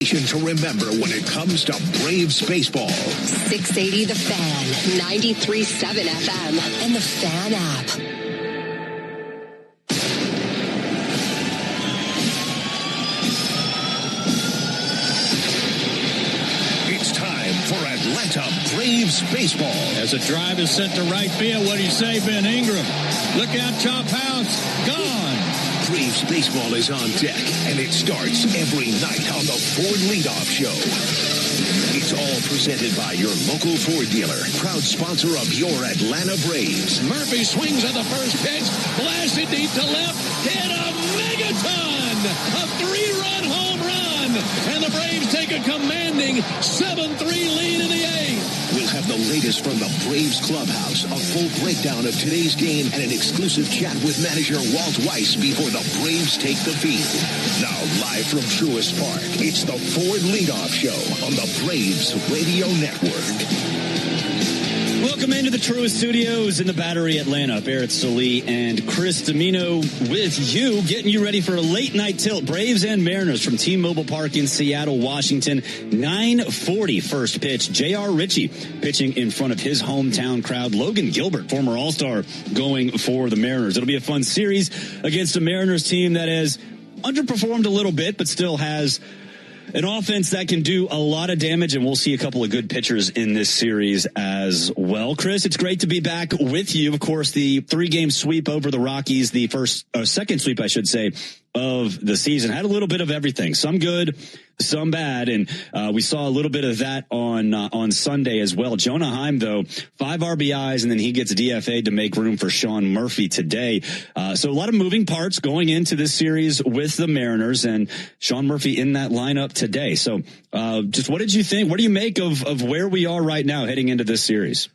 To remember when it comes to Braves baseball. 680 The Fan, 93.7 FM, and the Fan app. It's time for Atlanta Braves baseball. As a drive is sent to right field, what do you say, Ben Ingram? Look out, Chop House, gone. Braves baseball is on deck, and it starts every night on the Ford Leadoff Show. It's all presented by your local Ford dealer, proud sponsor of your Atlanta Braves. Murphy swings at the first pitch, blasted deep to left, hit a megaton, a 3-run home run, and the Braves take a commanding 7-3 lead in the eighth. We'll have the latest from the Braves clubhouse, a full breakdown of today's game, and an exclusive chat with manager Walt Weiss before the Braves take the field. Now, live from Truist Park, it's the Ford Leadoff Show on the Braves Radio Network. Welcome into the Truist Studios in the Battery, Atlanta. Barrett Salee and Chris Domino with you, getting you ready for a late night tilt. Braves and Mariners from T-Mobile Park in Seattle, Washington. 9:40 first pitch. J.R. Ritchie pitching in front of his hometown crowd. Logan Gilbert, former All-Star, going for the Mariners. It'll be a fun series against a Mariners team that has underperformed a little bit, but still has an offense that can do a lot of damage, and we'll see a couple of good pitchers in this series as well. Chris, it's great to be back with you. Of course, the 3-game sweep over the Rockies, the second sweep, I should say, of the season, had a little bit of everything. Some good, some bad, and we saw a little bit of that on Sunday as well. Jonah Heim, though, 5 RBIs, and then he gets DFA'd to make room for Sean Murphy today. So a lot of moving parts going into this series with the Mariners, and Sean Murphy in that lineup today. So just what did you think? What do you make of where we are right now heading into this series?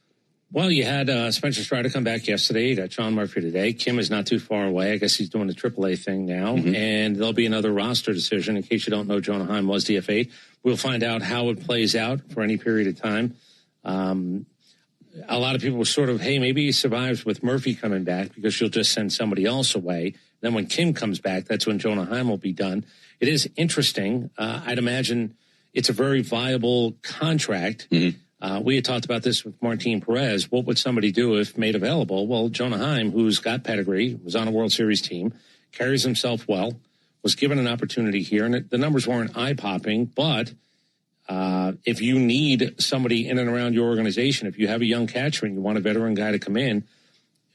Well, you had Spencer Strider come back yesterday. You got Sean Murphy today. Kim is not too far away. I guess he's doing the AAA thing now. Mm-hmm. And there'll be another roster decision. In case you don't know, Jonah Heim was DFA'd. We'll find out how it plays out for any period of time. A lot of people were sort of, hey, maybe he survives with Murphy coming back because she'll just send somebody else away. Then when Kim comes back, that's when Jonah Heim will be done. It is interesting. I'd imagine it's a very viable contract. Mm-hmm. We had talked about this with Martin Perez. What would somebody do if made available? Well, Jonah Heim, who's got pedigree, was on a World Series team, carries himself well, was given an opportunity here, and the numbers weren't eye-popping, but if you need somebody in and around your organization, if you have a young catcher and you want a veteran guy to come in,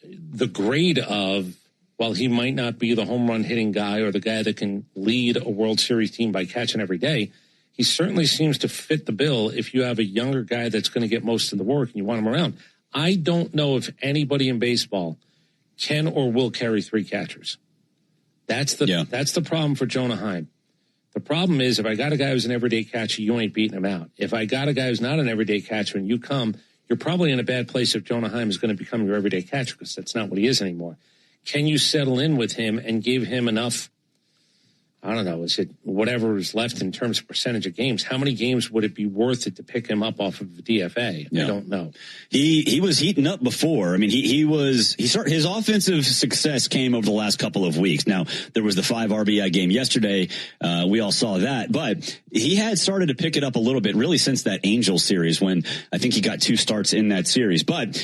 the grade of, while he might not be the home run hitting guy or the guy that can lead a World Series team by catching every day, he certainly seems to fit the bill if you have a younger guy that's going to get most of the work and you want him around. I don't know if anybody in baseball can or will carry 3 catchers. That's the problem for Jonah Heim. The problem is if I got a guy who's an everyday catcher, you ain't beating him out. If I got a guy who's not an everyday catcher and you come, you're probably in a bad place if Jonah Heim is going to become your everyday catcher because that's not what he is anymore. Can you settle in with him and give him enough, I don't know, is it whatever is left in terms of percentage of games? How many games would it be worth it to pick him up off of DFA? Yeah. I don't know. He was heating up before. I mean, his offensive success came over the last couple of weeks. Now, there was the 5 RBI game yesterday. We all saw that, but he had started to pick it up a little bit really since that Angels series when I think he got 2 starts in that series. But,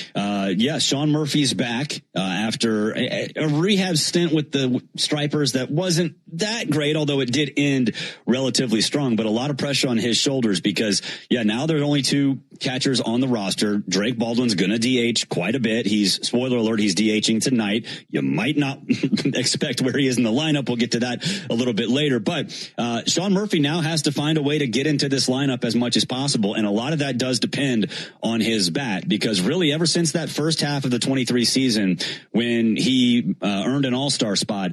Sean Murphy's back after a rehab stint with the Stripers that wasn't that great, although it did end relatively strong, but a lot of pressure on his shoulders because, now there are only 2 catchers on the roster. Drake Baldwin's going to DH quite a bit. Spoiler alert, he's DHing tonight. You might not expect where he is in the lineup. We'll get to that a little bit later, but Sean Murphy now has to find a way to get into this lineup as much as possible, and a lot of that does depend on his bat because really ever since that first half of the 23 season when he earned an all-star spot,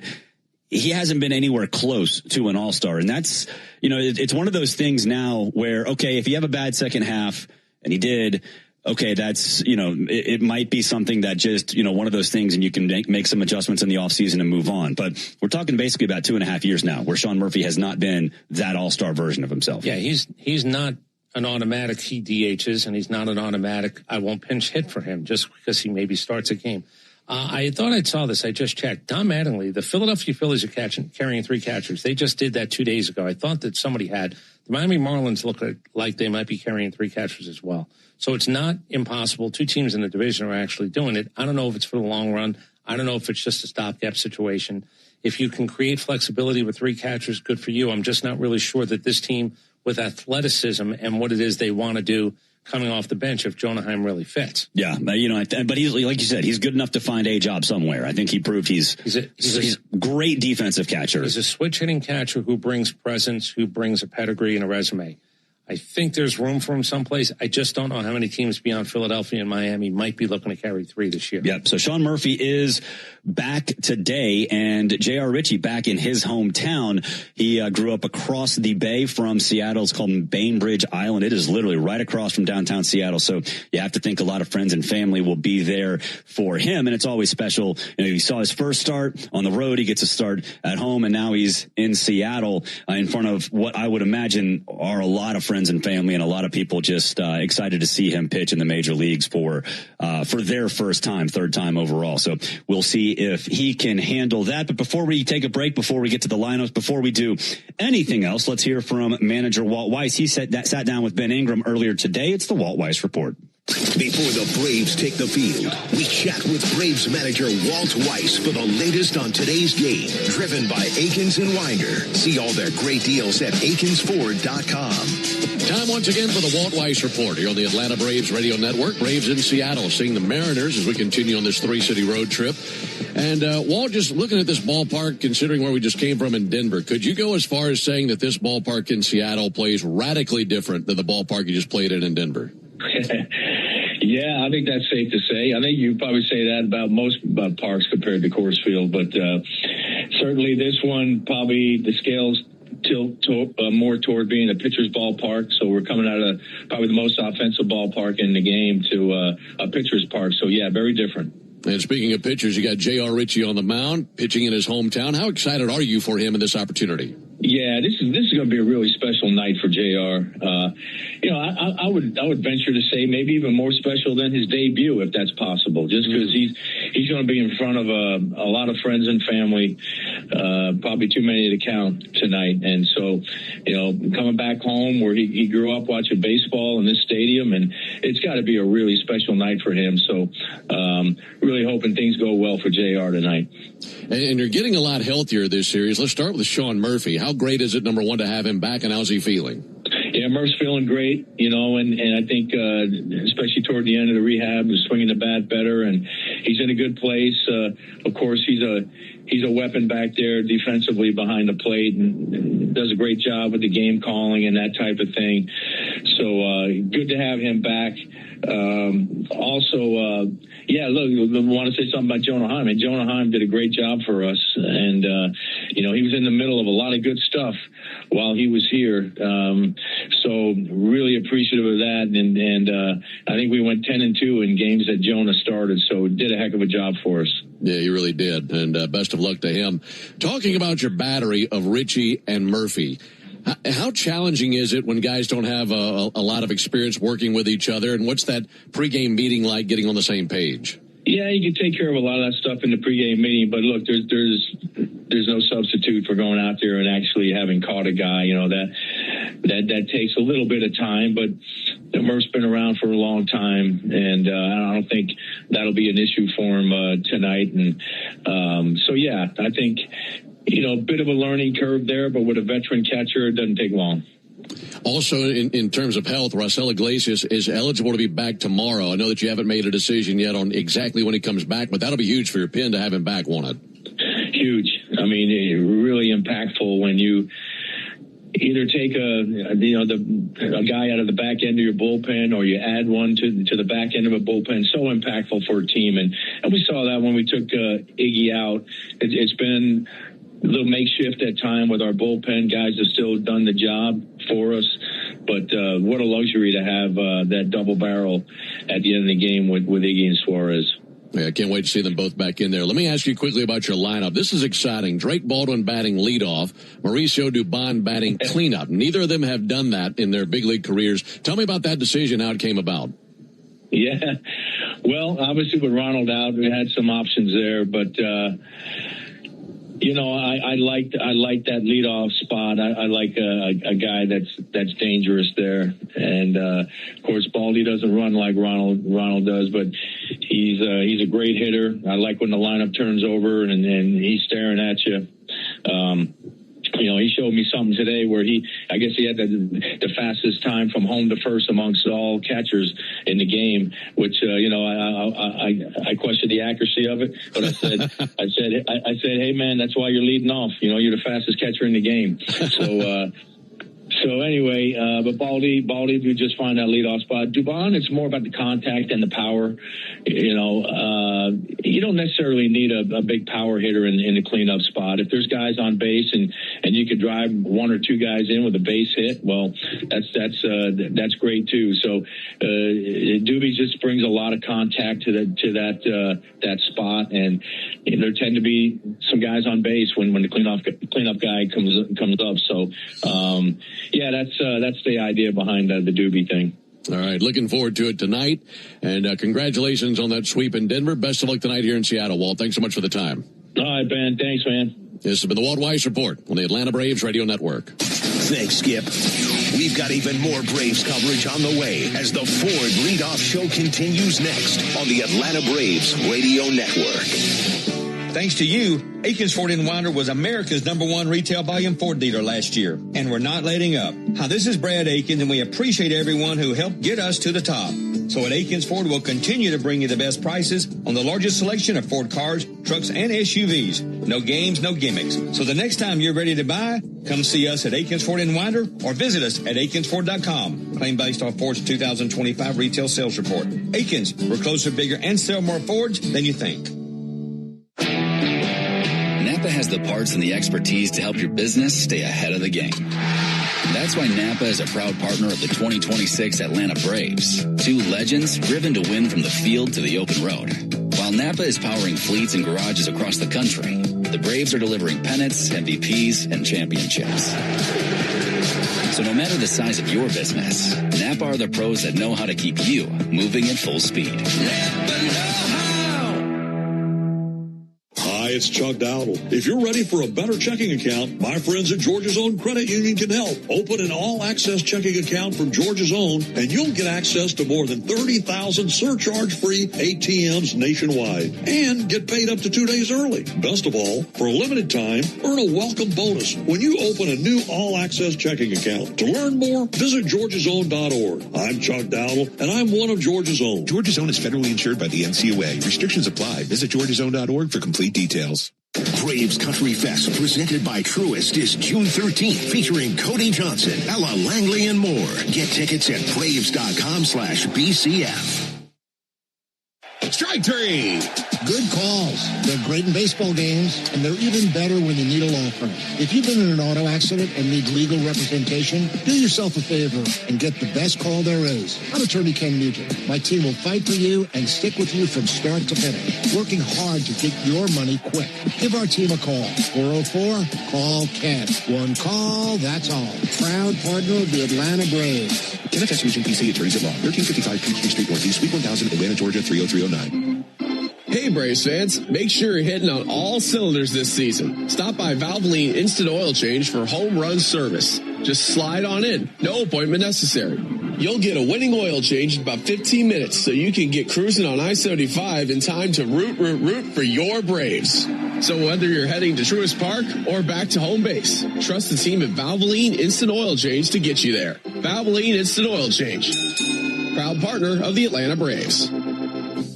he hasn't been anywhere close to an all-star. And that's, it's one of those things now where, okay, if you have a bad second half, and he did, okay, that's, it might be something that just, one of those things and you can make some adjustments in the offseason and move on. But we're talking basically about 2.5 years now where Sean Murphy has not been that all-star version of himself. Yeah, he's not an automatic he DHs, and he's not an automatic I won't pinch hit for him just because he maybe starts a game. I thought I saw this. I just checked. Don Mattingly, the Philadelphia Phillies are carrying 3 catchers. They just did that 2 days ago. I thought that somebody had. The Miami Marlins look like they might be carrying 3 catchers as well. So it's not impossible. 2 teams in the division are actually doing it. I don't know if it's for the long run. I don't know if it's just a stopgap situation. If you can create flexibility with 3 catchers, good for you. I'm just not really sure that this team with athleticism and what it is they want to do coming off the bench, if Jonah Heim really fits. Yeah, but he's, like you said, he's good enough to find a job somewhere. I think he proved he's a great defensive catcher. He's a switch hitting catcher who brings presence, who brings a pedigree and a resume. I think there's room for him someplace. I just don't know how many teams beyond Philadelphia and Miami might be looking to carry 3 this year. Yep. So Sean Murphy is back today, and J.R. Ritchie back in his hometown. He grew up across the bay from Seattle. It's called Bainbridge Island. It is literally right across from downtown Seattle. So you have to think a lot of friends and family will be there for him. And it's always special. He saw his first start on the road. He gets a start at home, and now he's in Seattle in front of what I would imagine are a lot of friends and family, and a lot of people just excited to see him pitch in the major leagues for their first time, 3rd time overall. So we'll see if he can handle that. But before we take a break, before we get to the lineups, before we do anything else, let's hear from manager Walt Weiss. He sat down with Ben Ingram earlier today. It's the Walt Weiss Report. Before the Braves take the field, we chat with Braves manager Walt Weiss for the latest on today's game. Driven by Akins and Winder. See all their great deals at akinsford.com. Time once again for the Walt Weiss Report here on the Atlanta Braves Radio Network. Braves in Seattle seeing the Mariners as we continue on this 3-city road trip. And Walt, just looking at this ballpark, considering where we just came from in Denver, could you go as far as saying that this ballpark in Seattle plays radically different than the ballpark you just played in Denver? Yeah, I think that's safe to say. I think you probably say that about most parks compared to Coors Field, but certainly this one, probably the scales tilt more toward being a pitcher's ballpark. So we're coming out of probably the most offensive ballpark in the game to a pitcher's park. So, yeah, very different. And speaking of pitchers, you got J.R. Ritchie on the mound, pitching in his hometown. How excited are you for him in this opportunity? Yeah, this is going to be a really special night for JR. I would venture to say maybe even more special than his debut, if that's possible, just because he's going to be in front of a lot of friends and family, probably too many to count tonight. And so, coming back home where he grew up watching baseball in this stadium, and it's got to be a really special night for him. So, really hoping things go well for JR tonight. And you're getting a lot healthier this series. Let's start with Sean Murphy. How great is it, number one, to have him back, and how's he feeling? Yeah, Murph's feeling great, and I think especially toward the end of the rehab, he's swinging the bat better, and he's in a good place. Of course, he's a weapon back there defensively behind the plate, and does a great job with the game calling and that type of thing. So good to have him back. I want to say something about Jonah Heim. And Jonah Heim did a great job for us, and he was in the middle of a lot of good stuff while he was here. So really appreciative of that, and I think we went 10-2 in games that Jonah started. So did a heck of a job for us. Yeah, he really did, and best of luck to him. Talking about your battery of Ritchie and Murphy, how challenging is it when guys don't have a lot of experience working with each other, and what's that pregame meeting like, getting on the same page? Yeah, you can take care of a lot of that stuff in the pregame meeting, but look, there's no substitute for going out there and actually having caught a guy. That takes a little bit of time, but Murph's been around for a long time, and I don't think that'll be an issue for him tonight. And I think a bit of a learning curve there, but with a veteran catcher, it doesn't take long. Also, in terms of health, Raisel Iglesias is eligible to be back tomorrow. I know that you haven't made a decision yet on exactly when he comes back, but that'll be huge for your pen to have him back, won't it? Huge. I mean, really impactful when you either take a guy out of the back end of your bullpen, or you add one to the back end of a bullpen. So impactful for a team, and we saw that when we took Iggy out. It's been a little makeshift at time with our bullpen. Guys have still done the job for us, but what a luxury to have that double barrel at the end of the game with Iggy and Suarez. Yeah, I can't wait to see them both back in there. Let me ask you quickly about your lineup. This is exciting. Drake Baldwin batting leadoff, Mauricio Dubon batting cleanup. Neither of them have done that in their big league careers. Tell me about that decision, how it came about. Yeah. Well, obviously with Ronald out, we had some options there, but I like that leadoff spot. I like a guy that's dangerous there, and of course Baldy doesn't run like Ronald does, but he's a great hitter. I like when the lineup turns over and he's staring at you. He showed me something today where I guess he had the fastest time from home to first amongst all catchers in the game, which, I questioned the accuracy of it, but I said, hey man, that's why you're leading off. You're the fastest catcher in the game. So anyway, but Baldy, we just find that leadoff spot. Dubon, it's more about the contact and the power. You don't necessarily need a big power hitter in the cleanup spot. If there's guys on base and you could drive one or two guys in with a base hit, well, that's great too. So Doobie just brings a lot of contact to that spot, and there tend to be some guys on base when the cleanup guy comes up. So yeah, that's the idea behind the Doobie thing. All right, looking forward to it tonight, and congratulations on that sweep in Denver. Best of luck tonight here in Seattle, Walt. Thanks so much for the time. All right, Ben. Thanks, man. This has been the Walt Weiss Report on the Atlanta Braves Radio Network. Thanks, Skip. We've got even more Braves coverage on the way as the Ford Leadoff Show continues next on the Atlanta Braves Radio Network. Thanks to you, Aikens Ford in Winder was America's #1 retail volume Ford dealer last year, and we're not letting up. Hi, this is Brad Aikens, and we appreciate everyone who helped get us to the top. So at Aikens Ford, we'll continue to bring you the best prices on the largest selection of Ford cars, trucks, and SUVs. No games, no gimmicks. So the next time you're ready to buy, come see us at Aikens Ford in Winder or visit us at AikensFord.com. Claim based off Ford's 2025 retail sales report. Aikens, we're closer, bigger, and sell more Fords than you think. Napa has the parts and the expertise to help your business stay ahead of the game. That's why Napa is a proud partner of the 2026 Atlanta Braves. Two legends driven to win from the field to the open road. While Napa is powering fleets and garages across the country, the Braves are delivering pennants, MVPs, and championships. So no matter the size of your business, Napa are the pros that know how to keep you moving at full speed. Napa know-how. Hi, it's Chuck Dowdle. If you're ready for a better checking account, my friends at Georgia's Own Credit Union can help. Open an all-access checking account from Georgia's Own, and you'll get access to more than 30,000 surcharge-free ATMs nationwide, and get paid up to 2 days early. Best of all, for a limited time, earn a welcome bonus when you open a new all-access checking account. To learn more, visit georgiasown.org. I'm Chuck Dowdle, and I'm one of Georgia's Own. Georgia's Own is federally insured by the NCUA. Restrictions apply. Visit georgiasown.org for complete details. Braves Country Fest, presented by Truist, is June 13th, featuring Cody Johnson, Ella Langley, and more. Get tickets at Braves.com/BCF. Strike three. Good calls. They're great in baseball games, and they're even better when you need a law firm. If you've been in an auto accident and need legal representation, do yourself a favor and get the best call there is. I'm attorney Ken Nugent. My team will fight for you and stick with you from start to finish, working hard to get your money quick. Give our team a call. 404-CALL-KEN. One call, that's all. Proud partner of the Atlanta Braves. Kenneth S. Nugent, PC, Attorneys at Law, 1355 Peachtree Street Northeast, Suite 1000, Atlanta, Georgia, 30309. Hey Braves fans, make sure you're hitting on all cylinders this season. Stop by Valvoline Instant Oil Change for home run service. Just slide on in, no appointment necessary. You'll get a winning oil change in about 15 minutes so you can get cruising on I-75 in time to root for your Braves. So whether you're heading to Truist Park or back to home base, trust the team at Valvoline Instant Oil Change to get you there. Valvoline Instant Oil Change, proud partner of the Atlanta Braves.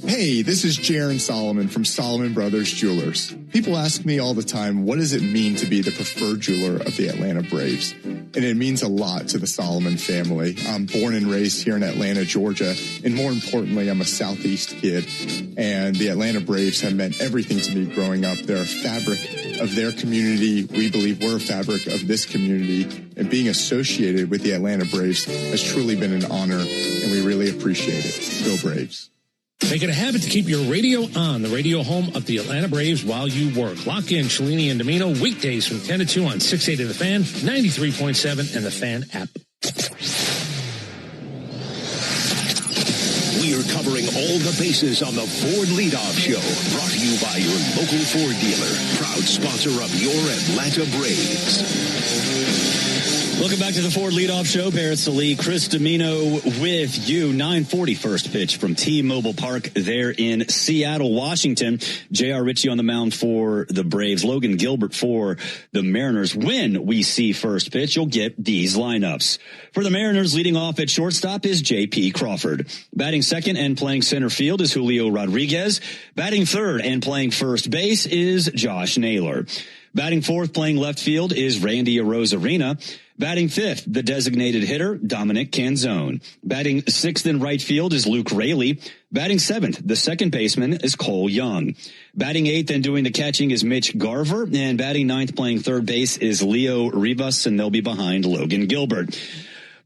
Hey, this is Jaron Solomon from Solomon Brothers Jewelers. People ask me all the time, what does it mean to be the preferred jeweler of the Atlanta Braves? And it means a lot to the Solomon family. I'm born and raised here in Atlanta, Georgia, and more importantly, I'm a Southeast kid. And the Atlanta Braves have meant everything to me growing up. They're a fabric of their community. We believe we're a fabric of this community. And being associated with the Atlanta Braves has truly been an honor, and we really appreciate it. Go Braves. Make it a habit to keep your radio on, the radio home of the Atlanta Braves while you work. Lock in Cellini and Domino weekdays from 10 to 2 on 680 The Fan, 93.7, and the Fan app. We're covering all the bases on the Ford Leadoff Show. Brought to you by your local Ford dealer. Proud sponsor of your Atlanta Braves. Welcome back to the Ford Leadoff Show. Barrett Salee, Chris Domino with you. 9:40 first pitch from T-Mobile Park there in Seattle, Washington. J.R. Ritchie on the mound for the Braves. Logan Gilbert for the Mariners. When we see first pitch, you'll get these lineups. For the Mariners, leading off at shortstop is J.P. Crawford. Batting second and playing center field is Julio Rodriguez. Batting third and playing first base is Josh Naylor. Batting fourth, playing left field is Randy Arozarena. Batting fifth, the designated hitter, Dominic Canzone. Batting sixth in right field is Luke Raley. Batting seventh, the second baseman is Cole Young. Batting eighth and doing the catching is Mitch Garver. And batting ninth, playing third base is Leo Rivas, and they'll be behind Logan Gilbert.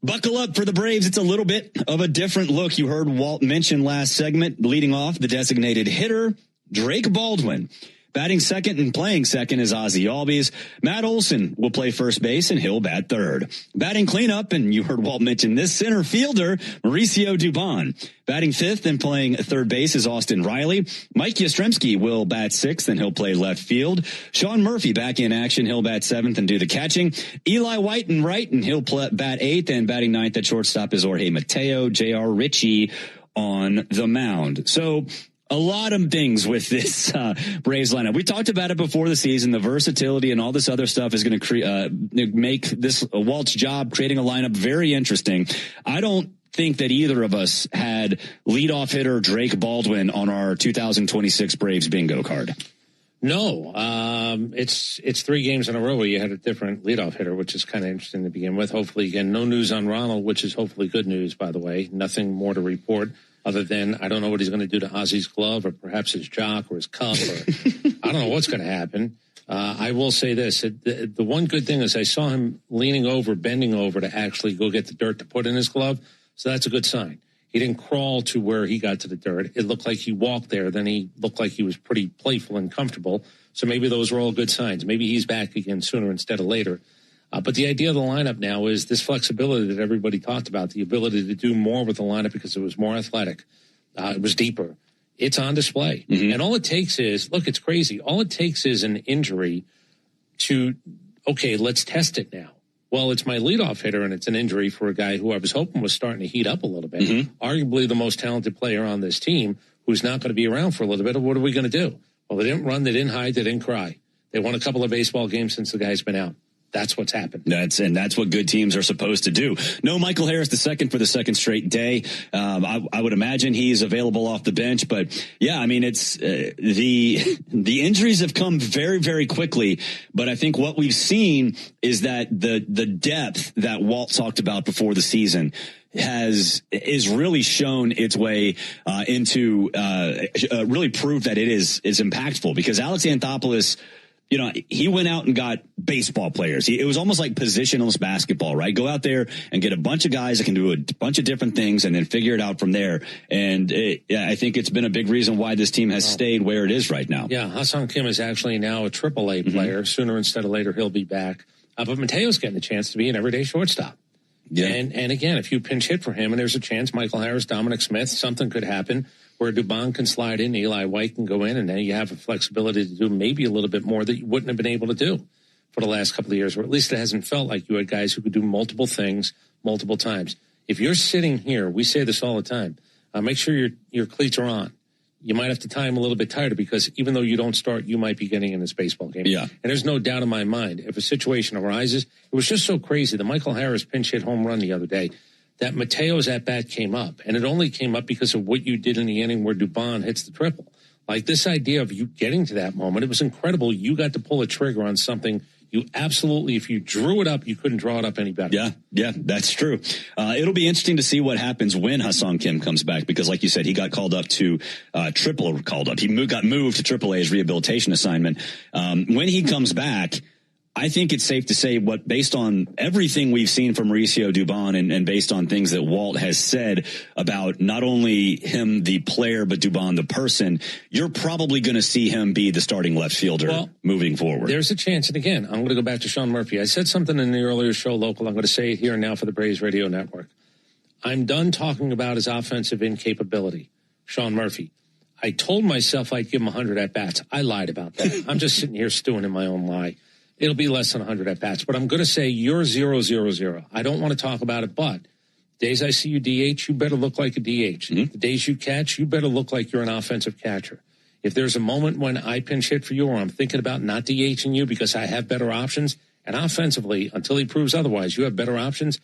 Buckle up for the Braves. It's a little bit of a different look. You heard Walt mention last segment, leading off the designated hitter, Drake Baldwin. Batting second and playing second is Ozzie Albies. Matt Olson will play first base and he'll bat third. Batting cleanup, and you heard Walt mention this, center fielder, Mauricio Dubon. Batting fifth and playing third base is Austin Riley. Mike Yastrzemski will bat sixth and he'll play left field. Sean Murphy back in action. He'll bat seventh and do the catching. Eli White in right, and he'll bat eighth, and batting ninth at shortstop is Jorge Mateo. J.R. Ritchie on the mound. So, a lot of things with this Braves lineup. We talked about it before the season. The versatility and all this other stuff is going to make this Walt's job creating a lineup very interesting. I don't think that either of us had leadoff hitter Drake Baldwin on our 2026 Braves bingo card. No, it's 3 games in a row where you had a different leadoff hitter, which is kind of interesting to begin with. Hopefully, again, no news on Ronald, which is hopefully good news, by the way. Nothing more to report. Other than, I don't know what he's going to do to Ozzy's glove, or perhaps his jock or his cup, or I don't know what's going to happen. I will say this. The one good thing is I saw him bending over to actually go get the dirt to put in his glove. So that's a good sign. He didn't crawl to where he got to the dirt. It looked like he walked there. Then he looked like he was pretty playful and comfortable. So maybe those were all good signs. Maybe he's back again sooner instead of later. But the idea of the lineup now is this flexibility that everybody talked about, the ability to do more with the lineup because it was more athletic. It was deeper. It's on display. Mm-hmm. And all it takes is, look, it's crazy. All it takes is an injury to, okay, let's test it now. Well, it's my leadoff hitter, and it's an injury for a guy who I was hoping was starting to heat up a little bit. Mm-hmm. Arguably the most talented player on this team who's not going to be around for a little bit. What are we going to do? Well, they didn't run, they didn't hide, they didn't cry. They won a couple of baseball games since the guy's been out. That's what's happened. That's what good teams are supposed to do. No Michael Harris II for the second straight day. I would imagine he's available off the bench, but yeah, I mean, it's the injuries have come very, very quickly. But I think what we've seen is that the depth that Walt talked about before the season is really shown its way into really proved that it is impactful, because Alex Anthopoulos, you know, he went out and got baseball players. It was almost like positionless basketball, right? Go out there and get a bunch of guys that can do a bunch of different things and then figure it out from there. And I think it's been a big reason why this team has stayed where it is right now. Yeah, Hassan Kim is actually now a AAA player. Mm-hmm. Sooner instead of later, he'll be back. But Mateo's getting a chance to be an everyday shortstop. Yeah. And again, if you pinch hit for him and there's a chance, Michael Harris, Dominic Smith, something could happen where Dubon can slide in, Eli White can go in, and then you have a flexibility to do maybe a little bit more that you wouldn't have been able to do for the last couple of years, or at least it hasn't felt like you had guys who could do multiple things multiple times. If you're sitting here, we say this all the time, make sure your cleats are on. You might have to tie them a little bit tighter, because even though you don't start, you might be getting in this baseball game. Yeah. And there's no doubt in my mind, if a situation arises, it was just so crazy. The Michael Harris pinch hit home run the other day, that Mateo's at bat came up, and it only came up because of what you did in the inning where Dubon hits the triple. Like, this idea of you getting to that moment, it was incredible. You got to pull a trigger on something you absolutely, if you drew it up, you couldn't draw it up any better. Yeah, that's true. It'll be interesting to see what happens when Hassan Kim comes back, because like you said, he got called up to He got moved to AAA's rehabilitation assignment. When he comes back, I think it's safe to say, based on everything we've seen from Mauricio Dubon and based on things that Walt has said about not only him, the player, but Dubon, the person, you're probably going to see him be the starting left fielder moving forward. There's a chance. And again, I'm going to go back to Sean Murphy. I said something in the earlier show, local. I'm going to say it here and now for the Braves Radio Network. I'm done talking about his offensive incapability. Sean Murphy. I told myself I'd give him 100 at-bats. I lied about that. I'm just sitting here stewing in my own lie. It'll be less than 100 at-bats. But I'm going to say you're 0-0-0. I don't want to talk about it, but days I see you DH, you better look like a DH. Mm-hmm. The days you catch, you better look like you're an offensive catcher. If there's a moment when I pinch hit for you or I'm thinking about not DHing you because I have better options, and offensively, until he proves otherwise, you have better options,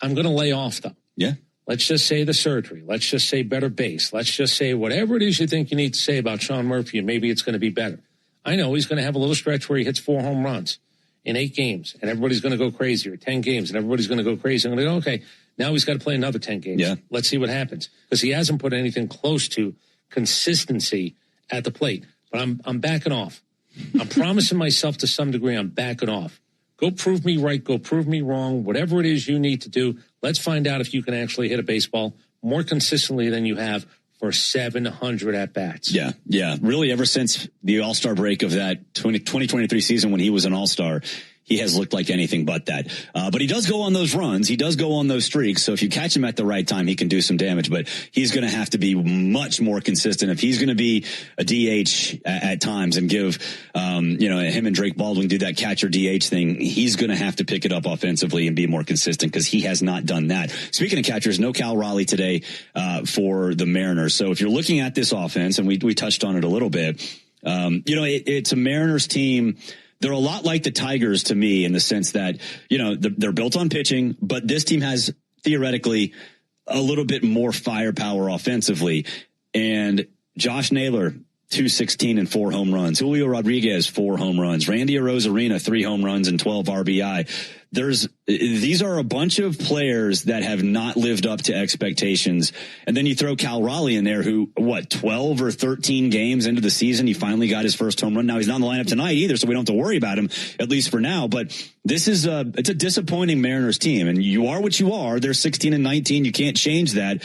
I'm going to lay off, though. Yeah. Let's just say the surgery. Let's just say better base. Let's just say whatever it is you think you need to say about Sean Murphy, and maybe it's going to be better. I know he's going to have a little stretch where he hits 4 home runs in 8 games, and everybody's going to go crazy, or 10 games, and everybody's going to go crazy. I'm going to go, okay, now he's got to play another 10 games. Yeah. Let's see what happens, because he hasn't put anything close to consistency at the plate. But I'm backing off. I'm promising myself to some degree I'm backing off. Go prove me right. Go prove me wrong. Whatever it is you need to do, let's find out if you can actually hit a baseball more consistently than you have for 700 at-bats. Yeah, yeah. Really, ever since the All-Star break of that 2023 season when he was an All-Star, he has looked like anything but that. But he does go on those runs. He does go on those streaks. So if you catch him at the right time, he can do some damage. But he's going to have to be much more consistent. If he's going to be a DH at times and give, him and Drake Baldwin do that catcher DH thing, he's going to have to pick it up offensively and be more consistent because he has not done that. Speaking of catchers, no Cal Raleigh today for the Mariners. So if you're looking at this offense, and we touched on it a little bit, it's a Mariners team. They're a lot like the Tigers to me in the sense that, they're built on pitching, but this team has theoretically a little bit more firepower offensively. And Josh Naylor, 216 and 4 home runs. Julio Rodriguez, 4 home runs. Randy Arozarena, 3 home runs and 12 RBI. These are a bunch of players that have not lived up to expectations. And then you throw Cal Raleigh in there who, 12 or 13 games into the season, he finally got his first home run. Now he's not in the lineup tonight either, so we don't have to worry about him, at least for now. But this is it's a disappointing Mariners team, and you are what you are. They're 16 and 19. You can't change that.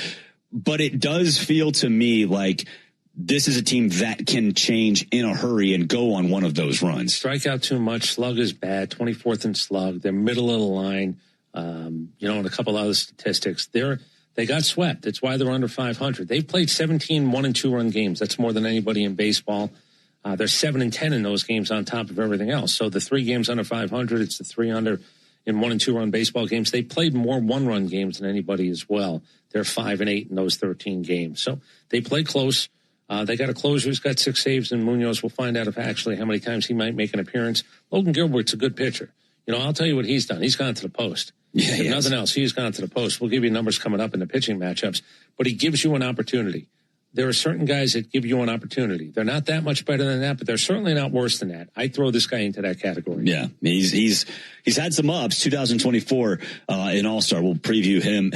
But it does feel to me like this is a team that can change in a hurry and go on one of those runs. Strike out too much. Slug is bad. 24th in slug. They're middle of the line. And a couple other statistics. They got swept. That's why they're under 500. They've played 17 1- and 2-run games. That's more than anybody in baseball. They're 7 and 10 in those games on top of everything else. So the 3 games under 500, it's the 3 under in 1- and 2-run baseball games. They played more 1-run games than anybody as well. They're 5 and 8 in those 13 games. So they play close. They got a closer who's got 6 saves, and Munoz will find out how many times he might make an appearance. Logan Gilbert's a good pitcher. I'll tell you what he's done. He's gone to the post. Yeah, if nothing else, he's gone to the post. We'll give you numbers coming up in the pitching matchups, but he gives you an opportunity. There are certain guys that give you an opportunity. They're not that much better than that, but they're certainly not worse than that. I throw this guy into that category. Yeah, he's had some ups. 2024 in All-Star. We'll preview him,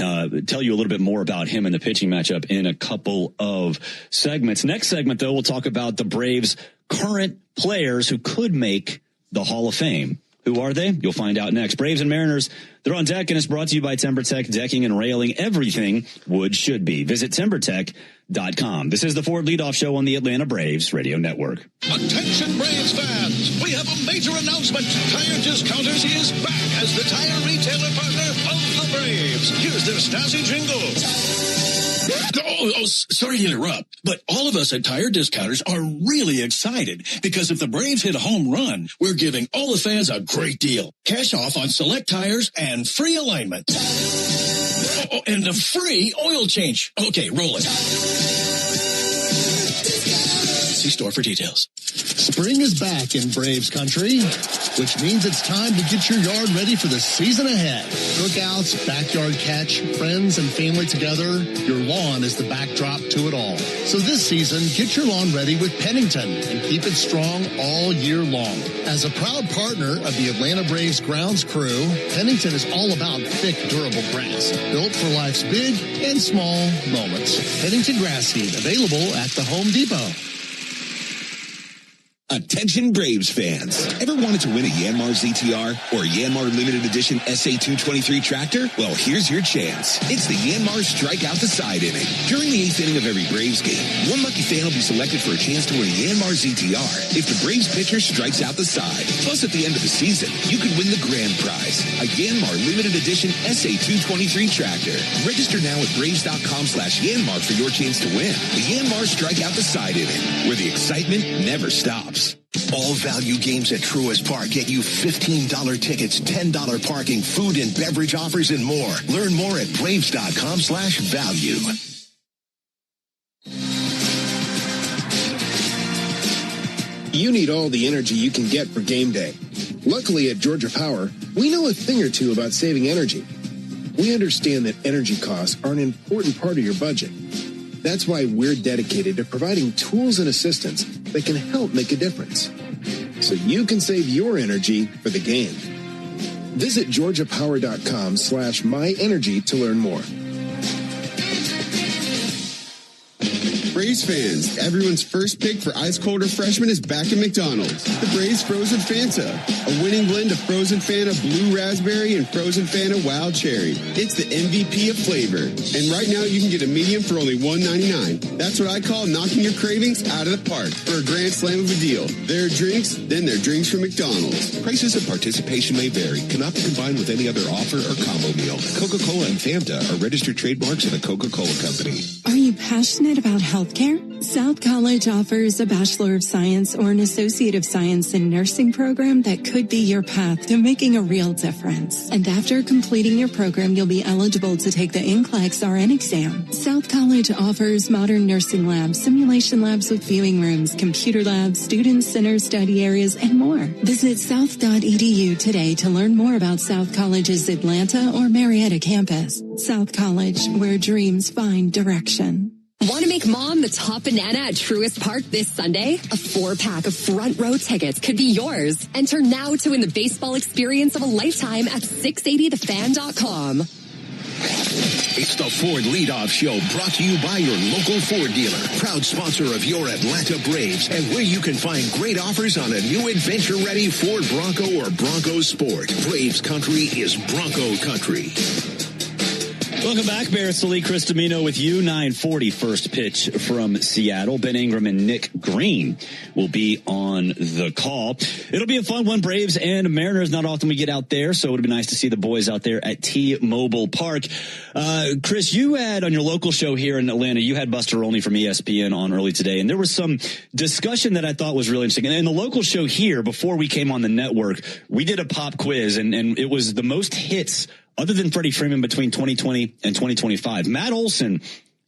tell you a little bit more about him in the pitching matchup in a couple of segments. Next segment, though, we'll talk about the Braves' current players who could make the Hall of Fame. Who are they? You'll find out next. Braves and Mariners, they're on deck, and it's brought to you by TimberTech, decking and railing, everything wood should be. Visit TimberTech.com. This is the Ford Leadoff Show on the Atlanta Braves Radio Network. Attention Braves fans, we have a major announcement. Tire Discounters is back as the tire retailer partner of the Braves. Here's their Stasi jingle. Sorry to interrupt, but all of us at Tire Discounters are really excited because if the Braves hit a home run, we're giving all the fans a great deal. Cash off on select tires and free alignment. And a free oil change. Okay, roll it. See store for details. Spring is back in Braves country, which means it's time to get your yard ready for the season ahead. Cookouts, backyard catch, friends and family together, your lawn is the backdrop to it all. So this season, get your lawn ready with Pennington and keep it strong all year long. As a proud partner of the Atlanta Braves grounds crew, Pennington is all about thick, durable grass, built for life's big and small moments. Pennington grass seed available at the Home Depot. Attention Braves fans. Ever wanted to win a Yanmar ZTR or a Yanmar limited edition SA223 tractor? Well, here's your chance. It's the Yanmar Strike Out the Side inning. During the 8th inning of every Braves game, one lucky fan will be selected for a chance to win a Yanmar ZTR if the Braves pitcher strikes out the side. Plus, at the end of the season, you could win the grand prize, a Yanmar limited edition SA223 tractor. Register now at Braves.com/Yanmar for your chance to win. The Yanmar Strike Out the Side inning, where the excitement never stops. All value games at Truist Park get you $15 tickets, $10 parking, food and beverage offers, and more. Learn more at Braves.com/value. You need all the energy you can get for game day. Luckily at Georgia Power, we know a thing or two about saving energy. We understand that energy costs are an important part of your budget. That's why we're dedicated to providing tools and assistance that can help make a difference, so you can save your energy for the game. Visit georgiapower.com/myenergy to learn more. Braves fans, everyone's first pick for ice cold refreshment is back at McDonald's. The Braves Frozen Fanta, a winning blend of Frozen Fanta Blue Raspberry and Frozen Fanta Wild Cherry. It's the MVP of flavor. And right now you can get a medium for only $1.99. That's what I call knocking your cravings out of the park for a grand slam of a deal. There are drinks, then there are drinks from McDonald's. Prices and participation may vary. Cannot be combined with any other offer or combo meal. Coca-Cola and Fanta are registered trademarks of the Coca-Cola Company. Are you passionate about healthcare? South College offers a Bachelor of Science or an Associate of Science in Nursing program that could be your path to making a real difference. And after completing your program, you'll be eligible to take the NCLEX RN exam. South College offers modern nursing labs, simulation labs with viewing rooms, computer labs, student center study areas, and more. Visit south.edu today to learn more about South College's Atlanta or Marietta campus. South College, where dreams find direction. Want to make mom the top banana at Truist Park this Sunday? A 4-pack of front row tickets could be yours. Enter now to win the baseball experience of a lifetime at 680thefan.com. It's the Ford Leadoff Show, brought to you by your local Ford dealer, proud sponsor of your Atlanta Braves, and where you can find great offers on a new adventure-ready Ford Bronco or Bronco Sport. Braves country is Bronco country. Welcome back, Barrett Sallee, Chris Domino with you. 9:40 first pitch from Seattle. Ben Ingram and Nick Green will be on the call. It'll be a fun one. Braves and Mariners. Not often we get out there, so it would be nice to see the boys out there at T-Mobile Park. Chris, you had on your local show here in Atlanta, you had Buster Olney from ESPN on early today, and there was some discussion that I thought was really interesting. And in the local show here, before we came on the network, we did a pop quiz, and it was the most hits other than Freddie Freeman between 2020 and 2025. Matt Olson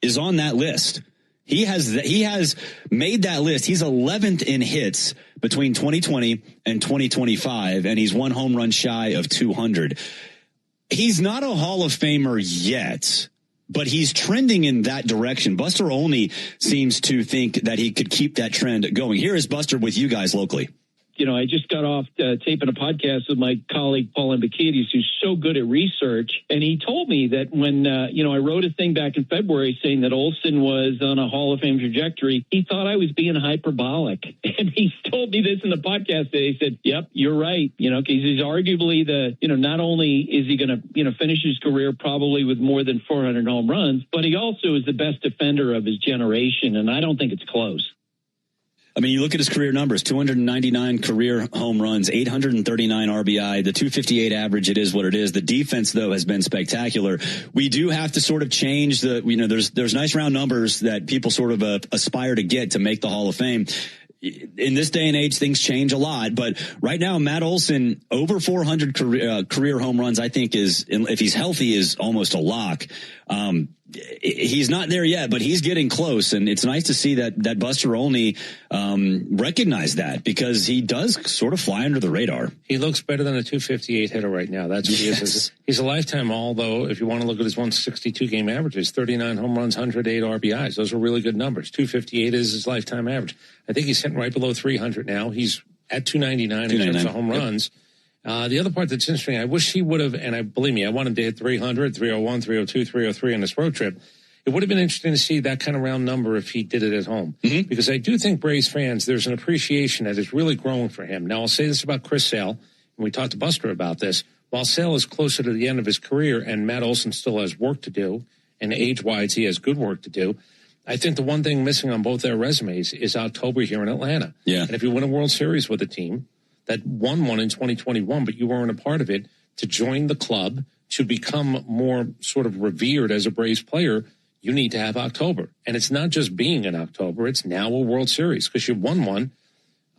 is on that list. He has made that list. He's 11th in hits between 2020 and 2025, and he's 1 home run shy of 200. He's not a Hall of Famer yet, but he's trending in that direction. Buster Olney seems to think that he could keep that trend going. Here is Buster with you guys locally. You know, I just got off taping a podcast with my colleague, Paul Ambakidis, who's so good at research. And he told me that when, I wrote a thing back in February saying that Olson was on a Hall of Fame trajectory, he thought I was being hyperbolic. And he told me this in the podcast today. He said, yep, you're right. Because he's arguably not only is he going to, finish his career probably with more than 400 home runs, but he also is the best defender of his generation. And I don't think it's close. I mean, you look at his career numbers, 299 career home runs, 839 RBI, the 258 average, it is what it is. The defense, though, has been spectacular. We do have to sort of change there's nice round numbers that people sort of aspire to get to make the Hall of Fame. In this day and age, things change a lot. But right now, Matt Olson, over 400 career home runs, I think if he's healthy, is almost a lock. He's not there yet, but he's getting close. And it's nice to see that Buster Olney recognize that, because he does sort of fly under the radar. He looks better than a 258 hitter right now. That's what he is. He's a lifetime all, though. If you want to look at his 162 game averages, 39 home runs, 108 RBIs. Those are really good numbers. 258 is his lifetime average. I think he's hitting right below 300 now. He's at 299 in terms of home runs. The other part that's interesting, I wish he would have, and believe me, I wanted to hit 300, 301, 302, 303 on this road trip. it would have been interesting to see that kind of round number if he did it at home. Mm-hmm. Because I do think Braves fans, there's an appreciation that is really growing for him. Now, I'll say this about Chris Sale, and we talked to Buster about this. While Sale is closer to the end of his career and Matt Olson still has work to do, and age-wise he has good work to do, I think the one thing missing on both their resumes is October here in Atlanta. Yeah. And if you win a World Series with a team that won one in 2021, but you weren't a part of it, to join the club, to become more sort of revered as a Braves player, you need to have October. And it's not just being in October, it's now a World Series because you won one.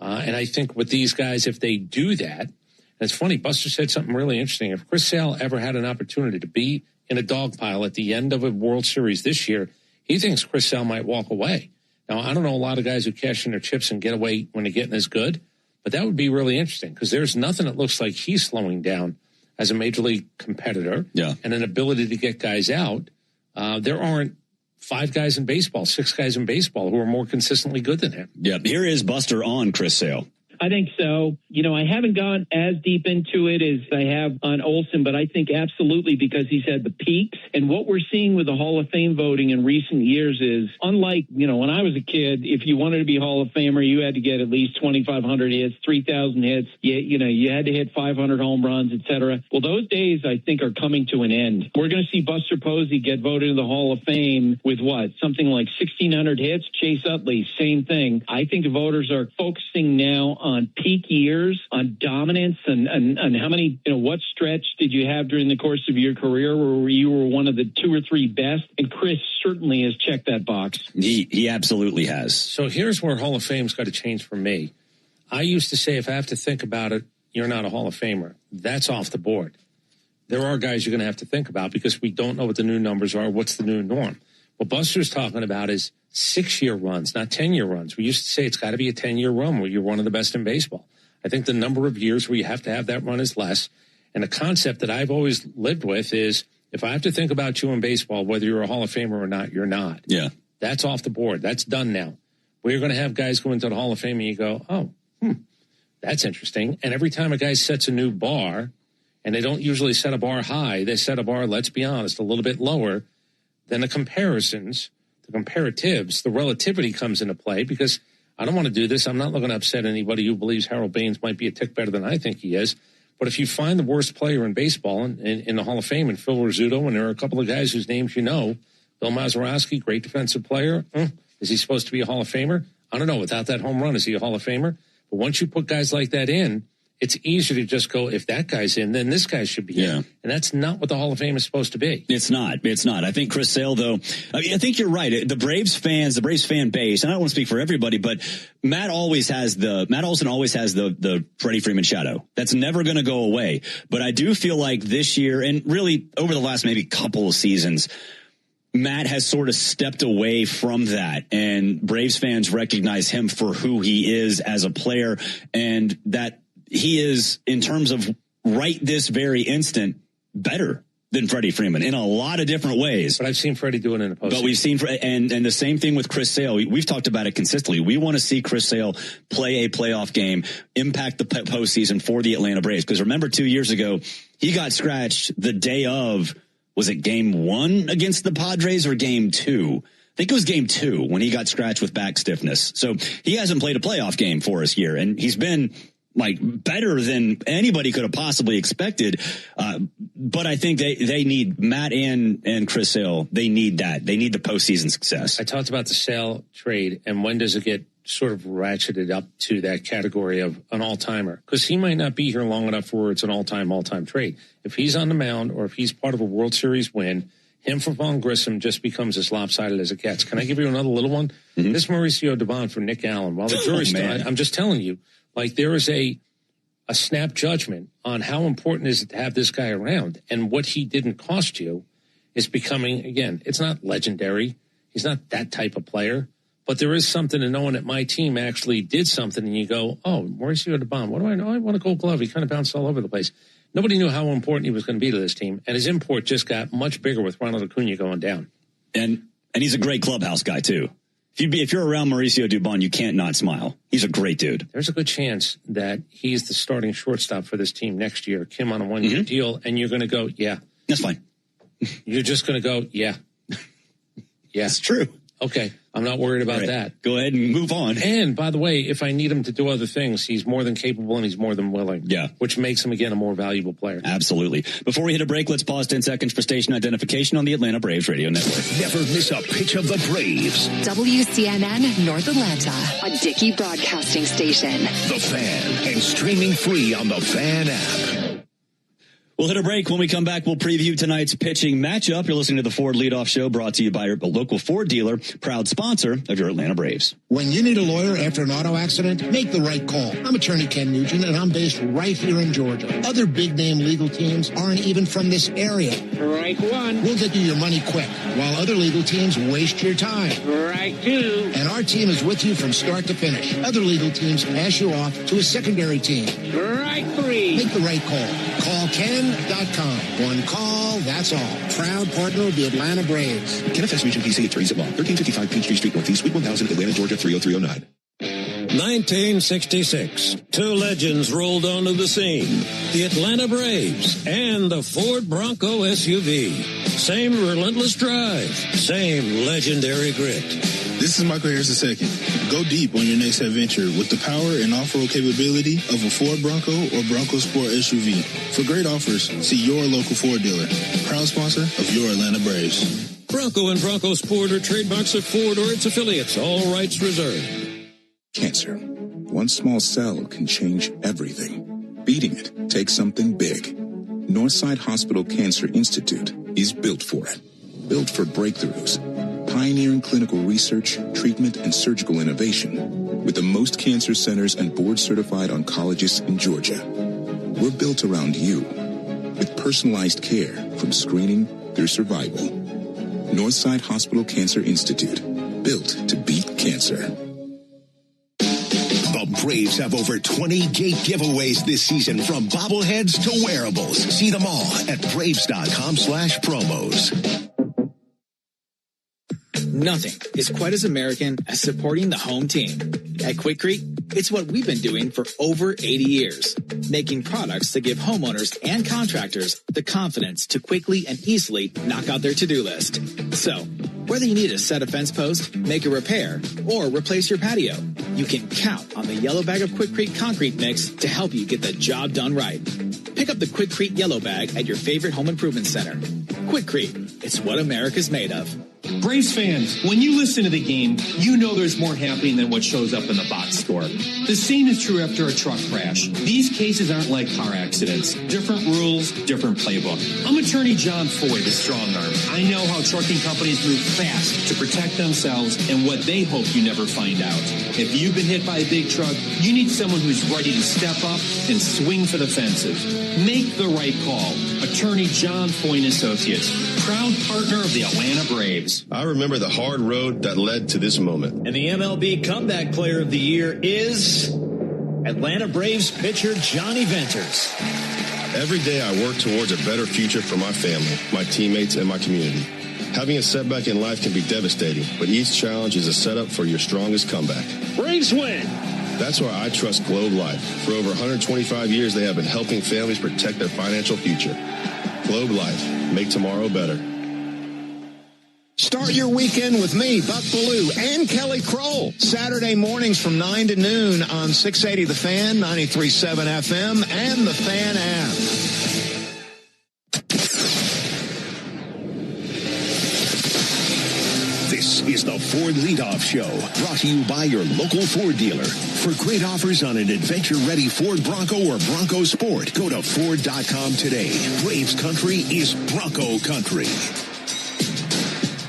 And I think with these guys, if they do that, and it's funny, Buster said something really interesting. If Chris Sale ever had an opportunity to be in a dog pile at the end of a World Series this year, he thinks Chris Sale might walk away. Now, I don't know a lot of guys who cash in their chips and get away when they're getting as good, but that would be really interesting because there's nothing that looks like he's slowing down as a major league competitor and an ability to get guys out. There aren't 5 guys in baseball, 6 guys in baseball who are more consistently good than him. Yeah, here is Buster on Chris Sale. I think so. You know, I haven't gone as deep into it as I have on Olsen, but I think absolutely because he's had the peaks. And what we're seeing with the Hall of Fame voting in recent years is, unlike, you know, when I was a kid, if you wanted to be Hall of Famer, you had to get at least 2,500 hits, 3,000 hits. You had to hit 500 home runs, et cetera. Well, those days, I think, are coming to an end. We're going to see Buster Posey get voted into the Hall of Fame with what? Something like 1,600 hits. Chase Utley, same thing. I think the voters are focusing now on peak years, on dominance, and how many, what stretch did you have during the course of your career where you were one of the 2 or 3 best? And Chris certainly has checked that box. He absolutely has. So here's where Hall of Fame's got to change for me. I used to say, if I have to think about it, you're not a Hall of Famer. That's off the board. There are guys you're going to have to think about because we don't know what the new numbers are, what's the new norm. What Buster's talking about is 6-year runs, not 10-year runs. We used to say it's got to be a 10-year run where you're one of the best in baseball. I think the number of years where you have to have that run is less. And the concept that I've always lived with is if I have to think about you in baseball, whether you're a Hall of Famer or not, you're not. Yeah. That's off the board. That's done now. We're going to have guys go into the Hall of Fame and you go, that's interesting. And every time a guy sets a new bar, and they don't usually set a bar high, they set a bar, let's be honest, a little bit lower, then the comparisons, the comparatives, the relativity comes into play because I don't want to do this. I'm not looking to upset anybody who believes Harold Baines might be a tick better than I think he is. But if you find the worst player in baseball in the Hall of Fame, and Phil Rizzuto, and there are a couple of guys whose names you know, Bill Mazeroski, great defensive player. Is he supposed to be a Hall of Famer? I don't know. Without that home run, is he a Hall of Famer? But once you put guys like that in, it's easier to just go, if that guy's in, then this guy should be in. And that's not what the Hall of Fame is supposed to be. It's not. I think Chris Sale, though, I think you're right. The Braves fan base, and I don't want to speak for everybody, but Matt Olson always has the Freddie Freeman shadow. That's never going to go away. But I do feel like this year, and really over the last maybe couple of seasons, Matt has sort of stepped away from that, and Braves fans recognize him for who he is as a player, and that he is, in terms of right this very instant, better than Freddie Freeman in a lot of different ways. But I've seen Freddie do it in the postseason. But we've seen, and the same thing with Chris Sale. We've talked about it consistently. We want to see Chris Sale play a playoff game, impact the postseason for the Atlanta Braves. Because remember 2 years ago, he got scratched the day of, was it game 1 against the Padres or game 2? I think it was game 2 when he got scratched with back stiffness. So he hasn't played a playoff game for us here, and he's been better than anybody could have possibly expected. But I think they need Matt and Chris Sale. They need that. They need the postseason success. I talked about the Sale trade, and when does it get sort of ratcheted up to that category of an all-timer? Because he might not be here long enough where it's an all-time trade. If he's on the mound or if he's part of a World Series win, him for Vaughn Grissom just becomes as lopsided as it gets. Can I give you another little one? Mm-hmm. This Mauricio Dubon for Nick Allen. While the jury's still, I'm just telling you, there is a snap judgment on how important is it to have this guy around, and what he didn't cost you is becoming, again, it's not legendary. He's not that type of player, but there is something to knowing that my team actually did something, and you go, oh, Mauricio Dubon, what do I know? I want a Gold Glove. He kind of bounced all over the place. Nobody knew how important he was going to be to this team, and his import just got much bigger with Ronald Acuna going down. And he's a great clubhouse guy, too. If you're around Mauricio Dubon, you can't not smile. He's a great dude. There's a good chance that he's the starting shortstop for this team next year. Kim on a one-year deal, and you're going to go, yeah. That's fine. You're just going to go, yeah. Yeah. It's true. Okay. I'm not worried about that. Go ahead and move on. And by the way, if I need him to do other things, he's more than capable and he's more than willing. Yeah. Which makes him, again, a more valuable player. Absolutely. Before we hit a break, let's pause 10 seconds for station identification on the Atlanta Braves Radio Network. Never miss a pitch of the Braves. WCNN North Atlanta, a Dickey broadcasting station. The Fan, and streaming free on the Fan app. We'll hit a break. When we come back, we'll preview tonight's pitching matchup. You're listening to the Ford Leadoff Show, brought to you by your local Ford dealer, proud sponsor of your Atlanta Braves. When you need a lawyer after an auto accident, make the right call. I'm attorney Ken Nugent, and I'm based right here in Georgia. Other big-name legal teams aren't even from this area. Right one. We'll get you your money quick, while other legal teams waste your time. Right two. And our team is with you from start to finish. Other legal teams pass you off to a secondary team. Right three. Make the right call. Call Ken.com. One call, that's all. Proud partner of the Atlanta Braves. Kenneth S. Nugent, PC, attorneys at law. 1355 Peachtree Street Northeast, Suite 1000, Atlanta, Georgia, 30309. 1966. Two legends rolled onto the scene. The Atlanta Braves and the Ford Bronco SUV. Same relentless drive. Same legendary grit. This is Michael Harris II. Go deep on your next adventure with the power and off-road capability of a Ford Bronco or Bronco Sport SUV. For great offers, see your local Ford dealer. Proud sponsor of your Atlanta Braves. Bronco and Bronco Sport are trademarks of Ford or its affiliates. All rights reserved. Cancer. One small cell can change everything. Beating it takes something big. Northside Hospital Cancer Institute is built for it. Built for breakthroughs. Pioneering clinical research, treatment, and surgical innovation with the most cancer centers and board-certified oncologists in Georgia. We're built around you with personalized care from screening through survival. Northside Hospital Cancer Institute, built to beat cancer. The Braves have over 20 gate giveaways this season, from bobbleheads to wearables. See them all at Braves.com/promos. Nothing is quite as American as supporting the home team. At Quikrete, it's what we've been doing for over 80 years, making products that give homeowners and contractors the confidence to quickly and easily knock out their to-do list. So, whether you need to set a fence post, make a repair, or replace your patio, you can count on the yellow bag of Quikrete concrete mix to help you get the job done right. Pick up the Quikrete yellow bag at your favorite home improvement center. Quikrete, it's what America's made of. Braves fans, when you listen to the game, you know there's more happening than what shows up in the box score. The same is true after a truck crash. These cases aren't like car accidents. Different rules, different playbook. I'm attorney John Foy, the strong arm. I know how trucking companies move fast to protect themselves and what they hope you never find out. If you've been hit by a big truck, you need someone who's ready to step up and swing for the fences. Make the right call. Attorney John Foy & Associates, proud partner of the Atlanta Braves. I remember the hard road that led to this moment. And the MLB Comeback Player of the Year is Atlanta Braves pitcher Johnny Venters. Every day I work towards a better future for my family, my teammates, and my community. Having a setback in life can be devastating, but each challenge is a setup for your strongest comeback. Braves win! That's why I trust Globe Life. For over 125 years, they have been helping families protect their financial future. Globe Life. Make tomorrow better. Start your weekend with me, Buck Ballou, and Kelly Kroll. Saturday mornings from 9 to noon on 680 The Fan, 93.7 FM, and the Fan app. This is the Ford Leadoff Show, brought to you by your local Ford dealer. For great offers on an adventure-ready Ford Bronco or Bronco Sport, go to Ford.com today. Braves country is Bronco country.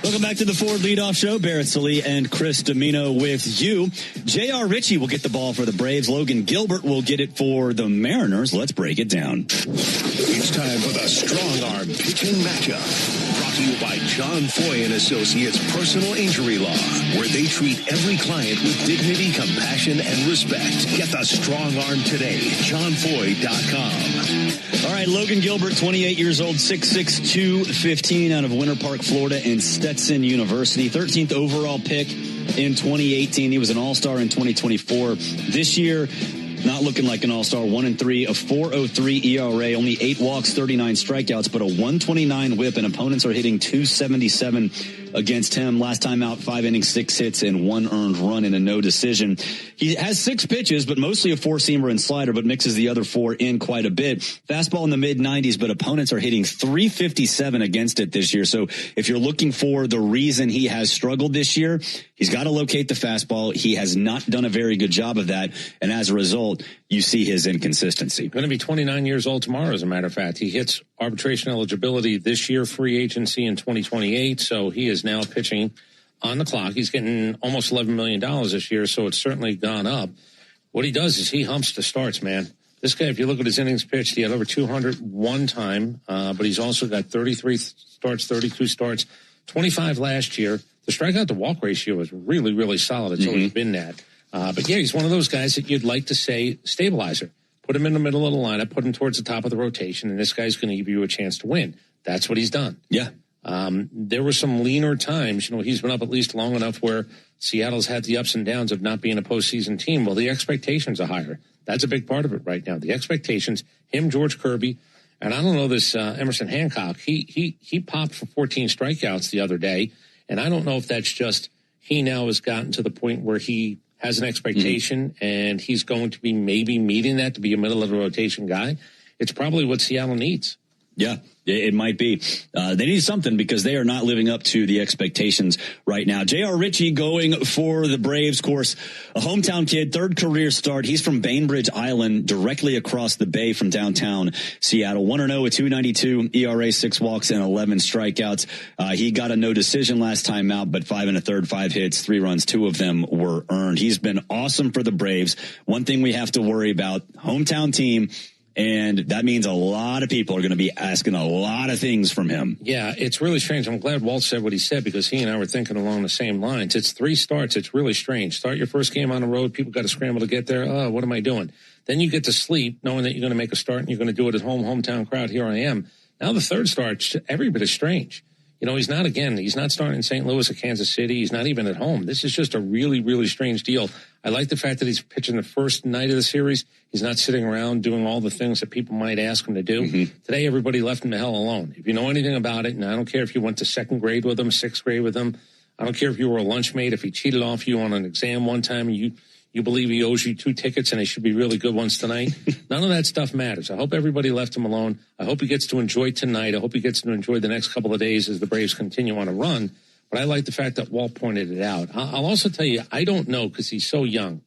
Welcome back to the Ford Leadoff Show. Barrett Sallee and Chris Domino with you. J.R. Ritchie will get the ball for the Braves. Logan Gilbert will get it for the Mariners. Let's break it down. It's time for the Strong Arm Pitching Matchup. Brought to you by John Foy & Associates Personal Injury Law, where they treat every client with dignity, compassion, and respect. Get the Strong Arm today. JohnFoy.com. All right, Logan Gilbert, 28 years old, 6'6", 215 out of Winter Park, Florida, and Stetson University. 13th overall pick in 2018. He was an all-star in 2024. This year, not looking like an all-star. 1-3, a 4.03 ERA, only 8 walks, 39 strikeouts, but a 129 whip, and opponents are hitting 277 against him. Last time out, 5 innings, 6 hits, and 1 earned run in a no decision. He has 6 pitches, but mostly a 4-seamer and slider, but mixes the other 4 in quite a bit. Fastball in the mid-90s, but opponents are hitting .357 against it this year. So if you're looking for the reason he has struggled this year, he's got to locate the fastball. He has not done a very good job of that, and as a result, you see his inconsistency. Going to be 29 years old tomorrow, as a matter of fact. He hits arbitration eligibility this year, free agency in 2028, so he is now pitching on the clock. He's getting almost $11 million this year, so it's certainly gone up. What he does is he humps the starts, man. This guy, if you look at his innings pitched, he had over 200 one time, but he's also got 33 starts, 32 starts, 25 last year. The strikeout to walk ratio is really, really solid. It's always been that. But yeah, he's one of those guys that you'd like to say stabilizer. Put him in the middle of the lineup, put him towards the top of the rotation, and this guy's going to give you a chance to win. That's what he's done. Yeah. There were some leaner times, he's been up at least long enough where Seattle's had the ups and downs of not being a postseason team. Well, the expectations are higher. That's a big part of it right now. The expectations, him, George Kirby, and I don't know this, Emerson Hancock, he popped for 14 strikeouts the other day. And I don't know if that's just he now has gotten to the point where he has an expectation and he's going to be maybe meeting that to be a middle of the rotation guy. It's probably what Seattle needs. Yeah, it might be. They need something because they are not living up to the expectations right now. J.R. Ritchie going for the Braves. Of course, a hometown kid, 3rd career start. He's from Bainbridge Island, directly across the bay from downtown Seattle. 1-0 with 2.92 ERA, 6 walks, and 11 strikeouts. He got a no decision last time out, but 5 1/3, 5 hits, 3 runs. 2 of them were earned. He's been awesome for the Braves. One thing we have to worry about, hometown team. And that means a lot of people are going to be asking a lot of things from him. Yeah, it's really strange. I'm glad Walt said what he said because he and I were thinking along the same lines. It's 3 starts. It's really strange. Start your first game on the road. People got to scramble to get there. Oh, what am I doing? Then you get to sleep knowing that you're going to make a start and you're going to do it at home, hometown crowd. Here I am. Now the 3rd start, every bit is strange. He's not starting in St. Louis or Kansas City. He's not even at home. This is just a really, really strange deal. I like the fact that he's pitching the first night of the series. He's not sitting around doing all the things that people might ask him to do. Today, everybody left him the hell alone. If you know anything about it, and I don't care if you went to 2nd grade with him, 6th grade with him, I don't care if you were a lunchmate, if he cheated off you on an exam one time and you believe he owes you 2 tickets and they should be really good ones tonight. None of that stuff matters. I hope everybody left him alone. I hope he gets to enjoy tonight. I hope he gets to enjoy the next couple of days as the Braves continue on a run. But I like the fact that Walt pointed it out. I'll also tell you, I don't know because he's so young.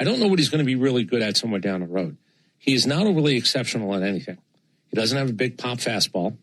I don't know what he's going to be really good at somewhere down the road. He is not overly exceptional at anything. He doesn't have a big pop fastball.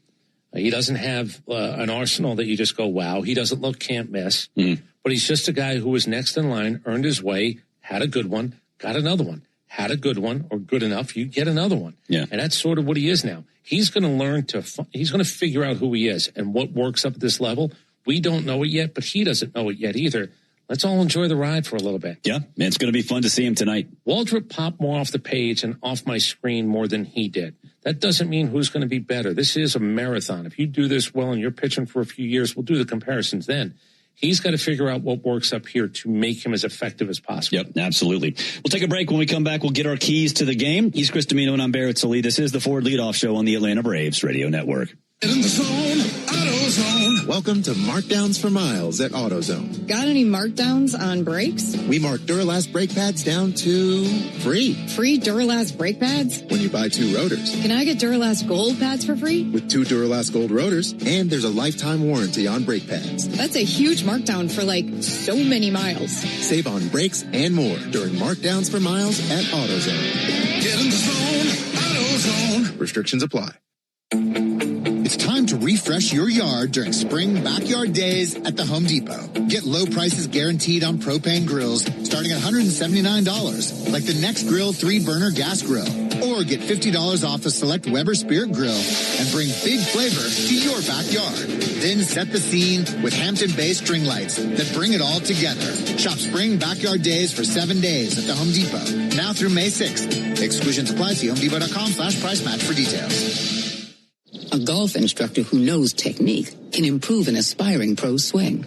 He doesn't have an arsenal that you just go, wow. He doesn't look can't miss. But he's just a guy who was next in line, earned his way, had a good one, got another one, had a good one or good enough, you get another one. Yeah. And that's sort of what he is now. He's going to learn he's going to figure out who he is and what works up at this level. We don't know it yet, but he doesn't know it yet either. Let's all enjoy the ride for a little bit. Yeah, it's going to be fun to see him tonight. Waldrop popped more off the page and off my screen more than he did. That doesn't mean who's going to be better. This is a marathon. If you do this well and you're pitching for a few years, we'll do the comparisons then. He's got to figure out what works up here to make him as effective as possible. Yep, absolutely. We'll take a break. When we come back, we'll get our keys to the game. He's Chris Domino and I'm Barrett Sallee. This is the Ford Leadoff Show on the Atlanta Braves Radio Network. In the zone, AutoZone. Welcome to Markdowns for Miles at AutoZone. Got any markdowns on brakes? We mark Duralast brake pads down to free. Free Duralast brake pads? When you buy 2 rotors. Can I get Duralast Gold pads for free? With 2 Duralast Gold rotors, and there's a lifetime warranty on brake pads. That's a huge markdown for so many miles. Save on brakes and more during Markdowns for Miles at AutoZone. Get in the zone, AutoZone. Restrictions apply. It's time to refresh your yard during spring backyard days at the Home Depot. Get low prices guaranteed on propane grills starting at $179, like the Next Grill 3-burner gas grill. Or get $50 off a select Weber Spirit grill and bring big flavor to your backyard. Then set the scene with Hampton-based string lights that bring it all together. Shop spring backyard days for 7 days at the Home Depot. Now through May 6th. Exclusions apply. See HomeDepot.com/price match for details. A golf instructor who knows technique can improve an aspiring pro's swing.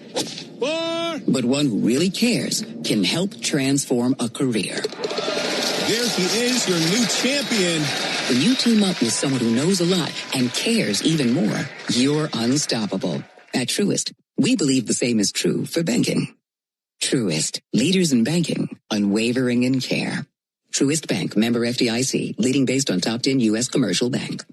But one who really cares can help transform a career. There he is, your new champion. When you team up with someone who knows a lot and cares even more, you're unstoppable. At Truist, We believe the same is true for banking. Truist, leaders in banking, unwavering in care. Truist Bank, member FDIC, leading based on top 10 U.S. commercial bank.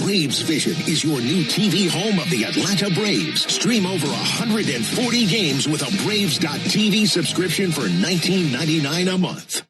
Braves Vision is your new TV home of the Atlanta Braves. Stream over 140 games with a Braves.TV subscription for $19.99 a month.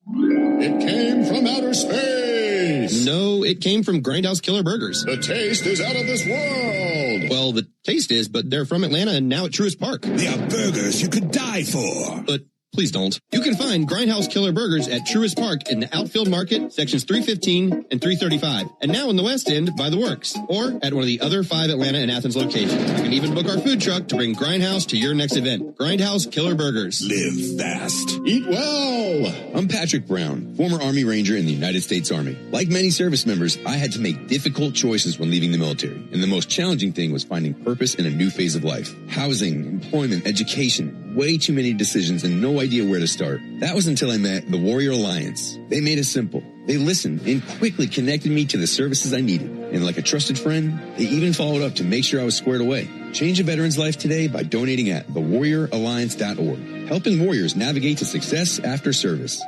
It came from outer space. No, it came from Grindhouse Killer Burgers. The taste is out of this world. Well, the taste is, but they're from Atlanta and now at Truist Park. They are burgers you could die for. But please don't. You can find Grindhouse Killer Burgers at Truist Park in the Outfield Market, sections 315 and 335. And now in the West End by the Works. Or at one of the other 5 Atlanta and Athens locations. You can even book our food truck to bring Grindhouse to your next event. Grindhouse Killer Burgers. Live fast. Eat well. I'm Patrick Brown, former Army Ranger in the United States Army. Like many service members, I had to make difficult choices when leaving the military. And the most challenging thing was finding purpose in a new phase of life. Housing, employment, education. Way too many decisions and no idea where to start. That was until I met the Warrior Alliance. They made it simple. They listened and quickly connected me to the services I needed. And like a trusted friend, they even followed up to make sure I was squared away. Change a veteran's life today by donating at thewarrioralliance.org. Helping warriors navigate to success after service.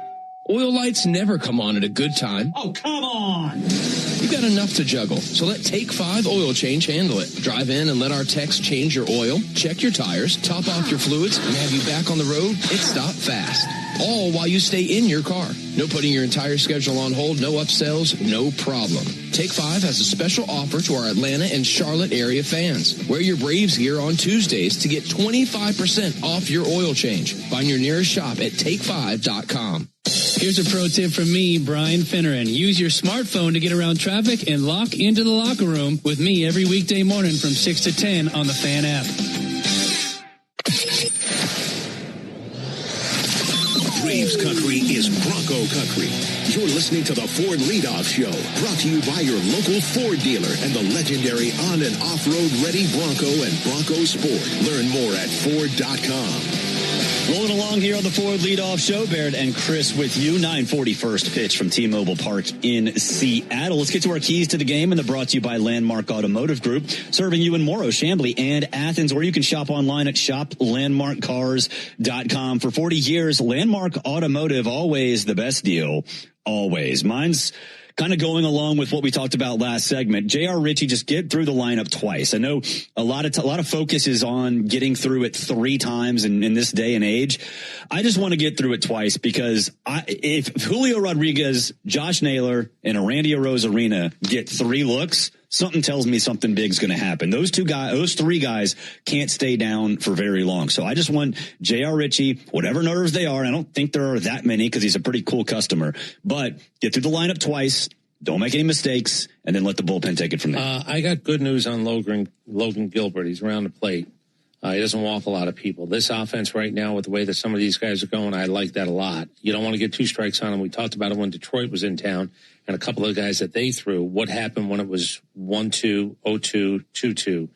Oil lights never come on at a good time. Oh, come on! You've got enough to juggle, so let Take 5 Oil Change handle it. Drive in and let our techs change your oil, check your tires, top off your fluids, and have you back on the road and stop fast. All while you stay in your car. No putting your entire schedule on hold, no upsells, no problem. Take 5 has a special offer to our Atlanta and Charlotte area fans. Wear your Braves gear on Tuesdays to get 25% off your oil change. Find your nearest shop at take5.com. Here's a pro tip from me, Brian Finneran. Use your smartphone to get around traffic and lock into the locker room with me every weekday morning from 6 to 10 on the Fan app. Braves country is Bronco country. You're listening to the Ford Leadoff Show, brought to you by your local Ford dealer and the legendary on- and off-road ready Bronco and Bronco Sport. Learn more at Ford.com. Rolling along here on the Ford Leadoff Show. Barrett and Chris with you. 9:40 first pitch from T-Mobile Park in Seattle. Let's get to our keys to the game, and they're brought to you by Landmark Automotive Group, serving you in Morrow, Chamblee, and Athens, or you can shop online at shoplandmarkcars.com. For 40 years, Landmark Automotive, always the best deal, always. Mine's kind of going along with what we talked about last segment. J.R. Ritchie, just get through the lineup twice. I know a lot of focus is on getting through it 3 times in this day and age. I just want to get through it twice because if Julio Rodriguez, Josh Naylor, and Randy Arozarena get 3 looks, something tells me something big's going to happen. Those 3 guys can't stay down for very long. So I just want J.R. Ritchie, whatever nerves they are. I don't think there are that many because he's a pretty cool customer, but get through the lineup twice. Don't make any mistakes, and then let the bullpen take it from there. I got good news on Logan Gilbert. He's around the plate. He doesn't walk a lot of people. This offense right now, with the way that some of these guys are going, I like that a lot. You don't want to get 2 strikes on him. We talked about it when Detroit was in town, and a couple of guys that they threw. What happened when it was 1-2, 0-2, 2-2?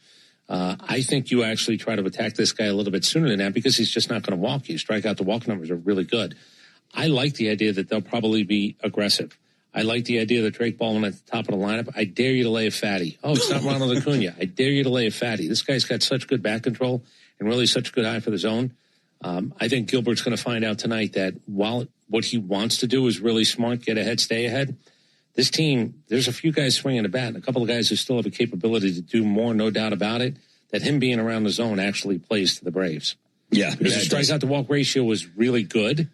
I think you actually try to attack this guy a little bit sooner than that because he's just not going to walk you. Strikeout to walk numbers are really good. I like the idea that they'll probably be aggressive. I like the idea that Drake Baldwin at the top of the lineup. I dare you to lay a fatty. Oh, it's not Ronald Acuna. I dare you to lay a fatty. This guy's got such good bat control and really such a good eye for the zone. I think Gilbert's going to find out tonight that while what he wants to do is really smart, get ahead, stay ahead, this team, there's a few guys swinging the bat and a couple of guys who still have a capability to do more, no doubt about it, that him being around the zone actually plays to the Braves. Yeah. Because the strikeout to walk ratio was really good.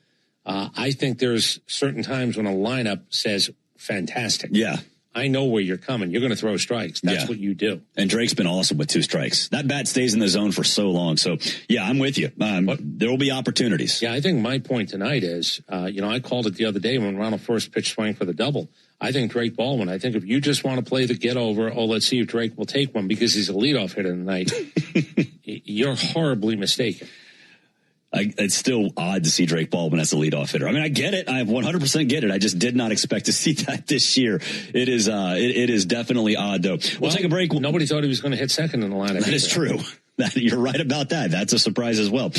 I think there's certain times when a lineup says, fantastic. Yeah. I know where you're coming. You're going to throw strikes. That's what you do. And Drake's been awesome with 2 strikes. That bat stays in the zone for so long. So, yeah, I'm with you. There will be opportunities. Yeah, I think my point tonight is, I called it the other day when Ronald first pitched swing for the double. I think Drake Baldwin, I think if you just want to play the get over, let's see if Drake will take one because he's a leadoff hitter tonight, you're horribly mistaken. It's still odd to see Drake Baldwin as a leadoff hitter. I mean, I get it. I 100% get it. I just did not expect to see that this year. It is definitely odd, though. We'll take a break. Nobody thought he was going to hit second in the lineup. That is true. You're right about that. That's a surprise as well.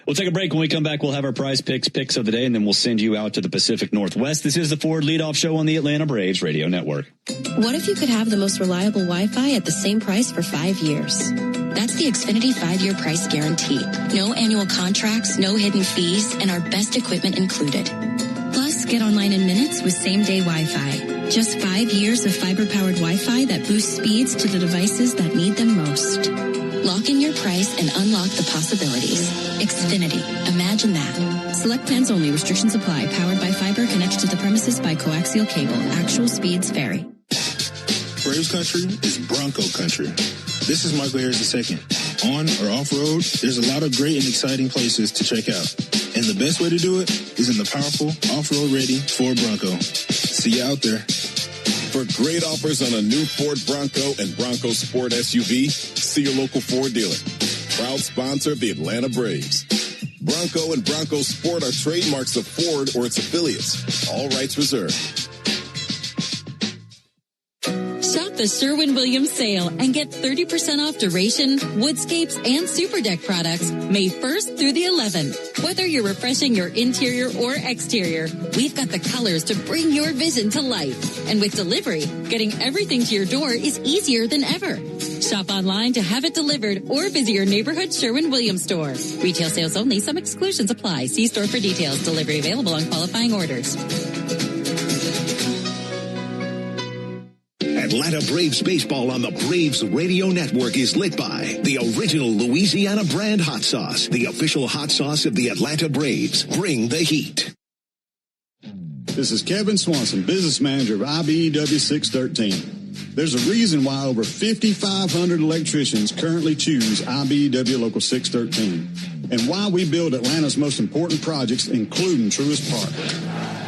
We'll take a break. When we come back, we'll have our prize picks of the day, and then we'll send you out to the Pacific Northwest. This is the Ford Leadoff Show on the Atlanta Braves Radio Network. What if you could have the most reliable Wi-Fi at the same price for 5 years? That's the Xfinity 5-year price guarantee. No annual contracts, no hidden fees, and our best equipment included. Plus, get online in minutes with same-day Wi-Fi. Just 5 years of fiber-powered Wi-Fi that boosts speeds to the devices that need them most. Lock in your price and unlock the possibilities. Xfinity. Imagine that. Select plans only. Restrictions apply. Powered by fiber. Connected to the premises by coaxial cable. Actual speeds vary. Braves country is Bronco country. This is Michael Harris II. On or off-road, there's a lot of great and exciting places to check out. And the best way to do it is in the powerful, off-road ready Ford Bronco. See you out there. For great offers on a new Ford Bronco and Bronco Sport SUV, see your local Ford dealer. Proud sponsor of the Atlanta Braves. Bronco and Bronco Sport are trademarks of Ford or its affiliates. All rights reserved. Shop the Sherwin-Williams sale and get 30% off duration, woodscapes, and super deck products May 1st through the 11th. Whether you're refreshing your interior or exterior, we've got the colors to bring your vision to life. And with delivery, getting everything to your door is easier than ever. Shop online to have it delivered or visit your neighborhood Sherwin-Williams store. Retail sales only. Some exclusions apply. See store for details. Delivery available on qualifying orders. Atlanta Braves baseball on the Braves Radio Network is lit by the original Louisiana brand hot sauce, the official hot sauce of the Atlanta Braves. Bring the heat. This is Kevin Swanson, business manager of IBEW 613. There's a reason why over 5,500 electricians currently choose IBEW Local 613, and why we build Atlanta's most important projects, including Truist Park.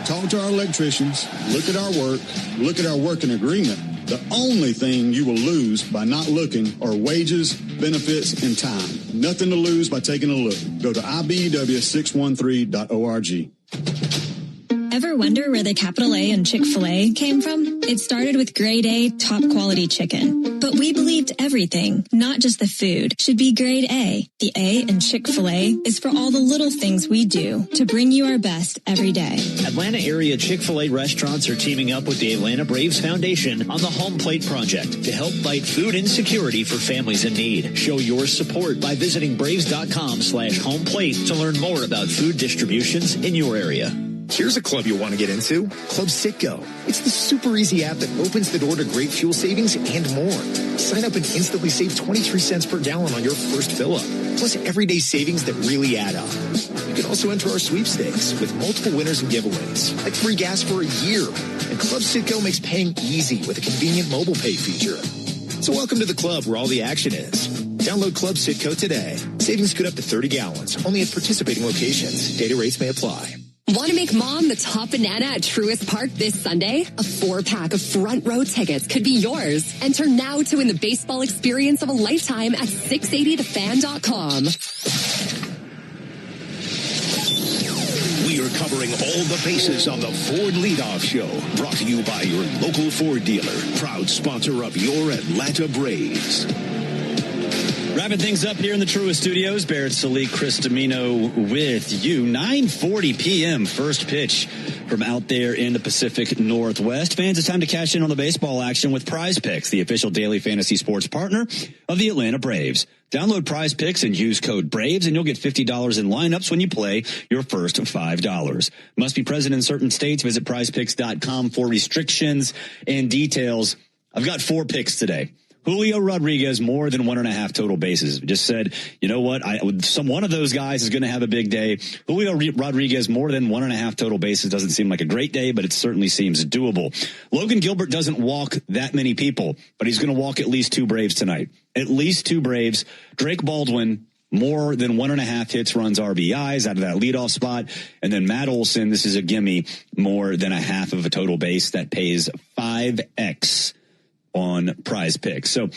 Talk to our electricians, look at our work, look at our working agreement. The only thing you will lose by not looking are wages, benefits, and time. Nothing to lose by taking a look. Go to IBEW613.org. Ever wonder where the capital A in Chick-fil-A came from? It started with grade A, top quality chicken. But we believed everything, not just the food, should be grade A. The A in Chick-fil-A is for all the little things we do to bring you our best every day. Atlanta area Chick-fil-A restaurants are teaming up with the Atlanta Braves Foundation on the Home Plate Project to help fight food insecurity for families in need. Show your support by visiting braves.com/homeplate to learn more about food distributions in your area. Here's a club you'll want to get into, Club Citgo. It's the super easy app that opens the door to great fuel savings and more. Sign up and instantly save 23 cents per gallon on your first fill-up, plus everyday savings that really add up. You can also enter our sweepstakes with multiple winners and giveaways, like free gas for a year. And Club Citgo makes paying easy with a convenient mobile pay feature. So welcome to the club where all the action is. Download Club Citgo today. Savings could up to 30 gallons, only at participating locations. Data rates may apply. Want to make mom the top banana at Truist Park this Sunday? A 4-pack of front row tickets could be yours. Enter now to win the baseball experience of a lifetime at 680thefan.com. We are covering all the bases on the Ford Leadoff Show. Brought to you by your local Ford dealer. Proud sponsor of your Atlanta Braves. Wrapping things up here in the Truist Studios, Barrett Salik, Chris Domino with you. 9:40 p.m. first pitch from out there in the Pacific Northwest. Fans, it's time to cash in on the baseball action with Prize Picks, the official daily fantasy sports partner of the Atlanta Braves. Download Prize Picks and use code BRAVES, and you'll get $50 in lineups when you play your first $5. Must be present in certain states. Visit prizepicks.com for restrictions and details. I've got 4 picks today. Julio Rodriguez, more than 1.5 total bases. Just said, you know what? One of those guys is going to have a big day. Julio Rodriguez, more than 1.5 total bases doesn't seem like a great day, but it certainly seems doable. Logan Gilbert doesn't walk that many people, but he's going to walk at least 2 Braves tonight. At least 2 Braves. Drake Baldwin, more than 1.5 hits, runs, RBIs out of that leadoff spot. And then Matt Olson, this is a gimme, more than 1/2 of a total base. That pays 5x. On Prize Picks. So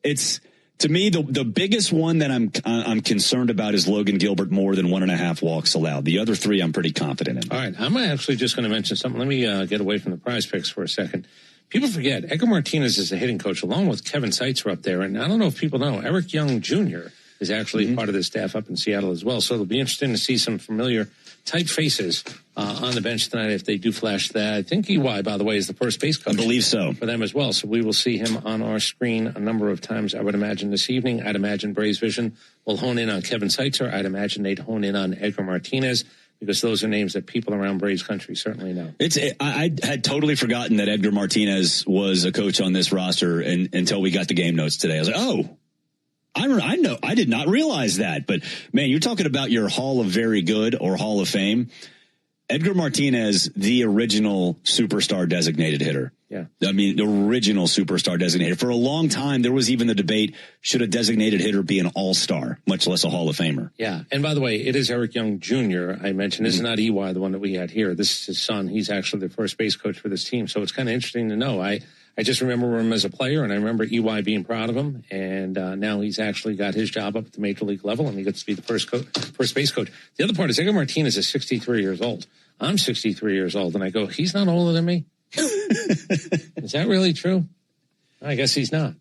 it's, to me, the biggest one that I'm concerned about is Logan Gilbert, more than 1.5 walks allowed. The other 3 I'm pretty confident in. All right. I'm actually just going to mention something. Let me get away from the Prize Picks for a second. People forget Edgar Martinez is the hitting coach along with Kevin Seitzer up there. And I don't know if people know, Eric Young Jr. is actually part of the staff up in Seattle as well. So it'll be interesting to see some familiar type faces on the bench tonight if they do flash that. I think EY, by the way, is the first base coach. I believe so. For them as well. So we will see him on our screen a number of times, I would imagine, this evening. I'd imagine Braves Vision will hone in on Kevin Seitzer. I'd imagine they'd hone in on Edgar Martinez, because those are names that people around Braves country certainly know. I had totally forgotten that Edgar Martinez was a coach on this roster until we got the game notes today. I was like, oh, I know. I did not realize that. But, man, you're talking about your Hall of Very Good or Hall of Fame. Edgar Martinez, the original superstar designated hitter. Yeah. I mean, the original superstar designated. For a long time, there was even the debate, should a designated hitter be an all-star, much less a Hall of Famer? Yeah. And by the way, it is Eric Young Jr. I mentioned. This is not EY, the one that we had here. This is his son. He's actually the first base coach for this team. So it's kind of interesting to know. I just remember him as a player, and I remember EY being proud of him. And now he's actually got his job up at the major league level, and he gets to be the first base coach. The other part is Edgar Martinez is 63 years old. I'm 63 years old, and I go, he's not older than me? Is that really true? I guess he's not.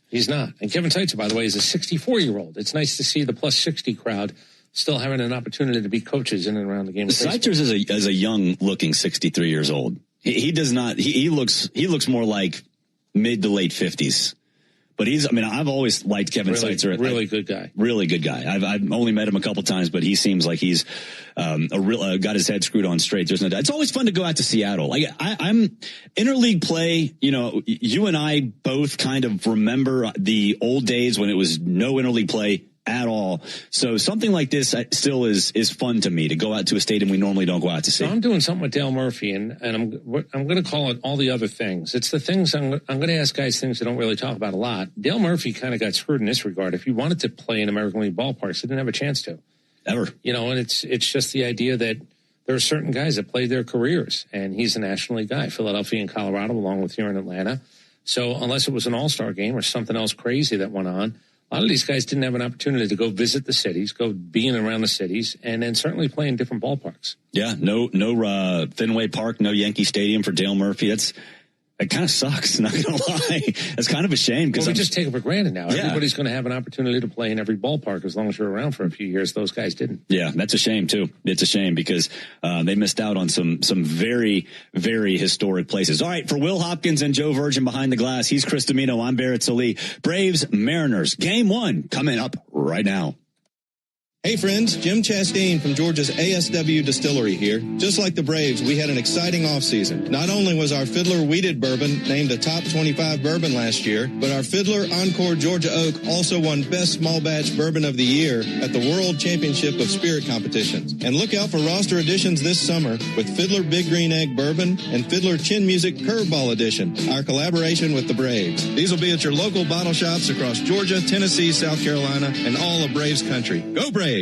He's not. And Kevin Seitzer, by the way, is a 64-year-old. It's nice to see the plus 60 crowd still having an opportunity to be coaches in and around the game. Seitzer's is a young-looking 63 years old. He does not. He looks more like mid to late 50s. But I've always liked Kevin Seitzer. Really good guy. Really good guy. I've only met him a couple times, but he seems like he's got his head screwed on straight. There's no doubt. It's always fun to go out to Seattle. Like I'm interleague play. You know, you and I both kind of remember the old days when it was no interleague play at all. So something like this still is fun to me, to go out to a stadium we normally don't go out to see. So I'm doing something with Dale Murphy, and I'm going to call it all the other things. It's the things I'm going to ask guys things they don't really talk about a lot. Dale Murphy kind of got screwed in this regard. If he wanted to play in American League ballparks, he didn't have a chance to. Ever. You know, and it's just the idea that there are certain guys that played their careers, and he's a National League guy, Philadelphia and Colorado, along with here in Atlanta. So unless it was an all-star game or something else crazy that went on, a lot of these guys didn't have an opportunity to go visit the cities, go be in and around the cities, and then certainly play in different ballparks. Yeah, no Fenway Park, no Yankee Stadium for Dale Murphy. It kind of sucks, not going to lie. That's kind of a shame. Well, we just take it for granted now. Yeah. Everybody's going to have an opportunity to play in every ballpark as long as you're around for a few years. Those guys didn't. Yeah, that's a shame, too. It's a shame because they missed out on some very, very historic places. All right, for Will Hopkins and Joe Virgin behind the glass, he's Chris Domino. I'm Barrett Salee. Braves, Mariners, Game 1 coming up right now. Hey friends, Jim Chastain from Georgia's ASW Distillery here. Just like the Braves, we had an exciting offseason. Not only was our Fiddler Wheated Bourbon named a top 25 bourbon last year, but our Fiddler Encore Georgia Oak also won Best Small Batch Bourbon of the Year at the World Championship of Spirit Competitions. And look out for roster additions this summer with Fiddler Big Green Egg Bourbon and Fiddler Chin Music Curveball Edition, our collaboration with the Braves. These will be at your local bottle shops across Georgia, Tennessee, South Carolina, and all of Braves country. Go Braves!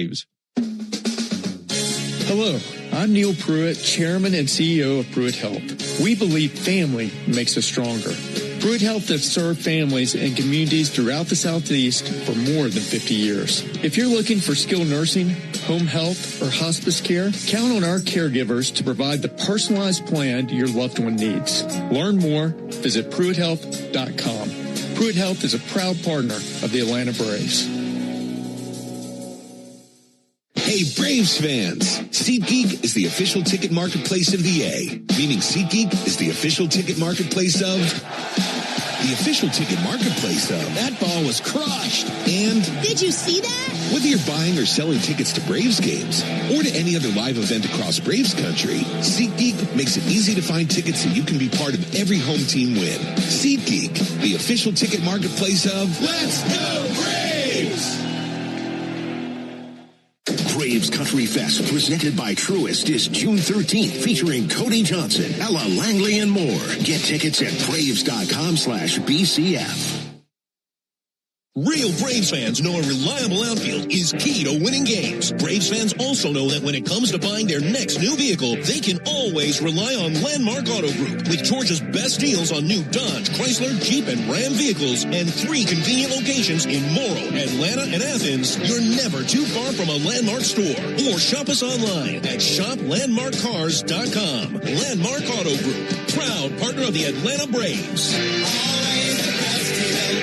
Hello, I'm Neil Pruitt, Chairman and CEO of Pruitt Health. We believe family makes us stronger. Pruitt Health has served families and communities throughout the Southeast for more than 50 years. If you're looking for skilled nursing, home health, or hospice care, count on our caregivers to provide the personalized plan your loved one needs. Learn more, visit PruittHealth.com. Pruitt Health is a proud partner of the Atlanta Braves. Hey, Braves fans! SeatGeek is the official ticket marketplace of the A, meaning SeatGeek is the official ticket marketplace of... the official ticket marketplace of... That ball was crushed! And... Did you see that? Whether you're buying or selling tickets to Braves games, or to any other live event across Braves country, SeatGeek makes it easy to find tickets so you can be part of every home team win. SeatGeek, the official ticket marketplace of... Let's go Braves! Braves Country Fest, presented by Truist, is June 13th, featuring Cody Johnson, Ella Langley, and more. Get tickets at Braves.com/BCF. Real Braves fans know a reliable outfield is key to winning games. Braves fans also know that when it comes to buying their next new vehicle, they can always rely on Landmark Auto Group. With Georgia's best deals on new Dodge, Chrysler, Jeep, and Ram vehicles, and 3 convenient locations in Morrow, Atlanta, and Athens, you're never too far from a Landmark store. Or shop us online at shoplandmarkcars.com. Landmark Auto Group, proud partner of the Atlanta Braves. Always the best,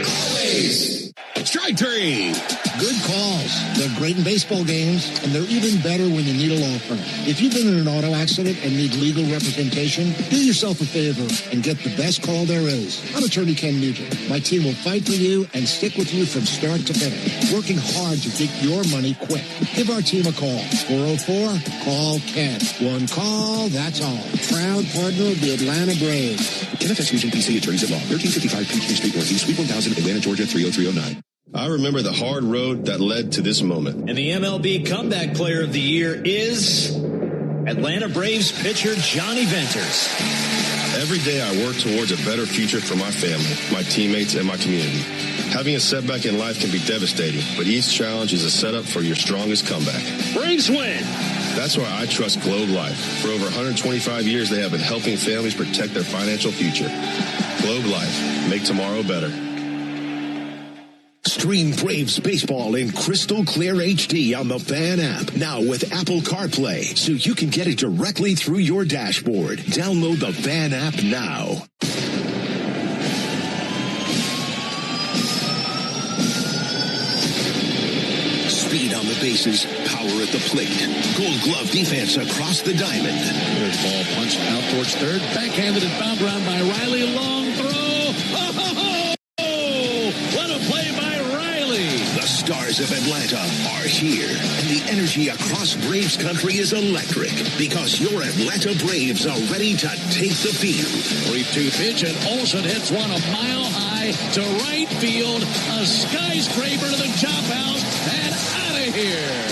always. Strike Strike three. Good calls. They're great in baseball games, and they're even better when you need a law firm. If you've been in an auto accident and need legal representation, do yourself a favor and get the best call there is. I'm attorney Ken Nugent. My team will fight for you and stick with you from start to finish, working hard to get your money quick. Give our team a call. 404-CALL-KEN. One call, that's all. Proud partner of the Atlanta Braves. Ken FX Nugent, PC, attorneys at law. 1355 Peachtree Street Northeast, Suite 1000, Atlanta, Georgia, 30309. I remember the hard road that led to this moment. And the MLB Comeback Player of the Year is Atlanta Braves pitcher Johnny Venters. Every day I work towards a better future for my family, my teammates, and my community. Having a setback in life can be devastating, but each challenge is a setup for your strongest comeback. Braves win! That's why I trust Globe Life. For over 125 years, they have been helping families protect their financial future. Globe Life. Make tomorrow better. Stream Braves baseball in crystal clear HD on the Fan app. Now with Apple CarPlay, so you can get it directly through your dashboard. Download the Fan app now. Speed on the bases, power at the plate. Gold Glove defense across the diamond. There's ball punched out towards third. Backhanded and fouled around by Riley. Long throw. What a play by Riley. The stars of Atlanta are here, and the energy across Braves country is electric because your Atlanta Braves are ready to take the field. 3-2 pitch, and Olsen hits one a mile high to right field. A skyscraper to the chop house, and out of here.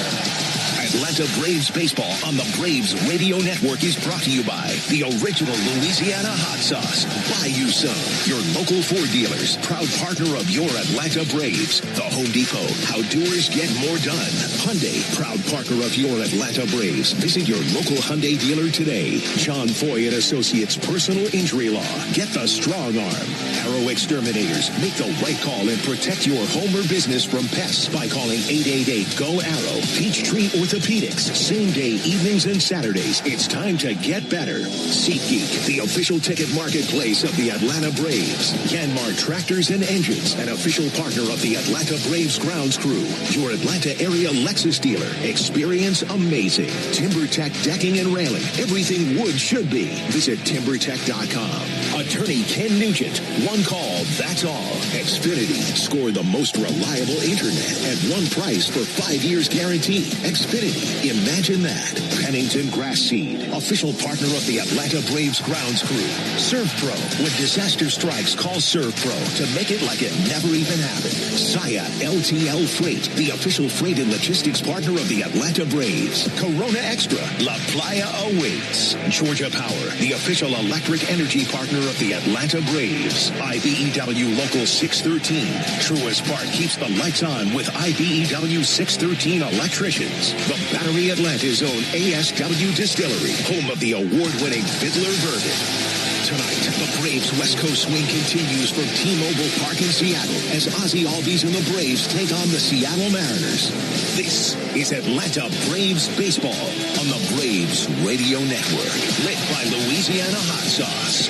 Atlanta Braves baseball on the Braves Radio Network is brought to you by the original Louisiana hot sauce. Buy you some. Your local Ford dealers, proud partner of your Atlanta Braves. The Home Depot, how doers get more done. Hyundai, proud partner of your Atlanta Braves. Visit your local Hyundai dealer today. John Foy and Associates Personal Injury Law. Get the strong arm. Arrow Exterminators. Make the right call and protect your home or business from pests by calling 888-GO-ARROW. Peachtree Orthopedics. Same day, evenings and Saturdays. It's time to get better. SeatGeek, the official ticket marketplace of the Atlanta Braves. Yanmar Tractors and Engines, an official partner of the Atlanta Braves grounds crew. Your Atlanta area Lexus dealer. Experience amazing. TimberTech Decking and Railing. Everything wood should be. Visit TimberTech.com. Attorney Ken Nugent. One call, that's all. Xfinity. Score the most reliable internet at one price for 5 years guaranteed. Xfinity. Imagine that. Pennington Grass Seed. Official partner of the Atlanta Braves grounds crew. Serve Pro. When disaster strikes, call Serve Pro to make it like it never even happened. Saya LTL Freight. The official freight and logistics partner of the Atlanta Braves. Corona Extra. La Playa awaits. Georgia Power. The official electric energy partner of the Atlanta Braves. IBEW Local 613. Truist Park keeps the lights on with IBEW 613 electricians. The Battery Atlanta's own ASW Distillery, home of the award-winning Fiddler Bourbon. Tonight, the Braves West Coast swing continues from T-Mobile Park in Seattle as Ozzie Albies and the Braves take on the Seattle Mariners. This is Atlanta Braves baseball on the Braves Radio Network, lit by Louisiana Hot Sauce.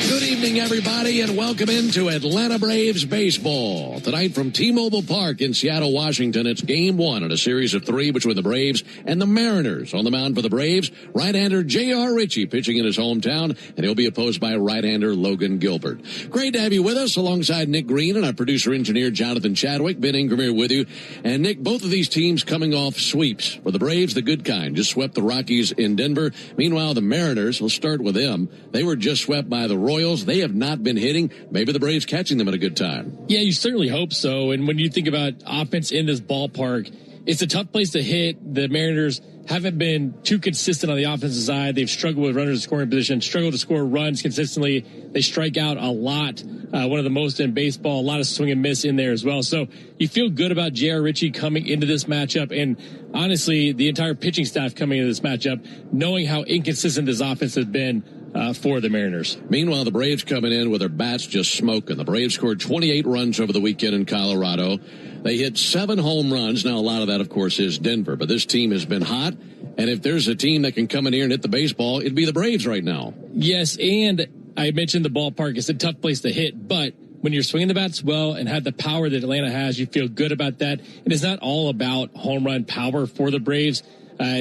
Good evening, everybody, and welcome into Atlanta Braves baseball. Tonight from T-Mobile Park in Seattle, Washington, it's Game 1 in a series of 3 between the Braves and the Mariners. On the mound for the Braves, right-hander J.R. Ritchie pitching in his hometown, and he'll be opposed by right-hander Logan Gilbert. Great to have you with us alongside Nick Green and our producer-engineer Jonathan Chadwick. Ben Ingram here with you. And, Nick, both of these teams coming off sweeps. For the Braves, the good kind, just swept the Rockies in Denver. Meanwhile, the Mariners, we'll start with them. They were just swept by the Royals. They have not been hitting. Maybe the Braves catching them at a good time. Yeah, you certainly hope so. And when you think about offense in this ballpark, it's a tough place to hit. The Mariners haven't been too consistent on the offensive side. They've struggled with runners in scoring position, struggled to score runs consistently. They strike out a lot, one of the most in baseball, a lot of swing and miss in there as well. So you feel good about J.R. Ritchie coming into this matchup, and honestly, the entire pitching staff coming into this matchup, knowing how inconsistent this offense has been for the Mariners. Meanwhile, the Braves coming in with their bats just smoking. The Braves scored 28 runs over the weekend in Colorado. They hit 7 home runs. Now, a lot of that, of course, is Denver, but this team has been hot. And if there's a team that can come in here and hit the baseball, it'd be the Braves right now. Yes, and I mentioned the ballpark. It's a tough place to hit, but when you're swinging the bats well and have the power that Atlanta has, you feel good about that. And it's not all about home run power for the Braves.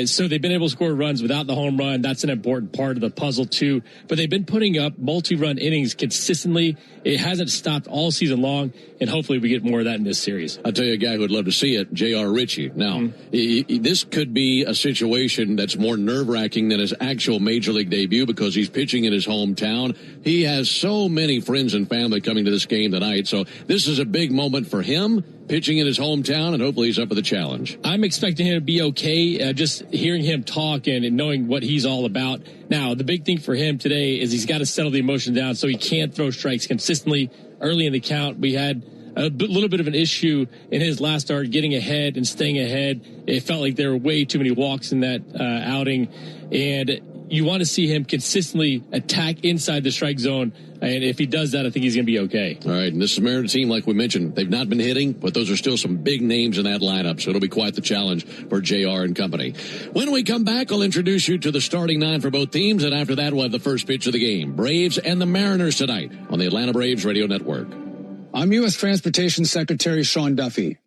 So they've been able to score runs without the home run. That's an important part of the puzzle, too. But they've been putting up multi-run innings consistently. It hasn't stopped all season long, and hopefully we get more of that in this series. I'll tell you a guy who would love to see it, J.R. Ritchie. Now, this could be a situation that's more nerve-wracking than his actual Major League debut because he's pitching in his hometown. He has so many friends and family coming to this game tonight, so this is a big moment for him, pitching in his hometown, and hopefully he's up for the challenge. I'm expecting him to be okay, just hearing him talk and knowing what he's all about. Now, the big thing for him today is he's got to settle the emotion down so he can't throw strikes consistently early in the count. We had a little bit of an issue in his last start, getting ahead and staying ahead. It felt like there were way too many walks in that outing, and you want to see him consistently attack inside the strike zone. And if he does that, I think he's going to be okay. All right, and this is Mariner team, like we mentioned, they've not been hitting, but those are still some big names in that lineup, so it'll be quite the challenge for JR and company. When we come back, I'll introduce you to the starting nine for both teams, and after that, we'll have the first pitch of the game. Braves and the Mariners tonight on the Atlanta Braves Radio Network. I'm U.S. Transportation Secretary Sean Duffy.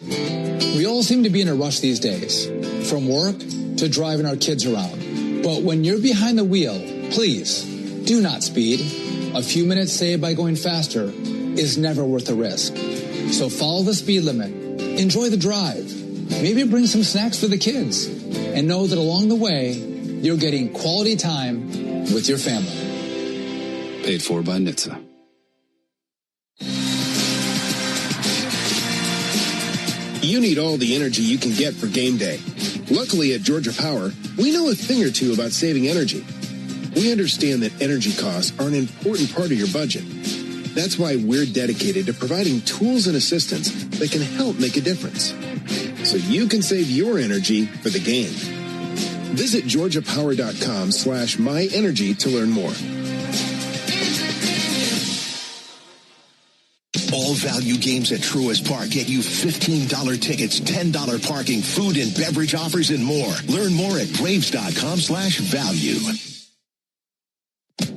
We all seem to be in a rush these days, from work to driving our kids around. But when you're behind the wheel, please do not speed. A few minutes saved by going faster is never worth the risk. So follow the speed limit, enjoy the drive, maybe bring some snacks for the kids, and know that along the way, you're getting quality time with your family. Paid for by NHTSA. You need all the energy you can get for game day. Luckily at Georgia Power, we know a thing or two about saving energy. We understand that energy costs are an important part of your budget. That's why we're dedicated to providing tools and assistance that can help make a difference, so you can save your energy for the game. Visit georgiapower.com/myenergy to learn more. All value games at Truist Park get you $15 tickets, $10 parking, food and beverage offers, and more. Learn more at braves.com/value.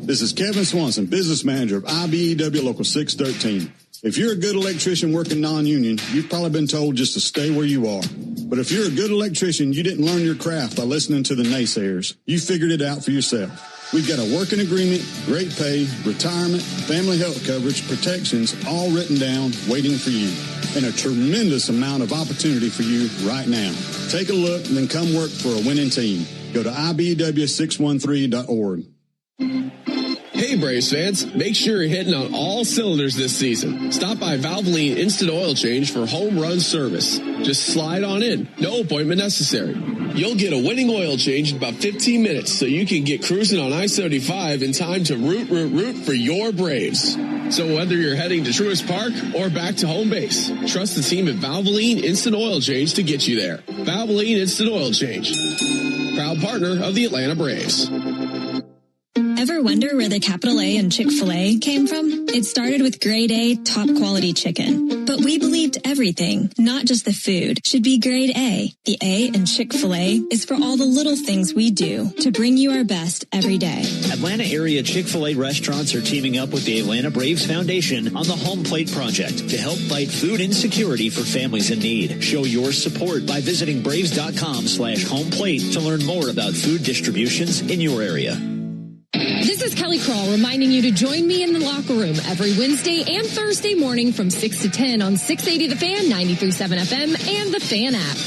This is Kevin Swanson, business manager of IBEW Local 613. If you're a good electrician working non-union, you've probably been told just to stay where you are. But if you're a good electrician, you didn't learn your craft by listening to the naysayers. You figured it out for yourself. We've got a working agreement, great pay, retirement, family health coverage, protections, all written down, waiting for you. And a tremendous amount of opportunity for you right now. Take a look and then come work for a winning team. Go to IBEW613.org. Hey Braves fans, make sure you're hitting on all cylinders this season. Stop by Valvoline Instant Oil Change for home run service. Just slide on in, no appointment necessary. You'll get a winning oil change in about 15 minutes so you can get cruising on I-75 in time to root for your Braves. So whether you're heading to Truist Park or back to home base, trust the team at Valvoline Instant Oil Change to get you there. Valvoline Instant Oil Change, proud partner of the Atlanta Braves. Ever wonder where the capital A in Chick-fil-A came from? It started with grade A, top quality chicken. But we believed everything, not just the food, should be grade A. The A in Chick-fil-A is for all the little things we do to bring you our best every day. Atlanta area Chick-fil-A restaurants are teaming up with the Atlanta Braves Foundation on the Home Plate Project to help fight food insecurity for families in need. Show your support by visiting braves.com/homeplate to learn more about food distributions in your area. This is Kelly Kroll reminding you to join me in the locker room every Wednesday and Thursday morning from 6 to 10 on 680 The Fan, 93.7 FM, and the Fan app.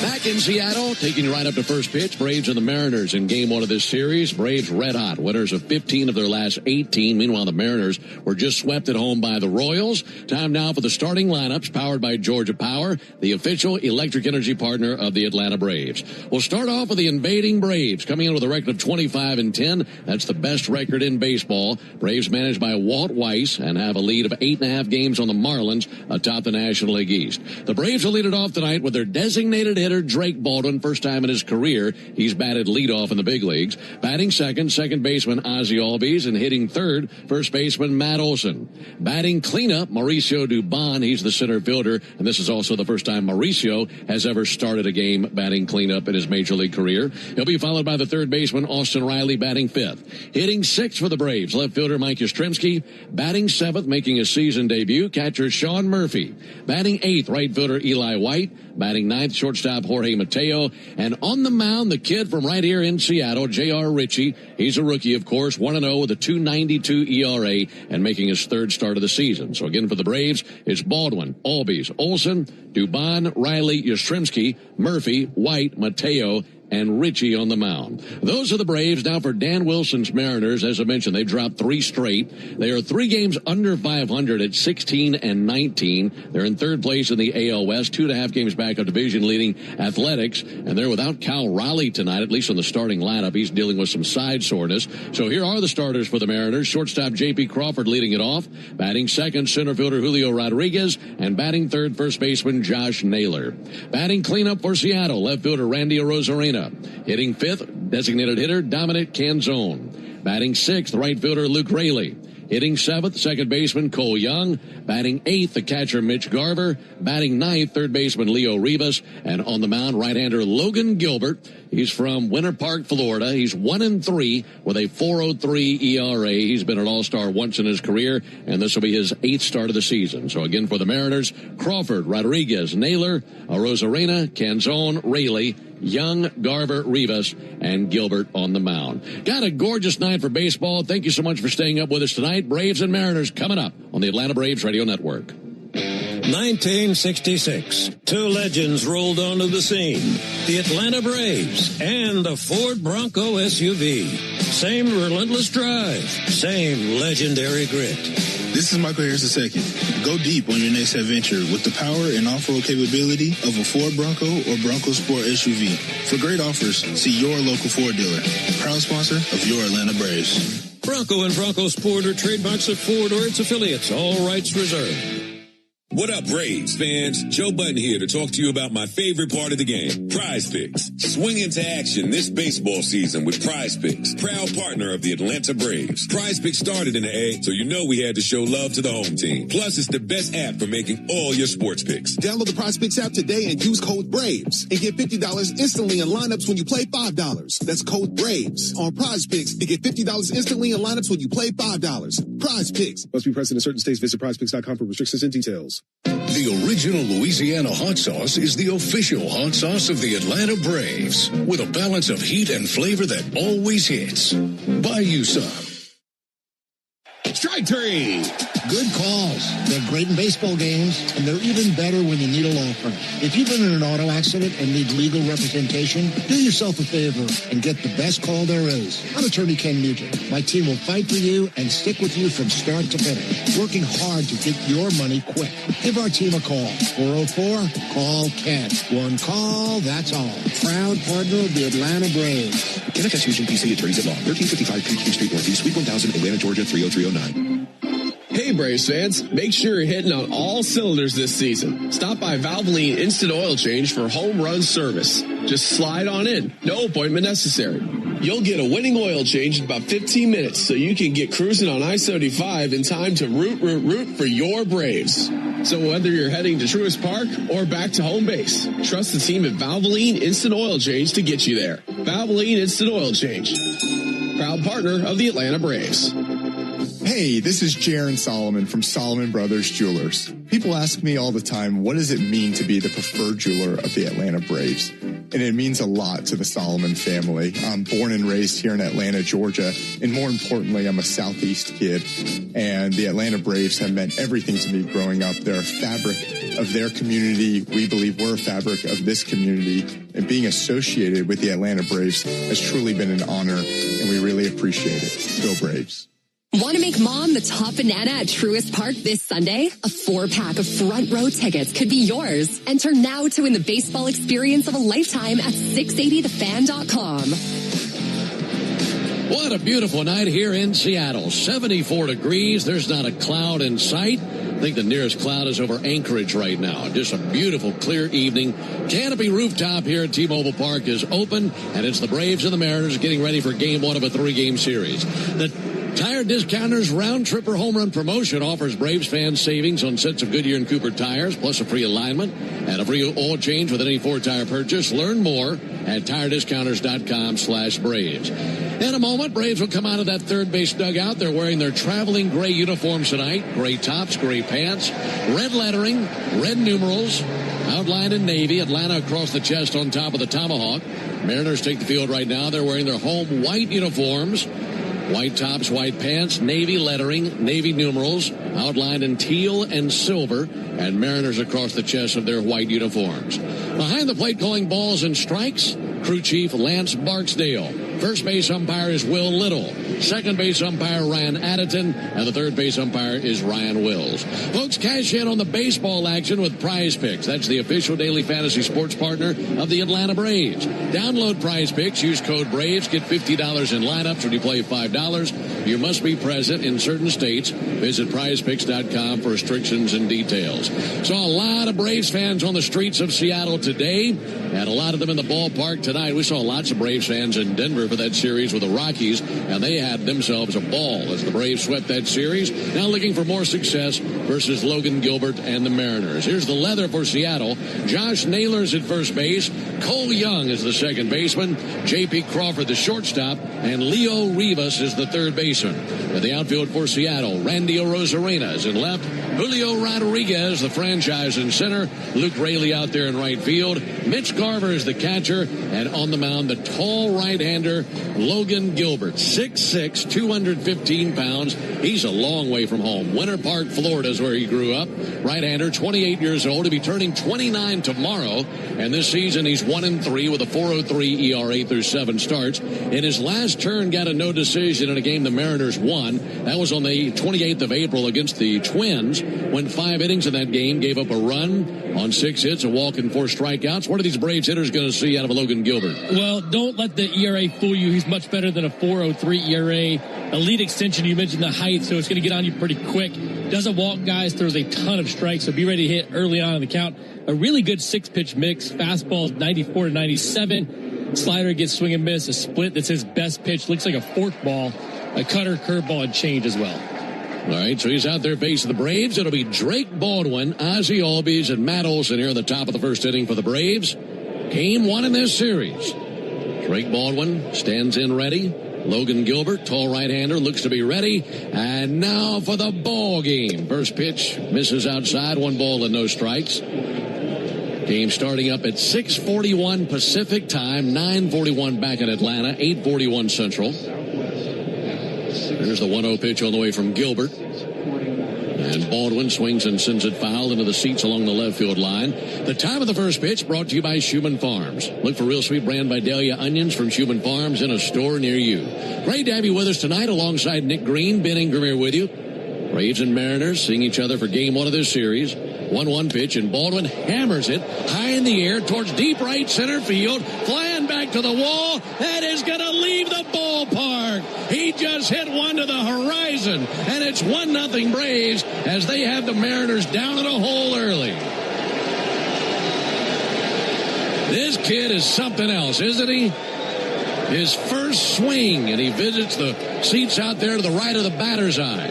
Back in Seattle, taking you right up to first pitch, Braves and the Mariners in game one of this series. Braves red hot, winners of 15 of their last 18. Meanwhile, the Mariners were just swept at home by the Royals. Time now for the starting lineups, powered by Georgia Power, the official electric energy partner of the Atlanta Braves. We'll start off with the invading Braves, coming in with a record of 25-10. That's the best record in baseball. Braves managed by Walt Weiss and have a lead of 8.5 games on the Marlins atop the National League East. The Braves will lead it off tonight with their designated hitter, Drake Baldwin, first time in his career he's batted leadoff in the big leagues. Batting second baseman Ozzie Albies, and hitting third, first baseman Matt Olson. Batting cleanup, Mauricio Dubon. He's the center fielder, and this is also the first time Mauricio has ever started a game batting cleanup in his major league career. He'll be followed by the third baseman Austin Riley, batting fifth. Hitting sixth for the Braves, left fielder Mike Yastrzemski. Batting seventh, making his season debut, catcher Sean Murphy. Batting eighth, right fielder Eli White. Batting ninth, shortstop Jorge Mateo. And on the mound, the kid from right here in Seattle, J.R. Ritchie. He's a rookie, of course, 1-0 with a 2.92 ERA and making his third start of the season. So again, for the Braves, it's Baldwin, Albies, Olson, Dubon, Riley, Yastrzemski, Murphy, White, Mateo, and Ritchie on the mound. Those are the Braves. Now for Dan Wilson's Mariners, as I mentioned, they've dropped 3 straight. They are 3 games under 500 at 16-19. They're in third place in the AL West, 2.5 games back of division-leading Athletics, and they're without Cal Raleigh tonight, at least on the starting lineup. He's dealing with some side soreness. So here are the starters for the Mariners. Shortstop J.P. Crawford leading it off. Batting second, center fielder Julio Rodriguez, and batting third, first baseman Josh Naylor. Batting cleanup for Seattle, left fielder Randy Arozarena. Hitting fifth, designated hitter Dominic Canzone. Batting sixth, right fielder Luke Raley. Hitting seventh, second baseman Cole Young. Batting eighth, the catcher Mitch Garver. Batting ninth, third baseman Leo Rivas. And on the mound, right-hander Logan Gilbert. He's from Winter Park, Florida. He's 1-3 with a 4.03 ERA. He's been an all-star once in his career, and this will be his 8th start of the season. So again, for the Mariners, Crawford, Rodriguez, Naylor, Arozarena, Canzone, Raley, Young, Garver, Rivas, and Gilbert on the mound. Got a gorgeous night for baseball. Thank you so much for staying up with us tonight. Braves and Mariners coming up on the Atlanta Braves Radio Network. 1966, 2 legends rolled onto the scene. The Atlanta Braves and the Ford Bronco SUV. Same relentless drive, same legendary grit. This is Michael Harris II. Go deep on your next adventure with the power and off-road capability of a Ford Bronco or Bronco Sport SUV. For great offers, see your local Ford dealer. Proud sponsor of your Atlanta Braves. Bronco and Bronco Sport are trademarks of Ford or its affiliates. All rights reserved. What up, Braves fans? Joe Button here to talk to you about my favorite part of the game, Prize Picks. Swing into action this baseball season with Prize Picks, proud partner of the Atlanta Braves. Prize Picks started in the A, so you know we had to show love to the home team. Plus, it's the best app for making all your sports picks. Download the Prize Picks app today and use code BRAVES and get $50 instantly in lineups when you play $5. That's code BRAVES on Prize Picks to get $50 instantly in lineups when you play $5. Prize Picks. Must be present in certain states. Visit prizepicks.com for restrictions and details. The original Louisiana hot sauce is the official hot sauce of the Atlanta Braves, with a balance of heat and flavor that always hits. Buy you some. Strike 3. Good calls. They're great in baseball games, and they're even better when you need a law firm. If you've been in an auto accident and need legal representation, do yourself a favor and get the best call there is. I'm attorney Ken Nugent. My team will fight for you and stick with you from start to finish, working hard to get your money quick. Give our team a call. 404-CALL-KEN. One call, that's all. Proud partner of the Atlanta Braves. Ken FS Nugent, PC, attorneys at law. 1355 Peachtree Street Northeast, Suite 1000, Atlanta, Georgia, 30309. Hey Braves fans, make sure you're hitting on all cylinders this season. Stop by Valvoline Instant Oil Change for home run service. Just slide on in, no appointment necessary. You'll get a winning oil change in about 15 minutes so you can get cruising on I-75 in time to root for your Braves. So whether you're heading to Truist Park or back to home base, trust the team at Valvoline Instant Oil Change to get you there. Valvoline Instant Oil Change, proud partner of the Atlanta Braves. Hey, this is Jaron Solomon from Solomon Brothers Jewelers. People ask me all the time, what does it mean to be the preferred jeweler of the Atlanta Braves? And it means a lot to the Solomon family. I'm born and raised here in Atlanta, Georgia, and more importantly, I'm a Southeast kid. And the Atlanta Braves have meant everything to me growing up. They're a fabric of their community. We believe we're a fabric of this community. And being associated with the Atlanta Braves has truly been an honor, and we really appreciate it. Go Braves. Want to make mom the top banana at Truist Park this Sunday? A 4-pack of front row tickets could be yours. Enter now to win the baseball experience of a lifetime at 680thefan.com. What a beautiful night here in Seattle. 74 degrees. There's not a cloud in sight. think the nearest cloud is over Anchorage right now. Just a beautiful, clear evening. Canopy rooftop here at T-Mobile Park is open, and it's the Braves and the Mariners getting ready for Game 1 of a 3-game series. The Tire Discounters Round Tripper Home Run Promotion offers Braves fans savings on sets of Goodyear and Cooper tires, plus a free alignment and a free oil change with any 4-tire purchase. Learn more at tirediscounters.com/Braves. In a moment, Braves will come out of that third base dugout. They're wearing their traveling gray uniforms tonight. Gray tops, gray pants, red lettering, red numerals, outlined in navy. Atlanta across the chest on top of the tomahawk. Mariners take the field right now. They're wearing their home white uniforms. White tops, white pants, navy lettering, navy numerals, outlined in teal and silver, and Mariners across the chest of their white uniforms. Behind the plate calling balls and strikes, crew chief Lance Barksdale. First base umpire is Will Little. Second base umpire Ryan Addington, and the third base umpire is Ryan Wills. Folks, cash in on the baseball action with Prize Picks. That's the official daily fantasy sports partner of the Atlanta Braves. Download Prize Picks, use code BRAVES, get $50 in lineups when you play $5. You must be present in certain states. Visit prizepicks.com for restrictions and details. Saw a lot of Braves fans on the streets of Seattle today, and a lot of them in the ballpark tonight. We saw lots of Braves fans in Denver for that series with the Rockies, and they had themselves a ball as the Braves swept that series. Now looking for more success versus Logan Gilbert and the Mariners. Here's the leather for Seattle. Josh Naylor's at first base. Cole Young is the second baseman. J.P. Crawford the shortstop, and Leo Rivas is the third baseman. At the outfield for Seattle, Randy Arozarena is in left. Julio Rodriguez, the franchise in center. Luke Raley out there in right field. Mitch Garver is the catcher, and on the mound, the tall right-hander Logan Gilbert, 6'6", 215 pounds. He's a long way from home. Winter Park, Florida is where he grew up. Right-hander, 28 years old. He'll be turning 29 tomorrow, and this season he's 1-3 with a 4.03 ERA through 7 starts. In his last turn, got a no decision in a game the Mariners won. That was on the 28th of April against the Twins. Went 5 innings in that game, gave up a run on 6 hits, a walk, and 4 strikeouts. What are these Braves hitters going to see out of Logan Gilbert? Well, don't let the ERA fool you. He's much better than a 4.03 ERA. Elite extension, you mentioned the height, so it's going to get on you pretty quick. Doesn't walk guys, throws a ton of strikes, so be ready to hit early on in the count. A really good 6-pitch mix. Fastball is 94 to 97. Slider gets swing and miss. A split that's his best pitch. Looks like a forkball. A cutter, curveball, and change as well. All right, so he's out there facing the Braves. It'll be Drake Baldwin, Ozzie Albies, and Matt Olson here in the top of the first inning for the Braves. Game 1 in this series. Drake Baldwin stands in ready. Logan Gilbert, tall right-hander, looks to be ready. And now for the ball game. First pitch misses outside, 1 ball and no strikes. Game starting up at 6:41 Pacific time, 9:41 back in Atlanta, 8:41 Central. There's the 1-0 pitch on the way from Gilbert. And Baldwin swings and sends it foul into the seats along the left field line. The time of the first pitch brought to you by Schumann Farms. Look for Real Sweet Brand Vidalia onions from Schumann Farms in a store near you. Great to have you with us tonight alongside Nick Green. Ben Ingram here with you. Braves and Mariners seeing each other for game 1 of this series. 1-1 pitch, and Baldwin hammers it high in the air towards deep right center field. Flying back to the wall. That is going to leave the ballpark. He just hit one to the horizon, and it's 1-0 Braves as they have the Mariners down in a hole early. This kid is something else, isn't he? His first swing, and he visits the seats out there to the right of the batter's eye.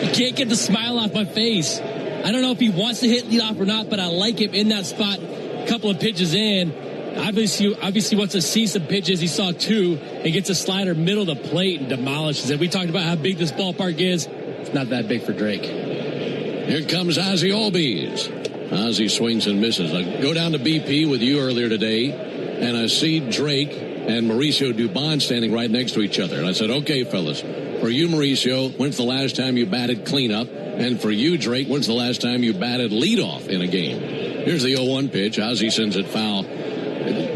You can't get the smile off my face. I don't know if he wants to hit leadoff or not, but I like him in that spot. A couple of pitches in. Obviously wants to see some pitches. He saw 2 and gets a slider middle of the plate and demolishes it. We talked about how big this ballpark is. It's not that big for Drake. Here comes Ozzie Albies. Ozzie swings and misses. I go down to BP with you earlier today, and I see Drake and Mauricio Dubon standing right next to each other. And I said, okay, fellas, for you, Mauricio, when's the last time you batted cleanup? And for you, Drake, when's the last time you batted leadoff in a game? Here's the 0-1 pitch. Ozzie sends it foul.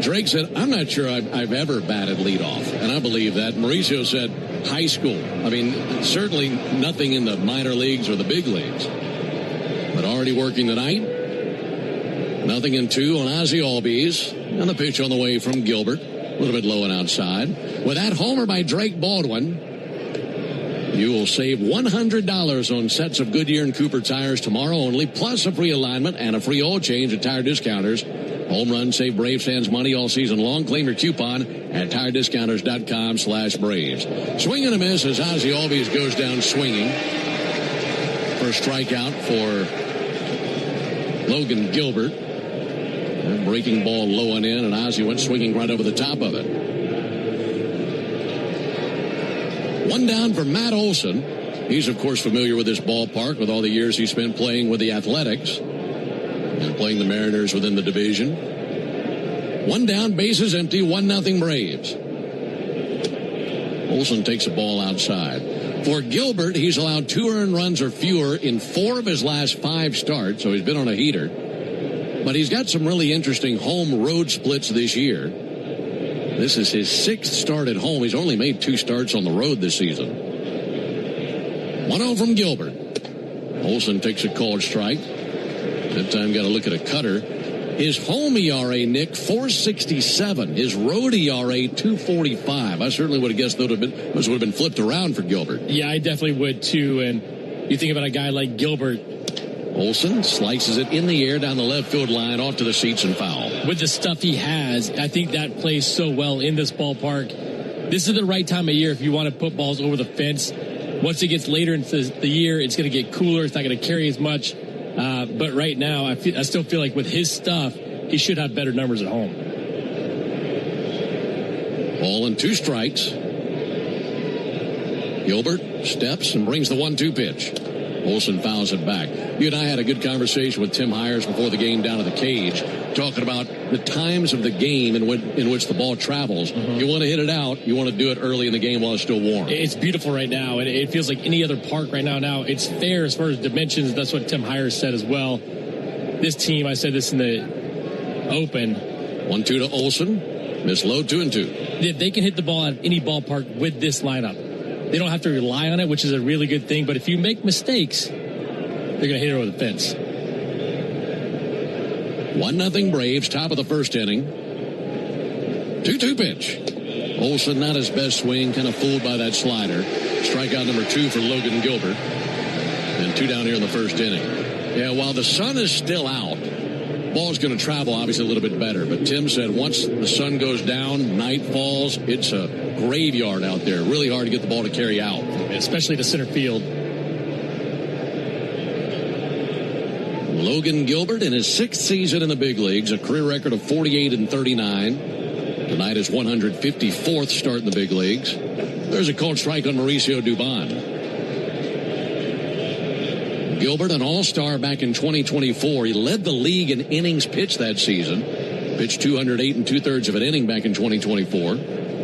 Drake said, I'm not sure I've ever batted leadoff. And I believe that. Mauricio said, high school. I mean, certainly nothing in the minor leagues or the big leagues. But already working tonight. 0-2 on Ozzie Albies. And the pitch on the way from Gilbert. A little bit low and outside. With that homer by Drake Baldwin, You will save $100 on sets of Goodyear and Cooper tires tomorrow only, plus a free alignment and a free oil change at Tire Discounters. Home run, save Braves fans money all season long. Claim your coupon at TireDiscounters.com/Braves. Swing and a miss as Ozzie Albies goes down swinging. First strikeout for Logan Gilbert. A breaking ball low and in, and Ozzie went swinging right over the top of it. One down for Matt Olson. He's, of course, familiar with this ballpark with all the years he spent playing with the Athletics and playing the Mariners within the division. One down, bases empty, 1-0 Braves. Olson takes a ball outside. For Gilbert, he's allowed 2 earned runs or fewer in 4 of his last 5 starts, so he's been on a heater. But he's got some really interesting home-road splits this year. This is his 6th start at home. He's only made 2 starts on the road this season. 1-0 from Gilbert. Olson takes a called strike. That time got a look at a cutter. His home ERA, Nick, 4.67. His road ERA, 2.45. I certainly would have guessed those would have been flipped around for Gilbert. Yeah, I definitely would too. And you think about a guy like Gilbert. Olson slices it in the air down the left field line off to the seats and foul. With the stuff he has, I think that plays so well in this ballpark. This is the right time of year if you want to put balls over the fence. Once it gets later into the year, it's going to get cooler. It's not going to carry as much. But right now, I still feel like with his stuff, he should have better numbers at home. Ball and 2 strikes. Gilbert steps and brings the 1-2 pitch. Olson fouls it back. You and I had a good conversation with Tim Hires before the game down at the cage, talking about the times of the game in which the ball travels. You want to hit it out. You want to do it early in the game while it's still warm. It's beautiful right now, and it feels like any other park right now. Now, it's fair as far as dimensions. That's what Tim Hires said as well. This team, I said this in the open. 1-2 to Olson. Miss low, 2-2. They can hit the ball at any ballpark with this lineup. They don't have to rely on it, which is a really good thing. But if you make mistakes, they're going to hit it over the fence. 1-0 Braves, top of the first inning. 2-2 pitch. Olson, not his best swing, kind of fooled by that slider. Strikeout number 2 for Logan Gilbert. And 2 down here in the first inning. Yeah, while the sun is still out, ball's going to travel obviously a little bit better. But Tim said once the sun goes down, night falls, it's a graveyard out there. Really hard to get the ball to carry out. Especially to center field. Logan Gilbert in his 6th season in the big leagues, a career record of 48-39. Tonight his 154th start in the big leagues. There's a called strike on Mauricio Dubon. Gilbert, an all-star back in 2024. He led the league in innings pitched that season. Pitched 208 2/3 of an inning back in 2024.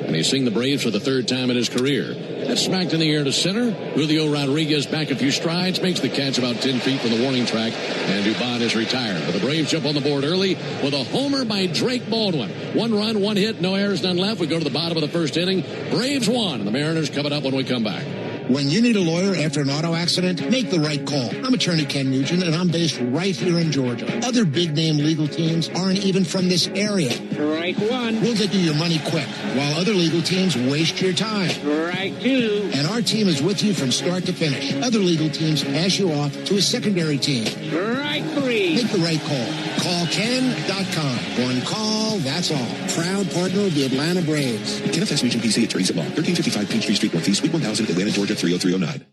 And he's seen the Braves for the 3rd time in his career. That's smacked in the air to center. Julio Rodriguez back a few strides, makes the catch about 10 feet from the warning track, and Dubon is retired. But the Braves jump on the board early with a homer by Drake Baldwin. 1 run, 1 hit, no errors, none left. We go to the bottom of the first inning. Braves won, and the Mariners coming up when we come back. When you need a lawyer after an auto accident, make the right call. I'm attorney Ken Nugent, and I'm based right here in Georgia. Other big-name legal teams aren't even from this area. Strike 1. We'll get you your money quick, while other legal teams waste your time. Strike 2. And our team is with you from start to finish. Other legal teams pass you off to a secondary team. Strike 3. Make the right call. Call Ken.com. One call, that's all. Proud partner of the Atlanta Braves. Kenneth S. Nugent, PC, attorneys at law. 1355 Peachtree Street Northeast, Suite 1000, Atlanta, Georgia, 30309.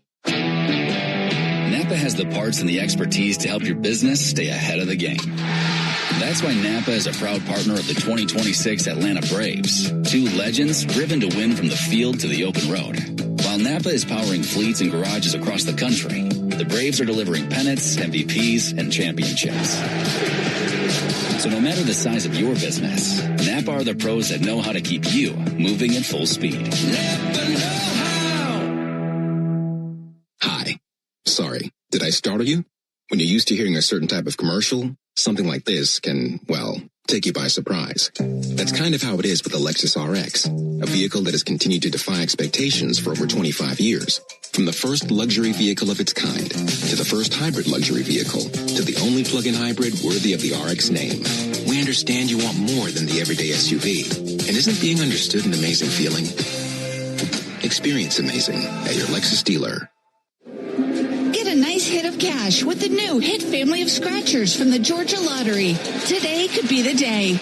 Napa has the parts and the expertise to help your business stay ahead of the game. That's why Napa is a proud partner of the 2026 Atlanta Braves. 2 legends driven to win from the field to the open road. While Napa is powering fleets and garages across the country, the Braves are delivering pennants, MVPs, and championships. So no matter the size of your business, Napa are the pros that know how to keep you moving at full speed. Napa know-how. Hi. Sorry, did I startle you? When you're used to hearing a certain type of commercial, something like this can, well, take you by surprise. That's kind of how it is with the Lexus RX, a vehicle that has continued to defy expectations for over 25 years. From the first luxury vehicle of its kind, to the first hybrid luxury vehicle, to the only plug-in hybrid worthy of the RX name. We understand you want more than the everyday SUV. And isn't being understood an amazing feeling? Experience amazing at your Lexus dealer. Get a nice hit of cash with the new Hit family of scratchers from the Georgia Lottery. Today could be the day.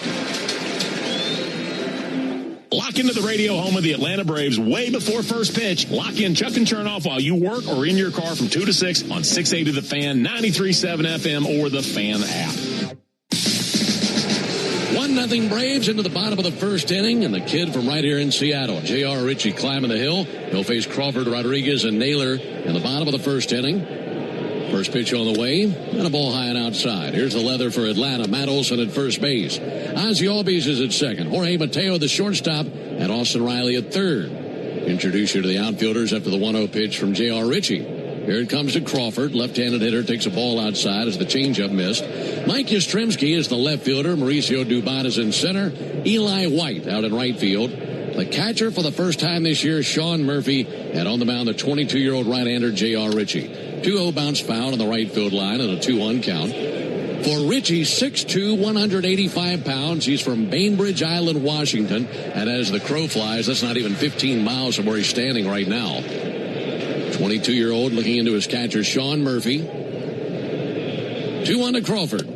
Lock into the radio home of the Atlanta Braves way before first pitch. Lock in Chuck and Chernoff while you work or in your car from 2 to 6 on 680 The Fan, 93.7 FM, or the Fan app. 1-0 Braves into the bottom of the first inning, and the kid from right here in Seattle, J.R. Ritchie, climbing the hill. He'll face Crawford, Rodriguez, and Naylor in the bottom of the first inning. First pitch on the way, and a ball high and outside. Here's the leather for Atlanta. Matt Olson at first base. Ozzie Albies is at second. Jorge Mateo, the shortstop, and Austin Riley at third. Introduce you to the outfielders after the 1-0 pitch from J.R. Ritchie. Here it comes to Crawford. Left-handed hitter takes a ball outside as the changeup missed. Mike Yastrzemski is the left fielder. Mauricio Dubon is in center. Eli White out in right field. The catcher for the first time this year, Sean Murphy, and on the mound, the 22-year-old right-hander J.R. Ritchie. 2-0 bounce foul on the right field line and a 2-1 count. For Ritchie, 6'2", 185 pounds. He's from Bainbridge Island, Washington. And as the crow flies, that's not even 15 miles from where he's standing right now. 22-year-old looking into his catcher, Sean Murphy. 2-1 to Crawford.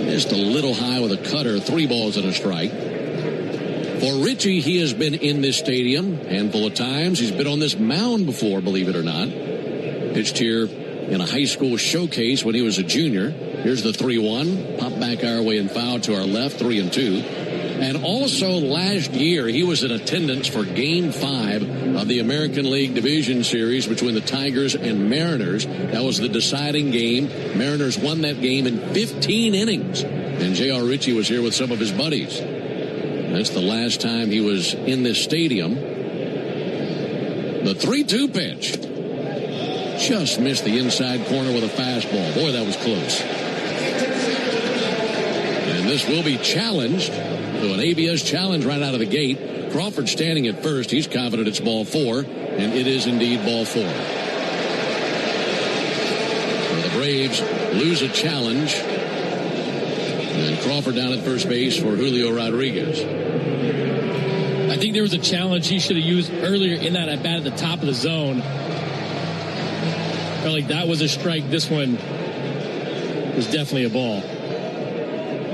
Just a little high with a cutter. 3 balls and a strike. For Ritchie, he has been in this stadium a handful of times. He's been on this mound before, believe it or not. Pitched here in a high school showcase when he was a junior. Here's the 3-1. Pop back our way and foul to our left, 3-2. And also last year, he was in attendance for Game 5 of the American League Division Series between the Tigers and Mariners. That was the deciding game. Mariners won that game in 15 innings. And J.R. Ritchie was here with some of his buddies. That's the last time he was in this stadium. The 3-2 pitch. Just missed the inside corner with a fastball. Boy, that was close. And this will be challenged. So an ABS challenge right out of the gate. Crawford standing at first. He's confident it's ball 4. And it is indeed ball 4. So the Braves lose a challenge. And Crawford down at first base for Julio Rodriguez. I think there was a challenge he should have used earlier in that at bat at the top of the zone. Felt like that was a strike. This one was definitely a ball.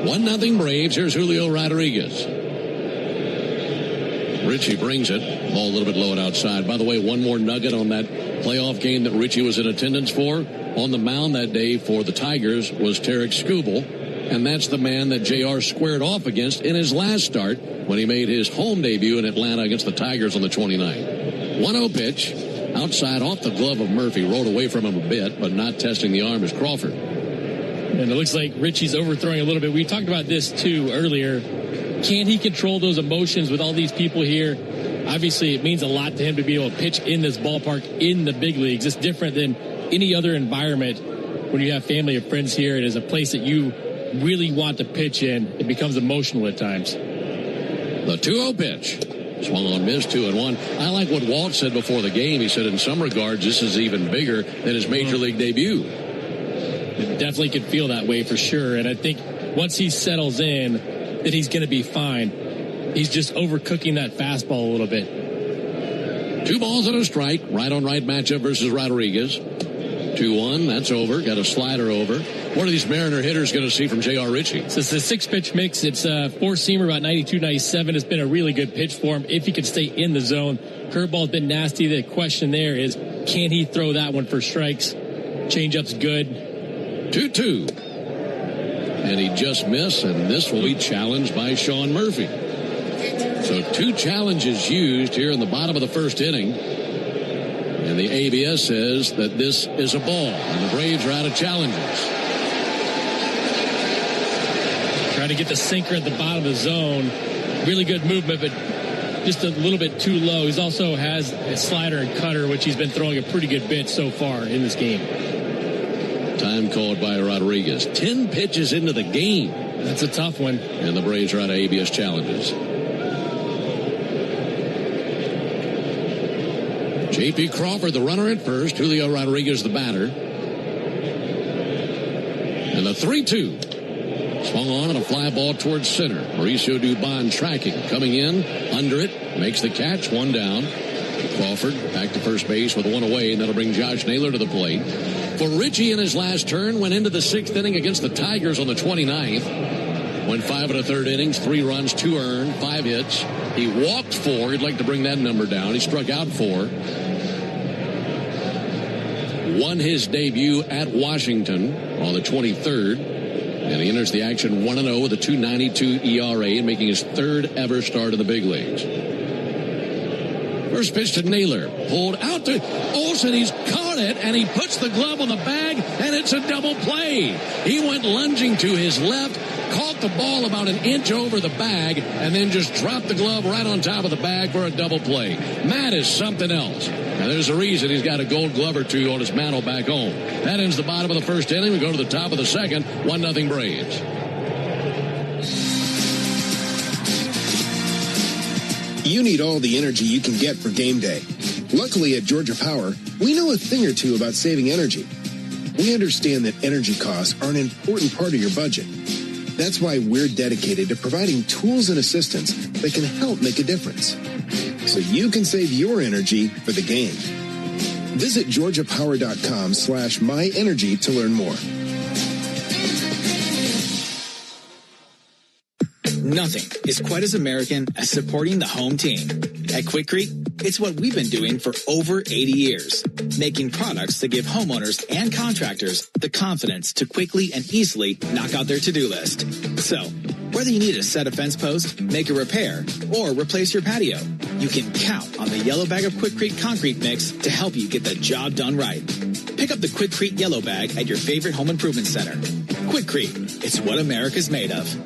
1-0 Braves. Here's Julio Rodriguez. Ritchie brings it. Ball a little bit low and outside. By the way, one more nugget on that playoff game that Ritchie was in attendance for. On the mound that day for the Tigers was Tarek Skubal. And that's the man that JR squared off against in his last start when he made his home debut in Atlanta against the Tigers on the 29th. 1-0 pitch. Outside off the glove of Murphy. Rolled away from him a bit, but not testing the arm is Crawford. And it looks like Ritchie's overthrowing a little bit. We talked about this, too, earlier. Can he control those emotions with all these people here? Obviously, it means a lot to him to be able to pitch in this ballpark in the big leagues. It's different than any other environment when you have family or friends here. It is a place that you really want to pitch in. It becomes emotional at times. The 2-0 pitch. Swung on, missed, 2-1. I like what Walt said before the game. He said in some regards this is even bigger than his major league debut. It definitely could feel that way for sure. And I think once he settles in, that he's going to be fine. He's just overcooking that fastball a little bit. 2 balls and a strike. Right on right matchup versus Rodriguez. 2-1. That's over. Got a slider over. What are these Mariner hitters going to see from J.R. Ritchie? So it's a 6-pitch mix. It's a 4-seamer, about 92, 97. It's been a really good pitch for him if he can stay in the zone. Curveball's been nasty. The question there is, can he throw that one for strikes? Changeup's good. 2-2. And he just missed, and this will be challenged by Sean Murphy. So 2 challenges used here in the bottom of the first inning. And the ABS says that this is a ball, and the Braves are out of challenges. Trying to get the sinker at the bottom of the zone. Really good movement, but just a little bit too low. He also has a slider and cutter, which he's been throwing a pretty good bit so far in this game. Time called by Rodriguez. 10 pitches into the game. That's a tough one. And the Braves are out of ABS challenges. J.P. Crawford, the runner at first. Julio Rodriguez, the batter. And the 3-2. Swung on and a fly ball towards center. Mauricio Dubon tracking, coming in, under it, makes the catch, one down. Crawford back to first base with one away, and that'll bring Josh Naylor to the plate. For Richie in his last turn, went into the 6th inning against the Tigers on the 29th. Went 5 1/3 innings, 3 runs, 2 earned, 5 hits. He walked 4. He'd like to bring that number down. He struck out 4. Won his debut at Washington on the 23rd. And he enters the action 1-0 with a 2.92 ERA and making his 3rd ever start in the big leagues. First pitch to Naylor. Pulled out to Olsen. He's caught it, and he puts the glove on the bag, and it's a double play. He went lunging to his left, caught the ball about an inch over the bag, and then just dropped the glove right on top of the bag for a double play. Matt is something else. And there's a reason he's got a gold glove or 2 on his mantle back home. That ends the bottom of the first inning. We go to the top of the second. 1-0 Braves. You need all the energy you can get for game day. Luckily at Georgia Power, we know a thing or two about saving energy. We understand that energy costs are an important part of your budget. That's why we're dedicated to providing tools and assistance that can help make a difference, so you can save your energy for the game. Visit georgiapower.com/myenergy to learn more. Nothing is quite as American as supporting the home team. At Quikrete, it's what we've been doing for over 80 years, making products that give homeowners and contractors the confidence to quickly and easily knock out their to-do list. So, whether you need a set a fence post, make a repair, or replace your patio, you can count on the yellow bag of Quikrete concrete mix to help you get the job done right. Pick up the Quikrete yellow bag at your favorite home improvement center. Quikrete, it's what America's made of.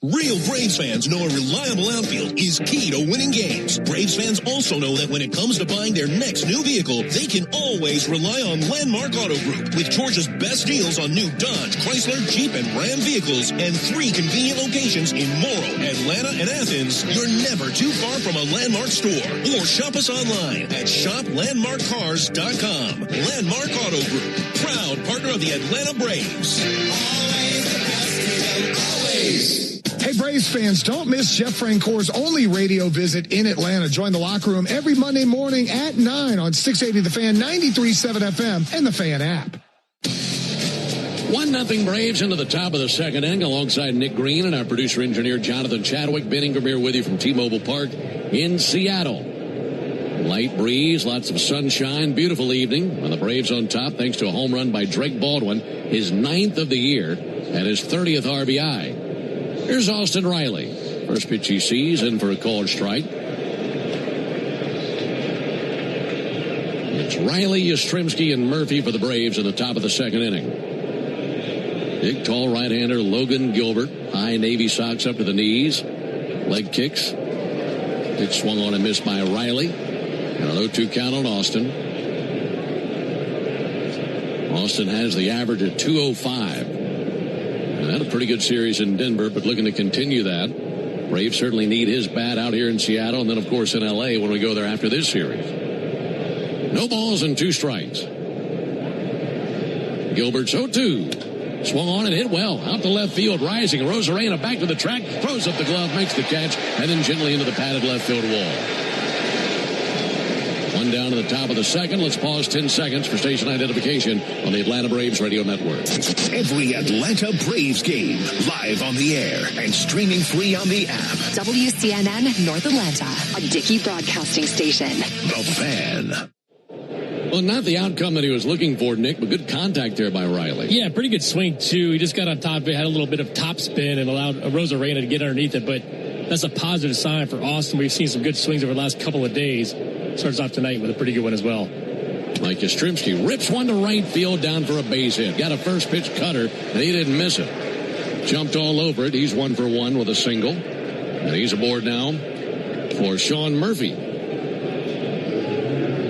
Real Braves fans know a reliable outfield is key to winning games. Braves fans also know that when it comes to buying their next new vehicle, they can always rely on Landmark Auto Group. With Georgia's best deals on new Dodge, Chrysler, Jeep, and Ram vehicles, and 3 convenient locations in Morrow, Atlanta, and Athens, you're never too far from a Landmark store. Or shop us online at shoplandmarkcars.com. Landmark Auto Group, proud partner of the Atlanta Braves. Always the best deal, always. Hey, Braves fans, don't miss Jeff Francoeur's only radio visit in Atlanta. Join the locker room every Monday morning at 9 on 680 The Fan, 93.7 FM, and the Fan app. 1-0 Braves into the top of the second inning alongside Nick Green and our producer-engineer Jonathan Chadwick. Ben Ingram here with you from T-Mobile Park in Seattle. Light breeze, lots of sunshine, beautiful evening. And the Braves on top thanks to a home run by Drake Baldwin, his 9th of the year, and his 30th RBI. Here's Austin Riley. First pitch he sees, in for a called strike. It's Riley, Yastrzemski, and Murphy for the Braves in the top of the second inning. Big, tall right-hander Logan Gilbert. High Navy socks up to the knees. Leg kicks. Pitch swung on and missed by Riley. And a 0-2 count on Austin. Austin has the average at 205. And had a pretty good series in Denver, but looking to continue that. Braves certainly need his bat out here in Seattle, and then, of course, in L.A. when we go there after this series. No balls and 2 strikes. Gilbert's 0-2. Swung on and hit well. Out to left field, rising. Rosarena back to the track, throws up the glove, makes the catch, and then gently into the padded left field wall. One down to the top of the second. Let's pause 10 seconds for station identification on the Atlanta Braves Radio Network. Every Atlanta Braves game, live on the air and streaming free on the app. WCNN North Atlanta, a Dickey broadcasting station. The Fan. Well, not the outcome that he was looking for, Nick, but good contact there by Riley. Yeah, pretty good swing, too. He just got on top of it, had a little bit of top spin, and allowed Rosarena to get underneath it. But that's a positive sign for Austin. We've seen some good swings over the last couple of days. Starts off tonight with a pretty good one as well. Mike Yastrzemski rips one to right field down for a base hit. Got a first pitch cutter, and he didn't miss it. Jumped all over it. He's 1 for 1 with a single. And he's aboard now for Sean Murphy.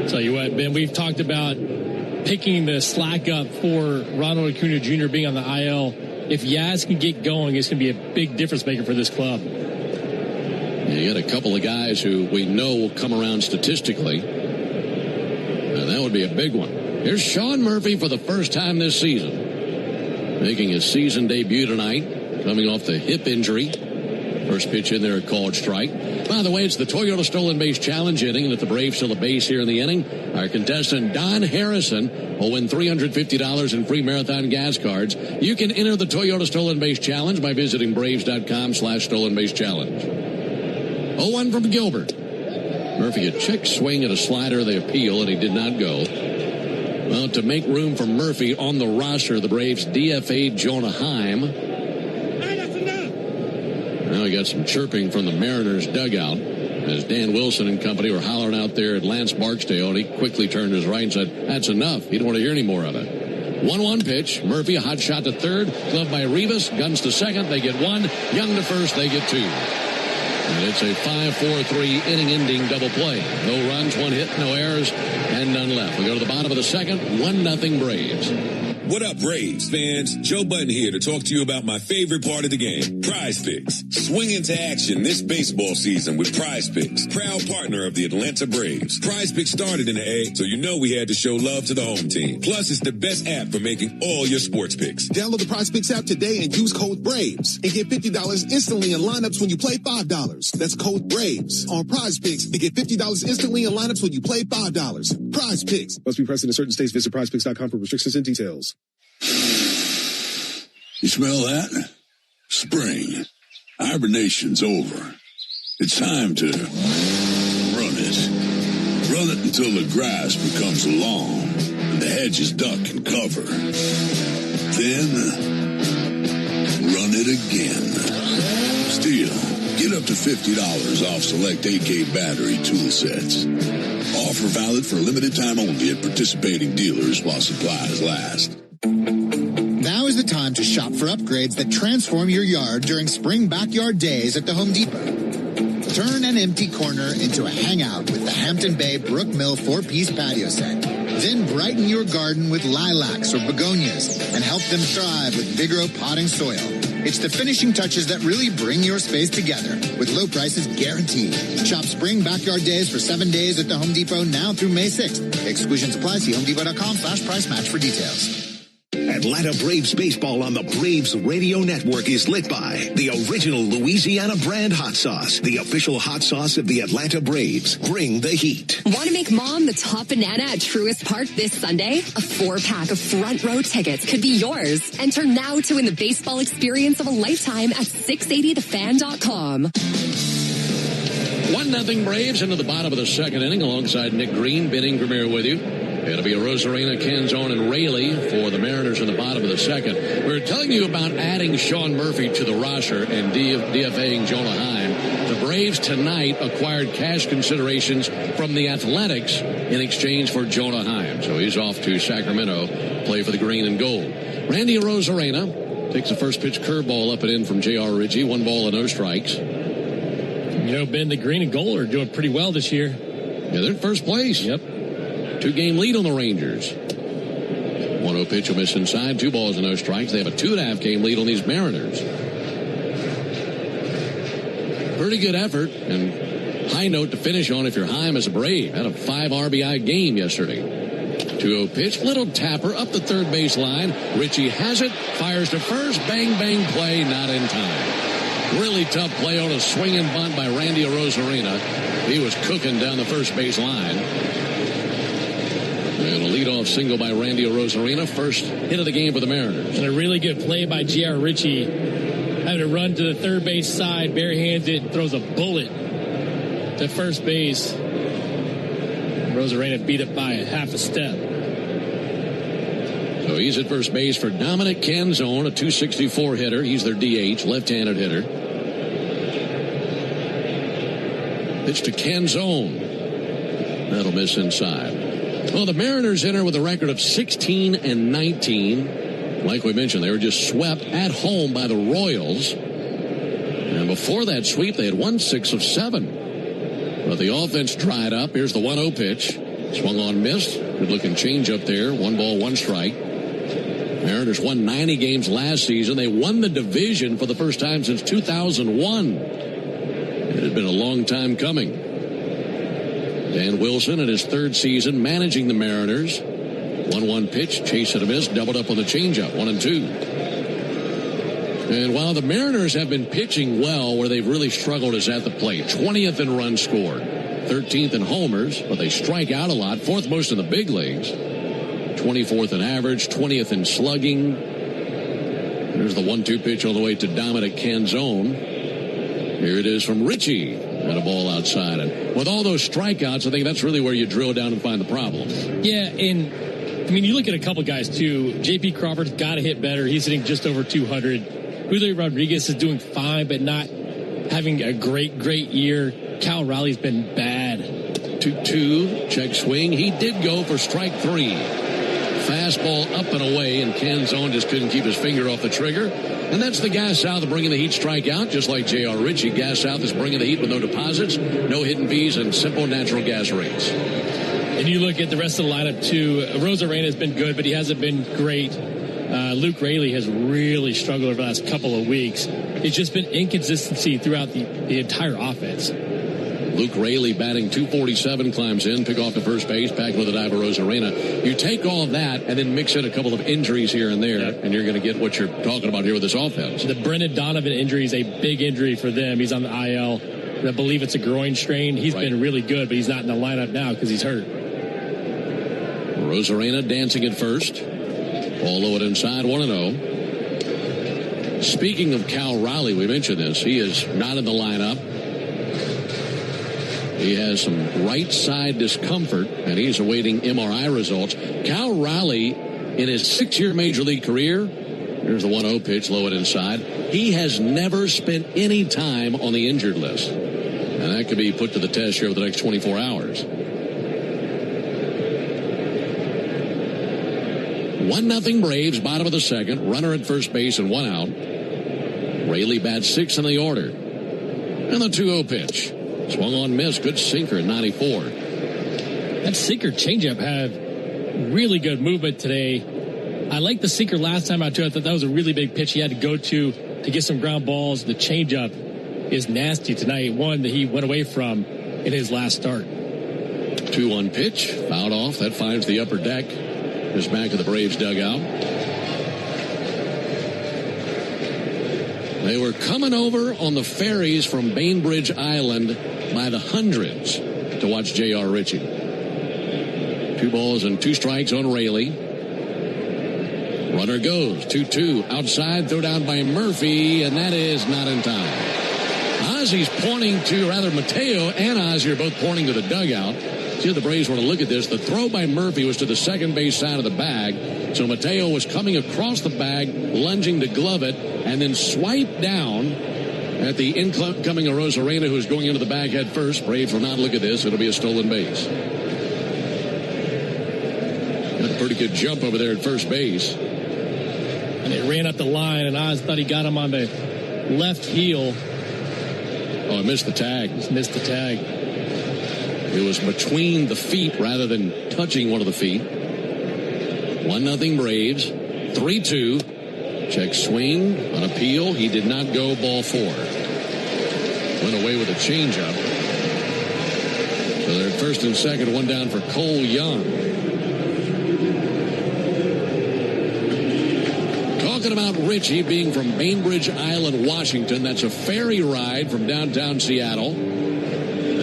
Tell you what, Ben, we've talked about picking the slack up for Ronald Acuna Jr. being on the IL. If Yaz can get going, it's going to be a big difference maker for this club. You got a couple of guys who we know will come around statistically, and that would be a big one. Here's Sean Murphy for the first time this season, making his season debut tonight. coming off the hip injury. First pitch in there, a called strike. By the way, it's the Toyota Stolen Base Challenge inning, and if the Braves steal a base here in the inning, our contestant Don Harrison will win $350 in free Marathon gas cards. You can enter the Toyota Stolen Base Challenge by visiting Braves.com/Stolen Base Challenge. 0-1 from Gilbert. Murphy, a check swing at a slider. They appeal, and he did not go. Well, to make room for Murphy on the roster, the Braves DFA'd Jonah Heim. Now we got some chirping from the Mariners dugout as Dan Wilson and company were hollering out there at Lance Barksdale, and he quickly turned to his right and said, that's enough. He didn't want to hear any more of it. 1-1 pitch. Murphy, a hot shot to third. Glove by Rivas. Guns to second. They get one. Young to first. They get two. And it's a 5-4-3 inning-ending double play. No runs, one hit, no errors, and none left. We go to the bottom of the second. 1-0 Braves. What up, Braves fans? Joe Budden here to talk to you about my favorite part of the game, Prize Picks. Swing into action this baseball season with Prize Picks, proud partner of the Atlanta Braves. Prize Picks started in the A, so you know we had to show love to the home team. Plus, it's the best app for making all your sports picks. Download the Prize Picks app today and use code BRAVES and get $50 instantly in lineups when you play $5. That's code BRAVES on Prize Picks to get $50 instantly in lineups when you play $5. Prize Picks. Must be present in certain states. Visit prizepicks.com for restrictions and details. You smell that? Spring. Hibernation's over. It's time to run it. Run it until the grass becomes lawn and the hedges duck and cover. Then run it again. Still, get up to $50 off select AK battery tool sets. Offer valid for a limited time only at participating dealers while supplies last. Now is the time to shop for upgrades that transform your yard during spring backyard days at the Home Depot. Turn an empty corner into a hangout with the Hampton Bay Brook Mill 4-piece patio set. Then brighten your garden with lilacs or begonias and help them thrive with Vigoro potting soil. It's the finishing touches that really bring your space together with low prices guaranteed. Shop spring backyard days for 7 days at the Home Depot now through May 6th. Exclusions apply. See homedepot.com/price match for details. Atlanta Braves baseball on the Braves Radio Network is lit by the original Louisiana brand hot sauce, the official hot sauce of the Atlanta Braves. Bring the heat. Want to make mom the top banana at Truist Park this Sunday? A 4-pack of front row tickets could be yours. Enter now to win the baseball experience of a lifetime at 680thefan.com. 1-0 Braves into the bottom of the second inning alongside Nick Green, Ben Ingram here with you. It'll be a Rosarena, Canzone, and Rayleigh for the Mariners in the bottom of the second. We're telling you about adding Sean Murphy to the roster and DFAing Jonah Heim. The Braves tonight acquired cash considerations from the Athletics in exchange for Jonah Heim. So he's off to Sacramento, play for the green and gold. Randy Rosarena takes the first pitch curveball up and in from J.R. Ritchie. 1 ball and no strikes. You know, Ben, the green and gold are doing pretty well this year. Yeah, they're in first place. Yep. 2-game lead on the Rangers. 1-0 pitch will miss inside. 2 balls and no strikes. They have a 2.5-game lead on these Mariners. Pretty good effort and high note to finish on if you're Heim as a Brave. Had a 5 RBI game yesterday. 2-0 pitch. Little tapper up the third base line. Ritchie has it. Fires to first. Bang, bang play. Not in time. Really tough play on a swing and bunt by Randy Rosarena. He was cooking down the first base line. And a leadoff single by Randy Rosarena. First hit of the game for the Mariners. And a really good play by J.R. Ritchie. Having to run to the third base side, barehands it, and throws a bullet to first base. Rosarena beat it by a half a step. So he's at first base for Dominic Canzone, a .264 hitter. He's their DH, left-handed hitter. Pitch to Canzone. That'll miss inside. Well, the Mariners enter with a record of 16-19. Like we mentioned, they were just swept at home by the Royals. And before that sweep, they had won 6 of 7. But the offense dried up. Here's the 1-0 pitch. Swung on, missed. Good-looking changeup there. 1 ball, 1 strike. Mariners won 90 games last season. They won the division for the first time since 2001. It had been a long time coming. Dan Wilson in his 3rd season managing the Mariners. 1-1 pitch, chase and a miss, doubled up on the changeup, 1-2. And while the Mariners have been pitching well, where they've really struggled is at the plate. 20th in runs scored, 13th in homers, but they strike out a lot, 4th most in the big leagues. 24th in average, 20th in slugging. There's the 1-2 pitch all the way to Dominic Canzone. Here it is from Richie, and a ball outside. And with all those strikeouts, I think that's really where you drill down and find the problem. Yeah, and I mean, you look at a couple guys too. J.P. Crawford's got to hit better. He's hitting just over 200. Julio Rodriguez is doing fine, but not having a great year. Cal Raleigh's been bad. 2-2, check swing. He did go for strike 3. Fastball up and away, and Canzone just couldn't keep his finger off the trigger. And that's the Gas South of bringing the Heat strikeout, just like J.R. Ritchie. Gas South is bringing the Heat with no deposits, no hidden fees, and simple natural gas rates. And you look at the rest of the lineup, too. Rosarena has been good, but he hasn't been great. Luke Raley has really struggled over the last couple of weeks. It's just been inconsistency throughout the entire offense. Luke Raley batting .247, climbs in, pick off at first base, back with a dive of Rosarena. You take all of that and then mix in a couple of injuries here and there, and you're going to get what you're talking about here with this offense. The Brendan Donovan injury is a big injury for them. He's on the IL. I believe it's a groin strain. He's been really good, but he's not in the lineup now because he's hurt. Rosarena dancing at first. Ball low and inside, 1-0. Speaking of Cal Raleigh, we mentioned this. He is not in the lineup. He has some right side discomfort, and he's awaiting MRI results. Cal Raleigh, in his 6-year major league career, here's the 1-0 pitch, low and inside. He has never spent any time on the injured list. And that could be put to the test here over the next 24 hours. 1-0 Braves, bottom of the second. Runner at first base and 1 out. Raley bats 6th in the order. And the 2-0 pitch. Swung on, miss. Good sinker at 94. That sinker changeup had really good movement today. I liked the sinker last time out, too. I thought that was a really big pitch he had to go to get some ground balls. The changeup is nasty tonight. One that he went away from in his last start. 2-1 pitch. Fouled off. That finds the upper deck. Is back of the Braves dugout. They were coming over on the ferries from Bainbridge Island by the hundreds to watch J.R. Ritchie. 2 balls and 2 strikes on Raley. Runner goes 2-2 outside, throw down by Murphy, and that is not in time. Ozzy's pointing to, rather Mateo and Ozzy are both pointing to the dugout. See if the Braves want to look at this. The throw by Murphy was to the second base side of the bag. So Mateo was coming across the bag, lunging to glove it, and then swiped down at the incoming Rosarena, who was going into the bag head first. Braves will not look at this. It'll be a stolen base. Got a pretty good jump over there at first base. And it ran up the line, and Oz thought he got him on the left heel. Oh, I missed the tag. Just missed the tag. It was between the feet rather than touching one of the feet. 1-0 Braves. 3-2. Check swing on appeal. He did not go. Ball 4. Went away with a changeup. So they're at first and second. 1 down for Cole Young. Talking about Ritchie being from Bainbridge Island, Washington. That's a ferry ride from downtown Seattle.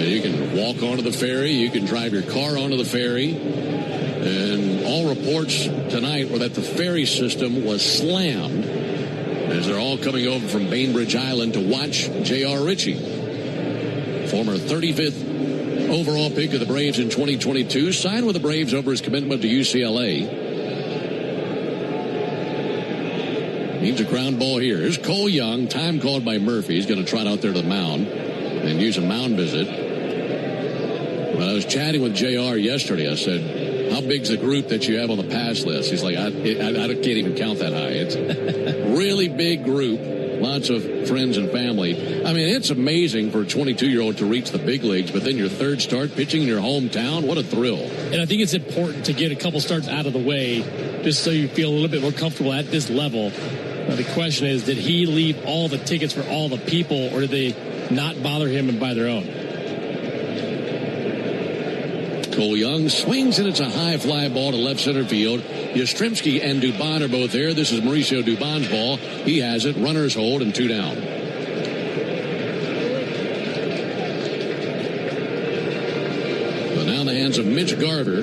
You can walk onto the ferry. You can drive your car onto the ferry. And all reports tonight were that the ferry system was slammed as they're all coming over from Bainbridge Island to watch J.R. Ritchie. Former 35th overall pick of the Braves in 2022. Signed with the Braves over his commitment to UCLA. Needs a ground ball here. Here's Cole Young. Time called by Murphy. He's going to trot out there to the mound and use a mound visit. When I was chatting with JR yesterday, I said, how big's the group that you have on the pass list? He's like, I can't even count that high. It's a really big group. Lots of friends and family. I mean, it's amazing for a 22-year-old to reach the big leagues, but then your third start pitching in your hometown, what a thrill. And I think it's important to get a couple starts out of the way just so you feel a little bit more comfortable at this level. Now, the question is, did he leave all the tickets for all the people, or did they not bother him and buy their own? Cole Young swings, and it's a high fly ball to left center field. Yastrzemski and Dubon are both there. This is Mauricio Dubon's ball. He has it. Runners hold and 2 down. But now in the hands of Mitch Garver.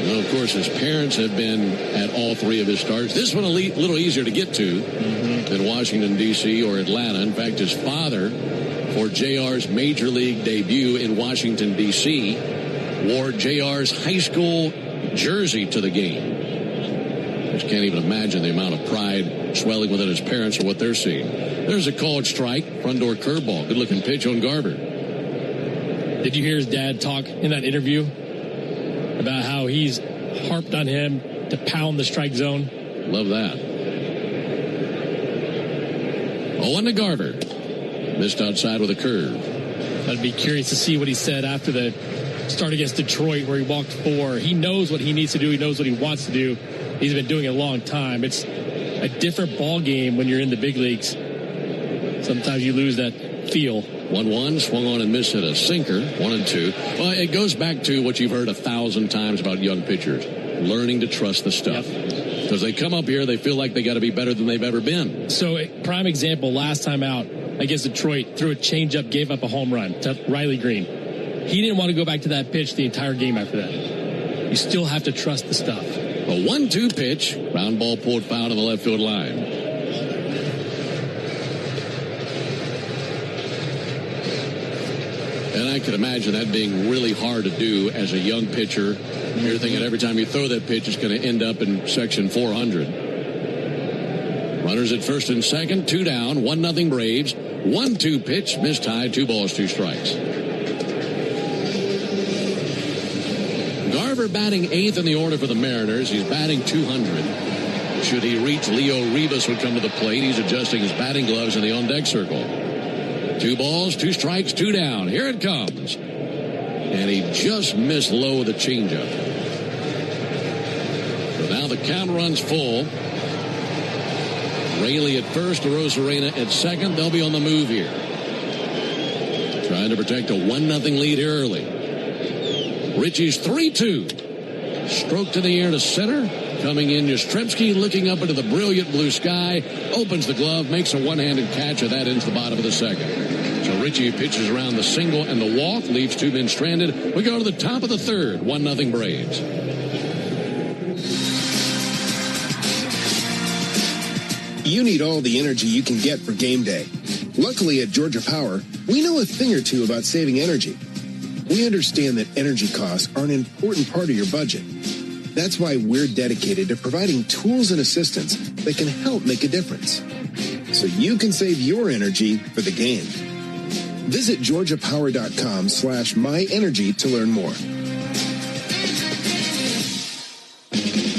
Well, of course, his parents have been at all 3 of his starts. This one a little easier to get to than Washington, D.C. or Atlanta. In fact, his father, for JR's major league debut in Washington, D.C., wore JR's high school jersey to the game. Just can't even imagine the amount of pride swelling within his parents or what they're seeing. There's a called strike, front door curveball. Good looking pitch on Garver. Did you hear his dad talk in that interview about how he's harped on him to pound the strike zone? Love that. 0-1 to Garver. Missed outside with a curve. I'd be curious to see what he said after the start against Detroit where he walked 4. He knows what he needs to do. He knows what he wants to do. He's been doing it a long time. It's a different ball game when you're in the big leagues. Sometimes you lose that feel. 1-1, swung on and missed at a sinker. 1-2. Well, it goes back to what you've heard 1,000 times about young pitchers. Learning to trust the stuff. Because they come up here, they feel like they got to be better than they've ever been. So, prime example, last time out against Detroit, threw a changeup, gave up a home run to Riley Green. He didn't want to go back to that pitch the entire game after that. You still have to trust the stuff. A 1-2 pitch. Ground ball pulled foul to the left field line. And I could imagine that being really hard to do as a young pitcher. You're thinking every time you throw that pitch, it's going to end up in section 400. Runners at first and second, 2 down, 1-0 Braves. 1-2 pitch, missed high, 2 balls, 2 strikes. Garver batting 8th in the order for the Mariners. He's batting 200. Should he reach, Leo Rivas would come to the plate. He's adjusting his batting gloves in the on-deck circle. 2 balls, 2 strikes, 2 down. Here it comes. And he just missed low with a changeup. So now the count runs full. Raley at first, Arozarena at second. They'll be on the move here. Trying to protect a 1-0 lead here early. Richie's 3-2. Stroke to the air to center. Coming in, Yastrzemski looking up into the brilliant blue sky. Opens the glove, makes a one-handed catch of that into the bottom of the second. So Richie pitches around the single and the walk. Leaves 2 men stranded. We go to the top of the third. 1-0 Braves. You need all the energy you can get for game day. Luckily at Georgia Power, we know a thing or two about saving energy. We understand that energy costs are an important part of your budget. That's why we're dedicated to providing tools and assistance that can help make a difference. So you can save your energy for the game. Visit georgiapower.com/myenergy to learn more.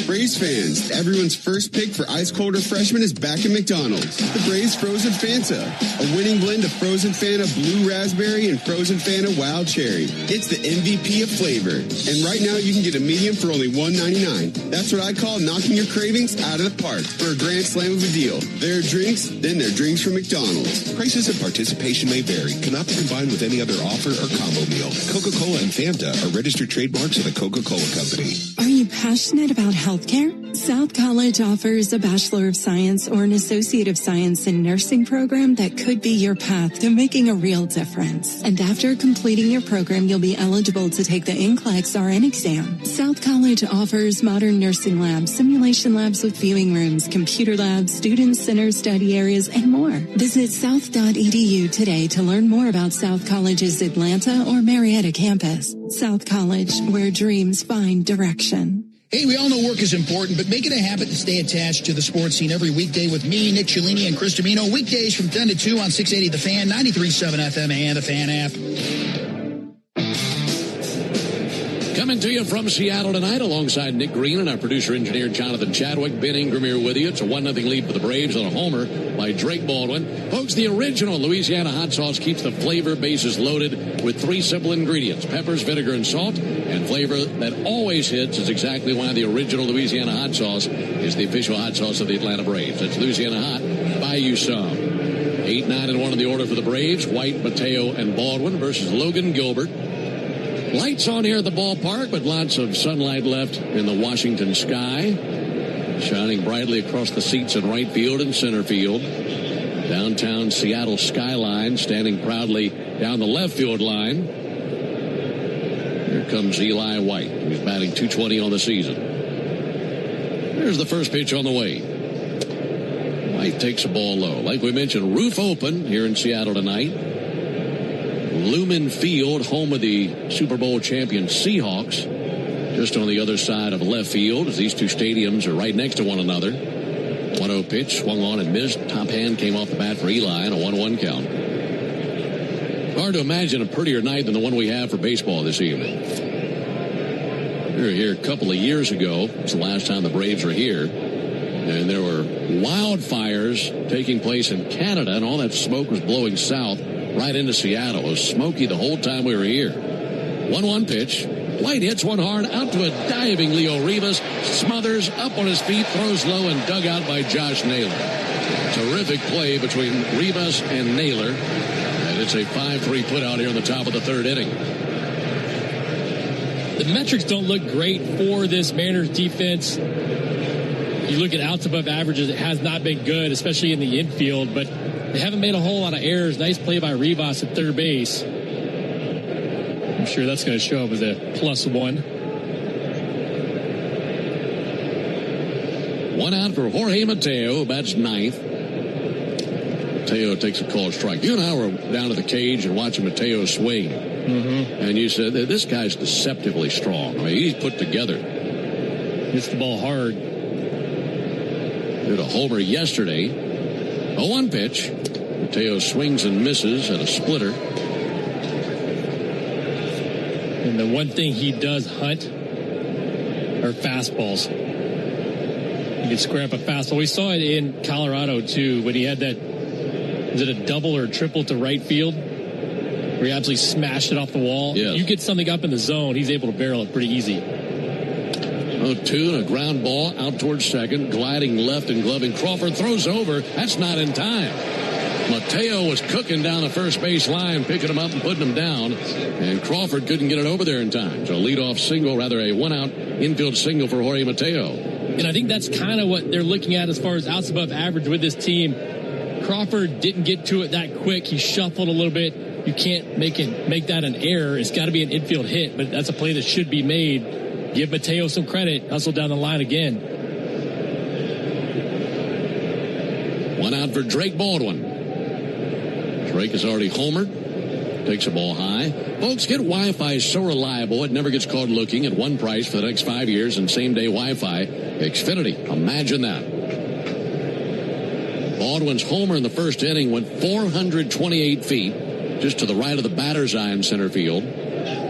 Braves fans, everyone's first pick for ice cold refreshment is back at McDonald's. The Braves Frozen Fanta, a winning blend of Frozen Fanta Blue Raspberry and Frozen Fanta Wild Cherry. It's the MVP of flavor. And right now you can get a medium for only $1.99. That's what I call knocking your cravings out of the park for a grand slam of a deal. There are drinks, then there are drinks from McDonald's. Prices and participation may vary. Cannot be combined with any other offer or combo meal. Coca-Cola and Fanta are registered trademarks of the Coca-Cola Company. Are you passionate about healthcare? South College offers a Bachelor of Science or an Associate of Science in Nursing program that could be your path to making a real difference. And after completing your program, you'll be eligible to take the NCLEX RN exam. South College offers modern nursing labs, simulation labs with viewing rooms, computer labs, student-centered study areas, and more. Visit south.edu today to learn more about South College's Atlanta or Marietta campus. South College, where dreams find direction. Hey, we all know work is important, but make it a habit to stay attached to the sports scene every weekday with me, Nick Ciullini, and Chris Domino. Weekdays from 10 to 2 on 680 The Fan, 93.7 FM, and the Fan app. Coming to you from Seattle tonight alongside Nick Green and our producer-engineer Jonathan Chadwick. Ben Ingram here with you. It's a 1-0 lead for the Braves on a homer by Drake Baldwin. Folks, the original Louisiana hot sauce keeps the flavor bases loaded with 3 simple ingredients: peppers, vinegar, and salt. And flavor that always hits is exactly why the original Louisiana hot sauce is the official hot sauce of the Atlanta Braves. It's Louisiana Hot. Buy you some. 8, 9, and 1 in the order for the Braves. White, Mateo, and Baldwin versus Logan Gilbert. Lights on here at the ballpark, but lots of sunlight left in the Washington sky, shining brightly across the seats in right field and center field. Downtown Seattle skyline standing proudly down the left field line. Here comes Eli White. He's batting .220 on the season. There's the first pitch on the way. White takes a ball low. Like we mentioned, roof open here in Seattle tonight. Lumen Field, home of the Super Bowl champion Seahawks, just on the other side of left field, as these two stadiums are right next to one another. 1-0 pitch, swung on and missed. Top hand came off the bat for Eli and a 1-1 count. Hard to imagine a prettier night than the one we have for baseball this evening. We were here a couple of years ago. It's the last time the Braves were here. And there were wildfires taking place in Canada, and all that smoke was blowing south right into Seattle. It was smoky the whole time we were here. 1-1 pitch. White hits one hard out to a diving Leo Rivas. Smothers up on his feet, throws low, and dug out by Josh Naylor. Terrific play between Rivas and Naylor. And it's a 5-3 put out here in the top of the third inning. The metrics don't look great for this Mariners defense. You look at outs above averages, it has not been good, especially in the infield, but they haven't made a whole lot of errors. Nice play by Rivas at third base. I'm sure that's going to show up as a +1. One out for Jorge Mateo. That's ninth. Mateo takes a called strike. You and I were down at the cage and watching Mateo swing. And you said that this guy's deceptively strong. I mean, he's put together. Hits the ball hard. Did a homer yesterday. 0-1 pitch. Mateo swings and misses at a splitter. And the one thing he does hunt are fastballs. He can square up a fastball. We saw it in Colorado, too, when he had that, was it a double or a triple to right field? Where he absolutely smashed it off the wall. Yes. You get something up in the zone, he's able to barrel it pretty easy. 0-2 and a ground ball out towards second, gliding left and gloving. Crawford throws over. That's not in time. Mateo was cooking down the first base line, picking him up and putting him down, and Crawford couldn't get it over there in time. So a leadoff single, rather a one-out infield single for Jorge Mateo. And I think that's kind of what they're looking at as far as outs above average with this team. Crawford didn't get to it that quick. He shuffled a little bit. You can't make that an error. It's got to be an infield hit, but that's a play that should be made. Give Mateo some credit. Hustle down the line again. One out for Drake Baldwin. Drake has already homered. Takes a ball high. Folks, get Wi-Fi so reliable it never gets caught looking at one price for the next 5 years and same-day Wi-Fi. Xfinity. Imagine that. Baldwin's homer in the first inning went 428 feet, just to the right of the batter's eye in center field.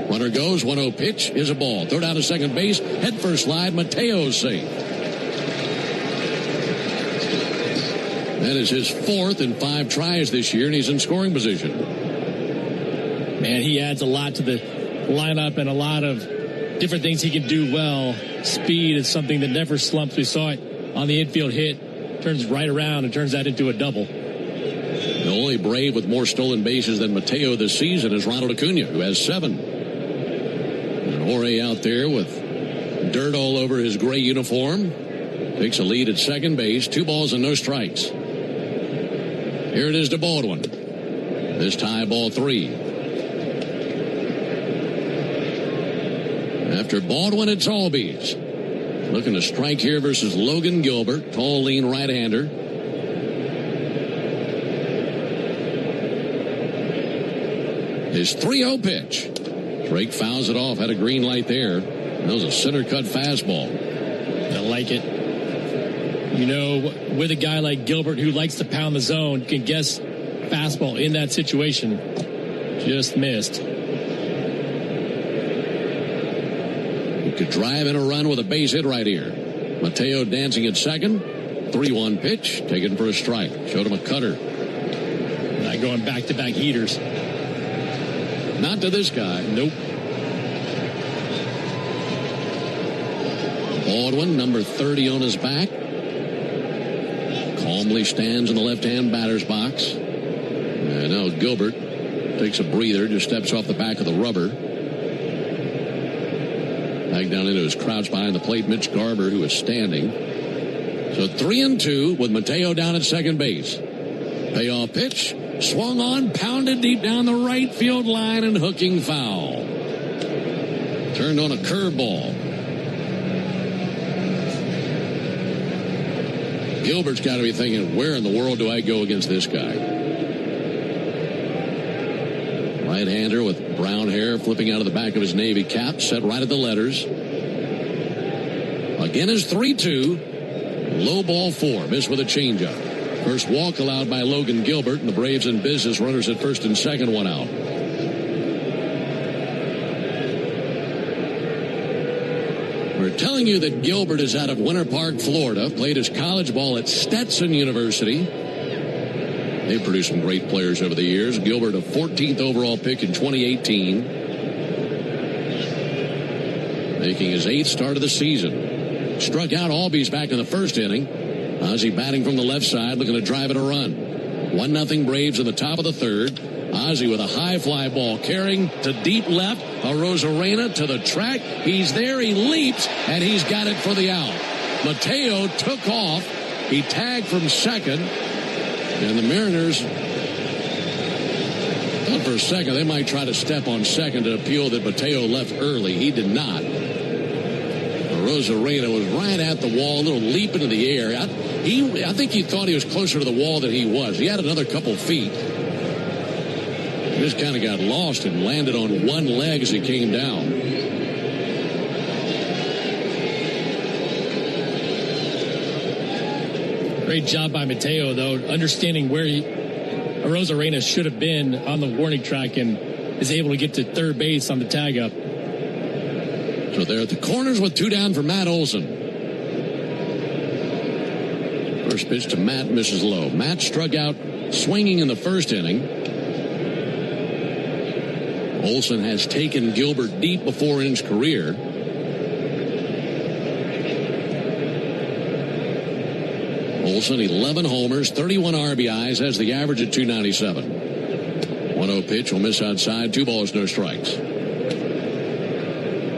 Runner goes, 1-0 pitch is a ball. Throw down to second base, head first slide, Mateo's safe. That is his fourth in 5 tries this year, and he's in scoring position. Man, he adds a lot to the lineup and a lot of different things he can do well. Speed is something that never slumps. We saw it on the infield hit. Turns right around and turns that into a double. The only Brave with more stolen bases than Mateo this season is Ronald Acuna, who has 7. And Jorge out there with dirt all over his gray uniform. Takes a lead at second base. 2 balls and no strikes. Here it is to Baldwin. This tie ball 3. After Baldwin, it's Albies. Looking to strike here versus Logan Gilbert. Tall, lean right-hander. His 3-0 pitch. Drake fouls it off. Had a green light there. That was a center-cut fastball. I like it. You know, with a guy like Gilbert who likes to pound the zone, you can guess fastball in that situation. Just missed. He could drive in a run with a base hit right here. Mateo dancing at second. 3-1 pitch. Taken for a strike. Showed him a cutter. Not going back-to-back heaters. Not to this guy. Nope. Baldwin, number 30 on his back. Calmly stands in the left-hand batter's box. And now Gilbert takes a breather, just steps off the back of the rubber. Back down into his crouch behind the plate, Mitch Garber, who is standing. So 3-2 with Mateo down at second base. Payoff pitch, swung on, pounded deep down the right field line and hooking foul. Turned on a curveball. Gilbert's got to be thinking, where in the world do I go against this guy? Right-hander with brown hair flipping out of the back of his Navy cap, set right at the letters. Again is 3-2. Low ball 4, missed with a changeup. First walk allowed by Logan Gilbert, and the Braves in business, runners at first and second, 1 out. We're telling you that Gilbert is out of Winter Park, Florida, played his college ball at Stetson University. They've produced some great players over the years. Gilbert, a 14th overall pick in 2018. Making his 8th start of the season. Struck out Albies back in the first inning. Ozzie batting from the left side, looking to drive it a run. 1-0 Braves in the top of the third. Ozzie with a high fly ball carrying to deep left. Arozarena to the track. He's there. He leaps, and he's got it for the out. Mateo took off. He tagged from second. And the Mariners thought for a second they might try to step on second to appeal that Mateo left early. He did not. Arozarena was right at the wall, a little leap into the air. I think he thought he was closer to the wall than he was. He had another couple feet. He just kind of got lost and landed on one leg as he came down. Great job by Mateo, though, understanding where Arozarena should have been on the warning track and is able to get to third base on the tag up. So they're at the corners with 2 down for Matt Olson. First pitch to Matt, misses low. Matt struck out swinging in the first inning. Olson has taken Gilbert deep before in his career. Olson, 11 homers, 31 RBIs, has the average at 297. 1-0 pitch will miss outside. 2 balls, no strikes.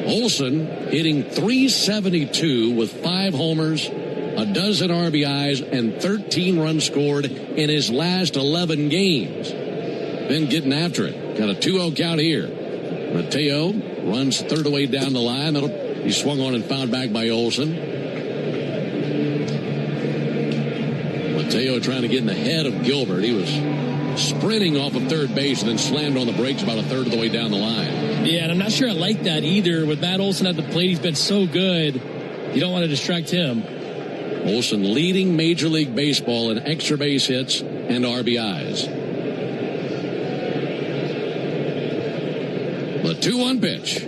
Olson hitting .372 with 5 homers, a dozen RBIs, and 13 runs scored in his last 11 games. Been getting after it. Got a 2-0 count here. Mateo runs third away down the line. That'll be swung on and fouled back by Olson. Mateo trying to get in the head of Gilbert. He was sprinting off of third base and then slammed on the brakes about a third of the way down the line. Yeah, and I'm not sure I like that either. With Matt Olson at the plate, he's been so good. You don't want to distract him. Olson leading Major League Baseball in extra base hits and RBIs. The 2-1 pitch.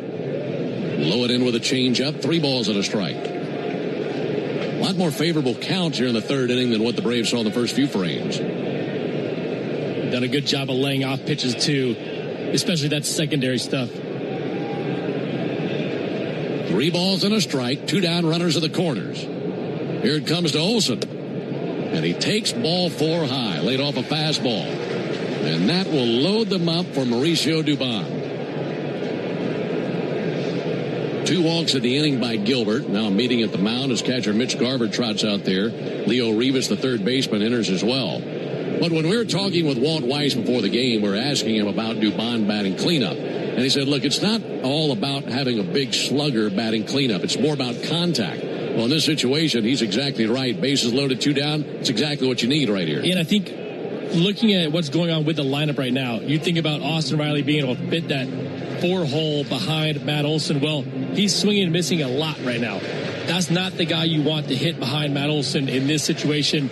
Low it in with a changeup. 3 balls and a strike. A lot more favorable counts here in the third inning than what the Braves saw in the first few frames. Done a good job of laying off pitches, too, especially that secondary stuff. 3 balls and a strike. 2 down, runners at the corners. Here it comes to Olson. And he takes ball 4 high, laid off a fastball. And that will load them up for Mauricio Dubon. 2 walks in the inning by Gilbert. Now a meeting at the mound as catcher Mitch Garver trots out there. Leo Rivas, the third baseman, enters as well. But when we were talking with Walt Weiss before the game, we were asking him about Dubon batting cleanup. And he said, look, it's not all about having a big slugger batting cleanup. It's more about contact. Well, in this situation, he's exactly right. Bases loaded, 2 down. It's exactly what you need right here. And I think looking at what's going on with the lineup right now, you think about Austin Riley being able to fit that 4-hole behind Matt Olson. Well, he's swinging and missing a lot right now. That's not the guy you want to hit behind Matt Olson in this situation.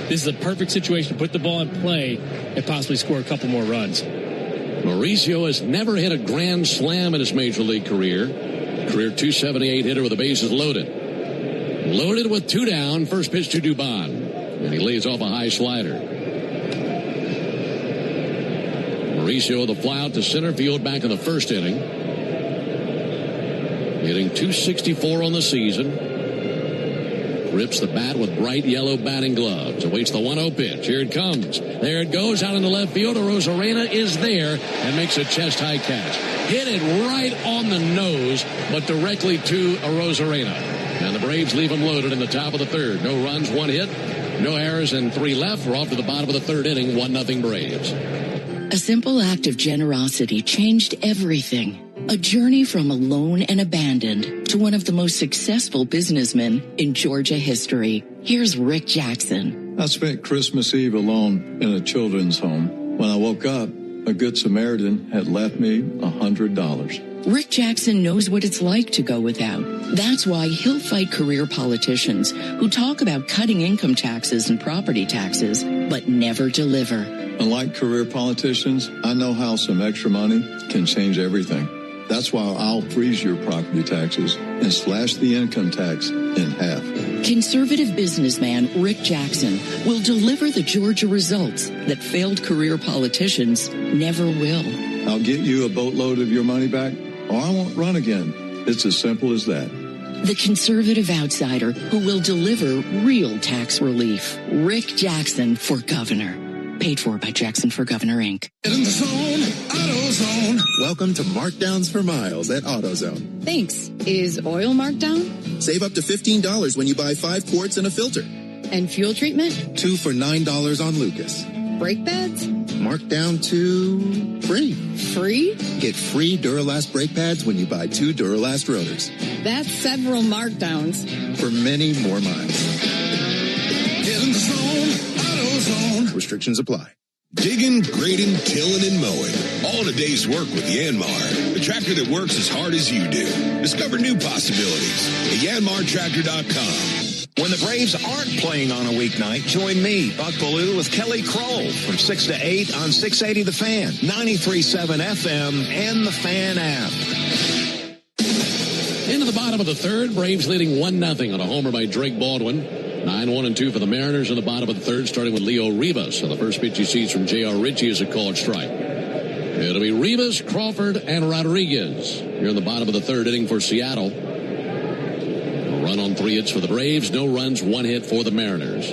This is a perfect situation to put the ball in play and possibly score a couple more runs. Mauricio has never hit a grand slam in his major league career. Career .278 hitter with the bases loaded. Loaded with 2 down. First pitch to Dubon. And he lays off a high slider. Mauricio the fly out to center field back in the first inning. Hitting .264 on the season. Rips the bat with bright yellow batting gloves. Awaits the 1-0 pitch. Here it comes. There it goes out in the left field. Arozarena is there and makes a chest-high catch. Hit it right on the nose, but directly to Arozarena. And the Braves leave him loaded in the top of the third. No runs, 1 hit, no errors, and 3 left. We're off to the bottom of the third inning, 1-0 Braves. A simple act of generosity changed everything. A journey from alone and abandoned to one of the most successful businessmen in Georgia history. Here's Rick Jackson. I spent Christmas Eve alone in a children's home. When I woke up, a Good Samaritan had left me $100. Rick Jackson knows what it's like to go without. That's why he'll fight career politicians who talk about cutting income taxes and property taxes, but never deliver. Unlike career politicians, I know how some extra money can change everything. That's why I'll freeze your property taxes and slash the income tax in half. Conservative businessman Rick Jackson will deliver the Georgia results that failed career politicians never will. I'll get you a boatload of your money back, or I won't run again. It's as simple as that. The conservative outsider who will deliver real tax relief. Rick Jackson for governor. Paid for by Jackson for Governor, Inc. Get in the zone, AutoZone. Welcome to Markdowns for Miles at AutoZone. Thanks. Is oil marked down? Save up to $15 when you buy 5 quarts and a filter. And fuel treatment? 2 for $9 on Lucas. Brake pads? Marked down to free. Free? Get free Duralast brake pads when you buy 2 Duralast rotors. That's several markdowns. For many more miles. Get in the zone, AutoZone. Restrictions apply. Digging, grading, tilling, and mowing. All in a day's work with Yanmar, the tractor that works as hard as you do. Discover new possibilities at yanmartractor.com. When the Braves aren't playing on a weeknight, join me, Buck Bellew, with Kelly Kroll from 6 to 8 on 680 The Fan, 93.7 FM, and the Fan app. Into the bottom of the third, Braves leading 1-0 on a homer by Drake Baldwin. 9-1-2 for the Mariners in the bottom of the third, starting with Leo Rivas. So the first pitch he sees from J.R. Ritchie is a called strike. It'll be Rivas, Crawford, and Rodriguez here in the bottom of the third inning for Seattle. A run on 3 hits for the Braves, no runs, 1 hit for the Mariners.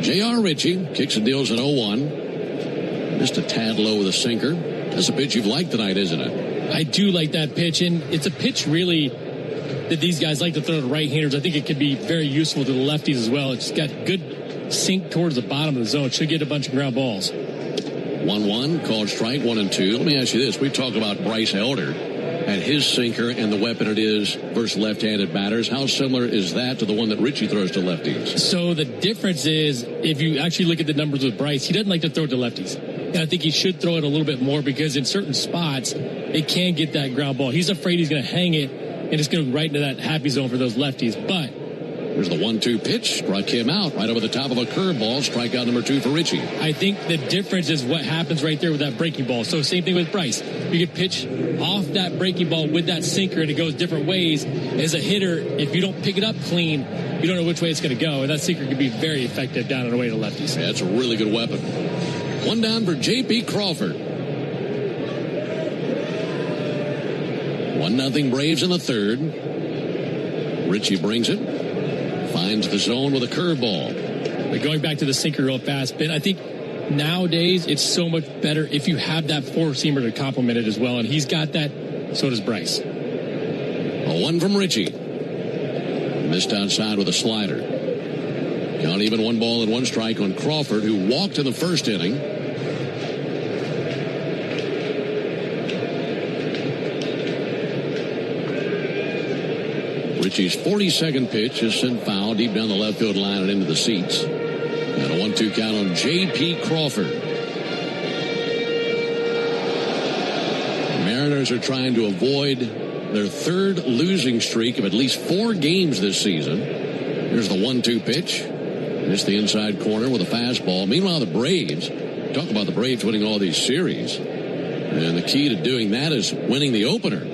J.R. Ritchie kicks and deals at 0-1. Just a tad low with a sinker. That's a pitch you've liked tonight, isn't it? I do like that pitch, and it's a pitch really that these guys like to throw to right-handers. I think it could be very useful to the lefties as well. It's got good sink towards the bottom of the zone. Should get a bunch of ground balls. 1-1, called strike, 1-2. Let me ask you this. We talk about Bryce Elder and his sinker and the weapon it is versus left-handed batters. How similar is that to the one that Ritchie throws to lefties? So the difference is, if you actually look at the numbers with Bryce, he doesn't like to throw it to lefties. And I think he should throw it a little bit more because in certain spots, it can get that ground ball. He's afraid he's going to hang it, and it's going to go right into that happy zone for those lefties. But there's the 1-2 pitch. Struck him out right over the top of a curveball. Strikeout number 2 for Ritchie. I think the difference is what happens right there with that breaking ball. So same thing with Bryce. You could pitch off that breaking ball with that sinker, and it goes different ways. As a hitter, if you don't pick it up clean, you don't know which way it's going to go. And that sinker can be very effective down and away to lefties. Yeah, that's a really good weapon. 1 down for J.P. Crawford. 1-0 Braves in the third. Ritchie brings it. Finds the zone with a curveball. But going back to the sinker real fast, but I think nowadays it's so much better if you have that four-seamer to complement it as well. And he's got that. So does Bryce. A 1 from Ritchie. Missed outside with a slider. Count even 1 ball and 1 strike on Crawford, who walked in the first inning. Ritchie's 42nd pitch is sent foul deep down the left field line and into the seats. And a 1-2 count on J.P. Crawford. The Mariners are trying to avoid their third losing streak of at least 4 games this season. Here's the 1-2 pitch. Missed the inside corner with a fastball. Meanwhile, the Braves, talk about the Braves winning all these series. And the key to doing that is winning the opener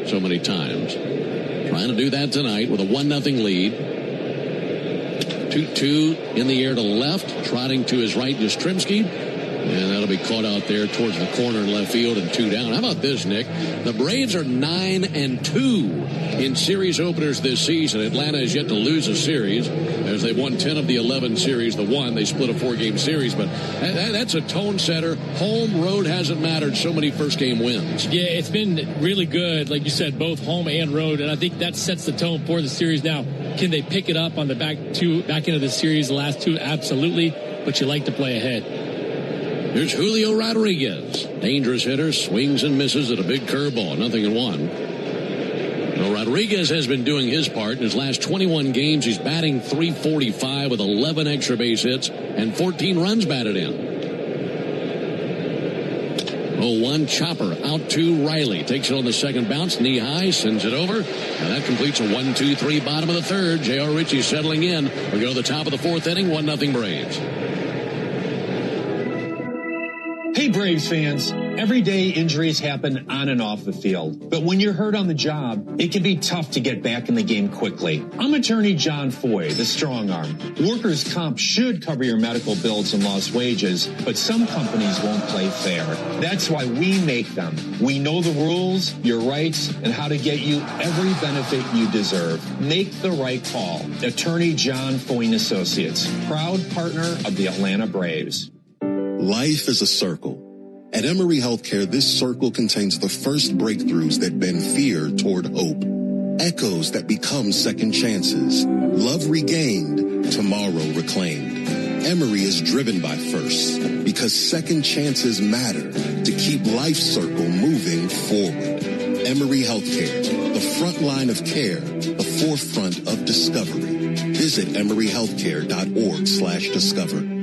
so many times. Trying to do that tonight with a 1-0 lead. 2-2 in the air to left. Trotting to his right, Yastrzemski. And that'll be caught out there towards the corner in left field and 2 down. How about this, Nick? The Braves are 9-2 in series openers this season. Atlanta has yet to lose a series as they've won 10 of the 11 series. The one, they split a 4-game series, but that's a tone setter. Home, road hasn't mattered. So many first-game wins. Yeah, it's been really good, like you said, both home and road, and I think that sets the tone for the series. Now, can they pick it up on the back end of the series, the last two? Absolutely, but you like to play ahead. Here's Julio Rodriguez. Dangerous hitter, swings and misses at a big curveball. 0-1. Well, Rodriguez has been doing his part. In his last 21 games, he's batting .345 with 11 extra base hits and 14 runs batted in. 0-1, chopper out to Riley. Takes it on the second bounce, knee high, sends it over. And that completes a 1-2-3 bottom of the third. J.R. Ritchie settling in. We go to the top of the fourth inning, 1-0 Braves. Hey, Braves fans. Every day injuries happen on and off the field. But when you're hurt on the job, it can be tough to get back in the game quickly. I'm attorney John Foy, the strong arm. Workers' comp should cover your medical bills and lost wages, but some companies won't play fair. That's why we make them. We know the rules, your rights, and how to get you every benefit you deserve. Make the right call. Attorney John Foy and Associates, proud partner of the Atlanta Braves. Life is a circle. At Emory Healthcare, this circle contains the first breakthroughs that bend fear toward hope. Echoes that become second chances. Love regained, tomorrow reclaimed. Emory is driven by firsts because second chances matter to keep life's circle moving forward. Emory Healthcare, the front line of care, the forefront of discovery. Visit emoryhealthcare.org/discover.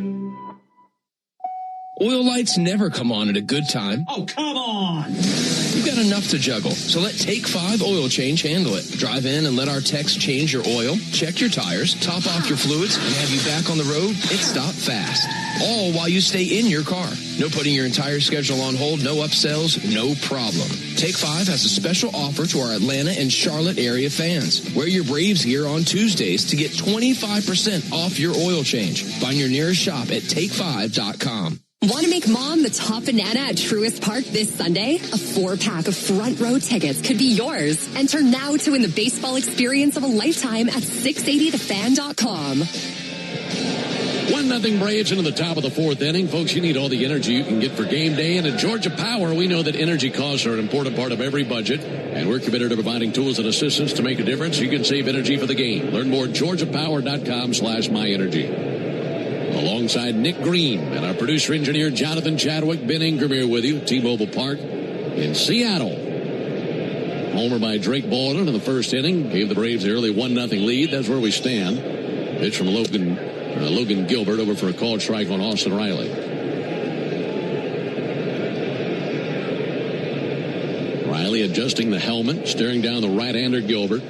Oil lights never come on at a good time. Oh, come on! You've got enough to juggle, so let Take 5 Oil Change handle it. Drive in and let our techs change your oil, check your tires, top off your fluids, and have you back on the road and stop fast. All while you stay in your car. No putting your entire schedule on hold, no upsells, no problem. Take 5 has a special offer to our Atlanta and Charlotte area fans. Wear your Braves gear on Tuesdays to get 25% off your oil change. Find your nearest shop at take5.com. Want to make Mom the top banana at Truist Park this Sunday? A 4-pack of front row tickets could be yours. Enter now to win the baseball experience of a lifetime at 680thefan.com. 1-0 Braves into the top of the fourth inning. Folks, you need all the energy you can get for game day. And at Georgia Power, we know that energy costs are an important part of every budget. And we're committed to providing tools and assistance to make a difference. You can save energy for the game. Learn more at georgiapower.com/myenergy. Alongside Nick Green and our producer-engineer Jonathan Chadwick, Ben Ingram here with you, T-Mobile Park in Seattle. Homer by Drake Baldwin in the first inning gave the Braves the early 1-0 lead. That's where we stand. Pitch from Logan Gilbert over for a called strike on Austin Riley. Riley adjusting the helmet, staring down the right-hander Gilbert.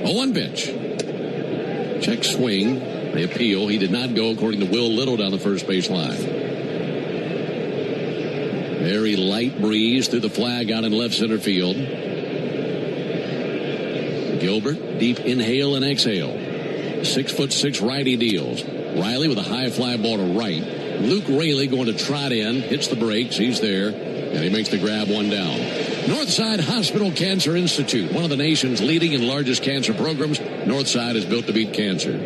0-1 pitch. Check swing. They appeal. He did not go according to Will Little down the first base line. Very light breeze through the flag out in left center field. Gilbert, deep inhale and exhale. 6'6" righty deals. Riley with a high fly ball to right. Luke Raley going to trot in, hits the brakes. He's there, and he makes the grab, one down. Northside Hospital Cancer Institute, one of the nation's leading and largest cancer programs. Northside is built to beat cancer.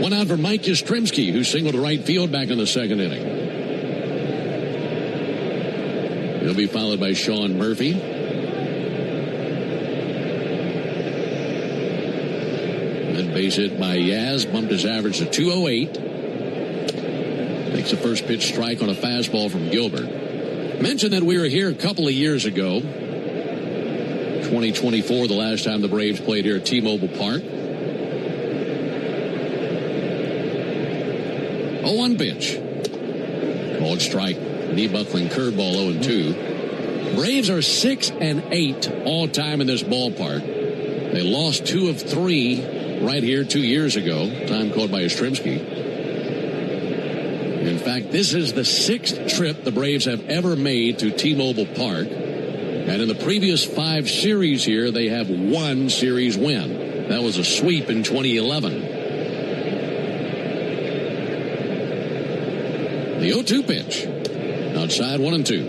One out for Mike Yastrzemski, who singled to right field back in the second inning. He'll be followed by Sean Murphy. Then base hit by Yaz, bumped his average to 208. Takes the first pitch strike on a fastball from Gilbert. Mentioned that we were here a couple of years ago. 2024, the last time the Braves played here at T-Mobile Park. 0-1 pitch. Called strike. Knee buckling curveball 0-2. Braves are 6-8 all time in this ballpark. They lost 2 of 3 right here 2 years ago. Time called by Yastrzemski. In fact, this is the 6th trip the Braves have ever made to T-Mobile Park. And in the previous 5 series here, they have 1 series win. That was a sweep in 2011. The 0-2 pitch. Outside 1-2.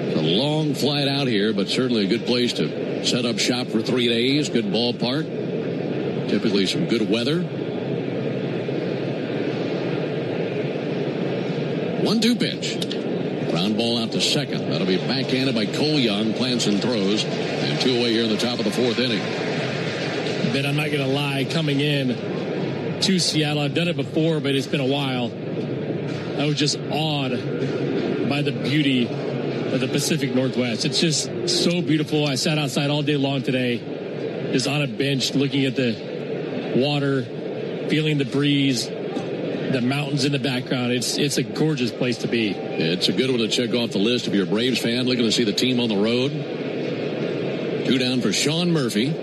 It's a long flight out here, but certainly a good place to set up shop for 3 days. Good ballpark. Typically some good weather. 1-2 pitch. Ground ball out to second. That'll be backhanded by Cole Young. Plants and throws. And 2 away here in the top of the 4th inning. But I'm not going to lie, coming in to Seattle, I've done it before, but it's been a while. I was just awed by the beauty of the Pacific Northwest. It's just so beautiful. I sat outside all day long today, just on a bench looking at the water, feeling the breeze, the mountains in the background. It's a gorgeous place to be. It's a good one to check off the list if you're a Braves fan looking to see the team on the road. 2 down for Sean Murphy.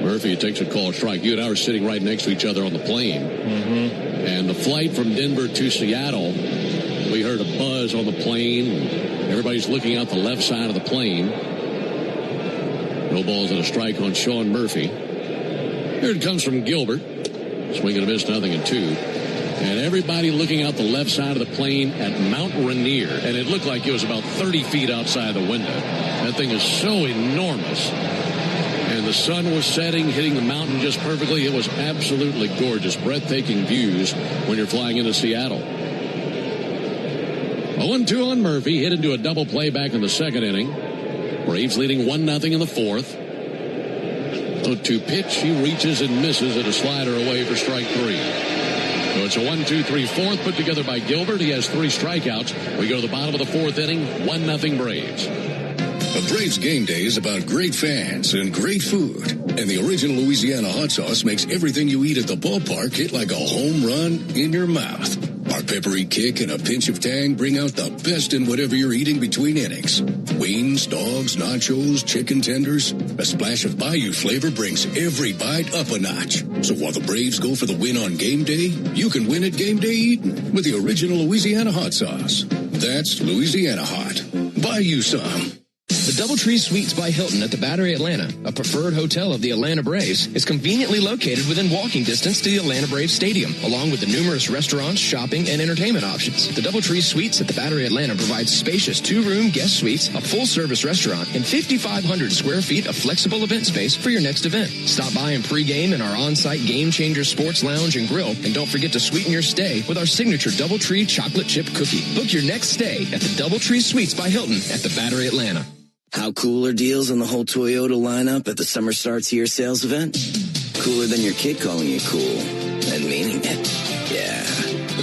Murphy takes a called strike. You and I were sitting right next to each other on the plane. Mm-hmm. And the flight from Denver to Seattle, we heard a buzz on the plane. Everybody's looking out the left side of the plane. No balls and a strike on Sean Murphy. Here it comes from Gilbert. Swing and a miss, 0-2. And everybody looking out the left side of the plane at Mount Rainier. And it looked like it was about 30 feet outside the window. That thing is so enormous. And the sun was setting, hitting the mountain just perfectly. It was absolutely gorgeous, breathtaking views when you're flying into Seattle. 0-2 on Murphy, hit into a double play back in the 2nd inning. Braves leading 1-0 in the 4th. 0-2 pitch, he reaches and misses at a slider away for strike 3. So it's a 1-2-3-4th put together by Gilbert. He has 3 strikeouts. We go to the bottom of the 4th inning, 1-0 Braves. A Braves game day is about great fans and great food. And the original Louisiana hot sauce makes everything you eat at the ballpark hit like a home run in your mouth. Our peppery kick and a pinch of tang bring out the best in whatever you're eating between innings. Wings, dogs, nachos, chicken tenders. A splash of Bayou flavor brings every bite up a notch. So while the Braves go for the win on game day, you can win at game day eating with the original Louisiana hot sauce. That's Louisiana hot. Buy you some. The Doubletree Suites by Hilton at the Battery Atlanta, a preferred hotel of the Atlanta Braves, is conveniently located within walking distance to the Atlanta Braves Stadium, along with the numerous restaurants, shopping, and entertainment options. The Doubletree Suites at the Battery Atlanta provides spacious 2-room guest suites, a full-service restaurant, and 5,500 square feet of flexible event space for your next event. Stop by and pregame in our on-site Game Changer Sports Lounge and Grill, and don't forget to sweeten your stay with our signature Doubletree chocolate chip cookie. Book your next stay at the Doubletree Suites by Hilton at the Battery Atlanta. How cool are deals on the whole Toyota lineup at the Summer Starts Here sales event? Cooler than your kid calling you cool and meaning it. Yeah,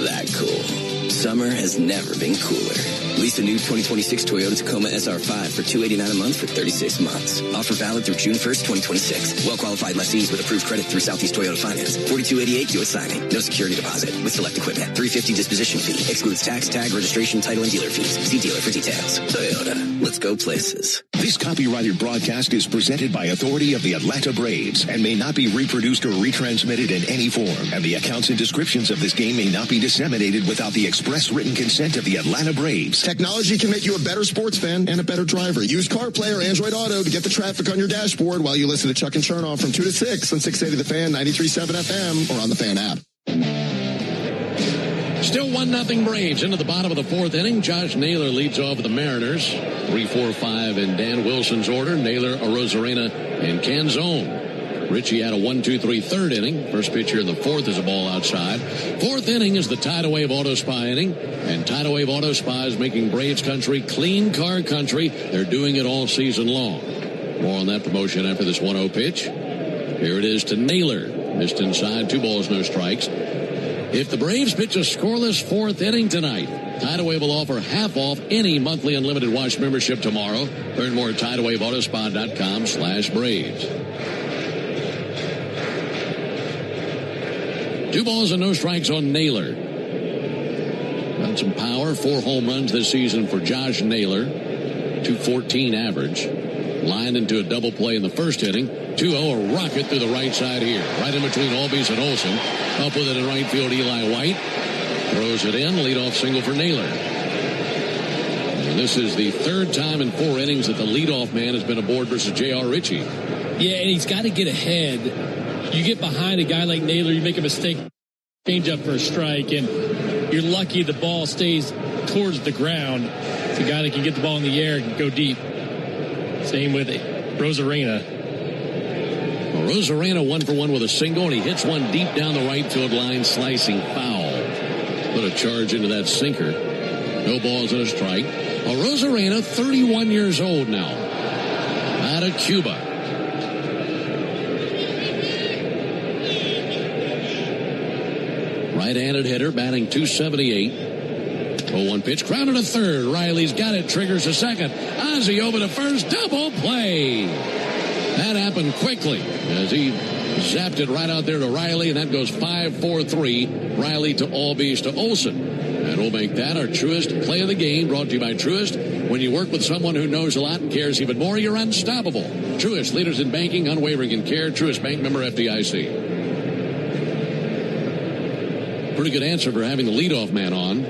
that cool. Summer has never been cooler. Lease a new 2026 Toyota Tacoma SR5 for $289 a month for 36 months. Offer valid through June 1st, 2026. Well-qualified lessees with approved credit through Southeast Toyota Finance. $42.88 due at signing. No security deposit with select equipment. $350 disposition fee. Excludes tax, tag, registration, title, and dealer fees. See dealer for details. Toyota. Let's go places. This copyrighted broadcast is presented by authority of the Atlanta Braves and may not be reproduced or retransmitted in any form. And the accounts and descriptions of this game may not be disseminated without the express written consent of the Atlanta Braves. Technology can make you a better sports fan and a better driver. Use CarPlay or Android Auto to get the traffic on your dashboard while you listen to Chuck and Chernoff from 2 to 6 on 680 The Fan, 93.7 FM, or on the Fan app. Still 1-0 Braves into the bottom of the 4th inning. Josh Naylor leads off the Mariners. 3-4-5 in Dan Wilson's order. Naylor, Arozarena, and Canzone. Richie had a 1-2-3 third inning. First pitch here in the 4th is a ball outside. 4th inning is the Tidal Wave Auto Spa inning. And Tidal Wave Auto Spa is making Braves country clean car country. They're doing it all season long. More on that promotion after this 1-0 pitch. Here it is to Naylor. Missed inside, 2 balls, no strikes. If the Braves pitch a scoreless 4th inning tonight, Tidal Wave will offer half off any monthly unlimited wash membership tomorrow. Learn more at TidalWaveAutospa.com/Braves. 2 balls and no strikes on Naylor. Got some power. 4 home runs this season for Josh Naylor. 214 average. Lined into a double play in the 1st inning. 2-0, a rocket through the right side here. Right in between Albies and Olsen. Up with it in right field, Eli White. Throws it in, leadoff single for Naylor. And this is the third time in 4 innings that the leadoff man has been aboard versus J.R. Ritchie. Yeah, and he's got to get ahead. You get behind a guy like Naylor, you make a mistake, change up for a strike, and you're lucky the ball stays towards the ground. It's a guy that can get the ball in the air and go deep. Same with Rosarena. Well, Rosarena 1 for 1 with a single, and he hits one deep down the right field line, slicing foul. Put a charge into that sinker. No balls and a strike. Well, Rosarena, 31 years old now, out of Cuba. Right-handed hitter, batting .278. 0-1 pitch, grounded to third. Riley's got it, triggers to second. Ozzie over to first, double play. That happened quickly as he zapped it right out there to Riley, and that goes 5-4-3. Riley to Albies to Olsen. And we'll make that our Truist play of the game, brought to you by Truist. When you work with someone who knows a lot and cares even more, you're unstoppable. Truist, leaders in banking, unwavering in care. Truist Bank, member FDIC. Pretty good answer for having the leadoff man on.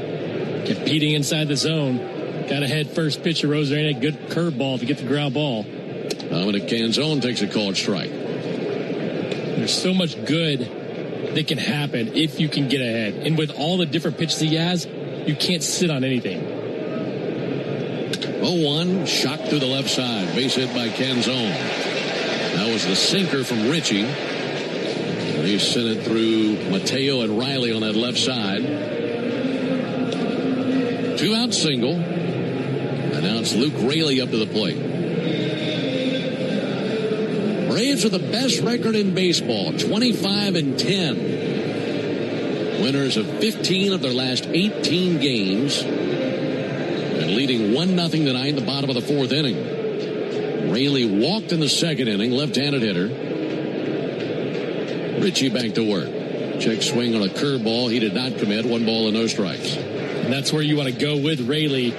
Competing inside the zone. Got ahead first pitch of Rosarena. Good curveball to get the ground ball. Dominic Canzone takes a called strike. There's so much good that can happen if you can get ahead. And with all the different pitches he has, you can't sit on anything. 0-1, shot through the left side. Base hit by Canzone. That was the sinker from Ritchie. He sent it through Mateo and Riley on that left side. 2-out single. And now it's Luke Raley up to the plate. Braves are the best record in baseball, 25-10. Winners of 15 of their last 18 games. And leading 1-0 tonight in the bottom of the 4th inning. Raley walked in the 2nd inning, left-handed hitter. Ritchie back to work. Check swing on a curveball. He did not commit. 1 ball and no strikes. And that's where you want to go with Raley.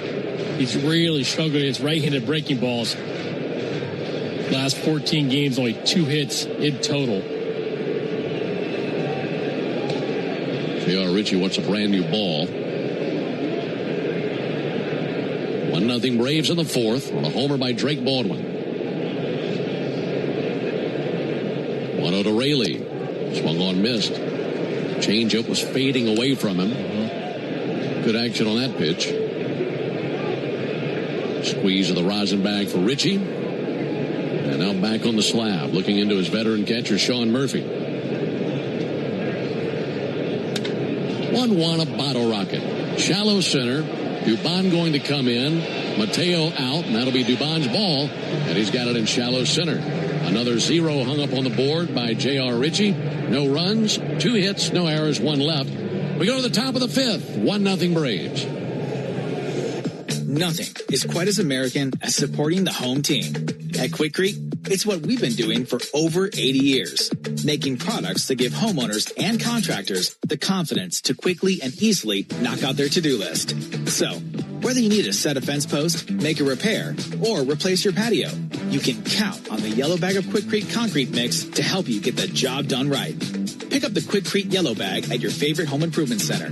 He's really struggled against right-handed breaking balls. Last 14 games, only 2 hits in total. J.R. Ritchie wants a brand new ball. 1-0 Braves in the 4th on a homer by Drake Baldwin. 1-0 to Raley. Swung on, missed. Changeup was fading away from him. Good action on that pitch. Squeeze of the rosin bag for Ritchie. And now back on the slab, looking into his veteran catcher, Sean Murphy. 1-1, a bottle rocket. Shallow center. Dubon going to come in. Mateo out, and that'll be Dubon's ball. And he's got it in shallow center. Another 0 hung up on the board by J.R. Ritchie. No runs, 2 hits, no errors, 1 left. We go to the top of the 5th. 1-0 Braves. Nothing is quite as American as supporting the home team. At Quikrete, it's what we've been doing for over 80 years, making products that give homeowners and contractors the confidence to quickly and easily knock out their to-do list. So, whether you need to set a fence post, make a repair, or replace your patio, you can count on the yellow bag of Quikrete concrete mix to help you get the job done right. Pick up the Quikrete yellow bag at your favorite home improvement center.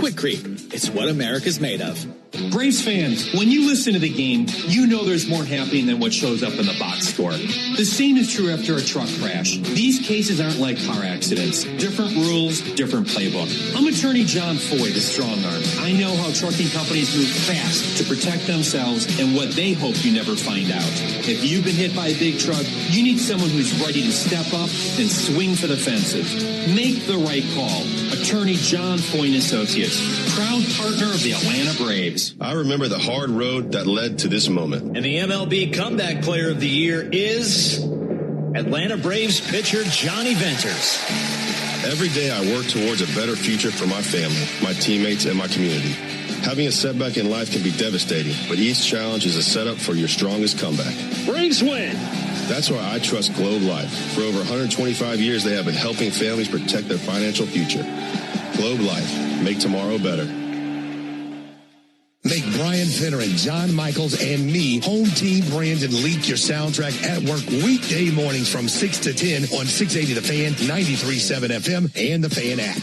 Quikrete, it's what America's made of. Braves fans, when you listen to the game, you know there's more happening than what shows up in the box score. The same is true after a truck crash. These cases aren't like car accidents. Different rules, different playbook. I'm attorney John Foy, the strong arm. I know how trucking companies move fast to protect themselves and what they hope you never find out. If you've been hit by a big truck, you need someone who's ready to step up and swing for the fences. Make the right call. Attorney John Foy & Associates, proud partner of the Atlanta Braves. I remember the hard road that led to this moment. And the MLB Comeback Player of the Year is Atlanta Braves pitcher Johnny Venters. Every day I work towards a better future for my family, my teammates, and my community. Having a setback in life can be devastating, but each challenge is a setup for your strongest comeback. Braves win! That's why I trust Globe Life. For over 125 years, they have been helping families protect their financial future. Globe Life. Make tomorrow better. Make Brian Finner and John Michaels and me home team branded Leak Your Soundtrack at Work weekday mornings from 6 to 10 on 680 The Fan, 93.7 FM, and the Fan app.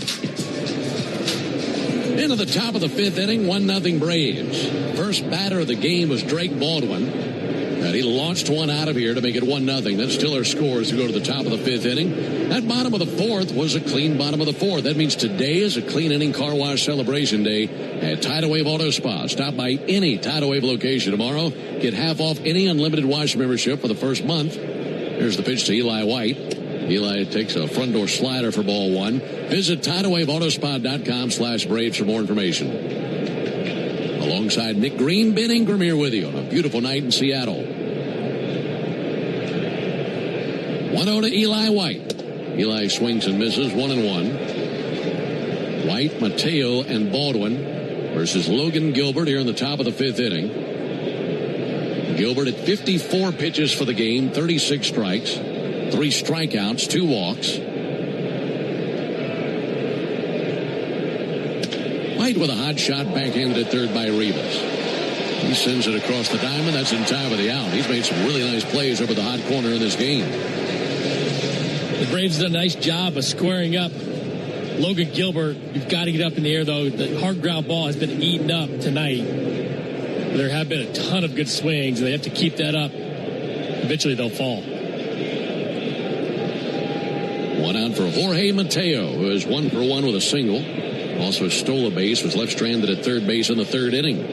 Into the top of the fifth inning, 1-0 Braves. First batter of the game was Drake Baldwin. And he launched one out of here to make it 1-0. That's still our scores to go to the top of the fifth inning. That bottom of the fourth was a clean bottom of the fourth. That means today is a clean inning car wash celebration day at Tidal Wave Auto Spa. Stop by any Tidal Wave location tomorrow. Get half off any unlimited wash membership for the first month. Here's the pitch to Eli White. Eli takes a front door slider for ball one. Visit TidalWaveAutoSpa.com/Braves for more information. Alongside Nick Green, Ben Ingram here with you on a beautiful night in Seattle. 1-0 to Eli White. Eli swings and misses, 1-1. White, Mateo, and Baldwin versus Logan Gilbert here in the top of the fifth inning. Gilbert at 54 pitches for the game, 36 strikes, 3 strikeouts, 2 walks. White with a hot shot backhanded at third by Rivas. He sends it across the diamond. That's in time for the out. He's made some really nice plays over the hot corner in this game. The Braves did a nice job of squaring up Logan Gilbert. You've got to get up in the air, though. The hard ground ball has been eaten up tonight. There have been a ton of good swings, and they have to keep that up. Eventually, they'll fall. One out for Jorge Mateo, who is 1 for 1 with a single. Also stole a base, was left stranded at third base in the third inning.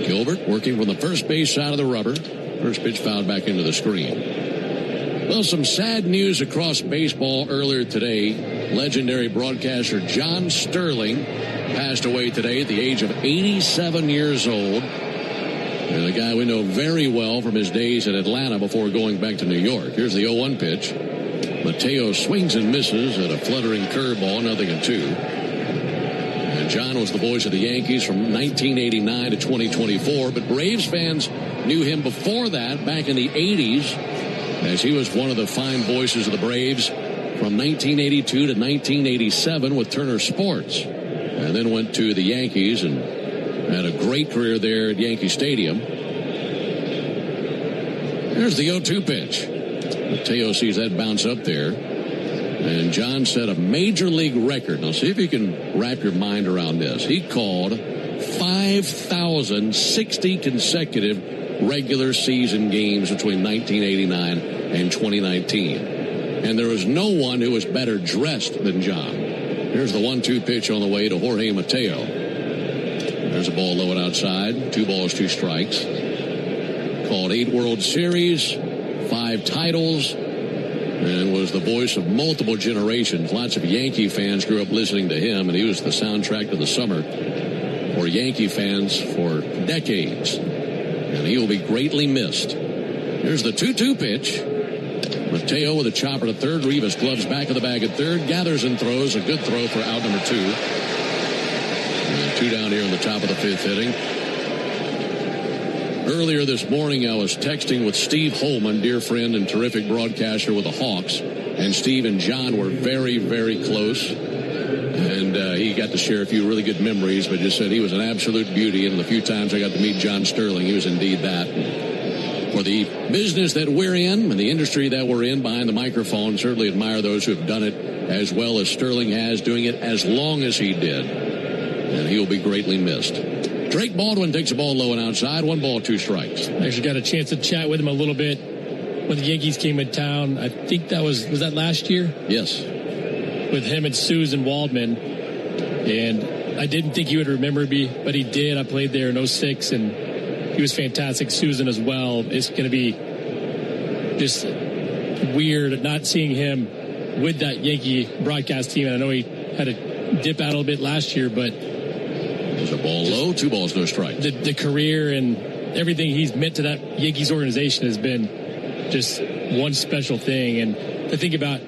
Gilbert working from the first base side of the rubber. First pitch fouled back into the screen. Well, some sad news across baseball earlier today. Legendary broadcaster John Sterling passed away today at the age of 87 years old. And a guy we know very well from his days in Atlanta before going back to New York. Here's the 0-1 pitch. Mateo swings and misses at a fluttering curveball, 0-2. And John was the voice of the Yankees from 1989 to 2024, but Braves fans knew him before that, back in the 80s, as he was one of the fine voices of the Braves from 1982 to 1987 with Turner Sports, and then went to the Yankees and had a great career there at Yankee Stadium. There's the 0-2 pitch. Mateo sees that bounce up there. And John set a major league record. Now, see if you can wrap your mind around this. He called 5,060 consecutive regular season games between 1989 and 2019. And there was no one who was better dressed than John. Here's the 1-2 pitch on the way to Jorge Mateo. There's a ball low and outside. 2 balls, 2 strikes. Called 8 World Series, 5 titles, and was the voice of multiple generations. Lots of Yankee fans grew up listening to him, and he was the soundtrack of the summer for Yankee fans for decades. And he will be greatly missed. Here's the 2-2 pitch. Mateo with a chopper to third. Rivas gloves back of the bag at third. Gathers and throws. A good throw for out number 2. And 2 down here in the top of the fifth inning. Earlier this morning, I was texting with Steve Holman, dear friend and terrific broadcaster with the Hawks. And Steve and John were very, very close. And he got to share a few really good memories, but just said he was an absolute beauty. And the few times I got to meet John Sterling, he was indeed that. For the business that we're in and the industry that we're in behind the microphone, certainly admire those who have done it as well as Sterling has, doing it as long as he did. And he will be greatly missed. Drake Baldwin takes the ball low and outside. 1 ball, 2 strikes. I actually got a chance to chat with him a little bit when the Yankees came in town. I think that was that last year? Yes. With him and Susan Waldman. And I didn't think he would remember me, but he did. I played there in 06, and he was fantastic. Susan as well. It's going to be just weird not seeing him with that Yankee broadcast team. And I know he had to dip out a little bit last year, but there's a ball low, 2 balls, no strikes. The career and everything he's meant to that Yankees organization has been just one special thing. And to think about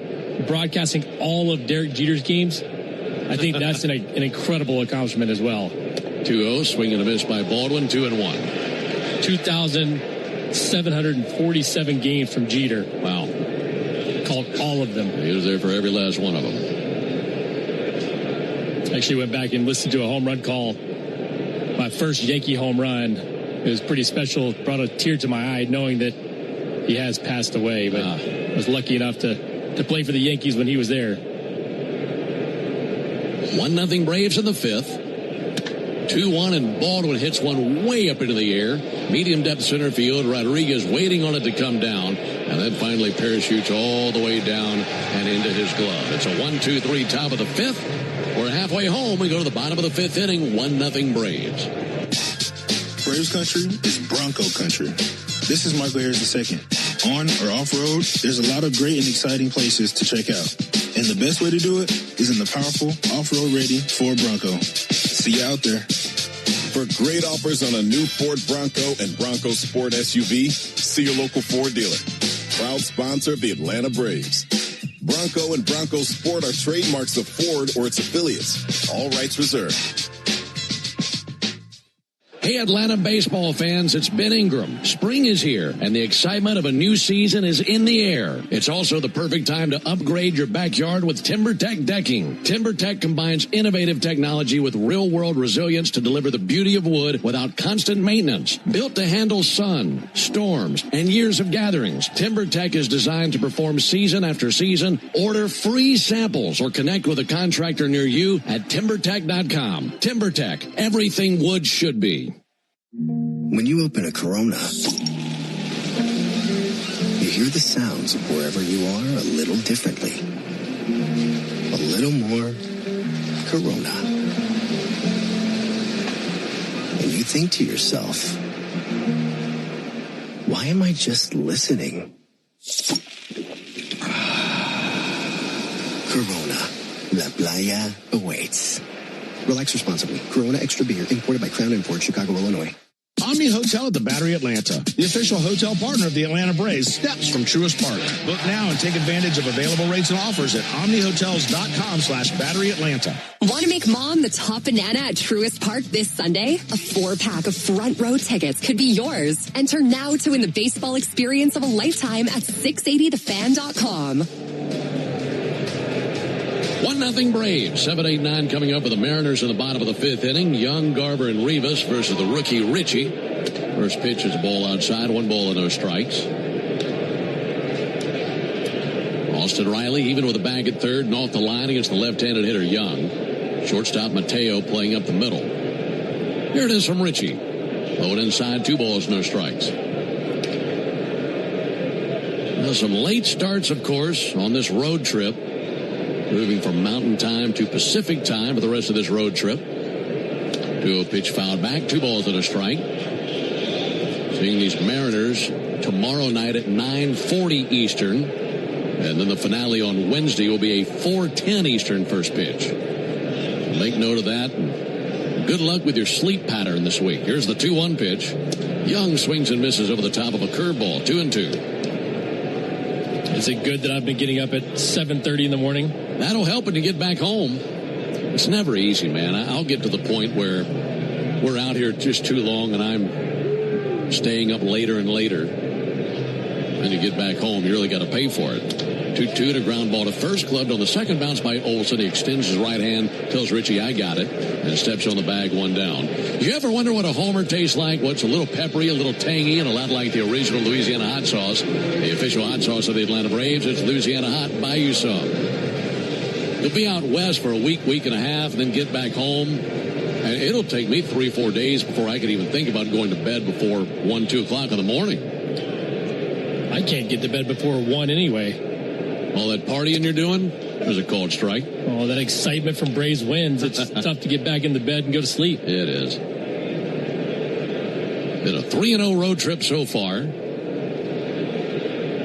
broadcasting all of Derek Jeter's games, I think that's an incredible accomplishment as well. 2-0, swing and a miss by Baldwin, 2-1. 2,747 games from Jeter. Wow. Called all of them. He was there for every last one of them. Actually went back and listened to a home run call. My first Yankee home run. It was pretty special. Brought a tear to my eye knowing that he has passed away. But I was lucky enough to play for the Yankees when he was there. 1-0 Braves in the fifth. 2-1, and Baldwin hits one way up into the air. Medium depth center field. Rodriguez waiting on it to come down, and then finally parachutes all the way down and into his glove. It's a 1-2-3 top of the fifth. We're halfway home. We go to the bottom of the fifth inning. 1-0 Braves. Braves country is Bronco country. This is Michael Harris II. On or off-road, there's a lot of great and exciting places to check out. And the best way to do it is in the powerful off-road ready Ford Bronco. See you out there. For great offers on a new Ford Bronco and Bronco Sport SUV, see your local Ford dealer. Proud sponsor of the Atlanta Braves. Bronco and Bronco Sport are trademarks of Ford or its affiliates. All rights reserved. Hey, Atlanta baseball fans, it's Ben Ingram. Spring is here, and the excitement of a new season is in the air. It's also the perfect time to upgrade your backyard with TimberTech decking. TimberTech combines innovative technology with real-world resilience to deliver the beauty of wood without constant maintenance. Built to handle sun, storms, and years of gatherings, TimberTech is designed to perform season after season. Order free samples or connect with a contractor near you at TimberTech.com. TimberTech, everything wood should be. When you open a Corona, you hear the sounds of wherever you are a little differently. A little more Corona. And you think to yourself, why am I just listening? Corona, La Playa awaits. Relax responsibly. Corona Extra Beer, imported by Crown Imports, Chicago, Illinois. Omni Hotel at the Battery Atlanta, the official hotel partner of the Atlanta Braves, steps from Truist Park. Book now and take advantage of available rates and offers at omnihotels.com/Battery Atlanta. Want to make mom the top banana at Truist Park this Sunday? A 4-pack of front row tickets could be yours. Enter now to win the baseball experience of a lifetime at 680thefan.com. 1-0 Braves. 7-8-9 coming up with the Mariners in the bottom of the fifth inning. Young, Garver, and Rivas versus the rookie Richie. First pitch is a ball outside. 1 ball and no strikes. Austin Riley even with a bag at third and off the line against the left-handed hitter Young. Shortstop Mateo playing up the middle. Here it is from Richie. Low and inside. 2 balls, no strikes. Now some late starts, of course, on this road trip. Moving from Mountain Time to Pacific Time for the rest of this road trip. 2-0 pitch fouled back. 2 balls and a strike. Seeing these Mariners tomorrow night at 9:40 Eastern. And then the finale on Wednesday will be a 4:10 Eastern first pitch. So make note of that. And good luck with your sleep pattern this week. Here's the 2-1 pitch. Young swings and misses over the top of a curveball. 2-2. Is it good that I've been getting up at 7:30 in the morning? That'll help when you get back home. It's never easy, man. I'll get to the point where we're out here just too long and I'm staying up later and later. When you get back home, you really got to pay for it. 2-2 to ground ball to first, clubbed on the second bounce by Olsen. He extends his right hand, tells Richie, I got it, and steps on the bag, 1 down. You ever wonder what a homer tastes like? What's a little peppery, a little tangy, and a lot like the original Louisiana hot sauce? The official hot sauce of the Atlanta Braves. It's Louisiana Hot. Buy you some. You'll be out west for a week, week and a half, and then get back home. And it'll take me 3-4 days before I could even think about going to bed before 1, 2 o'clock in the morning. I can't get to bed before 1 anyway. All that partying you're doing? There's a called strike. Oh, that excitement from Braves wins. It's tough to get back into bed and go to sleep. It is. Been a 3-0 road trip so far.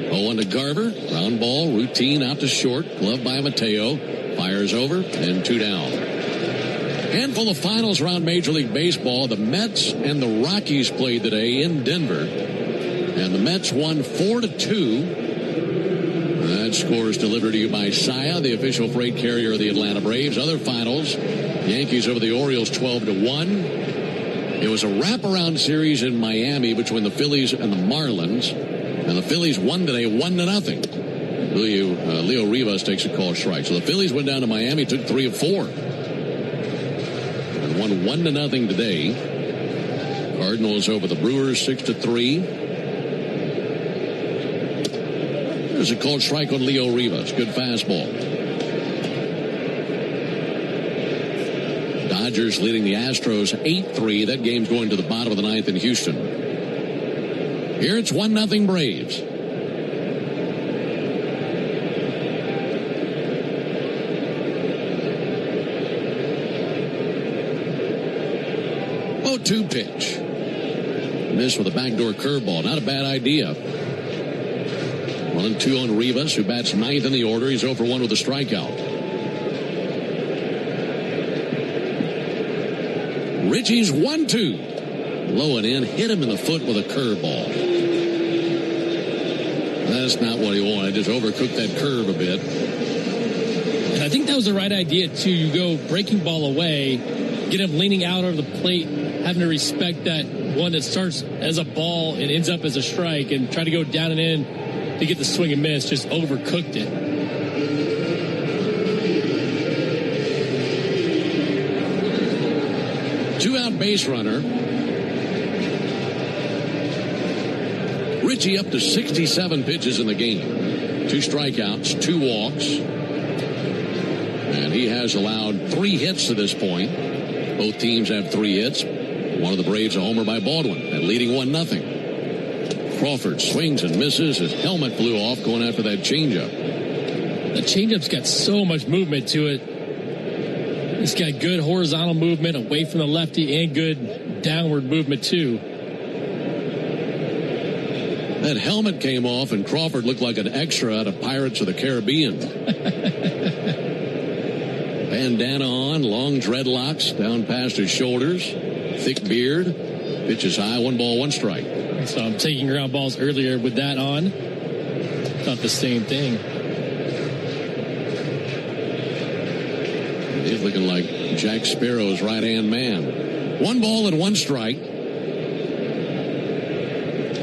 0-1 to Garver. Ground ball, routine out to short. Glove by Mateo. Fires over, and 2 down. Handful of finals around Major League Baseball. The Mets and the Rockies played today in Denver. And the Mets won 4-2. That score is delivered to you by Saia, the official freight carrier of the Atlanta Braves. Other finals, Yankees over the Orioles 12-1. It was a wraparound series in Miami between the Phillies and the Marlins. And the Phillies won today 1-0. Leo Rivas takes a called strike. So the Phillies went down to Miami, took 3 of 4. And won 1-0 today. Cardinals over the Brewers 6-3. There's a called strike on Leo Rivas. Good fastball. Dodgers leading the Astros 8-3. That game's going to the bottom of the ninth in Houston. Here it's 1-0 Braves. Oh-2 pitch. Missed with a backdoor curveball. Not a bad idea. 1-2 on Rivas, who bats ninth in the order. He's 0 for 1 with a strikeout. Richie's 1-2. Low and in. Hit him in the foot with a curveball. That's not what he wanted. Just overcooked that curve a bit. And I think that was the right idea, too. You go breaking ball away, get him leaning out over the plate, having to respect that one that starts as a ball and ends up as a strike, and try to go down and in to get the swing and miss. Just overcooked it. Two-out base runner. Richie up to 67 pitches in the game. 2 strikeouts, 2 walks. And he has allowed 3 hits to this point. Both teams have 3 hits. One of the Braves a homer by Baldwin and leading 1-0. Crawford swings and misses. His helmet flew off going after that changeup. The changeup's got so much movement to it. It's got good horizontal movement away from the lefty and good downward movement, too. That helmet came off, and Crawford looked like an extra out of Pirates of the Caribbean. Bandana on, long dreadlocks down past his shoulders, thick beard, pitches high, 1 ball, 1 strike. So I'm taking ground balls earlier with that on. Thought the same thing. He's looking like Jack Sparrow's right-hand man. 1 ball and 1 strike.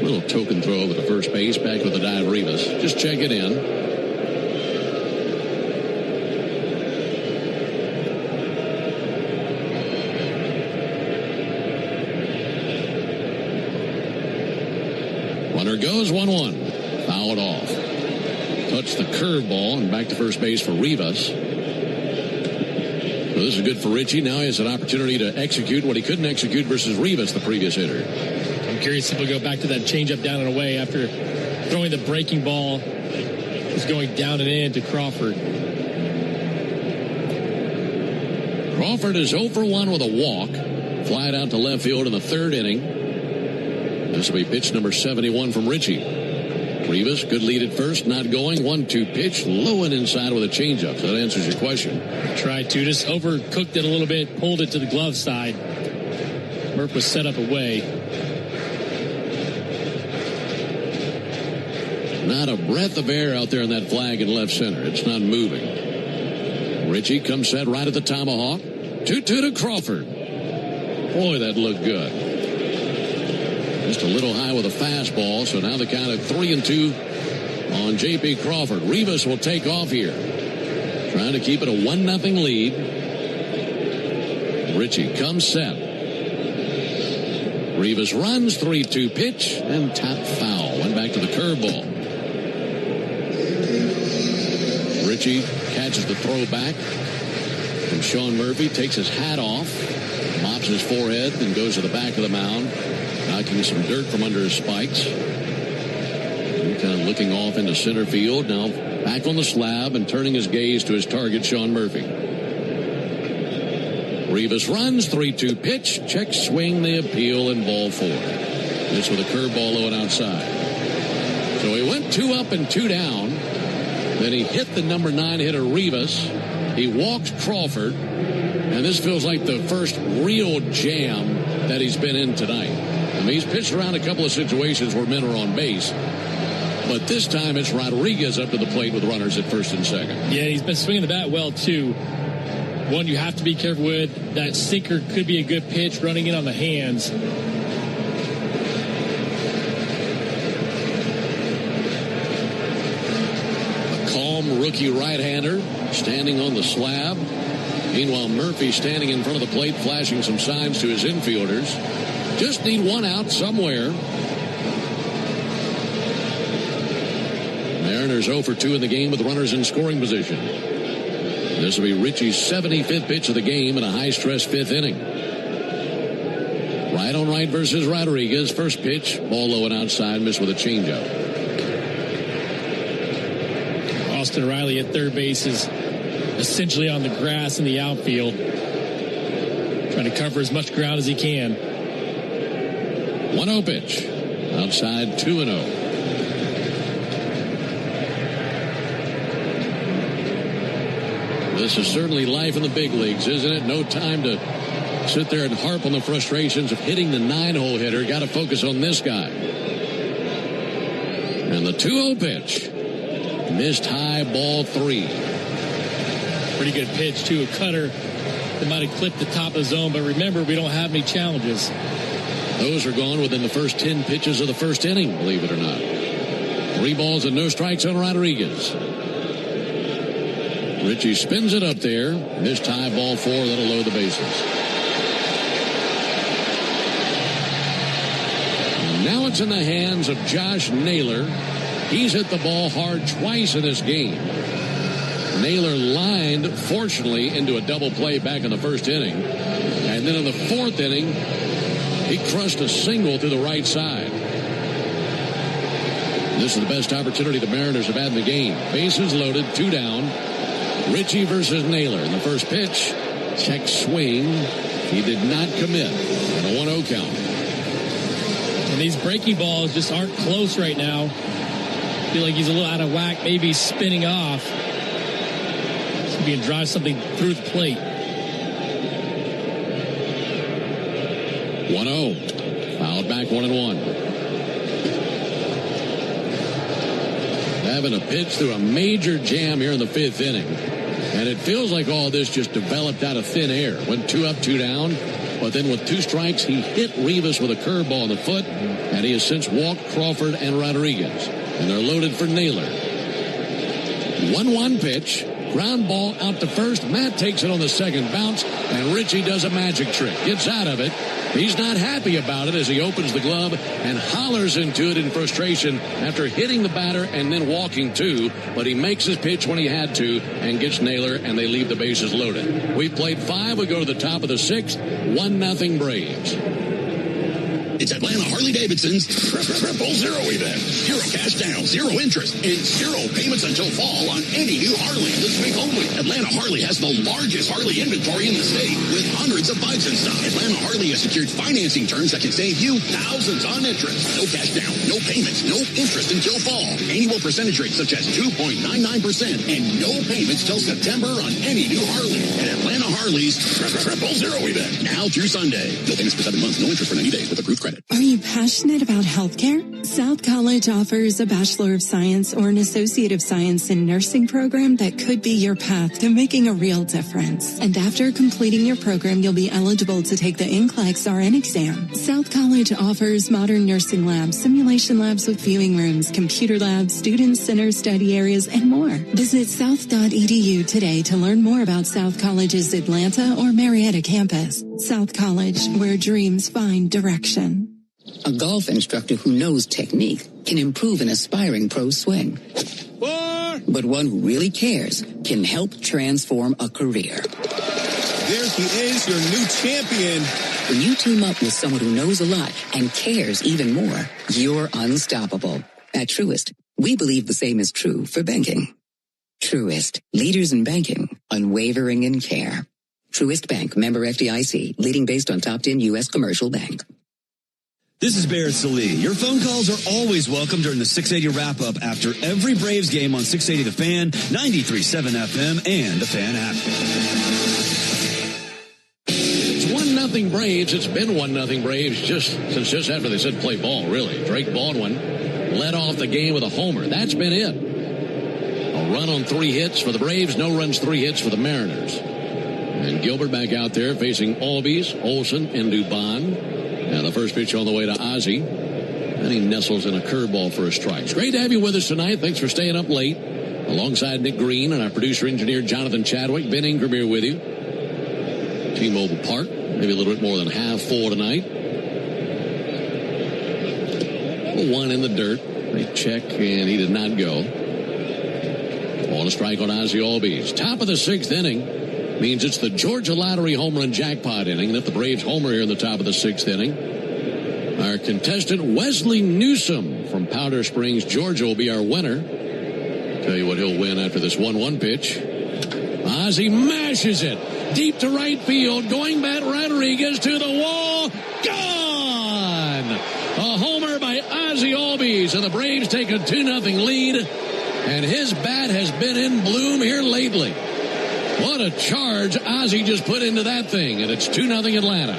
Little token throw over to first base, back with the dive Rivas. Just check it in. Runner goes 1-1. Fouled off. Touched the curveball and back to first base for Rivas. So this is good for Richie. Now he has an opportunity to execute what he couldn't execute versus Rivas, the previous hitter. I'm curious if we'll go back to that changeup down and away after throwing the breaking ball. He's going down and in to Crawford. Crawford is 0 for 1 with a walk. Flied out to left field in the 3rd inning. This will be pitch number 71 from Richie. Rivas, good lead at first, not going. 1-2 pitch, low and inside with a changeup. So that answers your question. Tried to, just overcooked it a little bit, pulled it to the glove side. Murph was set up away. Not a breath of air out there in that flag in left center. It's not moving. Richie comes set right at the tomahawk. 2-2 to Crawford. Boy, that looked good. Just a little high with a fastball, so now the count of 3-2 on J.P. Crawford. Rivas will take off here, trying to keep it a 1-0 lead. Richie comes set. Rivas runs, 3-2 pitch, and top foul. Went back to the curveball. Richie catches the throw back from Sean Murphy, takes his hat off, mops his forehead, and goes to the back of the mound, knocking some dirt from under his spikes. And kind of looking off into center field. Now back on the slab and turning his gaze to his target, Sean Murphy. Rivas runs, 3-2 pitch, check swing, the appeal, and ball 4. This with a curveball low and outside. So he went 2 up and 2 down. Then he hit the number 9 hitter Rivas. He walked Crawford. And this feels like the first real jam that he's been in tonight. I mean, he's pitched around a couple of situations where men are on base. But this time it's Rodriguez up to the plate with runners at first and second. Yeah, he's been swinging the bat well, too. One you have to be careful with. That sinker could be a good pitch running in on the hands. A calm rookie right-hander standing on the slab. Meanwhile, Murphy standing in front of the plate, flashing some signs to his infielders. Just need 1 out somewhere. Mariners 0 for 2 in the game with runners in scoring position. This will be Richie's 75th pitch of the game in a high-stress fifth inning. Right on right versus Rodriguez. First pitch, ball low and outside, missed with a changeup. Austin Riley at third base is essentially on the grass in the outfield, trying to cover as much ground as he can. 1-0 pitch. Outside 2-0. This is certainly life in the big leagues, isn't it? No time to sit there and harp on the frustrations of hitting the 9-hole hitter. Got to focus on this guy. And the 2-0 pitch. Missed high, ball 3. Pretty good pitch, too. A cutter that might have clipped the top of the zone. But remember, we don't have any challenges. Those are gone within the first 10 pitches of the first inning, believe it or not. 3 balls and no strikes on Rodriguez. Richie spins it up there. Missed high, ball 4. That'll load the bases. And now it's in the hands of Josh Naylor. He's hit the ball hard twice in this game. Naylor lined, fortunately, into a double play back in the first inning. And then in the fourth inning, he crushed a single to the right side. This is the best opportunity the Mariners have had in the game. Bases loaded, 2 down. Richie versus Naylor in the first pitch. Check swing. He did not commit. And a 1-0 count. And these breaking balls just aren't close right now. I feel like he's a little out of whack, maybe spinning off. So he can drive something through the plate. 1-0. Fouled back 1-1. Having a pitch through a major jam here in the fifth inning. And it feels like all this just developed out of thin air. Went 2 up, 2 down. But then with 2 strikes, he hit Rivas with a curveball in the foot. And he has since walked Crawford and Rodriguez. And they're loaded for Naylor. 1-1 pitch. Ground ball out to first. Matt takes it on the second bounce. And Richie does a magic trick. Gets out of it. He's not happy about it as he opens the glove and hollers into it in frustration after hitting the batter and then walking too. But he makes his pitch when he had to and gets Naylor, and they leave the bases loaded. We played 5. We go to the top of the 6th. 1-0 Braves. It's Atlanta Harley-Davidson's Triple Zero event. 0 cash down, 0 interest, and 0 payments until fall on any new Harley this week only. Atlanta Harley has the largest Harley inventory in the state with hundreds of bikes in stock. Atlanta Harley has secured financing terms that can save you thousands on interest. No cash down, no payments, no interest until fall. Annual percentage rates such as 2.99% and no payments till September on any new Harley. At Atlanta Harley's Triple Zero event. Now through Sunday. No payments for 7 months, no interest for 90 days with approved credit. Are you passionate about healthcare? South College offers a Bachelor of Science or an Associate of Science in Nursing program that could be your path to making a real difference. And after completing your program, you'll be eligible to take the NCLEX RN exam. South College offers modern nursing labs, simulation labs with viewing rooms, computer labs, student center study areas, and more. Visit south.edu today to learn more about South College's Atlanta or Marietta campus. South College, where dreams find direction. A golf instructor who knows technique can improve an aspiring pro's swing. But one who really cares can help transform a career. There he is, your new champion. When you team up with someone who knows a lot and cares even more, you're unstoppable. At Truist, we believe the same is true for banking. Truist, leaders in banking, unwavering in care. Truist Bank, member FDIC, leading based on top 10 U.S. commercial bank. This is Barrett Salee. Your phone calls are always welcome during the 680 wrap-up after every Braves game on 680 The Fan, 93.7 FM, and the Fan app. It's 1-0 Braves. It's been 1-0 Braves since after they said play ball, really. Drake Baldwin led off the game with a homer. That's been it. A run on 3 hits for the Braves. No runs, 3 hits for the Mariners. And Gilbert back out there facing Albies, Olsen, and Dubon. Now the first pitch on the way to Ozzie. And he nestles in a curveball for a strike. It's great to have you with us tonight. Thanks for staying up late. Alongside Nick Green and our producer-engineer Jonathan Chadwick. Ben Ingram here with you. T-Mobile Park. Maybe a little bit more than half full tonight. 1 in the dirt. They check, and he did not go. On a strike on Ozzie Albies. Top of the 6th inning means it's the Georgia Lottery home run jackpot inning. And if the Braves homer here in the top of the 6th inning, our contestant Wesley Newsom from Powder Springs, Georgia, will be our winner. Tell you what he'll win after this 1-1 pitch. Ozzie mashes it deep to right field. Going back, Rodriguez to the wall. Gone! A homer by Ozzie Albies, and the Braves take a 2-0 lead. And his bat has been in bloom here lately. What a charge Ozzie just put into that thing, and it's 2-0 Atlanta.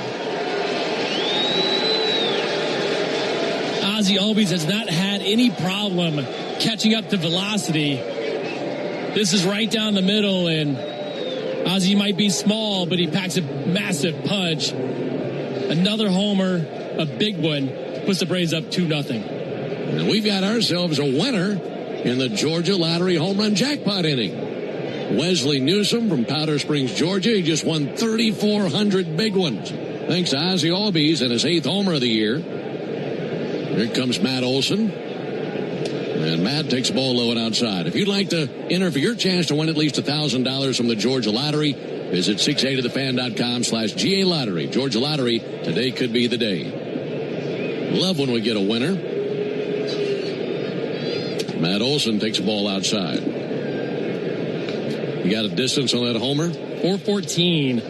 Ozzie Albies has not had any problem catching up to velocity. This is right down the middle, and Ozzie might be small, but he packs a massive punch. Another homer, a big one, puts the Braves up 2-0. And we've got ourselves a winner in the Georgia Lottery home run jackpot inning. Wesley Newsom from Powder Springs, Georgia. He just won 3,400 big ones. Thanks to Ozzie Albies and his 8th homer of the year. Here comes Matt Olson. And Matt takes the ball low and outside. If you'd like to enter for your chance to win at least $1,000 from the Georgia Lottery, visit 680thefan.com/GA Lottery. Georgia Lottery, today could be the day. Love when we get a winner. Matt Olson takes the ball outside. You got a distance on that homer? 414.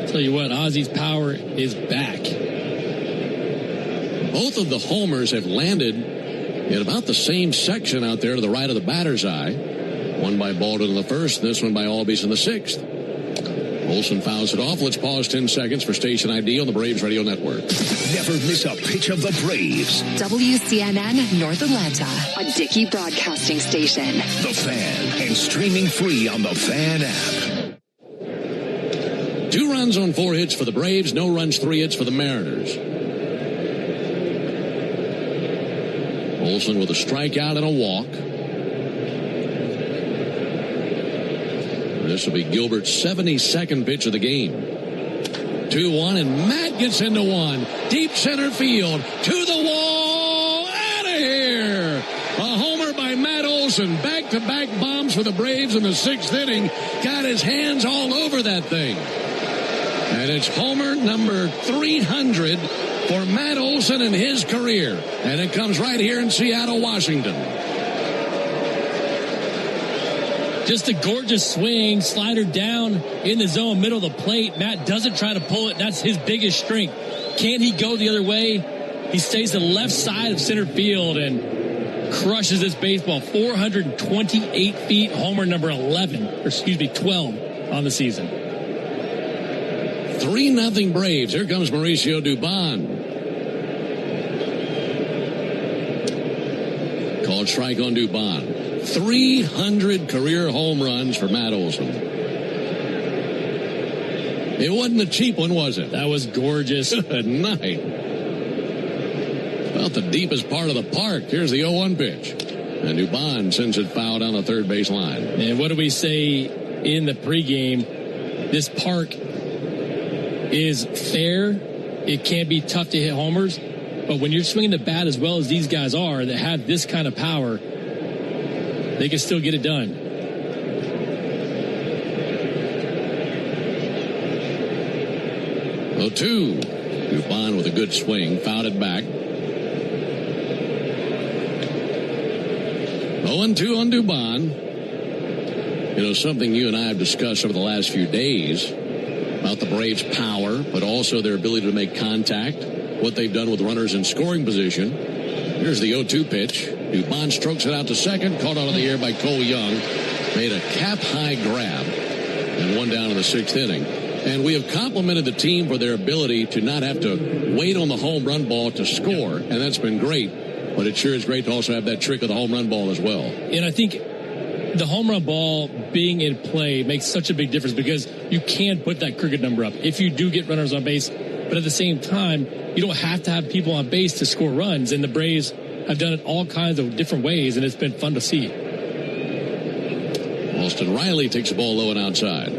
Tell you what, Ozzie's power is back. Both of the homers have landed in about the same section out there to the right of the batter's eye. One by Baldwin in the 1st, this one by Albies in the 6th. Olson fouls it off. Let's pause 10 seconds for station ID on the Braves Radio Network. Never miss a pitch of the Braves. WCNN North Atlanta, a Dickey broadcasting station. The Fan, and streaming free on the Fan app. 2 runs on 4 hits for the Braves. No runs, 3 hits for the Mariners. Olson with a strikeout and a walk. This will be Gilbert's 72nd pitch of the game. 2-1, and Matt gets into one. Deep center field. To the wall. Out of here. A homer by Matt Olson. Back-to-back bombs for the Braves in the 6th inning. Got his hands all over that thing. And it's homer number 300 for Matt Olson in his career. And it comes right here in Seattle, Washington. Just a gorgeous swing, slider down in the zone, middle of the plate. Matt doesn't try to pull it. That's his biggest strength. Can he go the other way? He stays to the left side of center field and crushes this baseball. 428 feet, homer number 12 on the season. 3-0 Braves. Here comes Mauricio Dubon. Called strike on Dubon. 300 career home runs for Matt Olson. It wasn't a cheap one, was it? That was gorgeous. Good night. About the deepest part of the park. Here's the 0-1 pitch. And Dubon sends it foul down the third base line. And what do we say in the pregame? This park is fair. It can be tough to hit homers. But when you're swinging the bat as well as these guys are that have this kind of power, they can still get it done. 0-2. Dubon with a good swing. Fouled it back. 0-2 on Dubon. You know, something you and I have discussed over the last few days about the Braves' power, but also their ability to make contact, what they've done with runners in scoring position. Here's the 0-2 pitch. Dubon strokes it out to second, caught out of the air by Cole Young. Made a cap-high grab and one down in the 6th inning. And we have complimented the team for their ability to not have to wait on the home run ball to score, and that's been great. But it sure is great to also have that trick of the home run ball as well. And I think the home run ball being in play makes such a big difference because you can put that cricket number up if you do get runners on base. But at the same time, you don't have to have people on base to score runs. And the Braves have done it all kinds of different ways, and it's been fun to see. Austin Riley takes the ball low and outside.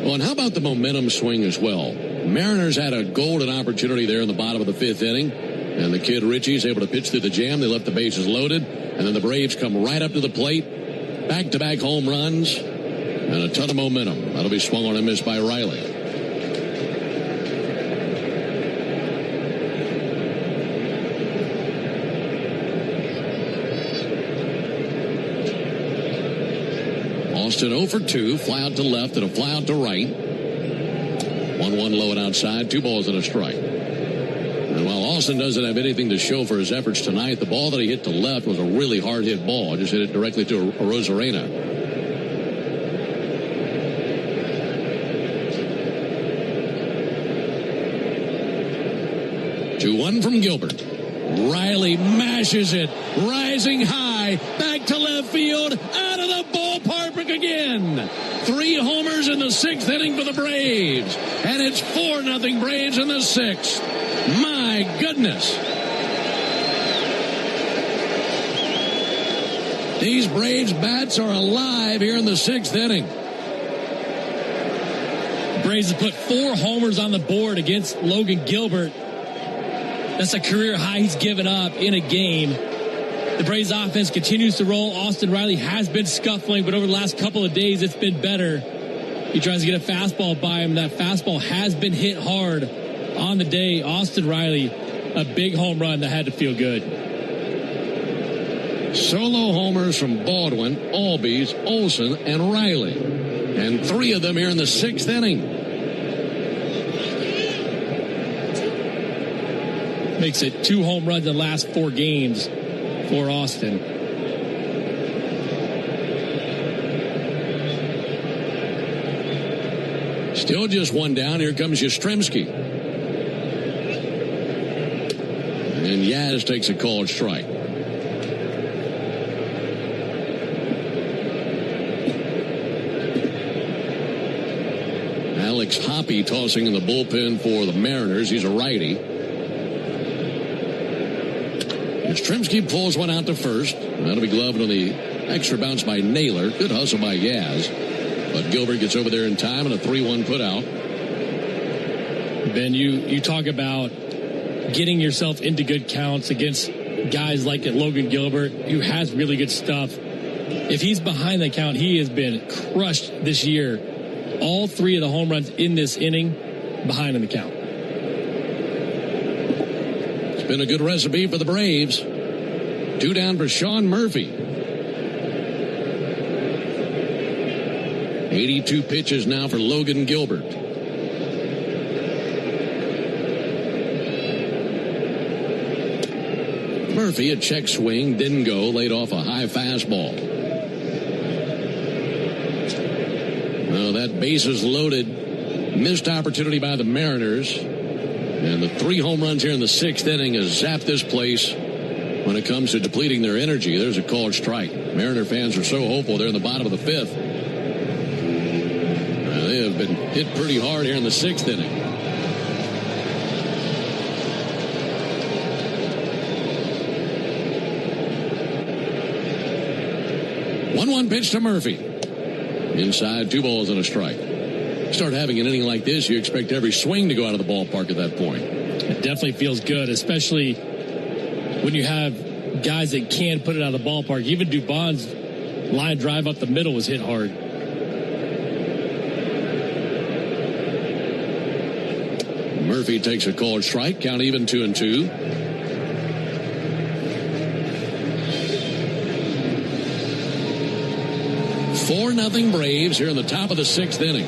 Well, and how about the momentum swing as well? Mariners had a golden opportunity there in the bottom of the 5th inning, and the kid Richie's able to pitch through the jam. They left the bases loaded, and then the Braves come right up to the plate, Back-to-back home runs and a ton of momentum. That'll be swung on and missed by Riley. Austin 0 for 2, fly out to left and a fly out to right. 1-1 low and outside, 2 balls and a strike. And while Austin doesn't have anything to show for his efforts tonight, the ball that he hit to left was a really hard hit ball. Just hit it directly to Rosarena. 2-1 from Gilbert. Riley mashes it, rising high, back to left field, out of the ballpark again. 3 homers in the 6th inning for the Braves. And it's 4-0 Braves in the 6th. My goodness. These Braves bats are alive here in the 6th inning. Braves have put 4 homers on the board against Logan Gilbert. That's a career high he's given up in a game. The Braves offense continues to roll. Austin Riley has been scuffling, but over the last couple of days, it's been better. He tries to get a fastball by him. That fastball has been hit hard on the day. Austin Riley, a big home run that had to feel good. Solo homers from Baldwin, Albies, Olsen, and Riley. And 3 of them here in the 6th inning. Makes it 2 home runs in the last 4 games for Austin. Still just 1 down. Here comes Yastrzemski. And Yaz takes a called strike. Alex Hoppe tossing in the bullpen for the Mariners. He's a righty. Yastrzemski pulls one out to first. That'll be gloved on the extra bounce by Naylor. Good hustle by Yaz. But Gilbert gets over there in time and a 3-1 put out. Ben, you talk about getting yourself into good counts against guys like Logan Gilbert, who has really good stuff. If he's behind the count, he has been crushed this year. All 3 of the home runs in this inning behind in the count. Been a good recipe for the Braves. 2 down for Sean Murphy. 82 pitches now for Logan Gilbert. Murphy, a check swing, didn't go, laid off a high fastball. Well, that base is loaded. Missed opportunity by the Mariners. And the 3 home runs here in the 6th inning has zapped this place when it comes to depleting their energy. There's a called strike. Mariner fans are so hopeful. They're in the bottom of the 5th. They have been hit pretty hard here in the 6th inning. One pitch to Murphy. Inside, 2 balls and a strike. Start having an inning like this, you expect every swing to go out of the ballpark at that point. It definitely feels good, especially when you have guys that can put it out of the ballpark. Even Dubon's line drive up the middle was hit hard. Murphy takes a called strike, count even 2-2. Nothing Braves here in the top of the 6th inning.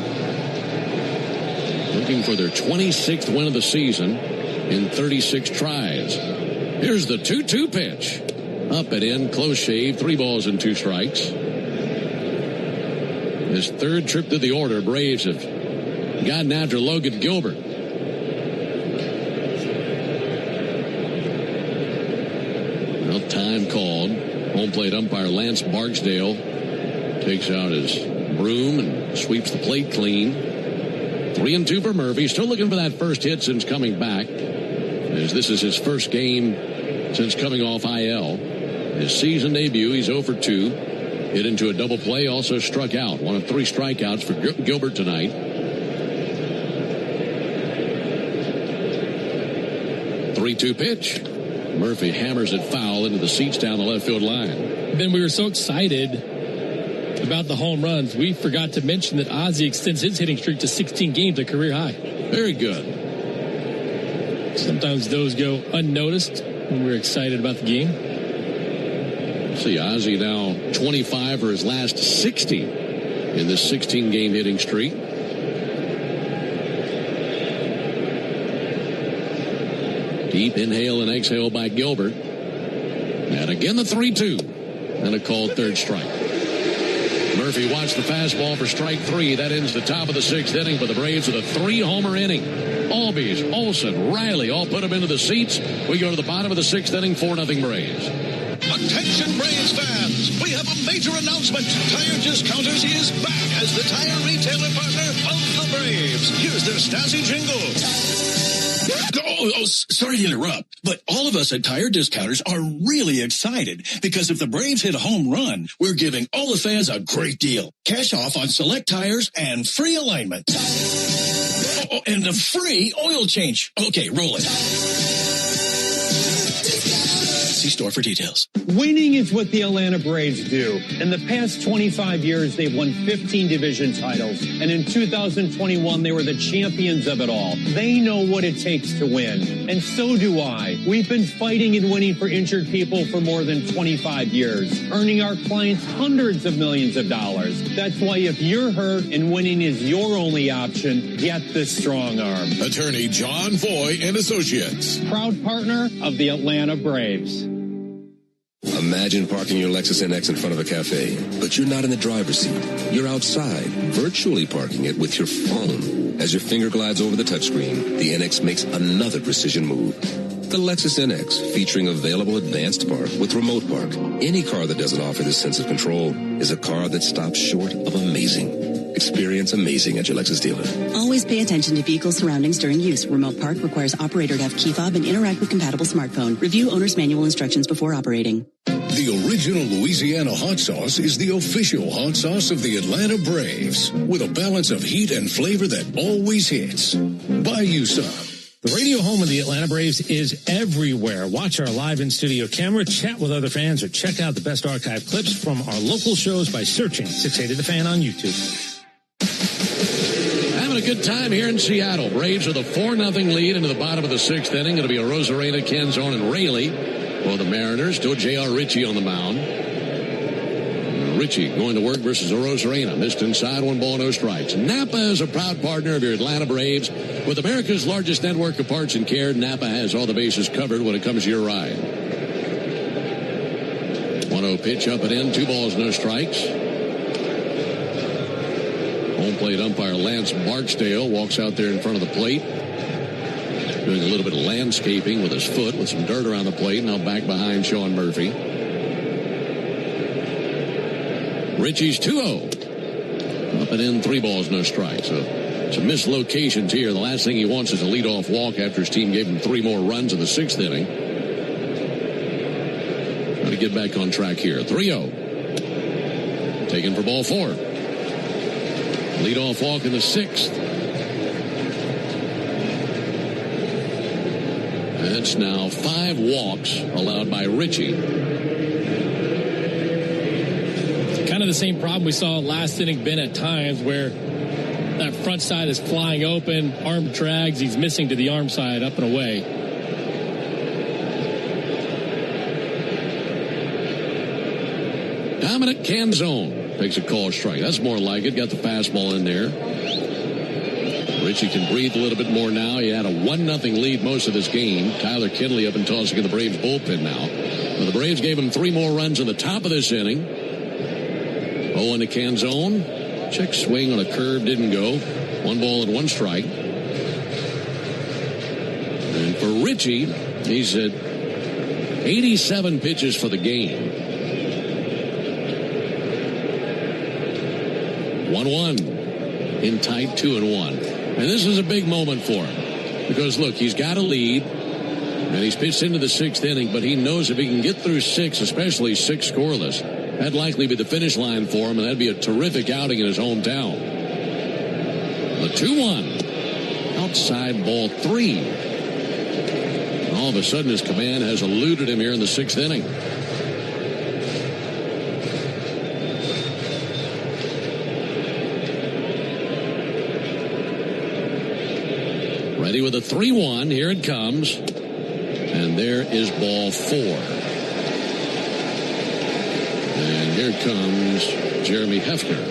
Looking for their 26th win of the season in 36 tries. Here's the 2-2 pitch. Up and in, close shave, 3 balls and 2 strikes. His 3rd trip through the order, Braves have gotten after Logan Gilbert. Well, time called. Home plate umpire Lance Barksdale takes out his broom and sweeps the plate clean. 3-2 for Murphy. Still looking for that first hit since coming back, as this is his first game since coming off IL. His season debut, he's 0 for 2. Hit into a double play, also struck out. One of 3 strikeouts for Gilbert tonight. 3-2 pitch. Murphy hammers it foul into the seats down the left field line. Ben, we were so excited about the home runs, we forgot to mention that Ozzie extends his hitting streak to 16 games, a career high. Very good. Sometimes those go unnoticed when we're excited about the game. See, Ozzie now 25 for his last 60 in this 16-game hitting streak. Deep inhale and exhale by Gilbert. And again the 3-2. And a called third strike. Murphy watched the fastball for strike 3. That ends the top of the 6th inning for the Braves with a 3-homer inning. Albies, Olsen, Riley all put them into the seats. We go to the bottom of the 6th inning, 4-0 Braves. Attention Braves fans, we have a major announcement. Tire Discounters is back as the tire retailer partner of the Braves. Here's their Stasi jingle. Sorry to interrupt, but all of us at Tire Discounters are really excited because if the Braves hit a home run, we're giving all the fans a great deal. Cash off on select tires and free alignment. And a free oil change. Okay, roll it. See store for details. Winning is what the Atlanta Braves do. In the past 25 years, they've won 15 division titles. And in 2021, they were the champions of it all. They know what it takes to win. And so do I. We've been fighting and winning for injured people for more than 25 years, earning our clients hundreds of millions of dollars. That's why if you're hurt and winning is your only option, get the Strong Arm. Attorney John Foy and Associates. Proud partner of the Atlanta Braves. Imagine parking your Lexus NX in front of a cafe, but you're not in the driver's seat. You're outside, virtually parking it with your phone. As your finger glides over the touchscreen, the NX makes another precision move. The Lexus NX, featuring available advanced park with remote park. Any car that doesn't offer this sense of control is a car that stops short of amazing. Experience amazing at your Lexus dealer. Always pay attention to vehicle surroundings during use. Remote park requires operator to have key fob and interact with compatible smartphone. Review owner's manual instructions before operating. The original Louisiana hot sauce is the official hot sauce of the Atlanta Braves, with a balance of heat and flavor that always hits. Buy you some. The radio home of the Atlanta Braves is everywhere. Watch our live in-studio camera, chat with other fans, or check out the best archive clips from our local shows by searching 680 The Fan on YouTube. Having a good time here in Seattle. Braves with a 4-0 lead into the bottom of the 6th inning. It'll be a Rosarena, Kenzone, and Raley for the Mariners. Still J.R. Ritchie on the mound. Ritchie going to work versus Rosarena. Missed inside, 1 ball, no strikes. Napa is a proud partner of your Atlanta Braves. With America's largest network of parts and care, Napa has all the bases covered when it comes to your ride. 1-0 pitch up and in, 2 balls, no strikes. Home plate umpire Lance Barksdale walks out there in front of the plate, doing a little bit of landscaping with his foot with some dirt around the plate. Now back behind Sean Murphy. Ritchie's 2-0. Up and in, 3 balls, no strikes. So some missed locations here. The last thing he wants is a leadoff walk after his team gave him 3 more runs in the 6th inning. Trying to get back on track here. 3-0. Taken for ball 4. Leadoff walk in the 6th. That's now 5 walks allowed by Ritchie. Kind of the same problem we saw last inning, Ben, at times where that front side is flying open, arm drags, he's missing to the arm side, up and away. Dominic Canzone takes a call strike. That's more like it. Got the fastball in there. Ritchie can breathe a little bit more now. He had a 1-0 lead most of this game. Tyler Kinley up and tossing in the Braves bullpen now. Well, the Braves gave him 3 more runs in the top of this inning. 0-1 to Canzone. Check swing on a curve, didn't go. 1 ball and 1 strike. And for Ritchie, he's at 87 pitches for the game. 1-1 in tight 2-1. And this is a big moment for him. Because, look, he's got a lead. And he's pitched into the 6th inning. But he knows if he can get through 6, especially 6 scoreless, that'd likely be the finish line for him. And that'd be a terrific outing in his hometown. The 2-1. Outside ball 3. And all of a sudden his command has eluded him here in the 6th inning. Ready with a 3-1. Here it comes. And there is ball 4. And here comes Jeremy Hefner.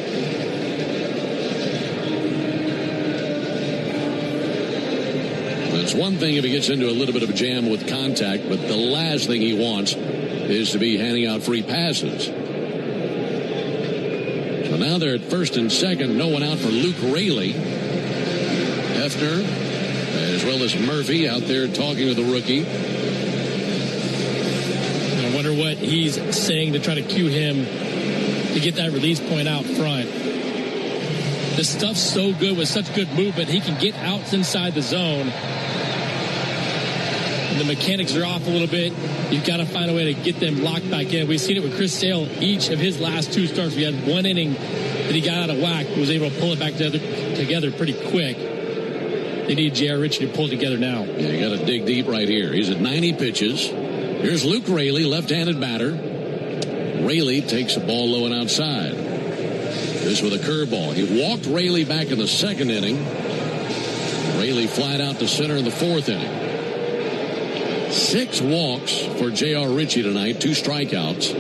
It's one thing if he gets into a little bit of a jam with contact, but the last thing he wants is to be handing out free passes. So now they're at first and second. No one out for Luke Raley. Hefner, as well as Murphy, out there talking to the rookie. I wonder what he's saying to try to cue him to get that release point out front. The stuff's so good with such good movement. He can get out inside the zone. And the mechanics are off a little bit. You've got to find a way to get them locked back in. We've seen it with Chris Sale. Each of his last 2 starts, we had 1 inning that he got out of whack, was able to pull it back together pretty quick. They need J.R. Ritchie to pull it together now. Yeah, you got to dig deep right here. He's at 90 pitches. Here's Luke Raley, left-handed batter. Raley takes the ball low and outside. This with a curveball. He walked Raley back in the 2nd inning. Raley flied out to center in the 4th inning. 6 walks for J.R. Ritchie tonight, 2 strikeouts.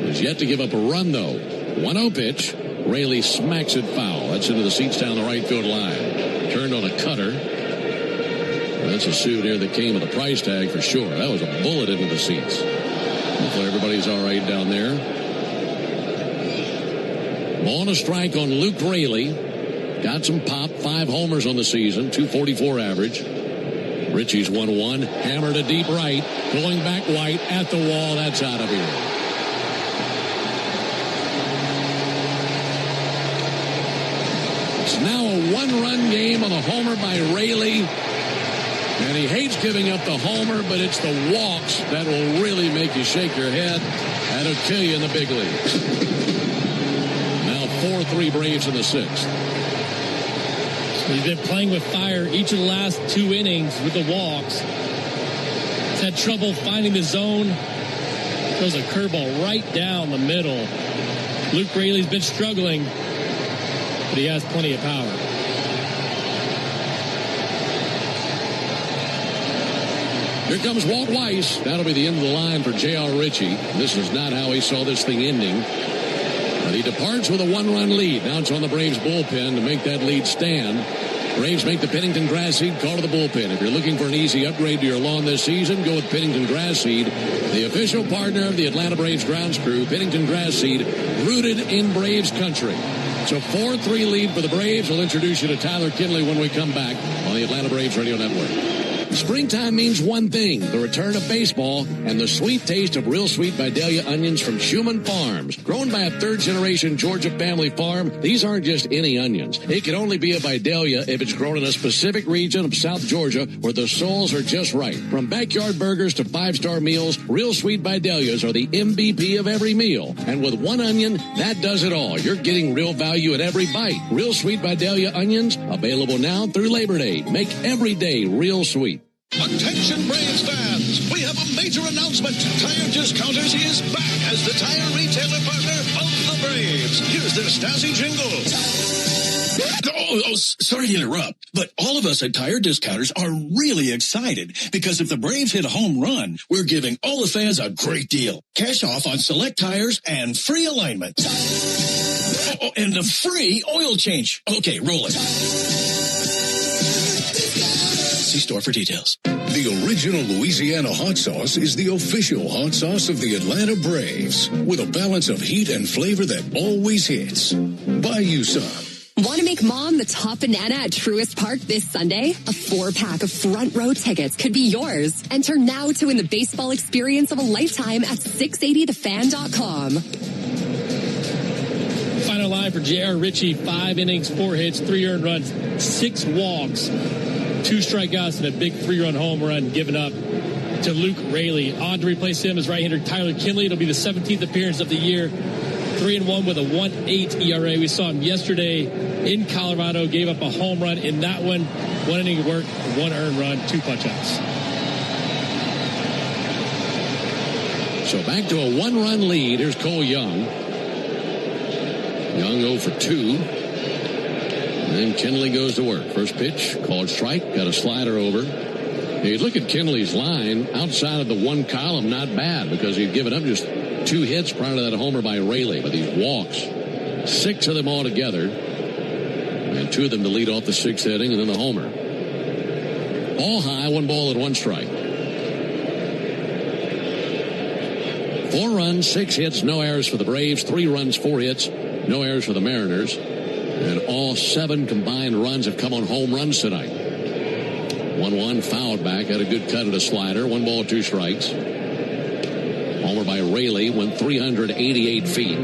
He's yet to give up a run, though. 1-0 pitch. Raley smacks it foul. That's into the seats down the right field line. Turned on a cutter. That's a souvenir that came with a price tag for sure. That was a bullet into the seats. Hopefully everybody's all right down there. Ball and a strike on Luke Raley. Got some pop. 5 homers on the season. 244 average. Ritchie's 1-1. Hammered to deep right. Going back White at the wall. That's out of here. It's now a 1-run game on a homer by Raley. And he hates giving up the homer, but it's the walks that will really make you shake your head. That'll kill you in the big leagues. Now 4-3 Braves in the 6th. He's been playing with fire each of the last 2 innings with the walks. He's had trouble finding the zone. Throws a curveball right down the middle. Luke Raley's been struggling, but he has plenty of power. Here comes Walt Weiss. That'll be the end of the line for J.R. Ritchie. This is not how he saw this thing ending. But he departs with a 1-run lead. Now it's on the Braves bullpen to make that lead stand. Braves make the Pennington Grass Seed call to the bullpen. If you're looking for an easy upgrade to your lawn this season, go with Pennington Grass Seed, the official partner of the Atlanta Braves grounds crew. Pennington Grass Seed, rooted in Braves country. So 4-3 lead for the Braves. We'll introduce you to Tyler Kinley when we come back on the Atlanta Braves Radio Network. Springtime means one thing, the return of baseball and the sweet taste of Real Sweet Vidalia onions from Schumann Farms. Grown by a 3rd-generation Georgia family farm, these aren't just any onions. It can only be a Vidalia if it's grown in a specific region of South Georgia where the soils are just right. From backyard burgers to 5-star meals, Real Sweet Vidalias are the MVP of every meal. And with one onion, that does it all. You're getting real value at every bite. Real Sweet Vidalia onions, available now through Labor Day. Make every day real sweet. Attention Braves fans, we have a major announcement. Tire Discounters is back as the tire retailer partner of the Braves. Here's their Stasi jingle. Sorry to interrupt, but all of us at Tire Discounters are really excited because if the Braves hit a home run, we're giving all the fans a great deal. Cash off on select tires and free alignment. And a free oil change. Okay, roll it. See store for details. The original Louisiana hot sauce is the official hot sauce of the Atlanta Braves, with a balance of heat and flavor that always hits. Buy you some. Want to make Mom the top banana at Truist Park this Sunday? A 4-pack of front row tickets could be yours. Enter now to win the baseball experience of a lifetime at 680thefan.com. Final line for J.R. Ritchie, 5 innings, 4 hits, 3 earned runs, 6 walks, 2 strikeouts, and a big 3-run home run given up to Luke Raley. On to replace him is right-hander Tyler Kinley. It'll be the 17th appearance of the year. 3-1 with a 1.8 ERA. We saw him yesterday in Colorado. Gave up a home run in that one. 1 inning of work, 1 earned run, 2 punch-outs. So back to a 1-run lead. Here's Cole Young. Young 0 for 2. And Kenley goes to work. First pitch, called strike, got a slider over. Hey, look at Kenley's line. Outside of the one column, not bad, because he'd given up just 2 hits prior to that homer by Rayleigh. But these walks, 6 of them altogether, and 2 of them to lead off the 6th inning, and then the homer. All high, 1 ball and 1 strike. 4 runs, 6 hits, no errors for the Braves. 3 runs, 4 hits, no errors for the Mariners. And all 7 combined runs have come on home runs tonight. 1-1 fouled back, had a good cut at a slider. 1 ball, 2 strikes. Homer by Rayleigh went 388 feet.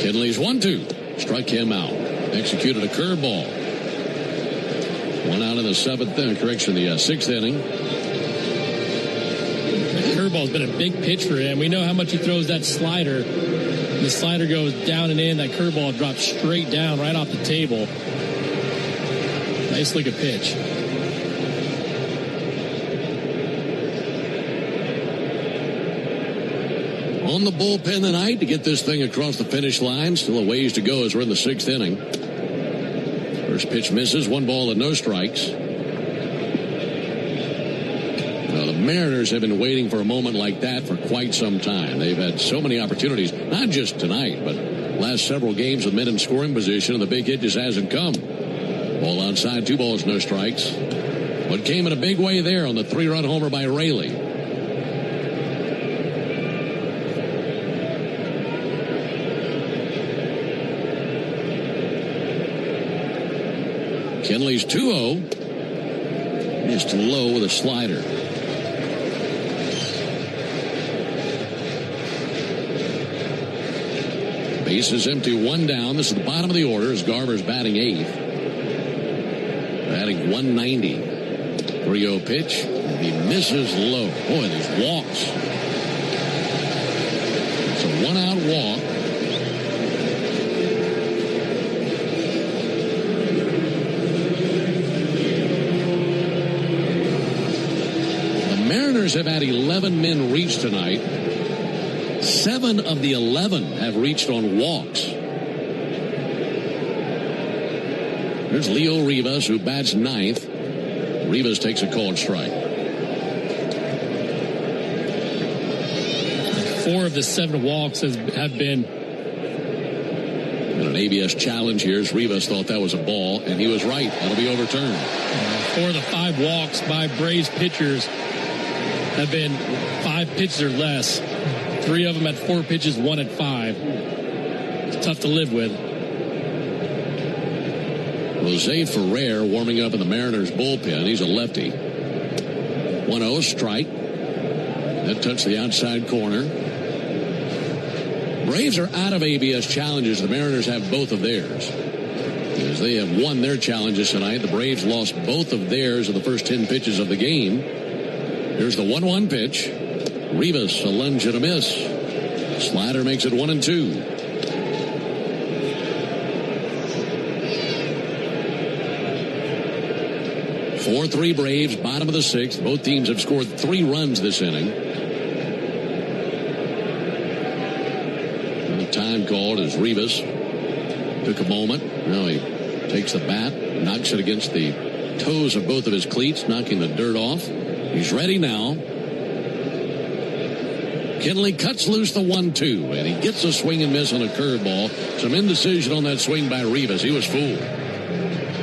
Kenley's 1-2. Struck him out. Executed a curveball. 1 out in the 7th inning. Correction, the 6th inning. The curveball's been a big pitch for him. We know how much he throws that slider. The slider goes down and in. That curveball drops straight down right off the table. Nice looking pitch. On the bullpen tonight to get this thing across the finish line. Still a ways to go as we're in the 6th inning. First pitch misses. 1 ball and no strikes. Now, the Mariners have been waiting for a moment like that for quite some time. They've had so many opportunities, not just tonight, but last several games with men in scoring position, and the big hit just hasn't come. Ball outside, 2 balls, no strikes. What came in a big way there on the 3-run homer by Rayleigh. Kenley's 2-0. Just low with a slider. Base is empty, 1 down. This is the bottom of the order as Garver's batting 8th. Batting 190. 3-0 pitch. He misses low. Boy, these walks. It's a 1-out walk. Have had 11 men reach tonight. 7 of the 11 have reached on walks. There's Leo Rivas, who bats 9th. Rivas takes a called strike. 4 of the 7 walks have been. And an ABS challenge here as Rivas thought that was a ball, and he was right. That'll be overturned. 4 of the 5 walks by Braves pitchers have been 5 pitches or less. 3 of them at 4 pitches, 1 at 5. It's tough to live with. Jose Ferrer warming up in the Mariners bullpen. He's a lefty. 1-0 strike. That touched the outside corner. Braves are out of ABS challenges. The Mariners have both of theirs. As they have won their challenges tonight, the Braves lost both of theirs in the first 10 pitches of the game. Here's the 1-1 pitch. Rivas, a lunge and a miss. Slider makes it 1-2. Four 4-3 Braves, bottom of the 6th. Both teams have scored 3 runs this inning. And the time called as Rivas took a moment. Now he takes the bat, knocks it against the toes of both of his cleats, knocking the dirt off. He's ready now. Kenley cuts loose the 1-2, and he gets a swing and miss on a curveball. Some indecision on that swing by Rivas. He was fooled.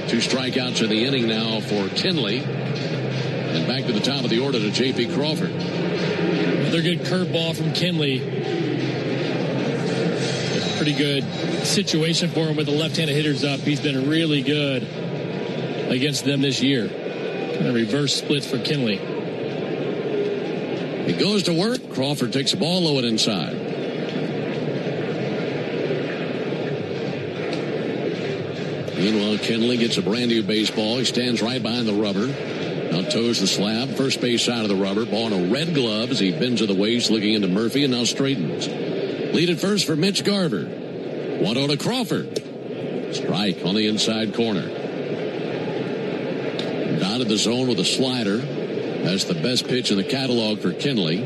2 strikeouts in the inning now for Kenley. And back to the top of the order to J.P. Crawford. Another good curveball from Kenley. Pretty good situation for him with the left-handed hitters up. He's been really good against them this year. Kind of reverse splits for Kenley. He goes to work. Crawford takes the ball low and inside. Meanwhile, Kenley gets a brand new baseball. He stands right behind the rubber. Now toes the slab. First base side of the rubber. Ball in a red glove as he bends to the waist looking into Murphy and now straightens. Lead at first for Mitch Garver. 1-0 to Crawford. Strike on the inside corner. Out of the zone with a slider. That's the best pitch in the catalog for Kinley.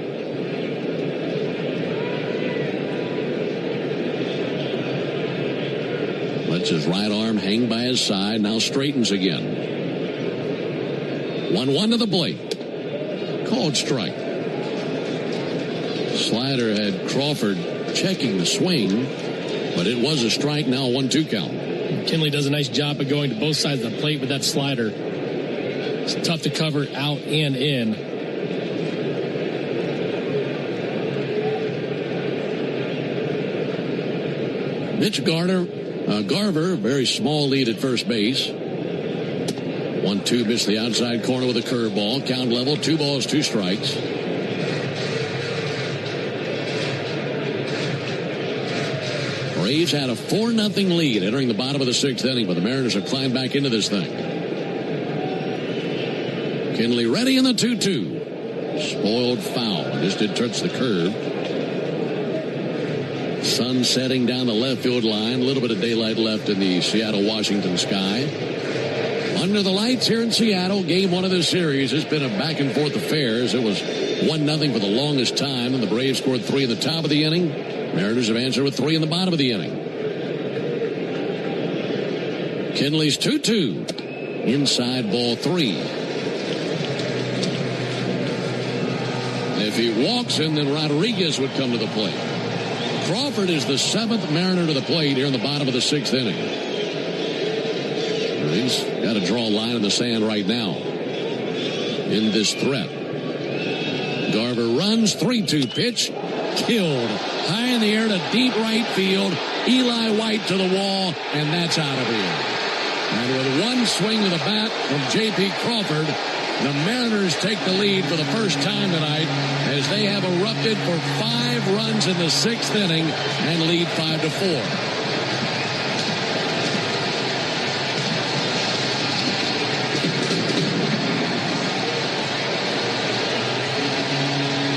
Lets his right arm hang by his side. Now straightens again. 1-1 to the plate. Called strike. Slider had Crawford checking the swing, but it was a strike. Now 1-2 count. Kinley does a nice job of going to both sides of the plate with that slider. It's tough to cover out and in. Mitch Garver, very small lead at first base. 1-2, missed the outside corner with a curveball. Count level, 2 balls, 2 strikes. Braves had a 4-0 lead entering the bottom of the 6th inning, but the Mariners have climbed back into this thing. Kinley ready in the 2-2. Spoiled foul. Just did touch the curve. Sun setting down the left field line. A little bit of daylight left in the Seattle-Washington sky. Under the lights here in Seattle, game 1 of this series. It's been a back-and-forth affair. It was 1-0 for the longest time, and the Braves scored 3 in the top of the inning. Mariners have answered with 3 in the bottom of the inning. Kinley's 2-2. Inside ball 3. If he walks in, then Rodriguez would come to the plate. Crawford is the 7th Mariner to the plate here in the bottom of the 6th inning. He's got to draw a line in the sand right now in this threat. Garver runs, 3-2 pitch. Killed. High in the air to deep right field. Eli White to the wall, and that's out of here. And with one swing of the bat from J.P. Crawford, the Mariners take the lead for the first time tonight as they have erupted for 5 runs in the 6th inning and lead 5-4.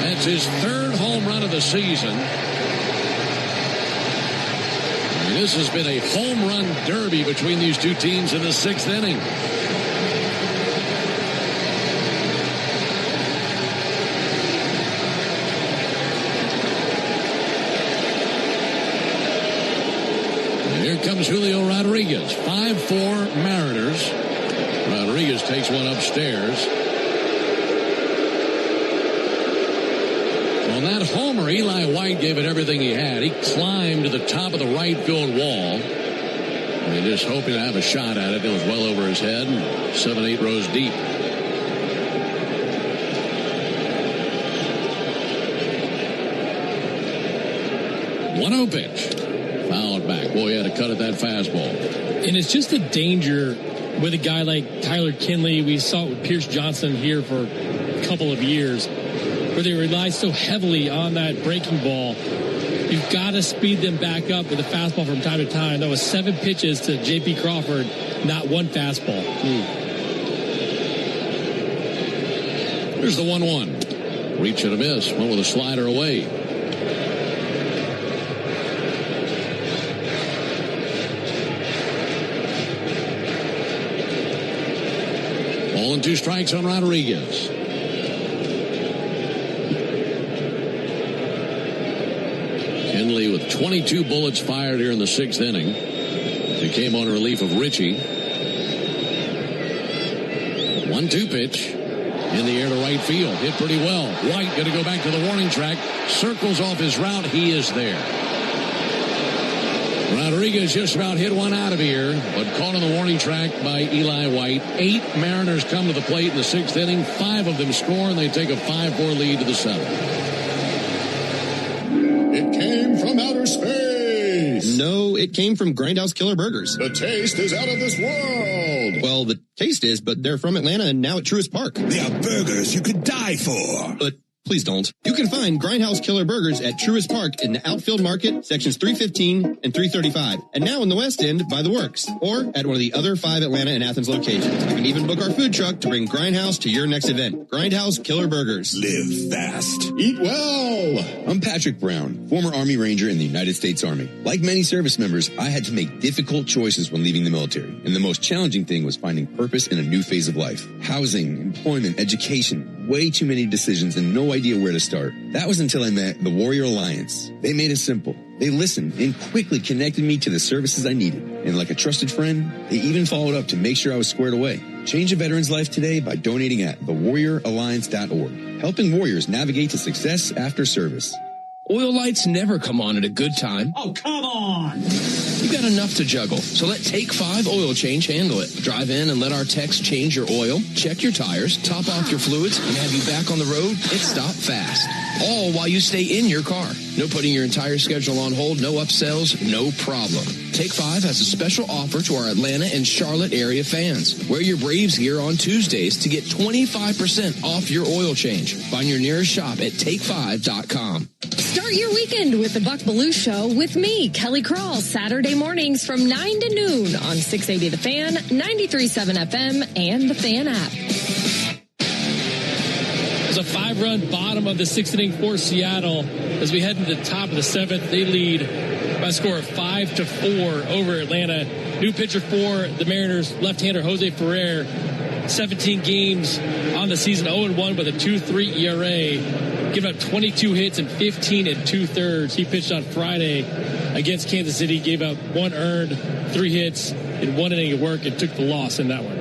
That's his 3rd home run of the season. And this has been a home run derby between these two teams in the 6th inning. Comes Julio Rodriguez. 5-4 Mariners. Rodriguez takes one upstairs. On that homer, Eli White gave it everything he had. He climbed to the top of the right field wall. And just hoping to have a shot at it. It was well over his head. 7-8 rows deep. One-0 pitch. Fouled back. Boy, he had to cut at that fastball. And it's just a danger with a guy like Tyler Kinley. We saw it with Pierce Johnson here for a couple of years, where they rely so heavily on that breaking ball. You've got to speed them back up with a fastball from time to time. That was 7 pitches to J.P. Crawford, not one fastball. Here's the 1-1. Reach and a miss. One with a slider away. Ball and 2 strikes on Rodriguez. Kinley with 22 bullets fired here in the 6th inning. He came on relief of Ritchie. 1-2 pitch. In the air to right field. Hit pretty well. White going to go back to the warning track. Circles off his route. He is there. Rodriguez just about hit one out of here, but caught on the warning track by Eli White. 8 Mariners come to the plate in the 6th inning. 5 of them score, and they take a 5-4 lead to the 7th. It came from outer space. No, it came from Grindhouse Killer Burgers. The taste is out of this world. Well, the taste is, but they're from Atlanta and now at Truist Park. They are burgers you could die for. But Please don't. You can find Grindhouse Killer Burgers at Truist Park in the Outfield Market, sections 315 and 335. And now in the West End by the Works, or at one of the other 5 Atlanta and Athens locations. You can even book our food truck to bring Grindhouse to your next event. Grindhouse Killer Burgers. Live fast. Eat well. I'm Patrick Brown, former Army Ranger in the United States Army. Like many service members, I had to make difficult choices when leaving the military. And the most challenging thing was finding purpose in a new phase of life. Housing, employment, education, way too many decisions and no idea where to start. That was until I met the Warrior Alliance. They made it simple. They listened and quickly connected me to the services I needed. And like a trusted friend, they even followed up to make sure I was squared away. Change a veteran's life today by donating at thewarrioralliance.org. Helping warriors navigate to success after service. Oil lights never come on at a good time. Oh, come on! You got enough to juggle, so let Take 5 Oil Change handle it. Drive in and let our techs change your oil, check your tires, top off your fluids, and have you back on the road and stop fast. All while you stay in your car. No putting your entire schedule on hold, no upsells, no problem. Take 5 has a special offer to our Atlanta and Charlotte area fans. Wear your Braves gear on Tuesdays to get 25% off your oil change. Find your nearest shop at take5.com. Start your weekend with the Buck Belue Show with me, Kelly Krall, Saturday mornings from 9 to noon on 680 The Fan, 93.7 FM, and the Fan app. There's a 5-run bottom of the 6th inning for Seattle. As we head into the top of the 7th, they lead by a score of 5-4 over Atlanta. New pitcher for the Mariners, left-hander Jose Ferrer. 17 games on the season, 0-1 with a 2.3 ERA. Giving up 22 hits and 15 2/3. He pitched on Friday against Kansas City, gave up 1 earned, 3 hits in 1 inning of work, and took the loss in that one.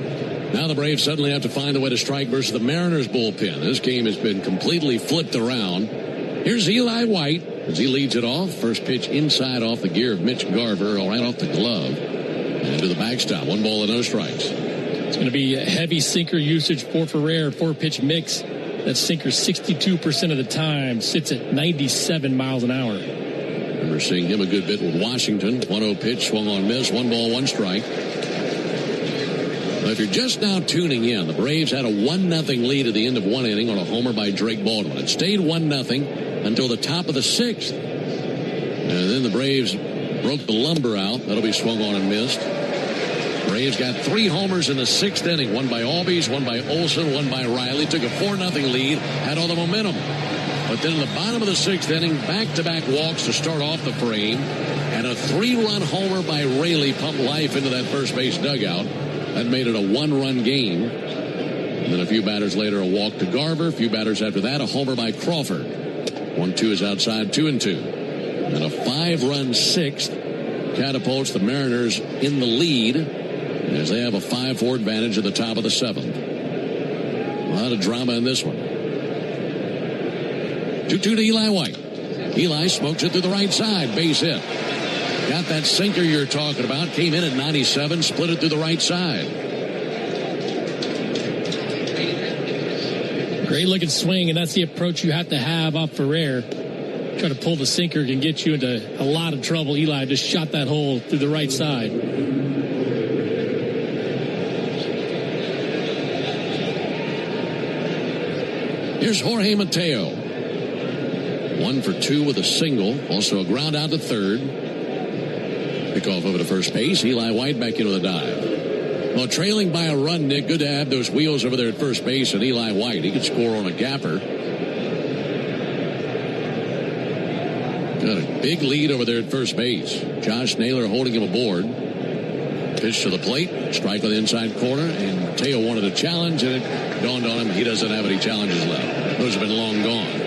Now the Braves suddenly have to find a way to strike versus the Mariners bullpen. This game has been completely flipped around. Here's Eli White as he leads it off. First pitch inside off the gear of Mitch Garver, right off the glove. And to the backstop. 1 ball and no strikes. It's going to be a heavy sinker usage for Ferrer. 4-pitch mix. That sinker 62% of the time sits at 97 miles an hour. Remember seeing him a good bit with Washington. 1-0 pitch, swung on miss, 1 ball, 1 strike. Well, if you're just now tuning in, the Braves had a 1-0 lead at the end of 1 inning on a homer by Drake Baldwin. It stayed 1-0 until the top of the 6th. And then the Braves broke the lumber out. That'll be swung on and missed. Braves got 3 homers in the 6th inning. 1 by Albies, 1 by Olsen, 1 by Riley. Took a 4-0 lead, had all the momentum. But then in the bottom of the 6th inning, back-to-back walks to start off the frame. And a 3-run homer by Raley pumped life into that first base dugout. That made it a 1-run game. And then a few batters later, a walk to Garver. A few batters after that, a homer by Crawford. 1-2 is outside, 2-2. And a 5-run 6th catapults the Mariners in the lead, as they have a 5-4 advantage at the top of the 7th. A lot of drama in this one. 2-2 to Eli White. Eli smokes it through the right side. Base hit. Got that sinker you're talking about. Came in at 97. Split it through the right side. Great looking swing, and that's the approach you have to have off Ferrer. Try to pull the sinker can get you into a lot of trouble. Eli just shot that hole through the right side. Here's Jorge Mateo. 1 for 2 with a single. Also a ground out to third. Pickoff over to first base. Eli White back into the dive. Well, trailing by a run, Nick. Good to have those wheels over there at first base. And Eli White, he could score on a gapper. Got a big lead over there at first base. Josh Naylor holding him aboard. Pitch to the plate. Strike on the inside corner. And Mateo wanted a challenge, and it dawned on him he doesn't have any challenges left. Those have been long gone.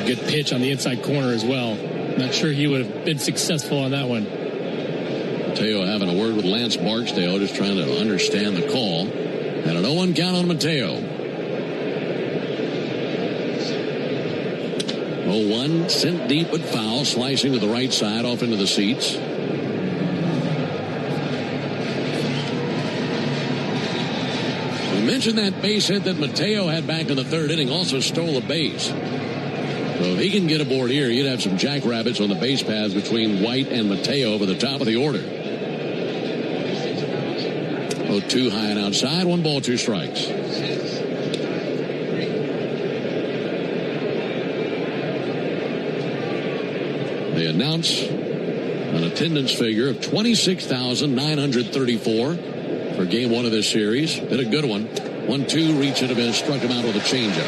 A good pitch on the inside corner as well. Not sure he would have been successful on that one. Mateo having a word with Lance Barksdale, just trying to understand the call. And an 0-1 count on Mateo. 0-1, sent deep but foul, slicing to the right side off into the seats. We mentioned that base hit that Mateo had back in the 3rd inning, also stole a base. So if he can get aboard here, you'd have some jackrabbits on the base paths between White and Mateo over the top of the order. 0-2 high and outside, 1 ball, 2 strikes. They announce an attendance figure of 26,934 for game one of this series. Hit a good one. 1-2, reach it, and struck him out with a changeup.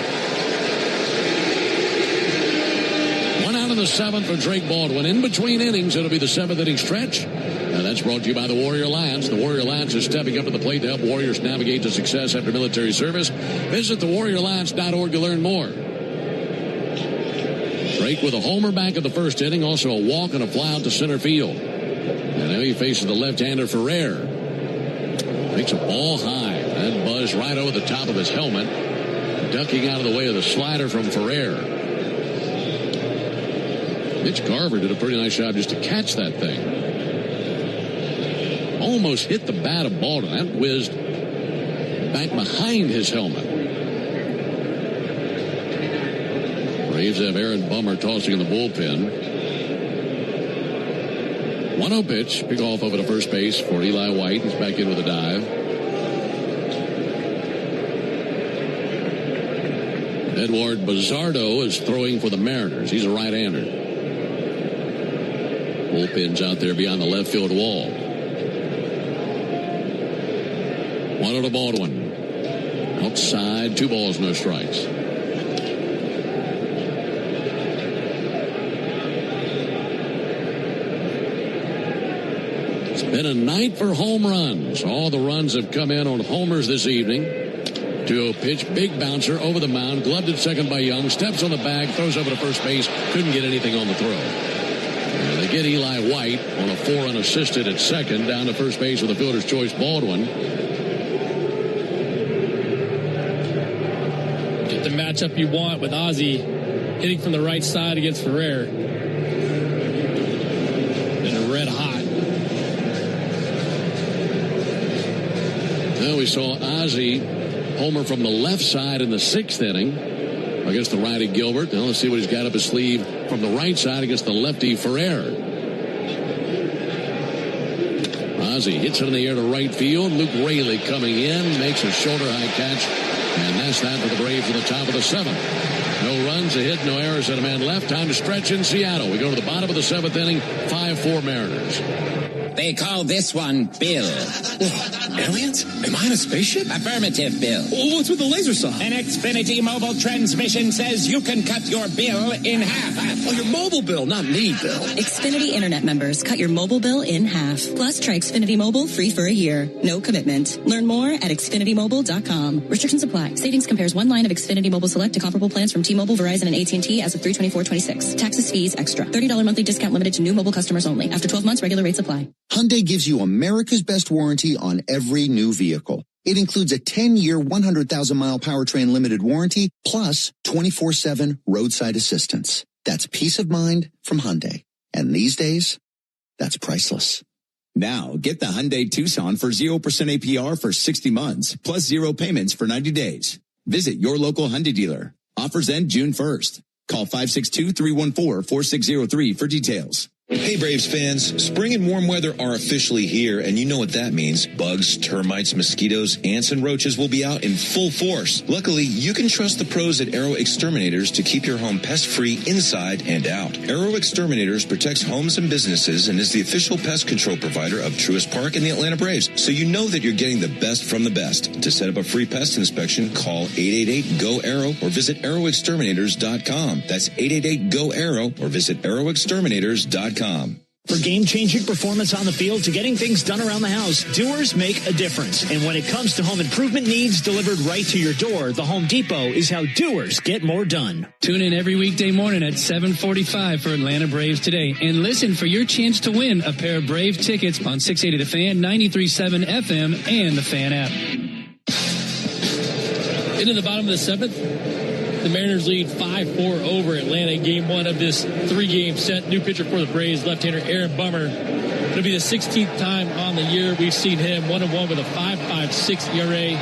One out of the seventh for Drake Baldwin. In between innings, it'll be the seventh inning stretch. And that's brought to you by the Warrior Alliance. The Warrior Alliance is stepping up to the plate to help Warriors navigate to success after military service. Visit thewarrioralliance.org to learn more. Drake with a homer back in the first inning, also a walk and a fly out to center field. And now he faces the left-hander Ferrer. Makes a ball high. That buzzed right over the top of his helmet, ducking out of the way of the slider from Ferrer. Mitch Garver did a pretty nice job just to catch that thing. Almost hit the bat of Baldwin. That whizzed back behind his helmet. Braves have Aaron Bummer tossing in the bullpen. 1-0 pitch. Pick off over to first base for Eli White. He's back in with a dive. Edward Bazardo is throwing for the Mariners. He's a right-hander. Bullpen's out there beyond the left field wall. 1-0 to Baldwin. Outside, 2 balls, no strikes. It's been a night for home runs. All the runs have come in on homers this evening. 2-0 pitch, big bouncer over the mound, gloved at second by Young, steps on the bag, throws over to first base, couldn't get anything on the throw. And they get Eli White on a 4 unassisted at second, down to first base with a fielder's choice Baldwin. Get the matchup you want with Ozzie hitting from the right side against Ferrer. And red hot. Now we saw Ozzie homer from the left side in the 6th inning against the righty Gilbert. Now let's see what he's got up his sleeve from the right side against the lefty Ferrer. Ozzie hits it in the air to right field. Luke Raley coming in, makes a shoulder-high catch, and that's that for the Braves at the top of the 7th. No runs, a hit, no errors, and a man left. Time to stretch in Seattle. We go to the bottom of the 7th inning, 5-4 Mariners. They call this one Bill. Aliens? Am I in a spaceship? Affirmative, Bill. What's with the laser saw? An Xfinity mobile transmission says you can cut your bill in half. Oh, your mobile bill, not me, Bill. Xfinity Internet members, cut your mobile bill in half. Plus, try Xfinity Mobile free for a year. No commitment. Learn more at XfinityMobile.com. Restrictions apply. Savings compares one line of Xfinity Mobile Select to comparable plans from T-Mobile, Verizon, and AT&T as of 3/24/26. Taxes, fees, extra. $30 monthly discount limited to new mobile customers only. After 12 months, regular rates apply. Hyundai gives you America's best warranty on every new vehicle. It includes a 10-year, 100,000-mile powertrain limited warranty, plus 24/7 roadside assistance. That's peace of mind from Hyundai. And these days, that's priceless. Now, get the Hyundai Tucson for 0% APR for 60 months, plus 0 payments for 90 days. Visit your local Hyundai dealer. Offers end June 1st. Call 562-314-4603 for details. Hey Braves fans, spring and warm weather are officially here, and you know what that means. Bugs, termites, mosquitoes, ants, and roaches will be out in full force. Luckily, you can trust the pros at Arrow Exterminators to keep your home pest-free inside and out. Arrow Exterminators protects homes and businesses and is the official pest control provider of Truist Park and the Atlanta Braves, so you know that you're getting the best from the best. To set up a free pest inspection, call 888-GO-ARROW or visit arrowexterminators.com. That's 888-GO-ARROW or visit arrowexterminators.com. For game-changing performance on the field to getting things done around the house, Doers make a difference. And when it comes to home improvement needs delivered right to your door, the Home Depot is how Doers get more done. Tune in every weekday morning at 7:45 for Atlanta Braves Today. And listen for your chance to win a pair of Brave tickets on 680 The Fan, 93.7 FM, and the Fan app. Into the bottom of the 7th. The Mariners lead 5-4 over Atlanta in game 1 of this 3-game set. New pitcher for the Braves, left-hander Aaron Bummer. It'll be the 16th time on the year we've seen him 1-1 with a 5.56 ERA.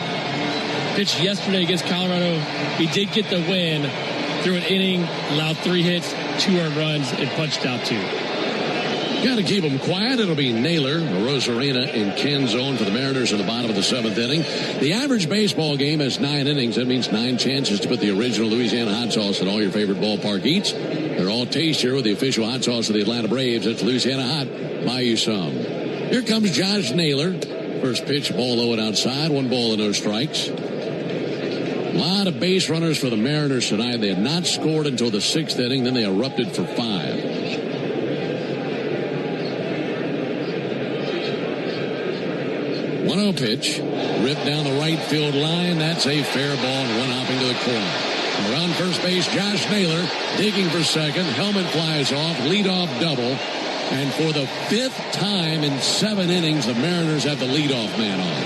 Pitched yesterday against Colorado. He did get the win through an inning, allowed 3 hits, 2 earned runs, and punched out 2. Got to keep them quiet. It'll be Naylor, Rosarena, and Canzone for the Mariners in the bottom of the 7th inning. The average baseball game has 9 innings. That means 9 chances to put the original Louisiana hot sauce in all your favorite ballpark eats. They're all tastier with the official hot sauce of the Atlanta Braves. It's Louisiana Hot. Buy you some. Here comes Josh Naylor. First pitch, ball low and outside. 1 ball and no strikes. A lot of base runners for the Mariners tonight. They had not scored until the 6th inning. Then they erupted for 5. 1-0 pitch, ripped down the right field line. That's a fair ball and one hopping to the corner. Around first base, Josh Naylor digging for second. Helmet flies off, leadoff double. And for the 5th time in 7 innings, the Mariners have the leadoff man on.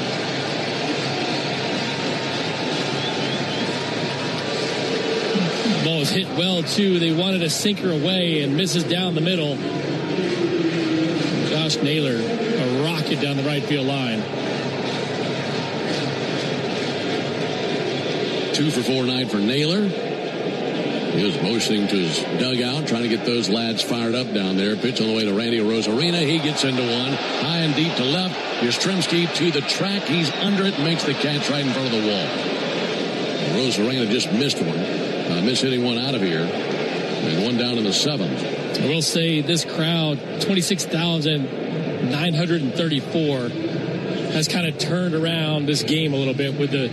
Ball was hit well, too. They wanted a sinker away and misses down the middle. Josh Naylor, a rocket down the right field line. 2 for 4 night for Naylor. He was motioning to his dugout, trying to get those lads fired up down there. Pitch on the way to Randy Rosarena. He gets into one. High and deep to left. Yastrzemski to the track. He's under it, makes the catch right in front of the wall. Rosarena just missed one. Hitting one out of here. And one down in the 7th. I will say this crowd, 26,934, has kind of turned around this game a little bit with the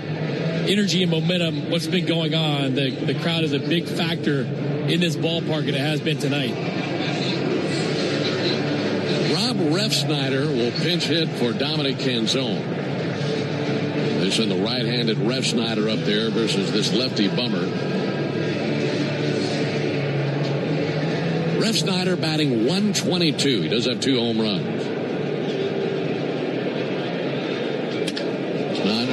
energy and momentum, what's been going on. The crowd is a big factor in this ballpark, and it has been tonight. Rob Refsnyder will pinch hit for Dominic Canzone. They send the right-handed Refsnyder up there versus this lefty Bummer. Refsnyder batting 122. He does have 2 home runs.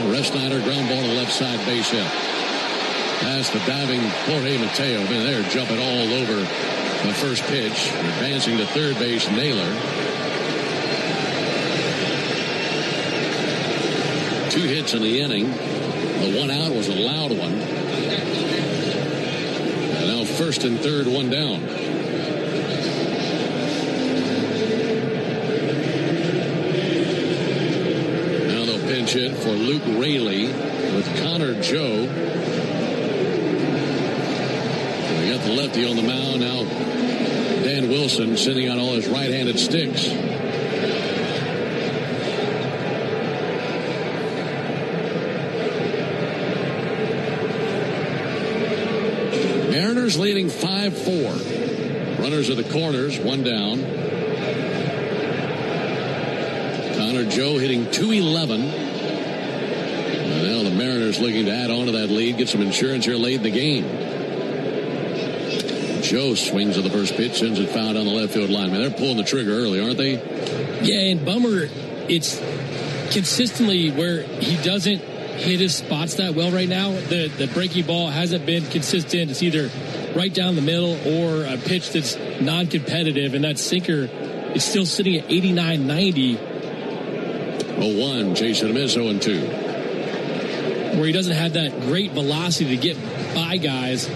Refsnyder, ground ball to the left side base hit. That's the diving Jorge Mateo. Man, they're jumping all over the first pitch. Advancing to third base, Naylor. 2 hits in the inning. The 1 out was a loud one. And now first and third, 1 down. Hit for Luke Raley with Connor Joe. We got the lefty on the mound now. Dan Wilson sending out all his right-handed sticks. Mariners leading 5-4. Runners at the corners, 1 down. Connor Joe hitting .211. Now the Mariners looking to add on to that lead, get some insurance here late in the game. Joe swings at the first pitch, sends it foul down the left field line. Man, they're pulling the trigger early, aren't they? Yeah, and Bummer, it's consistently where he doesn't hit his spots that well right now. The breaking ball hasn't been consistent. It's either right down the middle or a pitch that's non-competitive, and that sinker is still sitting at 89-90. 0-1, chasing a miss, 0-2. Where he doesn't have that great velocity to get by guys,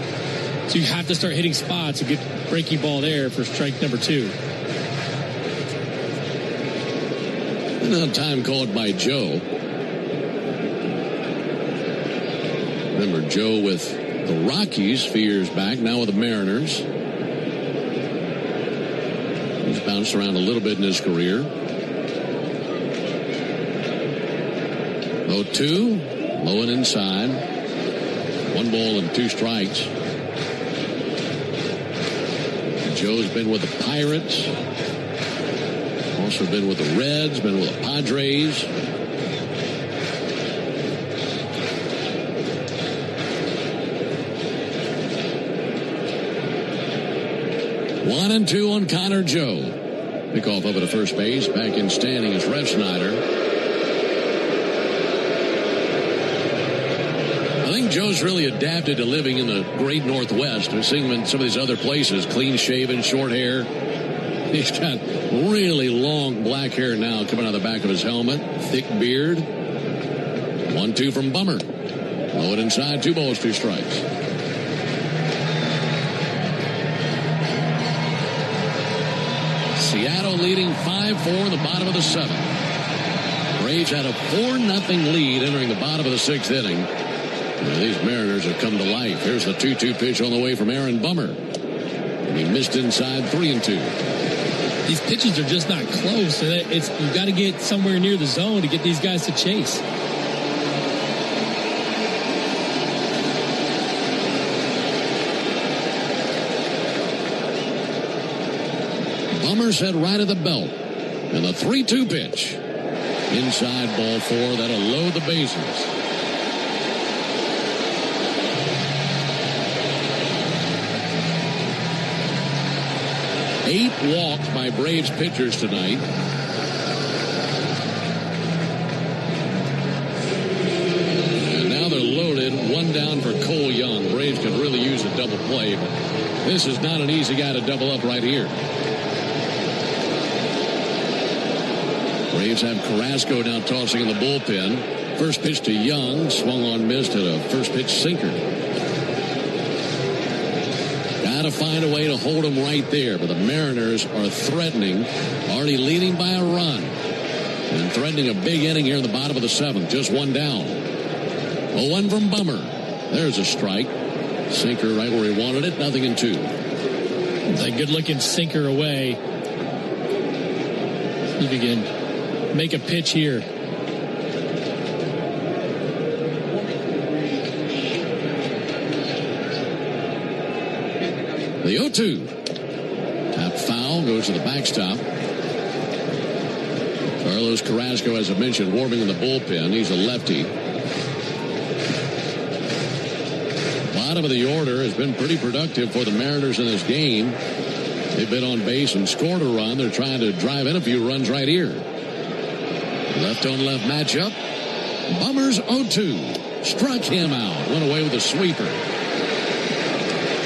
so you have to start hitting spots and get breaking ball there for strike number 2. And now time called by Joe. Remember Joe with the Rockies a few years back, now with the Mariners. He's bounced around a little bit in his career. 0-2. Low and inside. 1 ball and 2 strikes. Joe's been with the Pirates. Also been with the Reds. Been with the Padres. One and 2 on Connor Joe. Pickoff over to first base. Back in standing is Refsnyder. Joe's really adapted to living in the great Northwest. We're seeing him in some of these other places. Clean shaven, short hair. He's got really long black hair now coming out of the back of his helmet. Thick beard. 1-2 from Bummer. Low it inside. 2 balls, 2 strikes. Seattle leading 5-4 in the bottom of the 7th. Braves had a 4-0 lead entering the bottom of the 6th inning. Now, these Mariners have come to life. Here's the 2-2 pitch on the way from Aaron Bummer. And he missed inside 3-2. These pitches are just not close. And you've got to get somewhere near the zone to get these guys to chase. Bummer's hit right at the belt. And the 3-2 pitch. Inside ball 4. That'll load the bases. Eight walks by Braves pitchers tonight. And now they're loaded. One down for Cole Young. Braves could really use a double play. But this is not an easy guy to double up right here. Braves have Carrasco now tossing in the bullpen. First pitch to Young. Swung on, missed at a first pitch sinker. Got to find a way to hold him right there. But the Mariners are threatening. Already leading by a run. And threatening a big inning here in the bottom of the 7th. Just one down. 0-1 from Bummer. There's a strike. Sinker right where he wanted it. 0-2. It's a good-looking sinker away. See if he can make a pitch here. The 0-2. Tap foul, goes to the backstop. Carlos Carrasco, as I mentioned, warming in the bullpen. He's a lefty. Bottom of the order has been pretty productive for the Mariners in this game. They've been on base and scored a run. They're trying to drive in a few runs right here. Left on left matchup. Bummer's 0-2. Struck him out. Went away with a sweeper.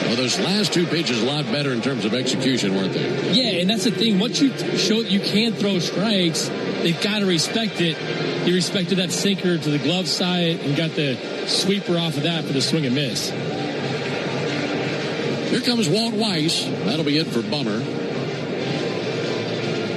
Well, those last two pitches a lot better in terms of execution, weren't they? Yeah, and that's the thing. Once you show you can throw strikes, they've got to respect it. He respected that sinker to the glove side and got the sweeper off of that for the swing and miss. Here comes Walt Weiss. That'll be it for Bummer.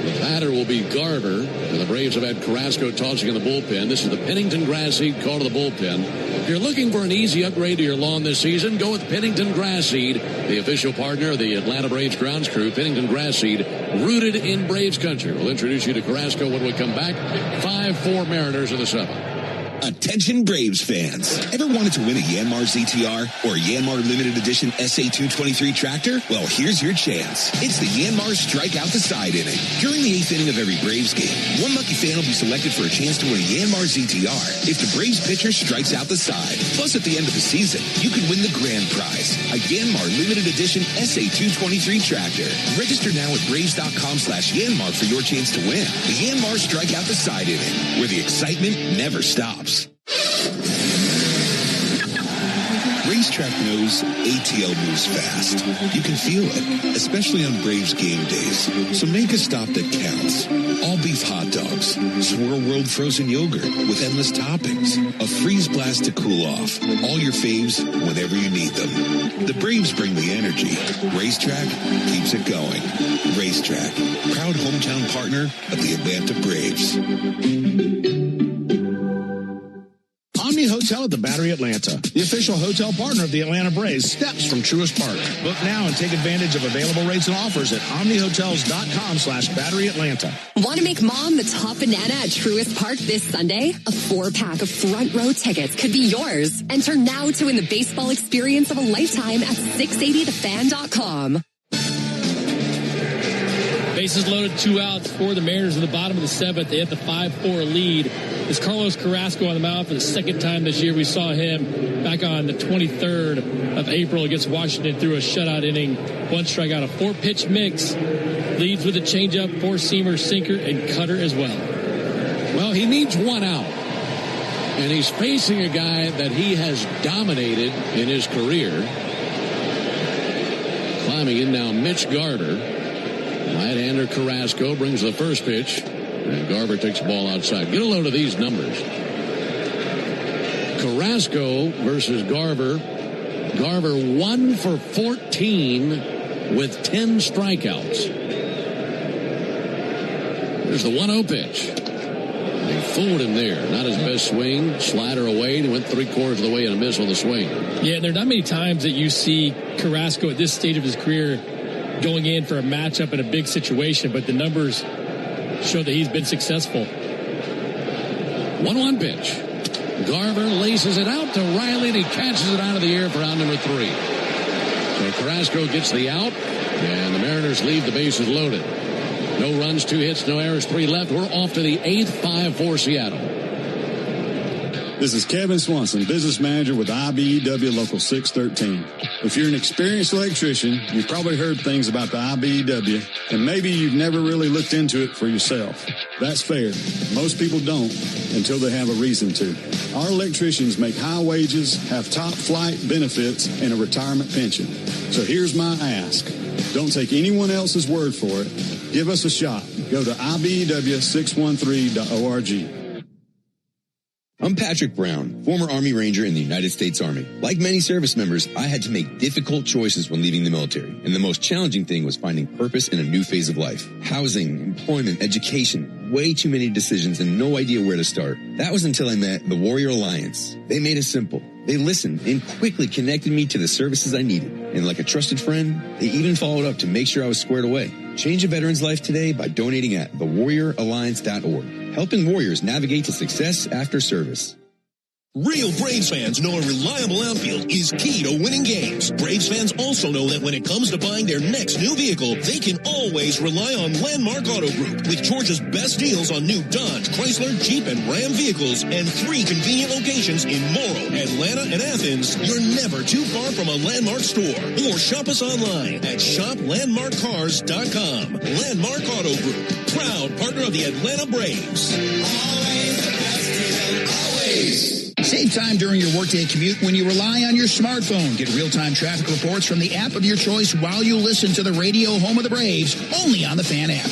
The batter will be Garver. And the Braves have had Carrasco tossing in the bullpen. This is the Pennington grass seed call to the bullpen. If you're looking for an easy upgrade to your lawn this season, go with Pennington Grass Seed, the official partner of the Atlanta Braves grounds crew. Pennington Grass Seed, rooted in Braves country. We'll introduce you to Carrasco when we come back. 5-4 Mariners in the 7th. Attention Braves fans. Ever wanted to win a Yanmar ZTR or a Yanmar limited edition SA223 tractor? Well, here's your chance. It's the Yanmar Strike Out the Side inning. During the 8th inning of every Braves game, one lucky fan will be selected for a chance to win a Yanmar ZTR if the Braves pitcher strikes out the side. Plus, at the end of the season, you can win the grand prize, a Yanmar limited edition SA223 tractor. Register now at Braves.com/Yanmar for your chance to win. The Yanmar Strike Out the Side inning, where the excitement never stops. Racetrack knows ATL moves fast. You can feel it, especially on Braves game days. So make a stop that counts. All beef hot dogs, Swirl World frozen yogurt with endless toppings, a freeze blast to cool off. All your faves whenever you need them. The Braves bring the energy. Racetrack keeps it going. Racetrack, proud hometown partner of the Atlanta Braves. Omni Hotel at the Battery Atlanta, the official hotel partner of the Atlanta Braves, steps from Truist Park. Book now and take advantage of available rates and offers at omnihotels.com/Battery Atlanta. Want to make mom the top banana at Truist Park this Sunday? A 4-pack of front row tickets could be yours. Enter now to win the baseball experience of a lifetime at 680thefan.com. Bases loaded, 2 outs for the Mariners in the bottom of the 7th. They have the 5-4 lead. It's Carlos Carrasco on the mound for the second time this year. We saw him back on the 23rd of April against Washington through a shutout inning. 1 strikeout, a 4-pitch mix. Leads with a changeup, 4-seamer, sinker, and cutter as well. Well, he needs 1 out. And he's facing a guy that he has dominated in his career. Climbing in now, Mitch Garver. Right-hander Carrasco brings the first pitch. And Garver takes the ball outside. Get a load of these numbers. Carrasco versus Garver. Garver 1 for 14 with 10 strikeouts. Here's the 1-0 pitch. They fooled him there. Not his best swing. Slider away, and he went 3/4 of the way and a miss on the swing. Yeah, there are not many times that you see Carrasco at this stage of his career going in for a matchup in a big situation, but the numbers show that he's been successful. 1-1 pitch. Garver laces it out to Riley, and he catches it out of the air for out number 3. So Carrasco gets the out, and the Mariners leave the bases loaded. No runs, 2 hits, no errors, 3 left. We're off to the 8th, 5-4 Seattle. This is Kevin Swanson, business manager with IBEW Local 613. If you're an experienced electrician, you've probably heard things about the IBEW, and maybe you've never really looked into it for yourself. That's fair. Most people don't until they have a reason to. Our electricians make high wages, have top flight benefits, and a retirement pension. So here's my ask. Don't take anyone else's word for it. Give us a shot. Go to IBEW613.org. I'm Patrick Brown, former Army Ranger in the United States Army. Like many service members, I had to make difficult choices when leaving the military, and the most challenging thing was finding purpose in a new phase of life. Housing, employment, education, way too many decisions and no idea where to start. That was until I met the Warrior Alliance. They made it simple. They listened and quickly connected me to the services I needed. And like a trusted friend, they even followed up to make sure I was squared away. Change a veteran's life today by donating at thewarrioralliance.org, helping warriors navigate to success after service. Real Braves fans know a reliable outfield is key to winning games. Braves fans also know that when it comes to buying their next new vehicle, they can always rely on Landmark Auto Group. With Georgia's best deals on new Dodge, Chrysler, Jeep, and Ram vehicles, and 3 convenient locations in Morrow, Atlanta, and Athens, you're never too far from a Landmark store. Or shop us online at shoplandmarkcars.com. Landmark Auto Group, proud partner of the Atlanta Braves. Always the best deal, always. Save time during your workday commute when you rely on your smartphone. Get real-time traffic reports from the app of your choice while you listen to the radio home of the Braves, only on the Fan app.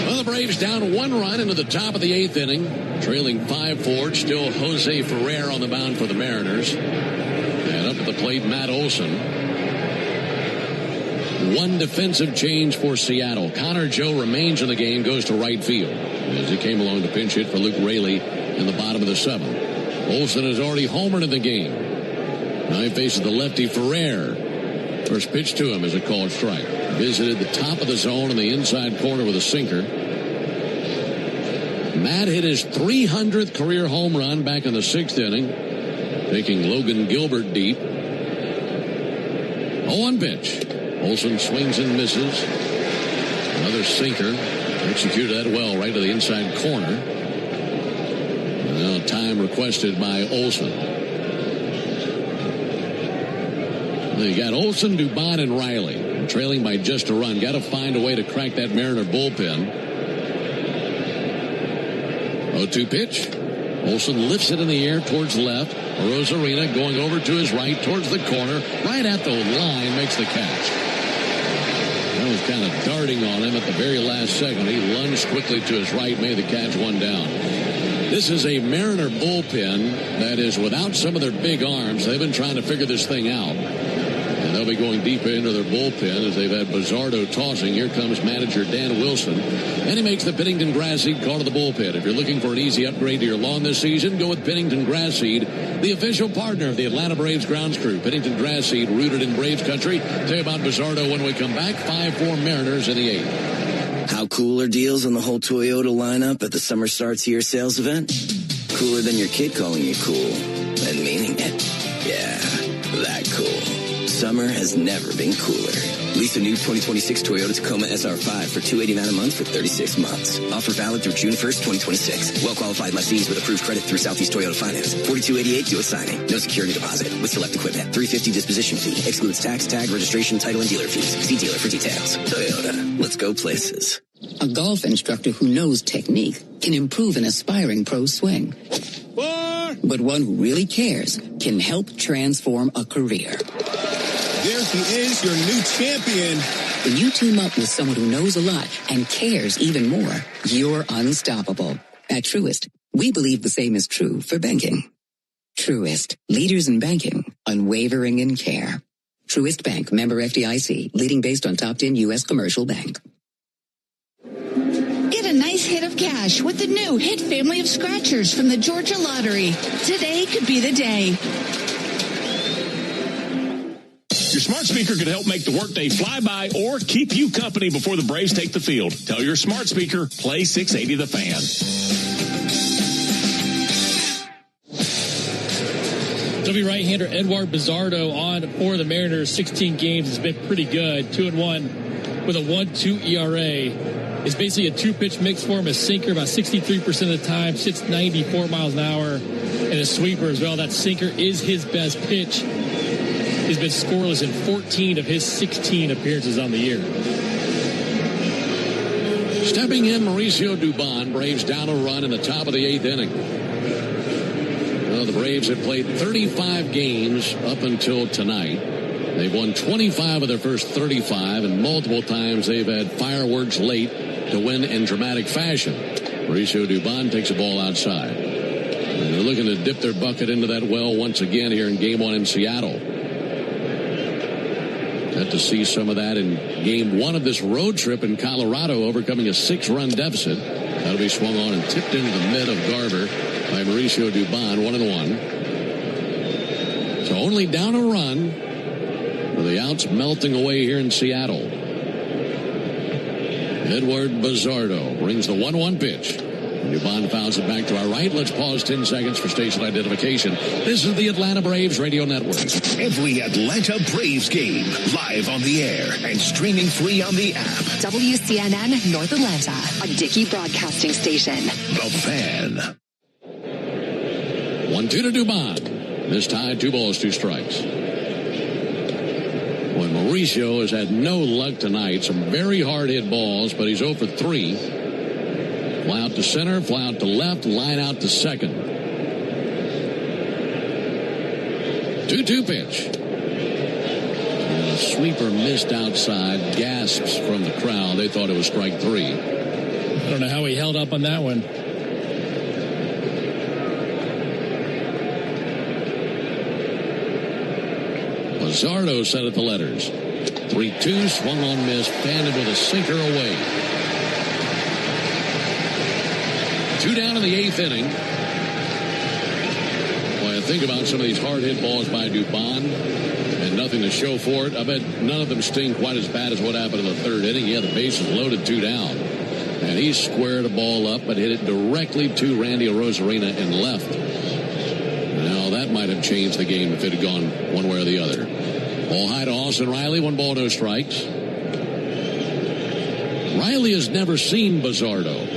Well, the Braves down 1 run into the top of the 8th inning, trailing 5-4. Still Jose Ferrer on the mound for the Mariners. And up at the plate, Matt Olson. 1 defensive change for Seattle. Connor Joe remains in the game, goes to right field as he came along to pinch hit for Luke Raley in the bottom of the 7th. Olson has already homered in the game. Now he faces the lefty Ferrer. First pitch to him is a called strike. Visited the top of the zone in the inside corner with a sinker. Matt hit his 300th career home run back in the 6th inning, taking Logan Gilbert deep. 0-1 pitch. Olson swings and misses. Another sinker. Executed that well right to the inside corner. Now time requested by Olson. You got Olson, Dubon, and Riley. Trailing by just a run. Got to find a way to crack that Mariner bullpen. 0-2 pitch. Olson lifts it in the air towards left. Rosarina going over to his right towards the corner. Right at the line makes the catch. That was kind of darting on him at the very last second. He lunged quickly to his right, made the catch, 1 down. This is a Mariner bullpen that is without some of their big arms. They've been trying to figure this thing out. And they'll be going deeper into their bullpen as they've had Bizzardo tossing. Here comes manager Dan Wilson. And he makes the Pennington Grass Seed call to the bullpen. If you're looking for an easy upgrade to your lawn this season, go with Pennington Grass Seed, the official partner of the Atlanta Braves grounds crew. Pennington Grass Seed, rooted in Braves country. Tell you about Bizzardo when we come back. 5-4 Mariners in the 8th. How cool are deals on the whole Toyota lineup at the Summer Starts Here sales event? Cooler than your kid calling you cool and meaning it. Yeah, that cool. Summer has never been cooler. Lease a new 2026 Toyota Tacoma SR5 for $289 a month for 36 months. Offer valid through June 1st, 2026. Well-qualified lessees with approved credit through Southeast Toyota Finance. $42.88 due at signing. No security deposit with select equipment. $350 disposition fee. Excludes tax, tag, registration, title, and dealer fees. See dealer for details. Toyota. Let's go places. A golf instructor who knows technique can improve an aspiring pro's swing. But one who really cares can help transform a career. There he is, your new champion. When you team up with someone who knows a lot and cares even more, you're unstoppable. At Truist, we believe the same is true for banking. Truist, leaders in banking, unwavering in care. Truist Bank, member FDIC, leading based on top 10 U.S. commercial bank. hit of cash with the new hit family of scratchers from the Georgia Lottery. Today could be the day. Your smart speaker could help make the workday fly by or keep you company before the Braves take the field. Tell your smart speaker, play 680 The Fan. W right-hander Edward Bizardo on for the Mariners. 16 games has been pretty good. 2-1 with a 1.2 ERA. It's basically a two-pitch mix for him. A sinker about 63% of the time, sits 94 miles an hour, and a sweeper as well. That sinker is his best pitch. He's been scoreless in 14 of his 16 appearances on the year. Stepping in, Mauricio Dubon. Braves down a run in the top of the 8th inning. Well, the Braves have played 35 games up until tonight. They've won 25 of their first 35, and multiple times they've had fireworks late to win in dramatic fashion. Mauricio Dubon takes a ball outside. And they're looking to dip their bucket into that well once again here in Game 1 in Seattle. Got to see some of that in Game 1 of this road trip in Colorado, overcoming a 6-run deficit. That'll be swung on and tipped into the mid of Garver by Mauricio Dubon, 1-1. So only down a run with the outs melting away here in Seattle. Edward Bizardo brings the 1-1 pitch. Dubon fouls it back to our right. Let's pause 10 seconds for station identification. This is the Atlanta Braves Radio Network. Every Atlanta Braves game live on the air and streaming free on the app. WCNN North Atlanta, a Dickey broadcasting station. The Fan. 1-2 to Dubon. This time, 2 balls, 2 strikes. Boy, Mauricio has had no luck tonight. Some very hard hit balls, but he's 0 for 3. Fly out to center, fly out to left, line out to second. 2-2 pitch. And a sweeper missed outside. Gasps from the crowd. They thought it was strike 3. I don't know how he held up on that one. Bizardo set at the letters. 3-2, swung on, missed, fanned with a sinker away. 2 down in the 8th inning. Boy, I think about some of these hard hit balls by Dubon and nothing to show for it. I bet none of them sting quite as bad as what happened in the 3rd inning. Yeah, the bases loaded, 2 down. And he squared a ball up, but hit it directly to Randy Arozarena and left. Now, that might have changed the game if it had gone one way or the other. Ball high to Austin Riley, 1 ball, no strikes. Riley has never seen Bizardo.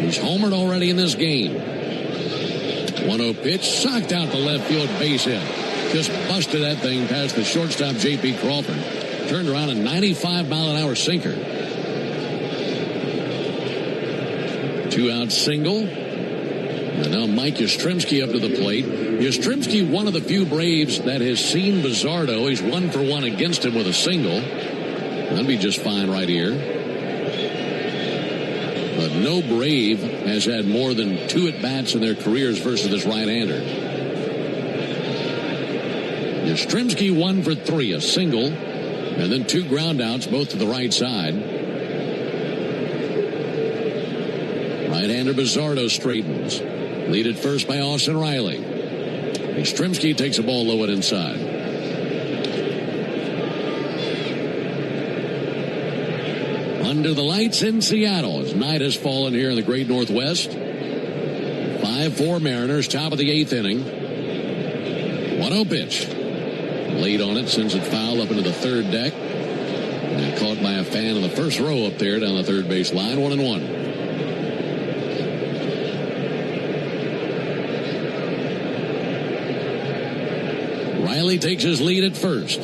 He's homered already in this game. 1-0 pitch, socked out the left field base hit. Just busted that thing past the shortstop, J.P. Crawford. Turned around a 95-mile-an-hour sinker. 2-out single. And now Mike Yastrzemski up to the plate. Yastrzemski, one of the few Braves that has seen Bizardo. He's 1 for 1 against him with a single. That'd be just fine right here. But no Brave has had more than 2 at-bats in their careers versus this right-hander. Yastrzemski 1 for 3, a single, and then 2 groundouts, both to the right side. Right-hander Bizardo straightens. Lead at first by Austin Riley. Yastrzemski takes a ball low and inside. Under the lights in Seattle as night has fallen here in the great Northwest. 5-4 Mariners, top of the 8th inning. 1-0 pitch. Late on it, sends it foul up into the 3rd deck. And caught by a fan in the first row up there down the 3rd base line, 1-1. Riley takes his lead at first,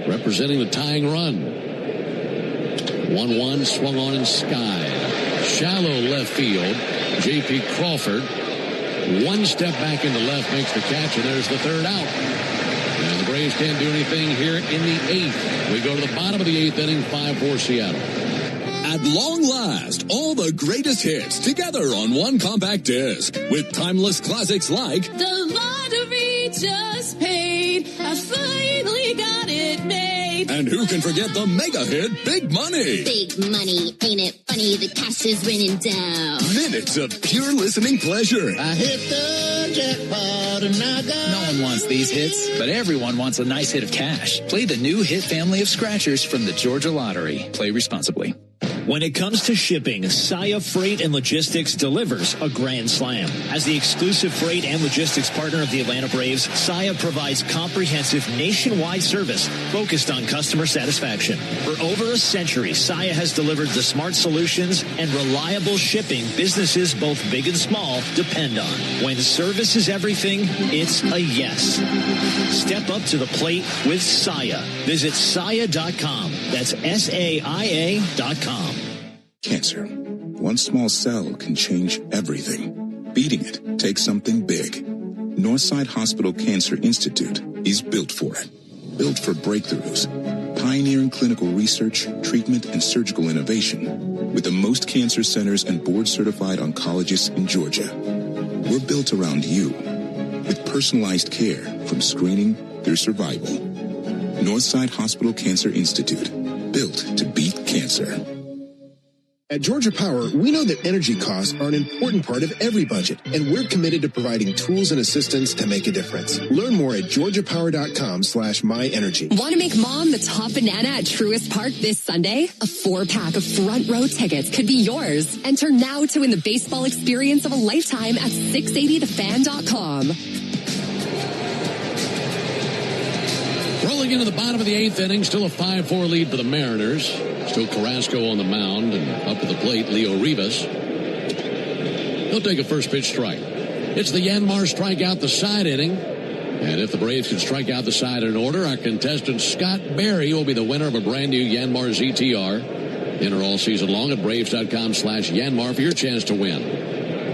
representing the tying run. 1-1, swung on in sky. Shallow left field. J.P. Crawford, 1 step back into left, makes the catch, and there's the 3rd out. And the Braves can't do anything here in the 8th. We go to the bottom of the 8th inning, 5-4 Seattle. At long last, all the greatest hits together on one compact disc with timeless classics like The lottery just paid. I finally got it made. And who can forget the mega hit Big Money? Big money, ain't it funny? The cash is raining down. Minutes of pure listening pleasure. I hit the jackpot and I got... No one wants these hits, but everyone wants a nice hit of cash. Play the new hit family of scratchers from the Georgia Lottery. Play responsibly. When it comes to shipping, Saia Freight and Logistics delivers a grand slam. As the exclusive freight and logistics partner of the Atlanta Braves, Saia provides comprehensive nationwide service focused on customer satisfaction. For over a century, Saia has delivered the smart solutions and reliable shipping businesses both big and small depend on. When service is everything, it's a yes. Step up to the plate with Saia. Visit Saia.com. That's SAIA.com. Cancer. One small cell can change everything. Beating it takes something big. Northside Hospital Cancer Institute is built for it. Built for breakthroughs. Pioneering clinical research, treatment, and surgical innovation. With the most cancer centers and board-certified oncologists in Georgia. We're built around you. With personalized care from screening through survival. Northside Hospital Cancer Institute. Built to beat cancer. At Georgia Power, we know that energy costs are an important part of every budget, and we're committed to providing tools and assistance to make a difference. Learn more at georgiapower.com/myenergy. Want to make mom the top banana at Truist Park this Sunday? A 4-pack of front row tickets could be yours. Enter now to win the baseball experience of a lifetime at 680thefan.com. Rolling into the bottom of the 8th inning, still a 5-4 lead for the Mariners. Still Carrasco on the mound, and up to the plate, Leo Rivas. He'll take a first pitch strike. It's the Yanmar strikeout the side inning. And if the Braves can strike out the side in order, our contestant Scott Berry will be the winner of a brand new Yanmar ZTR. Enter all season long at Braves.com/Yanmar for your chance to win.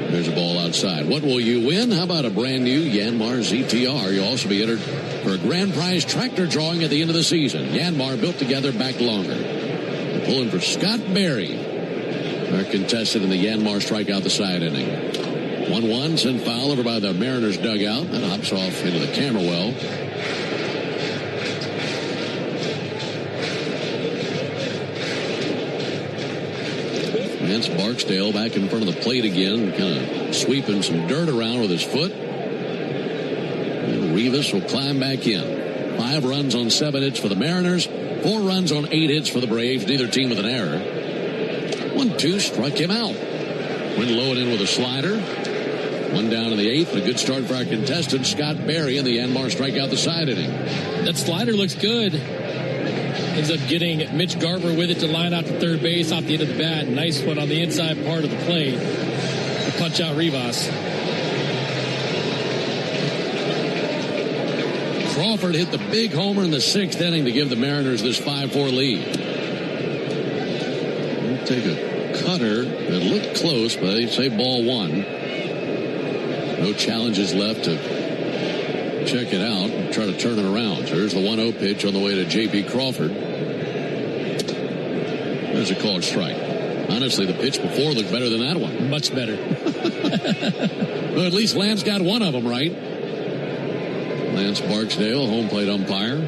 There's a ball outside. What will you win? How about a brand new Yanmar ZTR? You'll also be entered for a grand prize tractor drawing at the end of the season. Yanmar, built together, back longer. Pulling for Scott Berry, our contestant in the Yanmar strikeout the side inning. 1-1, sent foul over by the Mariners dugout. That hops off into the camera well. Lance Barksdale back in front of the plate again, kind of sweeping some dirt around with his foot. And Rivas will climb back in. 5 runs on 7 hits for the Mariners. 4 runs on 8 hits for the Braves. Neither team with an error. 1-2, struck him out. Went low and in with a slider. 1 down in the 8th. A good start for our contestant, Scott Berry, in the Yanmar strikeout the side inning. That slider looks good. Ends up getting Mitch Garver with it to line out to third base off the end of the bat. Nice one on the inside part of the plate to punch out Rivas. Crawford hit the big homer in the 6th inning to give the Mariners this 5-4 lead. We'll take a cutter that looked close, but they say ball 1. No challenges left to check it out and try to turn it around. So here's the 1-0 pitch on the way to J.P. Crawford. There's a called strike. Honestly, the pitch before looked better than that one. Much better. Well, at least Lance got one of them right. Lance Barksdale, home plate umpire.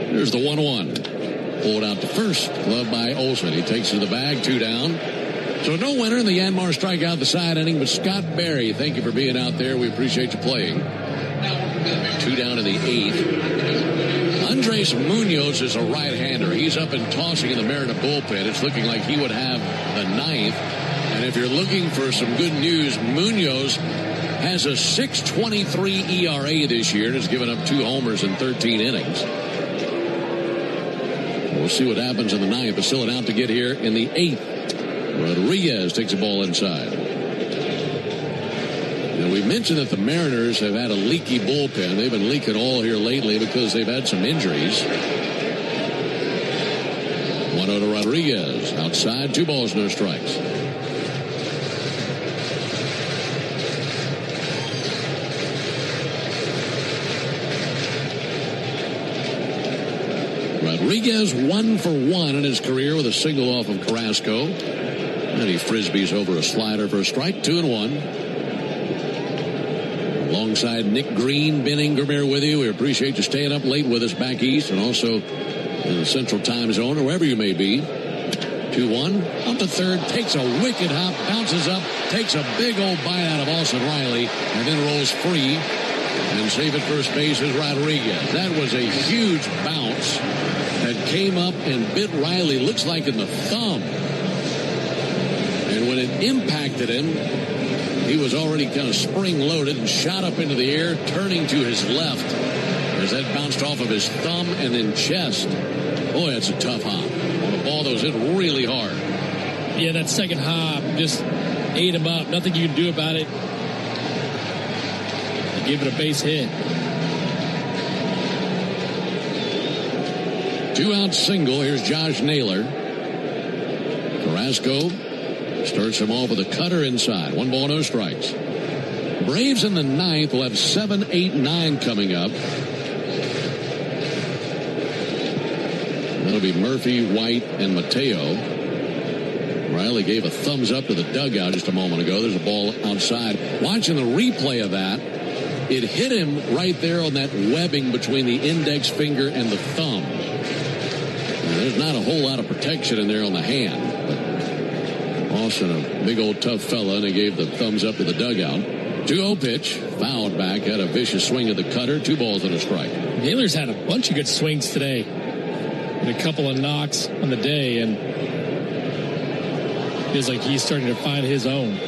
Here's the 1-1. Pulled out to first. Glove by Olsen. He takes it to the bag. 2 down. So no winner in the Yanmar strikeout the side inning, but Scott Berry, thank you for being out there. We appreciate you playing. 2 down in the 8th. Andres Munoz is a right-hander. He's up and tossing in the Mariner bullpen. It's looking like he would have the 9th. And if you're looking for some good news, Munoz has a 6.23 ERA this year and has given up 2 homers in 13 innings. We'll see what happens in the 9th, but still an out to get here in the 8th. Rodriguez takes the ball inside. Now, we mentioned that the Mariners have had a leaky bullpen. They've been leaking all here lately because they've had some injuries. 1-0 to Rodriguez. Outside, 2 balls, no strikes. Rodriguez 1 for 1 in his career with a single off of Carrasco. And he frisbees over a slider for a strike. 2-1. Alongside Nick Green, Ben Ingermer with you. We appreciate you staying up late with us back east and also in the Central Time Zone or wherever you may be. 2-1, up to third, takes a wicked hop, bounces up, takes a big old bite out of Austin Riley, and then rolls free. And safe at first base is Rodriguez. That was a huge bounce that came up and bit Riley, looks like in the thumb. And when it impacted him, he was already kind of spring-loaded and shot up into the air, turning to his left as that bounced off of his thumb and then chest. Boy, that's a tough hop. The ball that was hit really hard. Yeah, that second hop just ate him up. Nothing you can do about it. Give it a base hit. 2-out single. Here's Josh Naylor. Carrasco starts him off with a cutter inside. 1 ball, no strikes. Braves in the ninth will have 7, 8, 9 coming up. That'll be Murphy, White, and Mateo. Riley gave a thumbs up to the dugout just a moment ago. There's a ball outside. Watching the replay of that, it hit him right there on that webbing between the index finger and the thumb. Now, there's not a whole lot of protection in there on the hand. But Austin, a big old tough fella, and he gave the thumbs up to the dugout. 2-0 pitch, fouled back, had a vicious swing of the cutter, 2 balls and a strike. Naylor's had a bunch of good swings today. And a couple of knocks on the day, and feels like he's starting to find his own.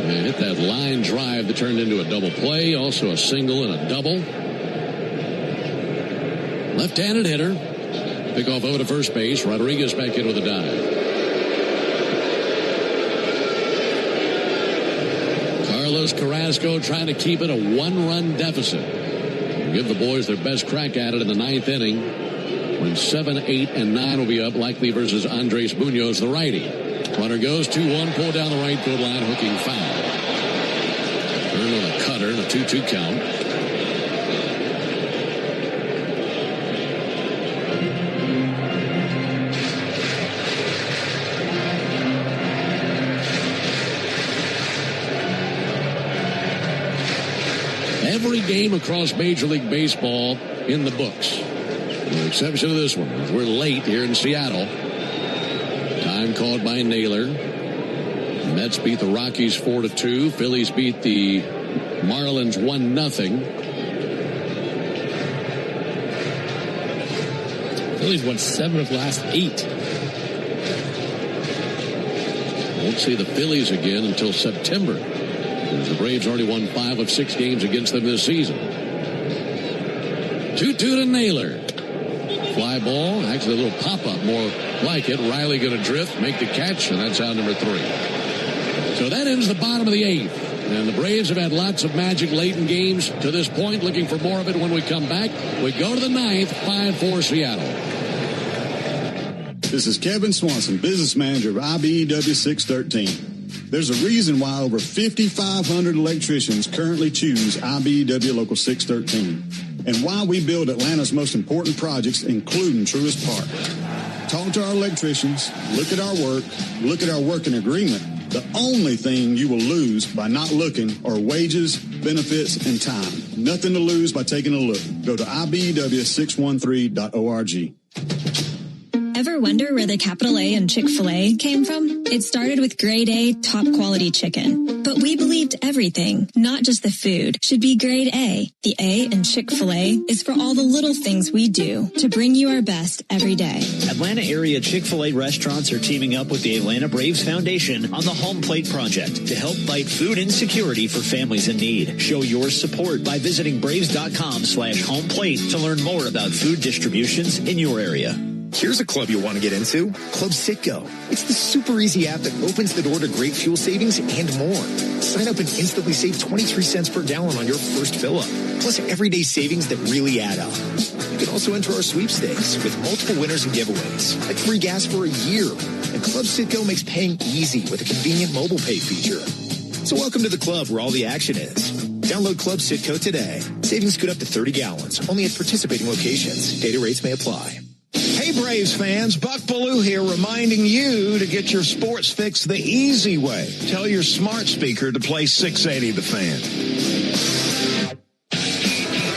And hit that line drive that turned into a double play. Also a single and a double. Left-handed hitter. Pick off over to first base. Rodriguez back in with a dive. Carlos Carrasco trying to keep it a 1-run deficit. Give the boys their best crack at it in the ninth inning when 7, 8, and 9 will be up, likely versus Andres Munoz, the righty. Runner goes 2-1, pulled down the right field line, hooking foul. Turn on a cutter and a 2-2 count. Every game across Major League Baseball in the books. With the exception of this one. We're late here in Seattle. Time called by Naylor. Mets beat the Rockies 4-2. Phillies beat the Marlins 1-0. Phillies won 7 of the last 8. Won't see the Phillies again until September. The Braves already won 5 of 6 games against them this season. 2-2 to Naylor. Fly ball, actually a little pop-up, more like it. Riley going to drift, make the catch, and that's out number 3. So that ends the bottom of the 8th. And the Braves have had lots of magic late in games to this point. Looking for more of it when we come back. We go to the 9th, 5-4 Seattle. This is Kevin Swanson, business manager of IBEW 613. There's a reason why over 5,500 electricians currently choose IBEW Local 613 and why we build Atlanta's most important projects, including Truist Park. Talk to our electricians, look at our work, look at our working agreement. The only thing you will lose by not looking are wages, benefits, and time. Nothing to lose by taking a look. Go to IBEW613.org. Ever wonder where the capital A in Chick-fil-A came from? It started with grade A, top quality chicken. But we believed everything, not just the food, should be grade A. The A in Chick-fil-A is for all the little things we do to bring you our best every day. Atlanta area Chick-fil-A restaurants are teaming up with the Atlanta Braves Foundation on the Home Plate Project to help fight food insecurity for families in need. Show your support by visiting braves.com/homeplate to learn more about food distributions in your area. Here's a club you'll want to get into, Club Citgo. It's the super easy app that opens the door to great fuel savings and more. Sign up and instantly save 23 cents per gallon on your first fill-up, plus everyday savings that really add up. You can also enter our sweepstakes with multiple winners and giveaways, like free gas for a year. And Club Citgo makes paying easy with a convenient mobile pay feature. So welcome to the club where all the action is. Download Club Citgo today. Savings could up to 30 gallons, only at participating locations. Data rates may apply. Hey, Braves fans, Buck Ballou here reminding you to get your sports fix the easy way. Tell your smart speaker to play 680 The Fan.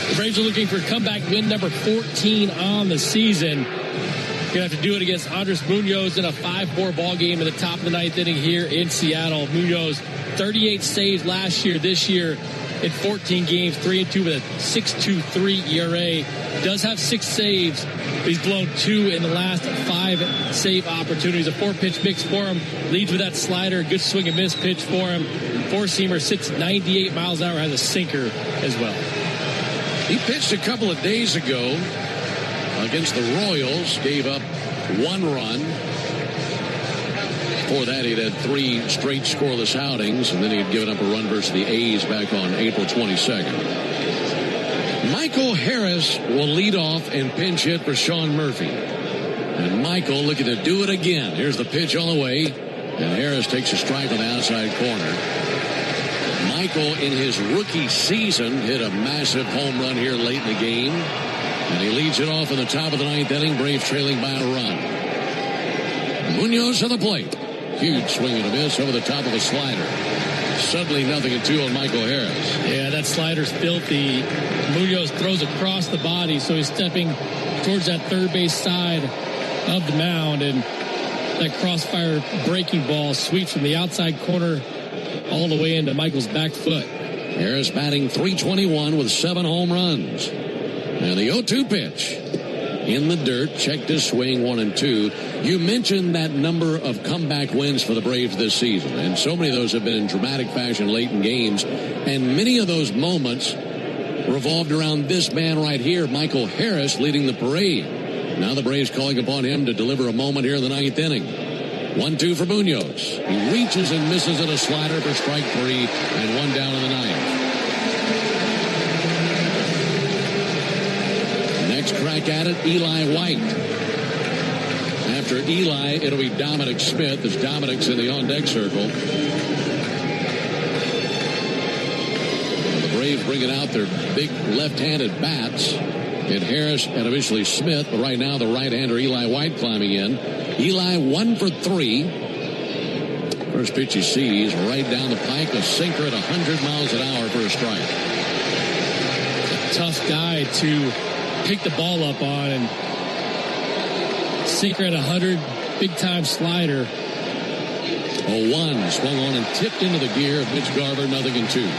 The Braves are looking for comeback win number 14 on the season. Going to have to do it against Andres Munoz in a 5-4 ball game in the top of the ninth inning here in Seattle. Munoz, 38 saves last year. This year, in 14 games, 3-2 with a 6.23 ERA. Does have 6 saves, but he's blown 2 in the last 5 save opportunities. A 4-pitch mix for him. Leads with that slider. Good swing and miss pitch for him. 4-seamer sits 98 miles an hour. Has a sinker as well. He pitched a couple of days ago against the Royals. Gave up 1 run. Before that, he'd had 3 straight scoreless outings, and then he had given up a run versus the A's back on April 22nd. Michael Harris will lead off and pinch hit for Sean Murphy. And Michael looking to do it again. Here's the pitch on the way, and Harris takes a strike on the outside corner. Michael, in his rookie season, hit a massive home run here late in the game, and he leads it off in the top of the 9th inning. Braves trailing by a run. Munoz to the plate. Huge swing and a miss over the top of a slider. Suddenly 0-2 on Michael Harris. Yeah, that slider's filthy. Munoz throws across the body, so he's stepping towards that third base side of the mound, and that crossfire breaking ball sweeps from the outside corner all the way into Michael's back foot. Harris batting .321 with 7 home runs. And the 0-2 pitch. In the dirt, checked his swing 1-2. You mentioned that number of comeback wins for the Braves this season, and so many of those have been in dramatic fashion late in games, and many of those moments revolved around this man right here, Michael Harris, leading the parade. Now the Braves calling upon him to deliver a moment here in the 9th inning. 1-2 for Munoz. He reaches and misses at a slider for strike 3, and 1 down in the 9th. Crack at it, Eli White. After Eli, it'll be Dominic Smith as Dominic's in the on-deck circle. And the Braves bringing out their big left-handed bats. Hit Harris and eventually Smith, but right now the right-hander Eli White climbing in. Eli 1 for 3. First pitch he sees right down the pike, a sinker at 100 miles an hour for a strike. Tough guy to pick the ball up on, and sinker at 100, big time slider. 0-1 swung on and tipped into the gear of Mitch Garver, 0-2.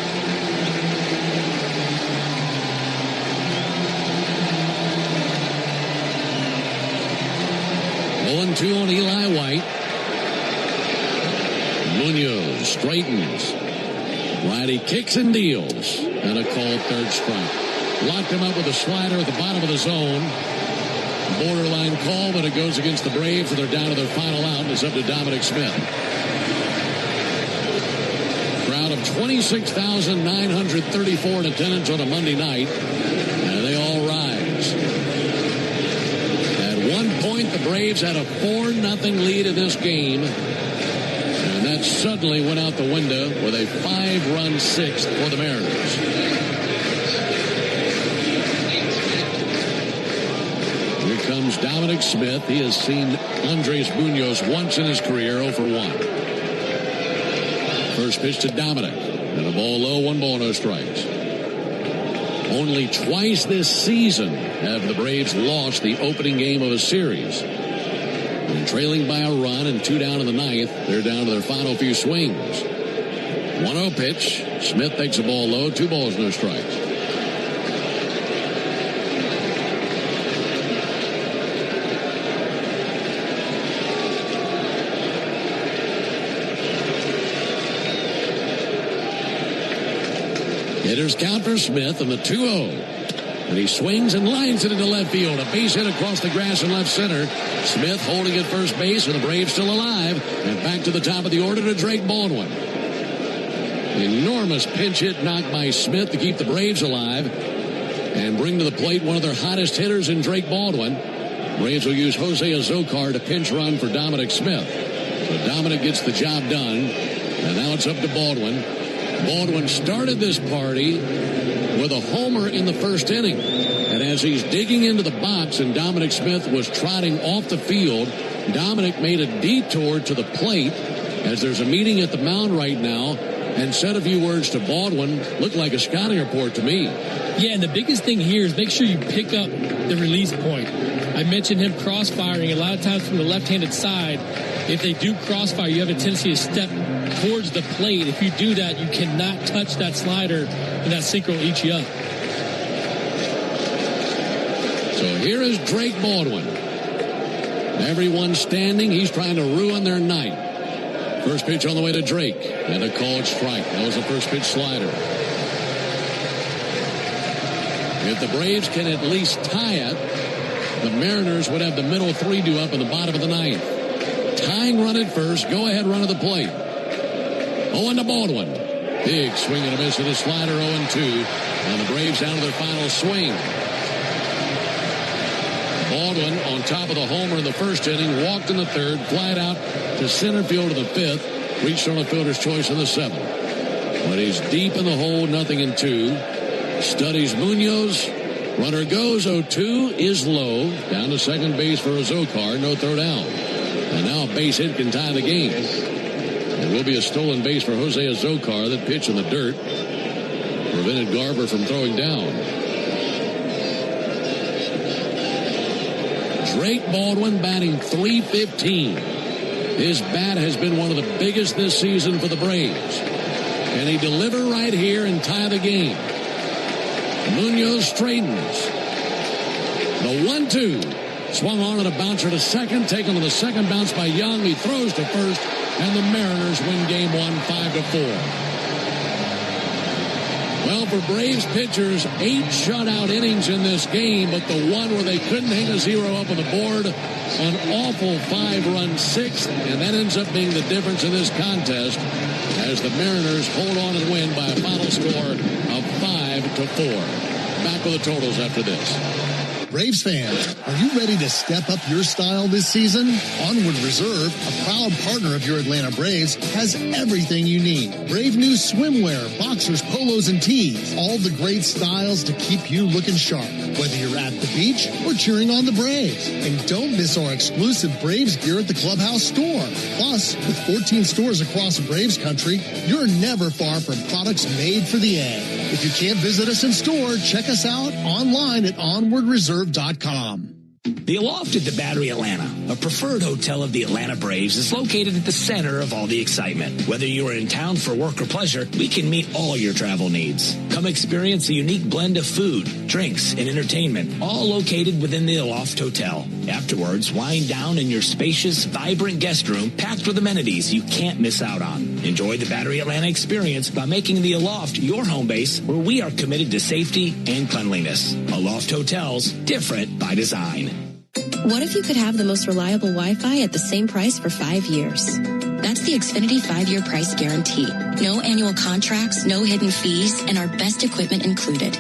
Two on Eli White. Munoz straightens. Righty kicks and deals. And a called third strike. Locked him up with a slider at the bottom of the zone. Borderline call, but it goes against the Braves, and they're down to their final out, and it's up to Dominic Smith. Crowd of 26,934 in attendance on a Monday night, and they all rise. At one point, the Braves had a 4-0 lead in this game, and that suddenly went out the window with a 5-run sixth for the Mariners. Here comes Dominic Smith. He has seen Andres Munoz once in his career, 0 for 1. First pitch to Dominic. And a ball low, 1 ball, no strikes. Only twice this season have the Braves lost the opening game of a series. And trailing by a run and 2 down in the 9th, they're down to their final few swings. 1-0 pitch. Smith takes a ball low, 2 balls, no strikes. Hitters count for Smith on the 2-0. And he swings and lines it into left field. A base hit across the grass in left center. Smith holding at first base, and the Braves still alive. And back to the top of the order to Drake Baldwin. Enormous pinch hit knocked by Smith to keep the Braves alive and bring to the plate one of their hottest hitters in Drake Baldwin. Braves will use Jose Azocar to pinch run for Dominic Smith. So Dominic gets the job done. And now it's up to Baldwin. Baldwin started this party with a homer in the first inning. And as he's digging into the box and Dominic Smith was trotting off the field, Dominic made a detour to the plate as there's a meeting at the mound right now and said a few words to Baldwin. Looked like a scouting report to me. Yeah, and the biggest thing here is make sure you pick up the release point. I mentioned him crossfiring a lot of times from the left-handed side. If they do crossfire, you have a tendency to step towards the plate. If you do that, you cannot touch that slider, and that sinker will eat you up. So here is Drake Baldwin. Everyone standing. He's trying to ruin their night. First pitch on the way to Drake. And a called strike. That was the first pitch slider. If the Braves can at least tie it, the Mariners would have the middle three due up in the bottom of the ninth. Tying run at first. Go ahead run at the plate. 0-to Baldwin. Big swing and a miss with a slider. 0-2. And the Braves down to their final swing. Baldwin on top of the homer in the first inning, walked in the third, flied out to center field in the fifth, reached on a fielder's choice in the seventh. But he's deep in the hole, 0-2. Studies Munoz. Runner goes, 0-2 is low. Down to second base for Azócar, no throw down. And now a base hit can tie the game. It will be a stolen base for Jose Azócar. That pitch in the dirt prevented Garver from throwing down. Drake Baldwin batting .315. His bat has been one of the biggest this season for the Braves. Can he deliver right here and tie the game? Munoz straightens. The 1-2. Swung on and a bouncer to second. Taken to the second bounce by Young. He throws to first. And the Mariners win game 1, 5-4. Well, for Braves pitchers, 8 shutout innings in this game, but the one where they couldn't hang a zero up on the board, an awful 5-run sixth, and that ends up being the difference in this contest as the Mariners hold on and win by a final score of 5-4. Back with the totals after this. Braves fans, are you ready to step up your style this season? Onward Reserve, a proud partner of your Atlanta Braves, has everything you need. Brave new swimwear, boxers, polos, and tees. All the great styles to keep you looking sharp, whether you're at the beach or cheering on the Braves. And don't miss our exclusive Braves gear at the Clubhouse store. Plus, with 14 stores across Braves country, you're never far from products made for the A. If you can't visit us in store, check us out online at onwardreserve.com. The Aloft at the Battery Atlanta, a preferred hotel of the Atlanta Braves, is located at the center of all the excitement. Whether you are in town for work or pleasure, we can meet all your travel needs. Come experience a unique blend of food, drinks, and entertainment, all located within the Aloft Hotel. Afterwards, wind down in your spacious, vibrant guest room packed with amenities you can't miss out on. Enjoy the Battery Atlanta experience by making the Aloft your home base, where we are committed to safety and cleanliness. Aloft Hotels, different by design. What if you could have the most reliable Wi-Fi at the same price for 5 years? That's the Xfinity 5-year price guarantee. No annual contracts, no hidden fees, and our best equipment included.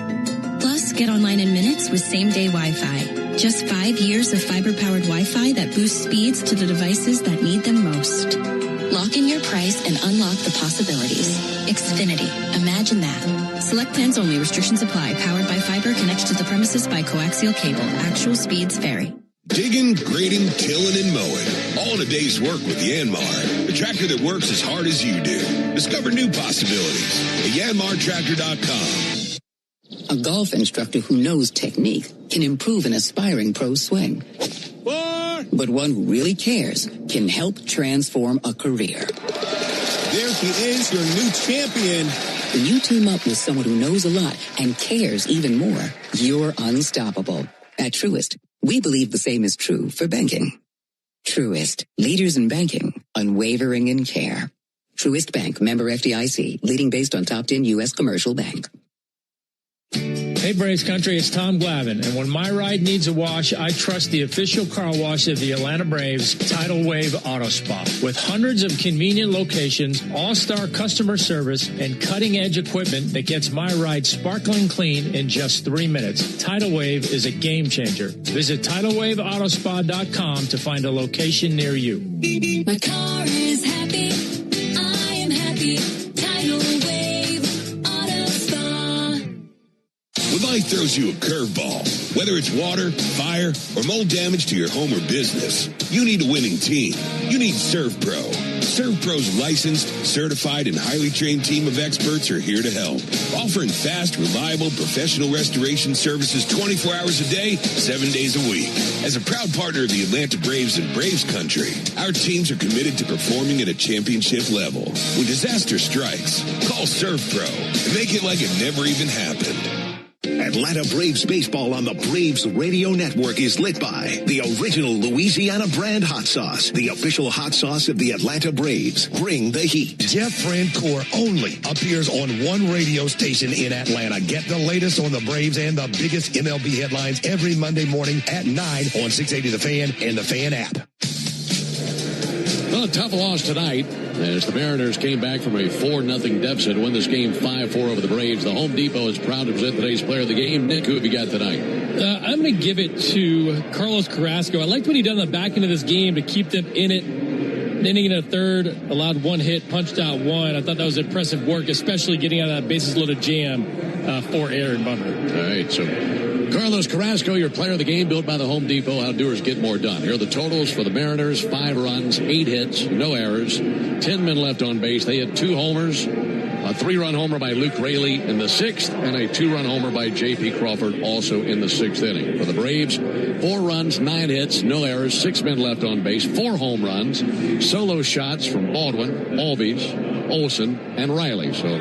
Plus, get online in minutes with same-day Wi-Fi. Just 5 years of fiber-powered Wi-Fi that boosts speeds to the devices that need them most. Lock in your price and unlock the possibilities. Xfinity. Imagine that. Select plans only. Restrictions apply. Powered by fiber. Connected to the premises by coaxial cable. Actual speeds vary. Digging, grading, tilling, and mowing. All in a day's work with Yanmar. The tractor that works as hard as you do. Discover new possibilities at yanmartractor.com. A golf instructor who knows technique can improve an aspiring pro's swing. But one who really cares can help transform a career. There he is, your new champion. When you team up with someone who knows a lot and cares even more, you're unstoppable. At Truist, we believe the same is true for banking. Truist, leaders in banking, unwavering in care. Truist Bank, member FDIC, leading based on top 10 U.S. commercial bank. Hey Braves Country, it's Tom Glavine, and when my ride needs a wash, I trust the official car wash of the Atlanta Braves, Tidal Wave Auto Spa. With hundreds of convenient locations, all-star customer service, and cutting-edge equipment that gets my ride sparkling clean in just 3 minutes, Tidal Wave is a game changer. Visit TidalWaveAutospa.com to find a location near you. My car is happy. I am happy. Tidal Wave Auto Spa. When life throws throws you a curveball. Whether it's water, fire, or mold damage to your home or business, you need a winning team. You need ServPro. ServPro's licensed, certified, and highly trained team of experts are here to help, offering fast, reliable, professional restoration services 24 hours a day, 7 days a week. As a proud partner of the Atlanta Braves and Braves Country, our teams are committed to performing at a championship level. When disaster strikes, call ServPro and make it like it never even happened. Atlanta Braves baseball on the Braves Radio Network is lit by the original Louisiana brand hot sauce, the official hot sauce of the Atlanta Braves. Bring the heat. Jeff Francoeur only appears on one radio station in Atlanta. Get the latest on the Braves and the biggest MLB headlines every Monday morning at 9 on 680 The Fan and the Fan app. Well, a tough loss tonight as the Mariners came back from a 4-0 deficit to win this game 5-4 over the Braves. The Home Depot is proud to present today's player of the game. Nick, who have you got tonight? I'm going to give it to Carlos Carrasco. I liked what he done on the back end of this game to keep them in it. An inning and a third, allowed one hit, punched out one. I thought that was impressive work, especially getting out of that bases-loaded jam for Aaron Bummer. All right, so Carlos Carrasco, your player of the game, built by the Home Depot. How doers get more done. Here are the totals for the Mariners: 5 runs, 8 hits, no errors, 10 men left on base. They had 2 homers, a 3-run homer by Luke Raley in the 6th, and a 2-run homer by J.P. Crawford also in the 6th inning. For the Braves, 4 runs, 9 hits, no errors, 6 men left on base, 4 home runs, solo shots from Baldwin, Albies, Olsen, and Riley. So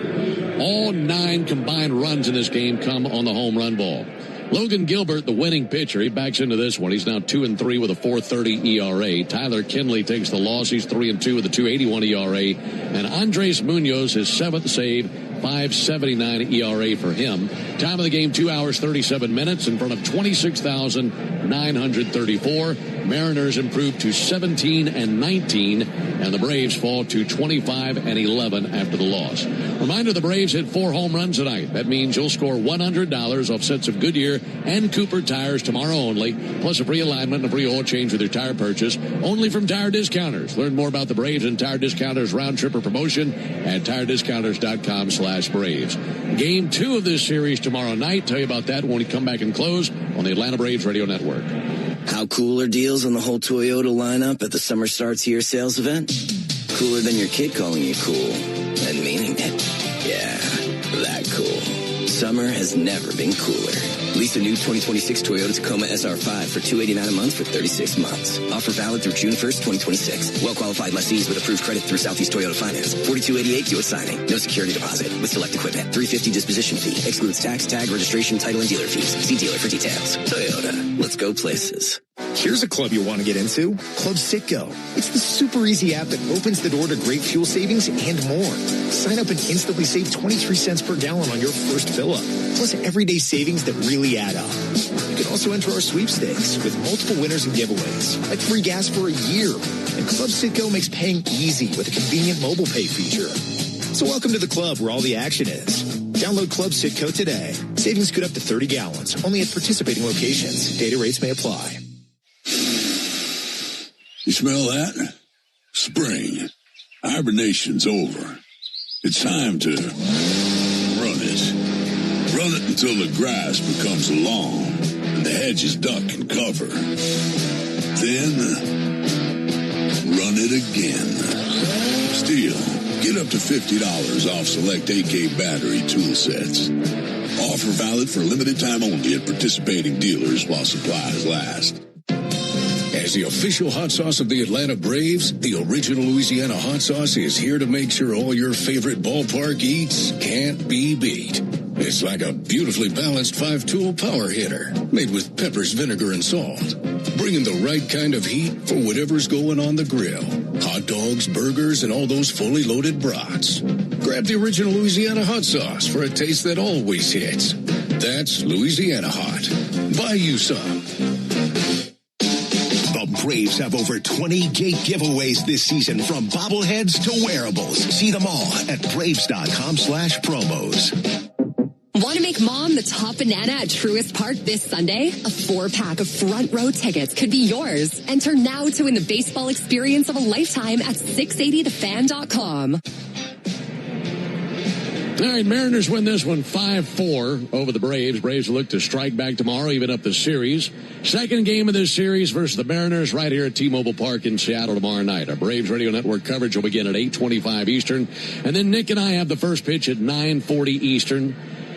all 9 combined runs in this game come on the home run ball. Logan Gilbert, the winning pitcher, he backs into this one. He's now 2-3 with a 4.30 ERA. Tyler Kinley takes the loss. He's 3-2 with a 2.81 ERA. And Andres Munoz, his 7th save, 5.79 ERA for him. Time of the game, 2 hours, 37 minutes in front of 26,934. Mariners improved to 17-19, and the Braves fall to 25-11 after the loss. Reminder, the Braves hit 4 home runs tonight. That means you'll score $100 off sets of Goodyear and Cooper tires tomorrow only, plus a free alignment and a free oil change with your tire purchase, only from Tire Discounters. Learn more about the Braves and Tire Discounters round tripper promotion at tirediscounters.com/Braves. Game 2 of this series tomorrow night. Tell you about that when we come back and close on the Atlanta Braves Radio Network. How cool are deals on the whole Toyota lineup at the Summer Starts Here sales event? Cooler than your kid calling you cool and meaning it. Yeah, that cool. Summer has never been cooler. Lease a new 2026 Toyota Tacoma SR5 for $289 a month for 36 months. Offer valid through June 1st, 2026. Well-qualified lessees with approved credit through Southeast Toyota Finance. $42.88 due at signing. No security deposit with select equipment. $350 disposition fee. Excludes tax, tag, registration, title, and dealer fees. See dealer for details. Toyota. Let's go places. Here's a club you'll want to get into. Club Citgo. It's the super easy app that opens the door to great fuel savings and more. Sign up and instantly save 23 cents per gallon on your first fill-up. Plus everyday savings that really add up. You can also enter our sweepstakes with multiple winners and giveaways, like free gas for a year. And Club Citgo makes paying easy with a convenient mobile pay feature. So welcome to the club where all the action is. Download Club Citgo today. Savings could up to 30 gallons, only at participating locations. Data rates may apply. You smell that? Spring. Hibernation's over. It's time to run it. Run it until the grass becomes lawn and the hedges duck and cover. Then, run it again. Still, get up to $50 off select AK battery tool sets. Offer valid for limited time only at participating dealers while supplies last. As the official hot sauce of the Atlanta Braves, the original Louisiana hot sauce is here to make sure all your favorite ballpark eats can't be beat. It's like a beautifully balanced 5-tool power hitter made with peppers, vinegar, and salt, bringing the right kind of heat for whatever's going on the grill. Hot dogs, burgers, and all those fully loaded brats. Grab the original Louisiana hot sauce for a taste that always hits. That's Louisiana Hot. Buy you some. The Braves have over 20 gate giveaways this season, from bobbleheads to wearables. See them all at braves.com/promos. Want to make mom the top banana at Truist Park this Sunday? A 4-pack of front row tickets could be yours. Enter now to win the baseball experience of a lifetime at 680thefan.com. All right, Mariners win this one 5-4 over the Braves. Braves look to strike back tomorrow, even up the series. Second game of this series versus the Mariners right here at T-Mobile Park in Seattle tomorrow night. Our Braves Radio Network coverage will begin at 8:25 Eastern. And then Nick and I have the first pitch at 9:40 Eastern,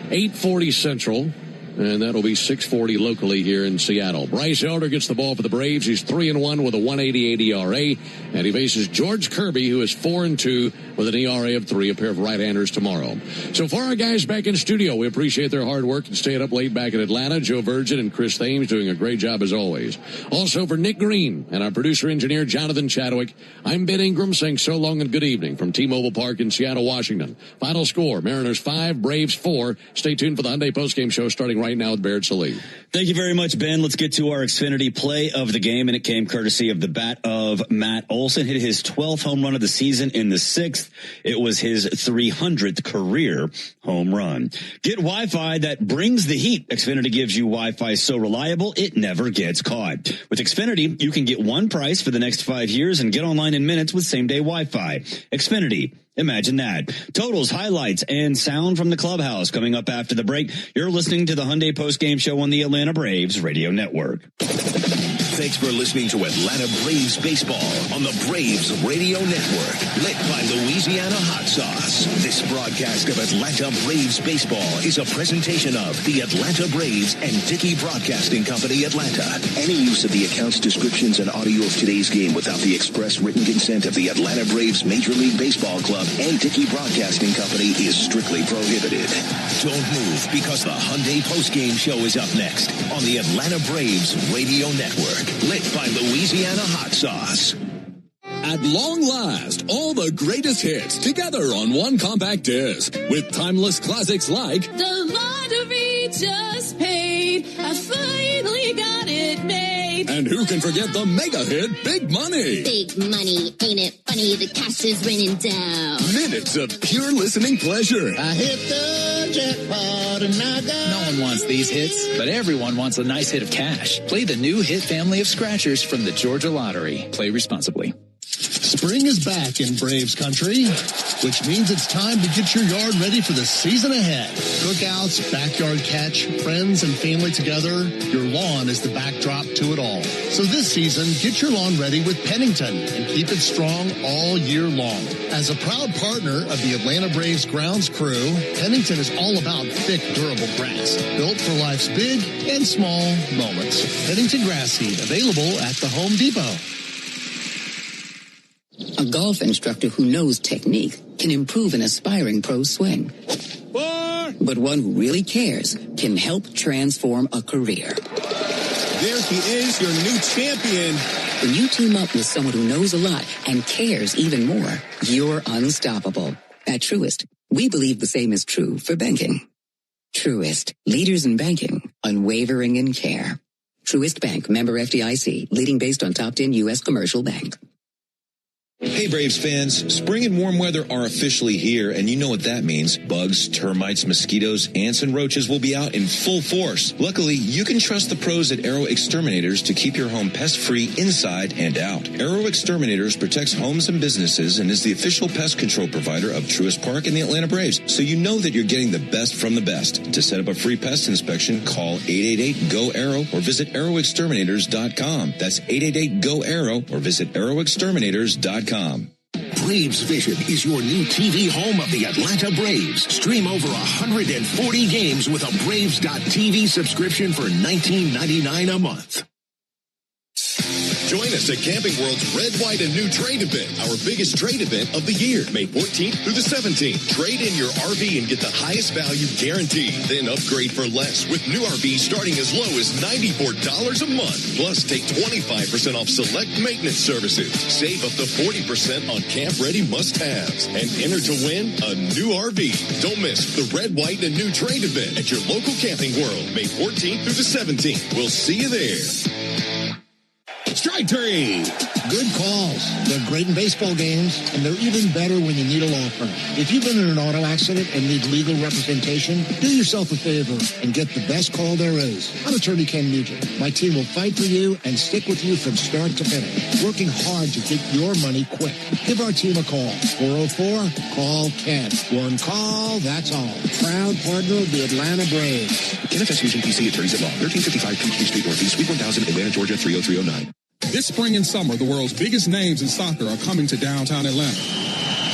8:40 Central. And that'll be 6:40 locally here in Seattle. Bryce Elder gets the ball for the Braves. He's 3-1 with a 1.88 ERA. And he faces George Kirby, who is 4-2 with an ERA of 3, a pair of right-handers tomorrow. So for our guys back in studio, we appreciate their hard work and staying up late back in Atlanta. Joe Virgin and Chris Thames doing a great job as always. Also for Nick Green and our producer-engineer Jonathan Chadwick, I'm Ben Ingram saying so long and good evening from T-Mobile Park in Seattle, Washington. Final score, Mariners 5, Braves 4. Stay tuned for the Hyundai postgame show starting right now with Baird Sallee. Thank you very much, Ben. Let's get to our Xfinity play of the game, and it came courtesy of the bat of Matt Olson. Hit his 12th home run of the season in the 6th. It was his 300th career home run. Get Wi-Fi that brings the heat. Xfinity gives you Wi-Fi so reliable, it never gets caught. With Xfinity, you can get one price for the next 5 years and get online in minutes with same-day Wi-Fi. Xfinity. Imagine that. Totals, highlights, and sound from the clubhouse coming up after the break. You're listening to the Hyundai Postgame Show on the Atlanta Braves Radio Network. Thanks for listening to Atlanta Braves Baseball on the Braves Radio Network, lit by Louisiana Hot Sauce. This broadcast of Atlanta Braves Baseball is a presentation of the Atlanta Braves and Dickey Broadcasting Company, Atlanta. Any use of the accounts, descriptions, and audio of today's game without the express written consent of the Atlanta Braves Major League Baseball Club and Dickey Broadcasting Company is strictly prohibited. Don't move, because the Hyundai Postgame Show is up next on the Atlanta Braves Radio Network. Lit by Louisiana Hot Sauce. At long last, all the greatest hits together on one compact disc with timeless classics like The Lottery Just Paid. I finally got it made. And who can forget the mega hit Big Money? Big money, ain't it funny? The cash is raining down. Minutes of pure listening pleasure. I hit the jackpot and I got... No one wants these hits, but everyone wants a nice hit of cash. Play the new hit family of scratchers from the Georgia Lottery. Play responsibly. Spring is back in Braves country, which means it's time to get your yard ready for the season ahead. Cookouts, backyard catch, friends and family together, your lawn is the backdrop to it all. So this season, get your lawn ready with Pennington and keep it strong all year long. As a proud partner of the Atlanta Braves grounds crew, Pennington is all about thick, durable grass, built for life's big and small moments. Pennington grass seed, available at the Home Depot. A golf instructor who knows technique can improve an aspiring pro's swing. But one who really cares can help transform a career. There he is, your new champion. When you team up with someone who knows a lot and cares even more, you're unstoppable. At Truist, we believe the same is true for banking. Truist, leaders in banking, unwavering in care. Truist Bank, member FDIC, leading based on top 10 U.S. commercial bank. Hey Braves fans, spring and warm weather are officially here, and you know what that means. Bugs, termites, mosquitoes, ants, and roaches will be out in full force. Luckily, you can trust the pros at Arrow Exterminators to keep your home pest-free inside and out. Arrow Exterminators protects homes and businesses and is the official pest control provider of Truist Park and the Atlanta Braves, so you know that you're getting the best from the best. To set up a free pest inspection, call 888-GO-ARROW or visit arrowexterminators.com. That's 888-GO-ARROW or visit arrowexterminators.com. Braves Vision is your new TV home of the Atlanta Braves. Stream over 140 games with a Braves.TV subscription for $19.99 a month. Join us at Camping World's Red, White, and New Trade event, our biggest trade event of the year, May 14th through the 17th. Trade in your RV and get the highest value guaranteed. Then upgrade for less with new RVs starting as low as $94 a month. Plus, take 25% off select maintenance services. Save up to 40% on camp-ready must-haves. And enter to win a new RV. Don't miss the Red, White, and New Trade event at your local Camping World, May 14th through the 17th. We'll see you there. Strike Victory! Good calls. They're great in baseball games, and they're even better when you need a law firm. If you've been in an auto accident and need legal representation, do yourself a favor and get the best call there is. I'm attorney Ken Nugent. My team will fight for you and stick with you from start to finish, working hard to get your money quick. Give our team a call. 404-CALL-KEN. One call, that's all. Proud partner of the Atlanta Braves. Kenneth S. Nugent, PC, Attorneys at Law, 1355 Peachtree Street Northeast, Suite 1000, Atlanta, Georgia, 30309. This spring and summer, the world's biggest names in soccer are coming to downtown Atlanta.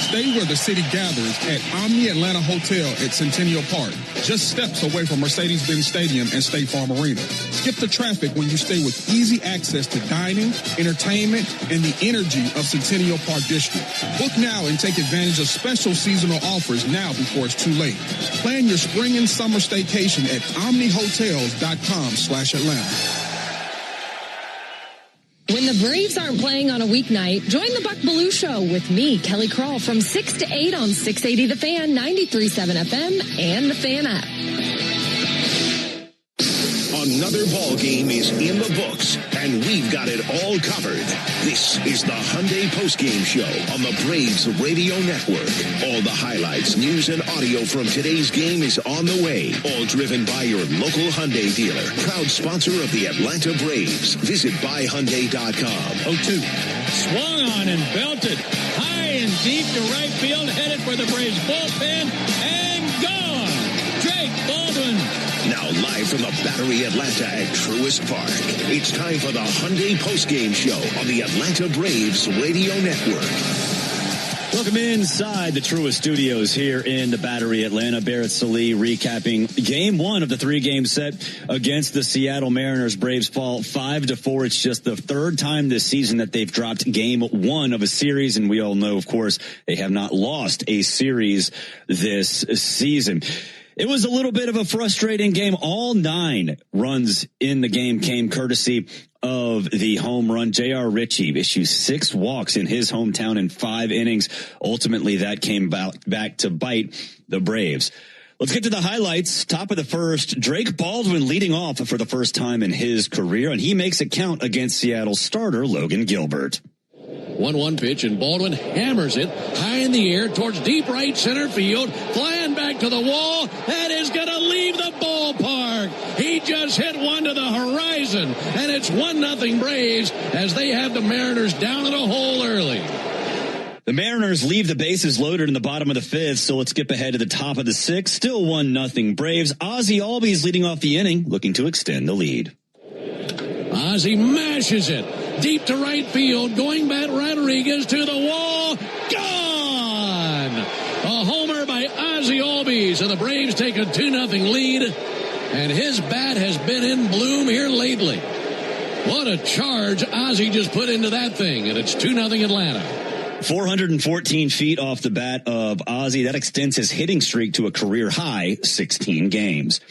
Stay where the city gathers at Omni Atlanta Hotel at Centennial Park, just steps away from Mercedes-Benz Stadium and State Farm Arena. Skip the traffic when you stay with easy access to dining, entertainment, and the energy of Centennial Park District. Book now and take advantage of special seasonal offers now before it's too late. Plan your spring and summer staycation at omnihotels.com/Atlanta. When the Braves aren't playing on a weeknight, join the Buck Belue Show with me, Kelly Krall, from 6 to 8 on 680 The Fan, 93.7 FM, and the Fan app. Another ball game is in the books, and we've got it all covered. This is the Hyundai Postgame Show on the Braves Radio Network. All the highlights, news, and audio from today's game is on the way. All driven by your local Hyundai dealer. Proud sponsor of the Atlanta Braves. Visit buyhyundai.com. 0-2. Swung on and belted. High and deep to right field. Headed for the Braves bullpen. And gone. Drake Baldwin. Now live from the Battery Atlanta at Truist Park. It's time for the Hyundai Postgame Show on the Atlanta Braves Radio Network. Welcome inside the Truist Studios here in the Battery Atlanta. Barrett Sallee recapping game one of the three-game set against the Seattle Mariners. Braves fall 5-4. It's just the third time this season that they've dropped game one of a series, and we all know, of course, they have not lost a series this season. It was a little bit of a frustrating game. All 9 runs in the game came courtesy of the home run. J.R. Ritchie issues 6 walks in his hometown in 5 innings. Ultimately, that came back to bite the Braves. Let's get to the highlights. Top of the first, Drake Baldwin leading off for the first time in his career, and he makes it count against Seattle starter Logan Gilbert. 1-1 pitch, and Baldwin hammers it high in the air towards deep right center field, flying back to the wall. That is going to leave the ballpark. He just hit one to the horizon, and it's 1-0 Braves as they have the Mariners down in a hole early. The Mariners leave the bases loaded in the bottom of the 5th, so let's skip ahead to the top of the 6th. Still 1-0 Braves. Ozzie Albies leading off the inning, looking to extend the lead. Ozzie mashes it deep to right field, going back Rodriguez to the wall. Gone! A homer by Ozzie Albies, and the Braves take a 2-0 lead, and his bat has been in bloom here lately. What a charge Ozzie just put into that thing, and it's 2-0 Atlanta. 414 feet off the bat of Ozzie. That extends his hitting streak to a career high 16 games.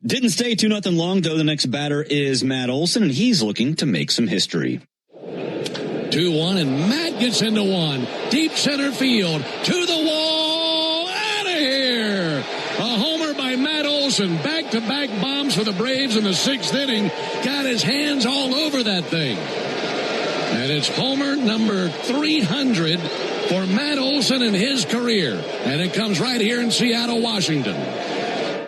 Didn't stay 2-0 long, though. The next batter is Matt Olson, and he's looking to make some history. 2-1, and Matt gets into one. Deep center field, to the wall, out of here. A homer by Matt Olson. Back-to-back bombs for the Braves in the 6th inning. Got his hands all over that thing. And it's homer number 300 for Matt Olson in his career. And it comes right here in Seattle, Washington.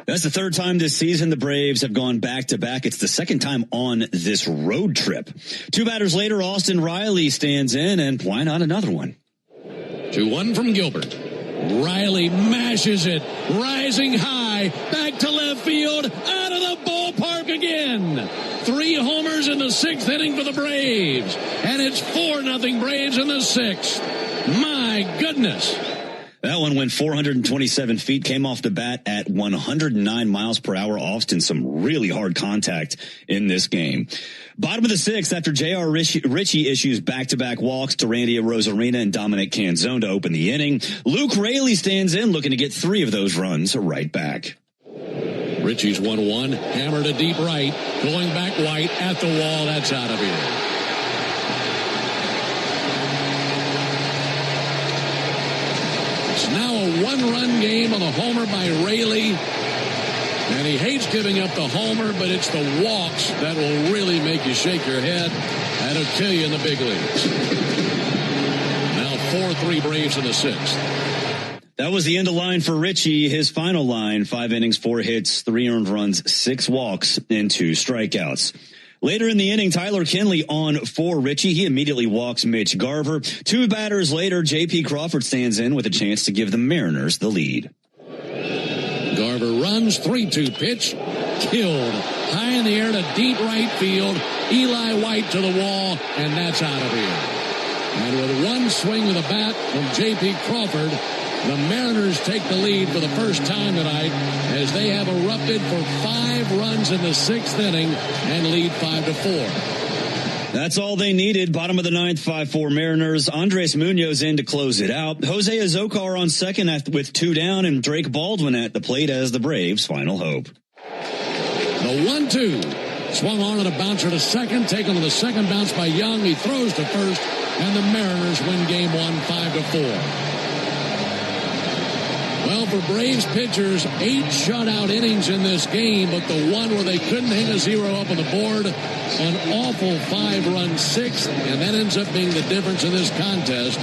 That's the third time this season the Braves have gone back-to-back. It's the second time on this road trip. 2 batters later, Austin Riley stands in, and why not another one? 2-1 from Gilbert. Riley mashes it, rising high, back to left field, out of the ballpark again. 3 homers in the 6th inning for the Braves, and it's 4-0 Braves in the 6th. My goodness. That one went 427 feet, came off the bat at 109 miles per hour. Austin, some really hard contact in this game. Bottom of the 6th, after J.R. Ritchie issues back-to-back walks to Randy Arozarena and Dominic Canzone to open the inning, Luke Raley stands in, looking to get 3 of those runs right back. Ritchie's 1-1, hammer to deep right, going back White at the wall. That's out of here. It's now a 1-run game on a homer by Raley. And he hates giving up the homer, but it's the walks that will really make you shake your head and it'll kill you in the big leagues. Now 4-3 Braves in the sixth. That was the end of line for Richie. His final line, 5 innings, 4 hits, 3 earned runs, 6 walks, and 2 strikeouts. Later in the inning, Tyler Kenley on for Richie. He immediately walks Mitch Garver. 2 batters later, J.P. Crawford stands in with a chance to give the Mariners the lead. Garver runs, 3-2 pitch, killed. High in the air to deep right field. Eli White to the wall, and that's out of here. And with one swing of the bat from J.P. Crawford, the Mariners take the lead for the first time tonight as they have erupted for 5 runs in the 6th inning and lead 5-4. That's all they needed. Bottom of the 9th, 5-4 Mariners. Andres Munoz in to close it out. Jose Azocar on second with 2 down, and Drake Baldwin at the plate as the Braves' final hope. The 1-2. Swung on at a bouncer to second, taken to the second bounce by Young. He throws to first, and the Mariners win game 1, 5-4. Well, for Braves pitchers, 8 shutout innings in this game, but the one where they couldn't hang a 0 up on the board, an awful 5-run 6th, and that ends up being the difference in this contest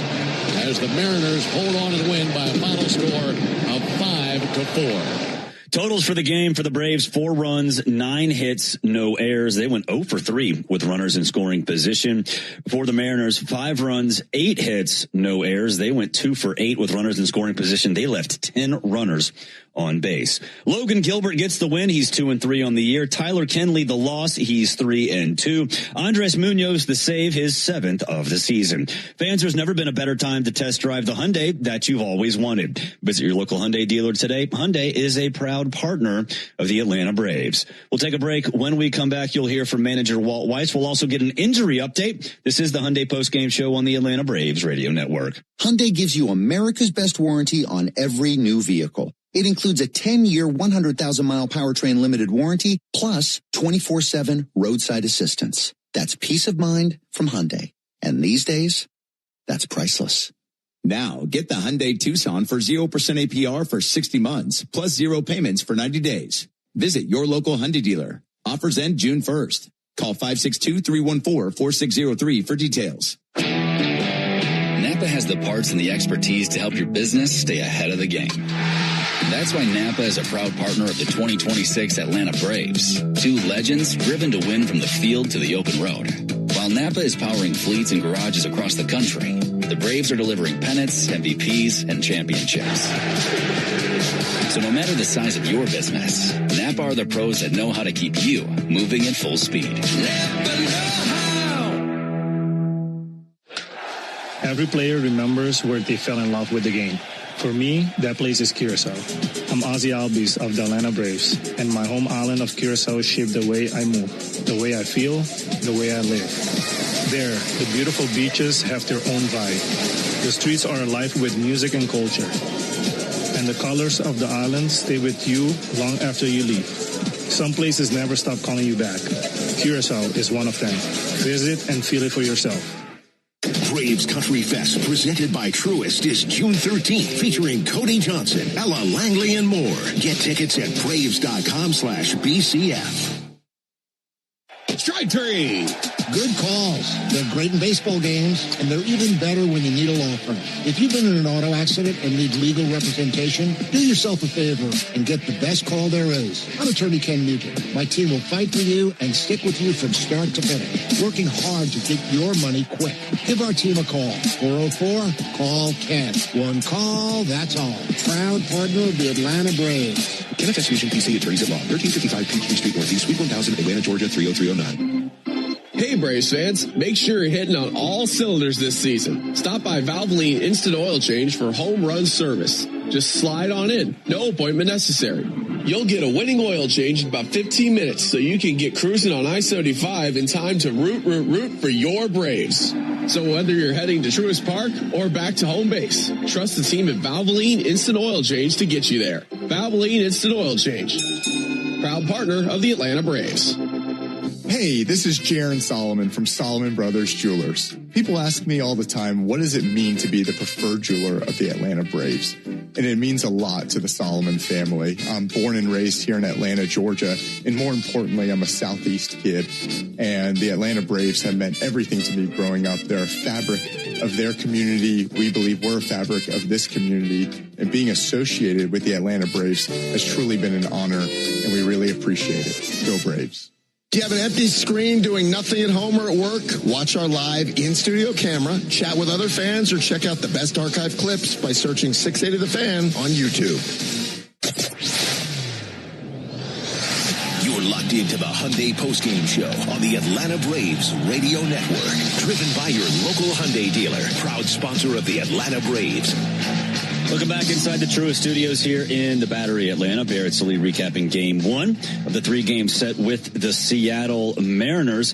as the Mariners hold on and win by a final score of 5-4. Totals for the game for the Braves, 4 runs, 9 hits, no errors. They went 0 for 3 with runners in scoring position. For the Mariners, 5 runs, 8 hits, no errors. They went 2 for 8 with runners in scoring position. They left 10 runners on base. Logan Gilbert gets the win. He's 2-3 on the year. Tyler Kenley, the loss. He's 3-2. Andres Munoz, the save, his 7th of the season. Fans, there's never been a better time to test drive the Hyundai that you've always wanted. Visit your local Hyundai dealer today. Hyundai is a proud partner of the Atlanta Braves. We'll take a break. When we come back, you'll hear from manager Walt Weiss. We'll also get an injury update. This is the Hyundai Postgame Show on the Atlanta Braves Radio Network. Hyundai gives you America's best warranty on every new vehicle. It includes a 10-year, 100,000-mile powertrain limited warranty, plus 24/7 roadside assistance. That's peace of mind from Hyundai. And these days, that's priceless. Now, get the Hyundai Tucson for 0% APR for 60 months, plus 0 payments for 90 days. Visit your local Hyundai dealer. Offers end June 1st. Call 562-314-4603 for details. Napa has the parts and the expertise to help your business stay ahead of the game. That's why Napa is a proud partner of the 2026 Atlanta Braves. 2 legends driven to win from the field to the open road. While Napa is powering fleets and garages across the country, the Braves are delivering pennants, MVPs, and championships. So no matter the size of your business, Napa are the pros that know how to keep you moving at full speed. Napa know how! Every player remembers where they fell in love with the game. For me, that place is Curacao. I'm Ozzy Albies of the Atlanta Braves, and my home island of Curacao shaped the way I move, the way I feel, the way I live. There, the beautiful beaches have their own vibe. The streets are alive with music and culture. And the colors of the island stay with you long after you leave. Some places never stop calling you back. Curacao is one of them. Visit and feel it for yourself. Braves Country Fest, presented by Truist, is June 13th, featuring Cody Johnson, Ella Langley, and more. Get tickets at Braves.com/BCF. Strike three. Good calls. They're great in baseball games, and they're even better when you need a law firm. If you've been in an auto accident and need legal representation, do yourself a favor and get the best call there is. I'm attorney Ken Nugent. My team will fight for you and stick with you from start to finish, working hard to get your money quick. Give our team a call. 404-CALL-KEN. One call, that's all. Proud partner of the Atlanta Braves. Kenneth S. Nugent, PC, Attorneys at Law, 1355 Peachtree Street Northeast, Suite 1000, Atlanta, Georgia, 30309. Hey Braves fans, make sure you're hitting on all cylinders this season. Stop by Valvoline Instant Oil Change for home run service. Just slide on in, no appointment necessary. You'll get a winning oil change in about 15 minutes so you can get cruising on I-75 in time to root for your Braves. So whether you're heading to Truist Park or back to home base, trust the team at Valvoline Instant Oil Change to get you there. Valvoline Instant Oil Change, proud partner of the Atlanta Braves. Hey, this is Jaron Solomon from Solomon Brothers Jewelers. People ask me all the time, what does it mean to be the preferred jeweler of the Atlanta Braves? and it means a lot to the Solomon family. I'm born and raised here in Atlanta, Georgia, and more importantly, I'm a Southeast kid, and the Atlanta Braves have meant everything to me growing up. They're a fabric of their community. We believe we're a fabric of this community, and being associated with the Atlanta Braves has truly been an honor, and we really appreciate it. Go Braves. Do you have an empty screen doing nothing at home or at work? Watch our live in-studio camera, chat with other fans, or check out the best archive clips by searching 680 The Fan on YouTube. You're locked into the Hyundai Postgame Show on the Atlanta Braves Radio Network. Driven by your local Hyundai dealer, proud sponsor of the Atlanta Braves. Welcome back inside the Truist Studios here in the Battery, Atlanta. Barrett Sallee recapping Game 1 of the 3-game set with the Seattle Mariners.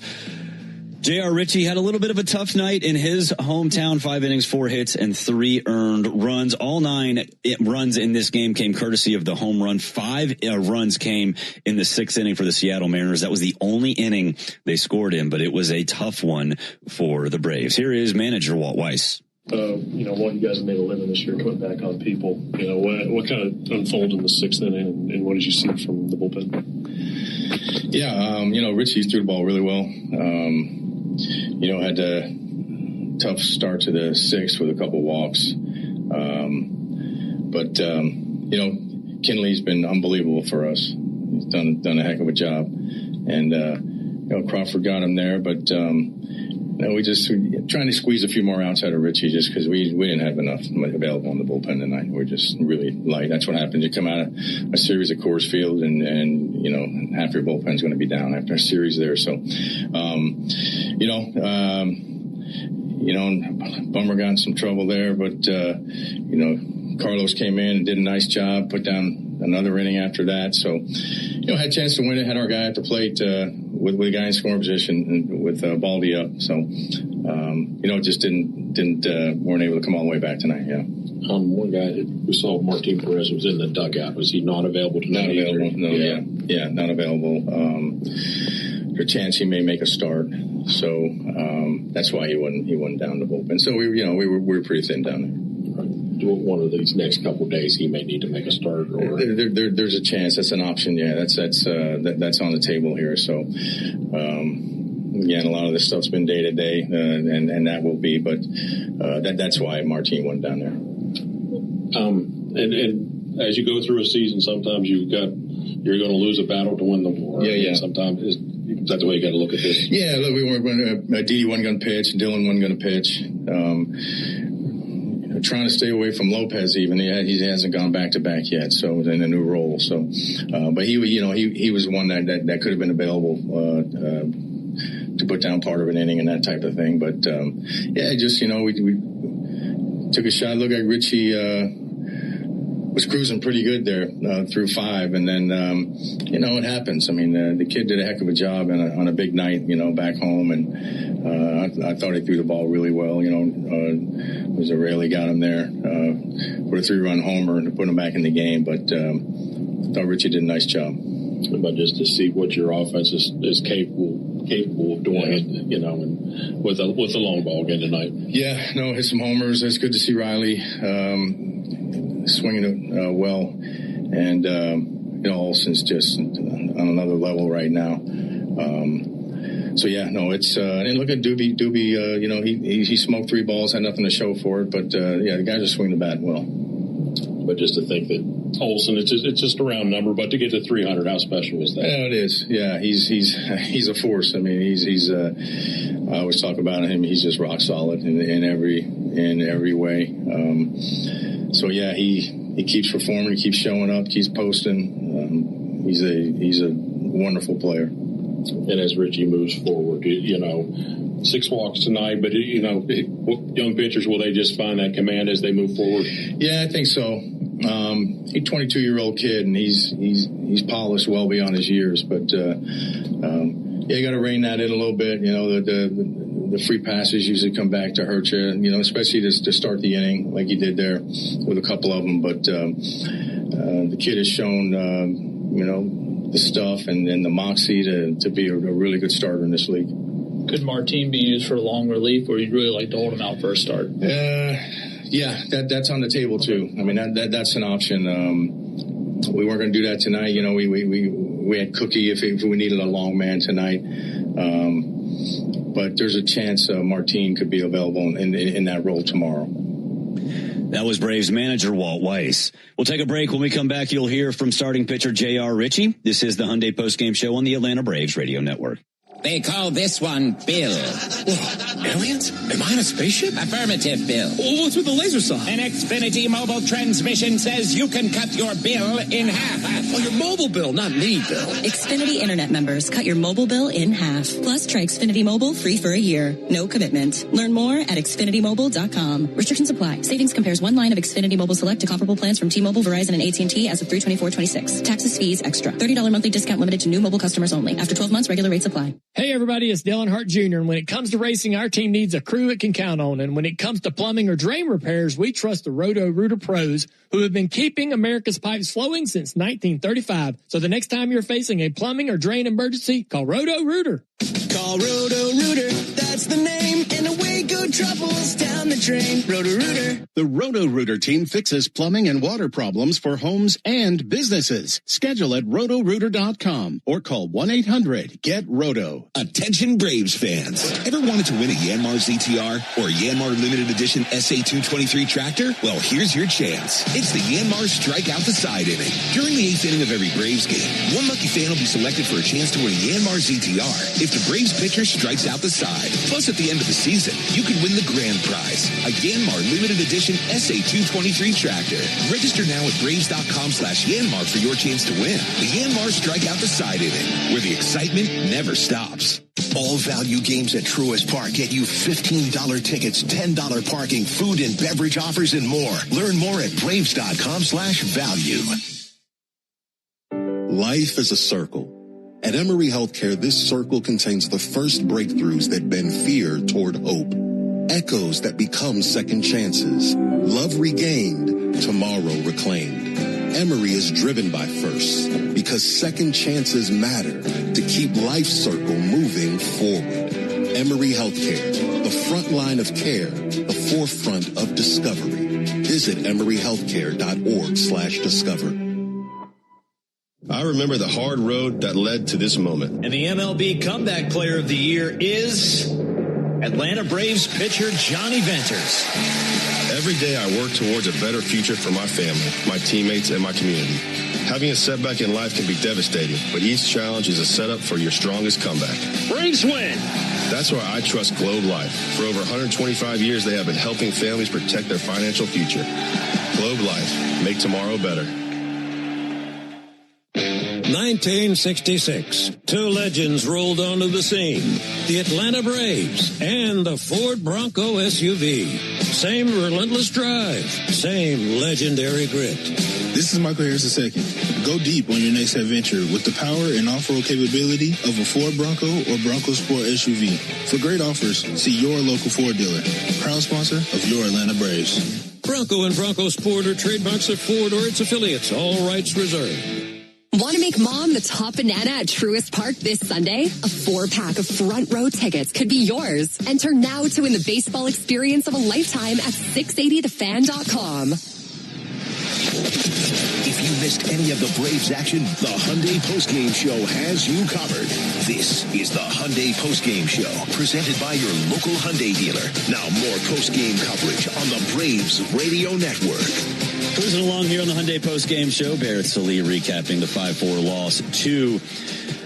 J.R. Ritchie had a little bit of a tough night in his hometown. 5 innings, 4 hits, and 3 earned runs. All 9 runs in this game came courtesy of the home run. 5 runs came in the 6th inning for the Seattle Mariners. That was the only inning they scored in, but it was a tough one for the Braves. Here is manager Walt Weiss. Walt, you guys have made a living this year coming back on people. What kind of unfolded in the 6th inning, and what did you see from the bullpen? Yeah, Richie threw the ball really well. Had a tough start to the 6th with a couple walks. But Kinley's been unbelievable for us. He's done a heck of a job. And, Crawford got him there, but, we just trying to squeeze a few more outs out of Richie just because we didn't have enough available in the bullpen tonight. We're just really light. That's what happens. You come out of a series at Coors Field and half your bullpen's going to be down after a series there. So, Bummer got in some trouble there, but, Carlos came in and did a nice job, put down another inning after that. So, had a chance to win it, had our guy at the plate, with a guy in scoring position with Baldy up. So, just weren't able to come all the way back tonight. Yeah. One guy that we saw, Martin Perez, was in the dugout. Was he not available tonight? Not available. No. Yeah, not available. There's a chance he may make a start. So, that's why he wasn't down the bullpen. So we were pretty thin down there. One of these next couple of days, he may need to make a start. Or there's a chance. That's an option. Yeah, that's on the table here. So, again, a lot of this stuff's been day to day, and that will be. But that's why Martin went down there. And as you go through a season, sometimes you're going to lose a battle to win the war. Yeah. Sometimes is that the way you got to look at this? Yeah. Look, we weren't going to. Didi wasn't going to pitch. Dylan wasn't going to pitch. Trying to stay away from Lopez. Even he hasn't gone back to back yet, so in a new role. So, but he was one that could have been available to put down part of an inning and that type of thing. But we took a shot. Looked like Richie was cruising pretty good there through 5, and then it happens. I mean, the kid did a heck of a job on a big night, back home, and I thought he threw the ball really well. Rayleigh got him there for a 3-run homer to put him back in the game, but I thought Richie did a nice job. But just to see what your offense is capable of doing, and with the long ball game tonight. Yeah, hit some homers. It's good to see Riley swinging it well, and Olsen's just on another level right now. It's and look at Doobie. He smoked 3 balls, had nothing to show for it, but the guys are swinging the bat well. But just to think that Olsen, it's just a round number, but to get to 300, how special is that? Yeah, it is. Yeah, he's a force. I mean, he's I always talk about him. He's just rock solid in every way. He keeps performing, he keeps showing up, keeps posting. He's a wonderful player. And as Richie moves forward, 6 walks tonight, but young pitchers, will they just find that command as they move forward? Yeah, I think so. He's a 22-year-old kid, and he's polished well beyond his years. But you got to rein that in a little bit. The free passes usually come back to hurt you. Especially to start the inning like he did there with a couple of them. But the kid has shown, the stuff and the moxie to be a really good starter in this league. Could Martin be used for long relief, or you'd really like to hold him out for a start? Yeah, that's on the table too. I mean, that's an option. We weren't going to do that tonight. You know, we had Cookie if we needed a long man tonight. But there's a chance Martin could be available in that role tomorrow. That was Braves manager Walt Weiss. We'll take a break. When we come back, you'll hear from starting pitcher J.R. Ritchie. This is the Hyundai Postgame Show on the Atlanta Braves Radio Network. They call this one Bill. Whoa, aliens? Am I in a spaceship? Affirmative, Bill. What's with the laser saw? An Xfinity mobile transmission says you can cut your bill in half. Oh, your mobile bill, not me, Bill. Xfinity Internet members cut your mobile bill in half. Plus, try Xfinity Mobile free for a year. No commitment. Learn more at XfinityMobile.com. Restrictions apply. Savings compares one line of Xfinity Mobile Select to comparable plans from T-Mobile, Verizon, and AT&T as of 3/24/26. Taxes, fees, extra. $30 monthly discount limited to new mobile customers only. After 12 months, regular rates apply. Hey everybody, it's Dylan Hart Jr. And when it comes to racing, our team needs a crew it can count on. And when it comes to plumbing or drain repairs, we trust the Roto-Rooter pros who have been keeping America's pipes flowing since 1935. So the next time you're facing a plumbing or drain emergency, call Roto-Rooter. Call Roto-Rooter, that's the name, and away go troubles down the drain. Roto-Rooter. The Roto-Rooter team fixes plumbing and water problems for homes and businesses. Schedule at rotorooter.com or call 1-800-GET-ROTO. Attention Braves fans. Ever wanted to win a Yanmar ZTR or a Yanmar limited edition SA223 tractor? Well, here's your chance. It's the Yanmar Strike Out the Side inning. During the 8th inning of every Braves game, one lucky fan will be selected for a chance to win a Yanmar ZTR if the Braves pitcher strikes out the side. Plus, at the end of the season, you can win the grand prize, a Yanmar limited edition SA223 tractor. Register now at Braves.com/Yanmar for your chance to win. The Yanmar Strike Out the Side inning, where the excitement never stops. All value games at Truist Park get you $15 tickets, $10 parking, food and beverage offers, and more. Learn more at Braves.com/value. Life is a circle. At Emory Healthcare, this circle contains the first breakthroughs that bend fear toward hope. Echoes that become second chances. Love regained, tomorrow reclaimed. Emory is driven by firsts because second chances matter to keep life's circle moving forward. Emory Healthcare, the front line of care, the forefront of discovery. Visit emoryhealthcare.org/discover. I remember the hard road that led to this moment. And the MLB Comeback Player of the Year is Atlanta Braves pitcher Johnny Venters. Every day I work towards a better future for my family, my teammates, and my community. Having a setback in life can be devastating, but each challenge is a setup for your strongest comeback. Braves win! That's why I trust Globe Life. For over 125 years, they have been helping families protect their financial future. Globe Life. Make tomorrow better. 1966, two legends rolled onto the scene. The Atlanta Braves and the Ford Bronco SUV. Same relentless drive, same legendary grit. This is Michael Harris II. Go deep on your next adventure with the power and off-road capability of a Ford Bronco or Bronco Sport SUV. For great offers, see your local Ford dealer. Proud sponsor of your Atlanta Braves. Bronco and Bronco Sport are trademarks of Ford or its affiliates. All rights reserved. Want to make mom the top banana at Truist Park this Sunday? A 4-pack of front row tickets could be yours. Enter now to win the baseball experience of a lifetime at 680thefan.com. If you missed any of the Braves action, the Hyundai Postgame Show has you covered. This is the Hyundai Postgame Show, presented by your local Hyundai dealer. Now more postgame coverage on the Braves Radio Network. Cruising along here on the Hyundai Postgame Show, Barrett Sallee recapping the 5-4 loss to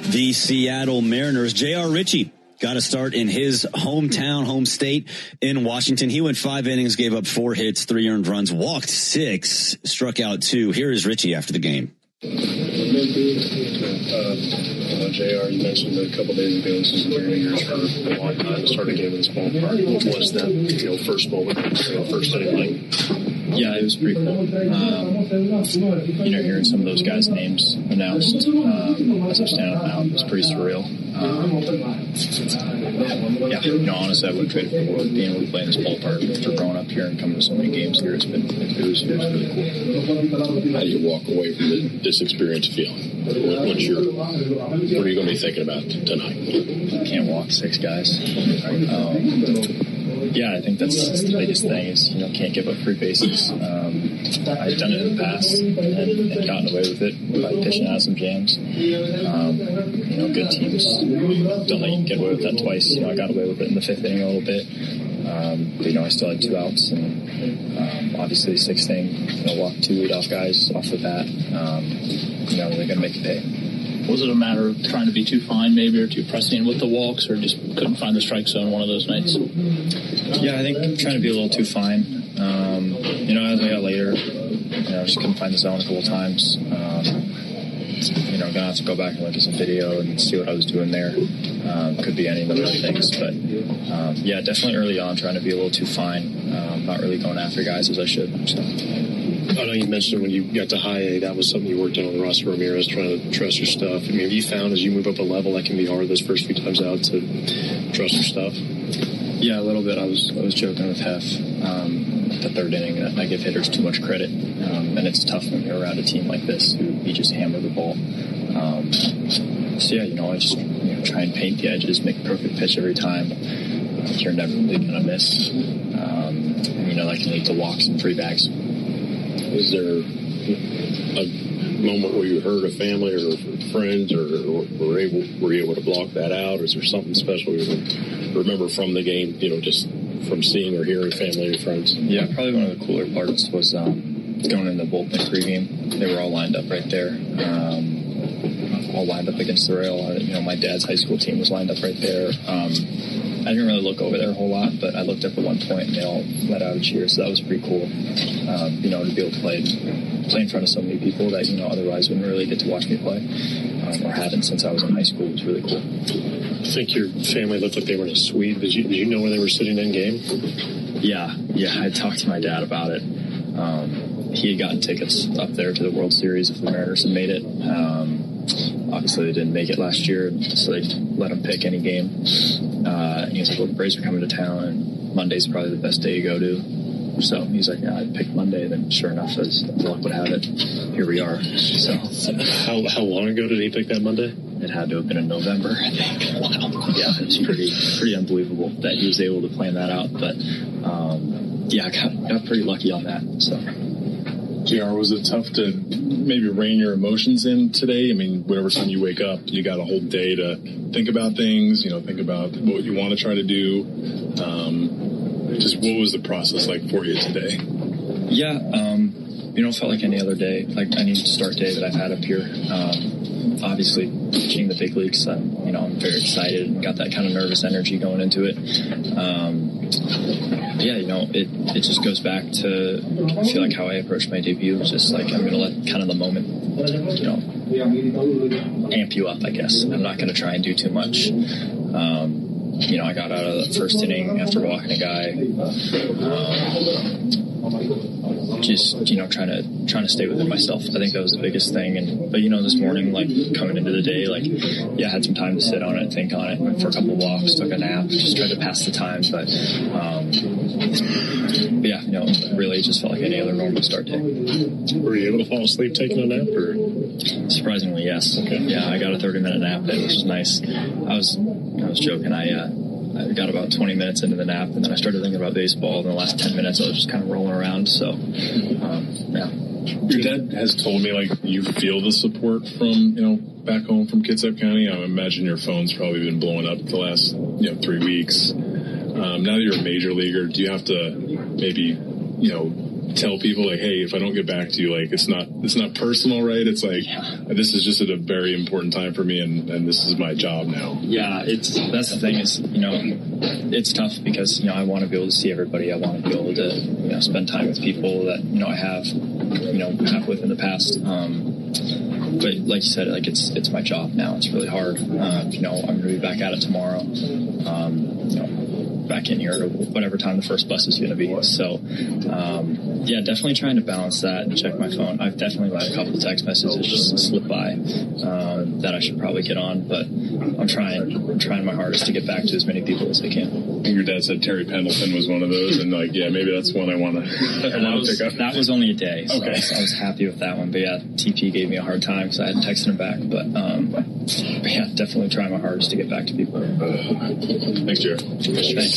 the Seattle Mariners. J.R. Ritchie got a start in his hometown, home state in Washington. He went 5 innings, gave up 4 hits, 3 earned runs, walked 6, struck out 2. Here is Ritchie after the game. JR, you mentioned a couple days ago, this is Mariners for a long time to start a game in this ballpark. What was that, first moment, first inning like? Yeah, it was pretty cool. Hearing some of those guys' names announced as I'm standing on the mound was pretty surreal. Honestly, I wouldn't trade it for the world. Being able to play in this ballpark after growing up here and coming to so many games here, it was really cool. How do you walk away from this experience feeling? What are you going to be thinking about tonight? Can't walk 6 guys. Yeah, I think that's the biggest thing is, can't give up free bases. I've done it in the past and gotten away with it by pitching out some jams. Good teams don't let you get away with that twice. I got away with it in the 5th inning a little bit. But, I still had 2 outs, and obviously 6th inning, walked 2 leadoff guys off the bat. They're going to make it pay. Was it a matter of trying to be too fine maybe or too pressing with the walks, or just couldn't find the strike zone one of those nights? Yeah, I think trying to be a little too fine. As I got later, just couldn't find the zone a couple times. Going to have to go back and look at some video and see what I was doing there. Could be any number of things, but definitely early on trying to be a little too fine. Not really going after guys as I should. So. I know you mentioned when you got to high A, that was something you worked on with Ross Ramirez, trying to trust your stuff. I mean, have you found as you move up a level that can be hard those first few times out to trust your stuff? Yeah, a little bit. I was joking with Hef the 3rd inning that I give hitters too much credit, and it's tough when you're around a team like this who you just hammer the ball. I just try and paint the edges, make a perfect pitch every time. You're never really going to miss. That can lead to walks and free bags. Was there a moment where you heard a family or friends or were you able to block that out? Or is there something special you remember from the game, just from seeing or hearing family or friends? Yeah, probably one of the cooler parts was going in the bullpen pregame. They were all lined up right there, all lined up against the rail. My dad's high school team was lined up right there. I didn't really look over there a whole lot, but I looked up at one point and they all let out a cheer, so that was pretty cool. To be able to play in front of so many people that, otherwise wouldn't really get to watch me play, or hadn't since I was in high school. It was really cool. I think your family looked like they were in a suite. Did you know where they were sitting in game? Yeah, I talked to my dad about it. He had gotten tickets up there to the World Series if the Mariners had made it. Obviously, they didn't make it last year, so they let him pick any game. And he was like, well, the Braves are coming to town, and Monday's probably the best day to go to. So he's like, I picked Monday. Then sure enough, as luck would have it, here we are. So how long ago did he pick that Monday? It had to have been in November, I think. Wow. Yeah, it's pretty unbelievable that he was able to plan that out. But I got pretty lucky on that. So. JR, was it tough to maybe rein your emotions in today? I mean, whatever time you wake up, you got a whole day to think about things, think about what you want to try to do. Just what was the process like for you today? Yeah, it felt like any other day, like any start day that I've had up here. Obviously, pitching the big leagues, I'm very excited and got that kind of nervous energy going into it. It just goes back to, I feel like how I approached my debut. It's just like I'm going to let kind of the moment, amp you up, I guess. I'm not going to try and do too much. I got out of the first inning after walking a guy. Trying to stay within myself. I think that was the biggest thing. But this morning, like coming into the day, I had some time to sit on it, think on it, went for a couple of walks, took a nap, just tried to pass the time. But really just felt like any other normal start day. Were you able to fall asleep taking a nap, or? Surprisingly, yes. Okay. Yeah, I got a 30-minute nap day, which was nice. I was joking. I got about 20 minutes into the nap, and then I started thinking about baseball. In the last 10 minutes, I was just kind of rolling around. So, Your dad has told me, you feel the support from, back home from Kitsap County. I imagine your phone's probably been blowing up the last, 3 weeks. Now that you're a major leaguer, do you have to maybe, tell people hey, if I don't get back to you, it's not personal, right? It's this is just at a very important time for me, and this is my job now. Yeah, that's the thing is, it's tough because, I want to be able to see everybody. I want to be able to, spend time with people that, I have with in the past. But like you said, it's my job now. It's really hard. I'm going to be back at it tomorrow. Back in here at whatever time the first bus is going to be. So, definitely trying to balance that and check my phone. I've definitely let a couple of text messages just slip by that I should probably get on, but I'm trying my hardest to get back to as many people as I can. I think your dad said Terry Pendleton was one of those, and maybe that's one I want to pick up. That was only a day, so okay. I was happy with that one. But TP gave me a hard time because I hadn't texted him back. But definitely trying my hardest to get back to people. Thanks, Jared. Thanks.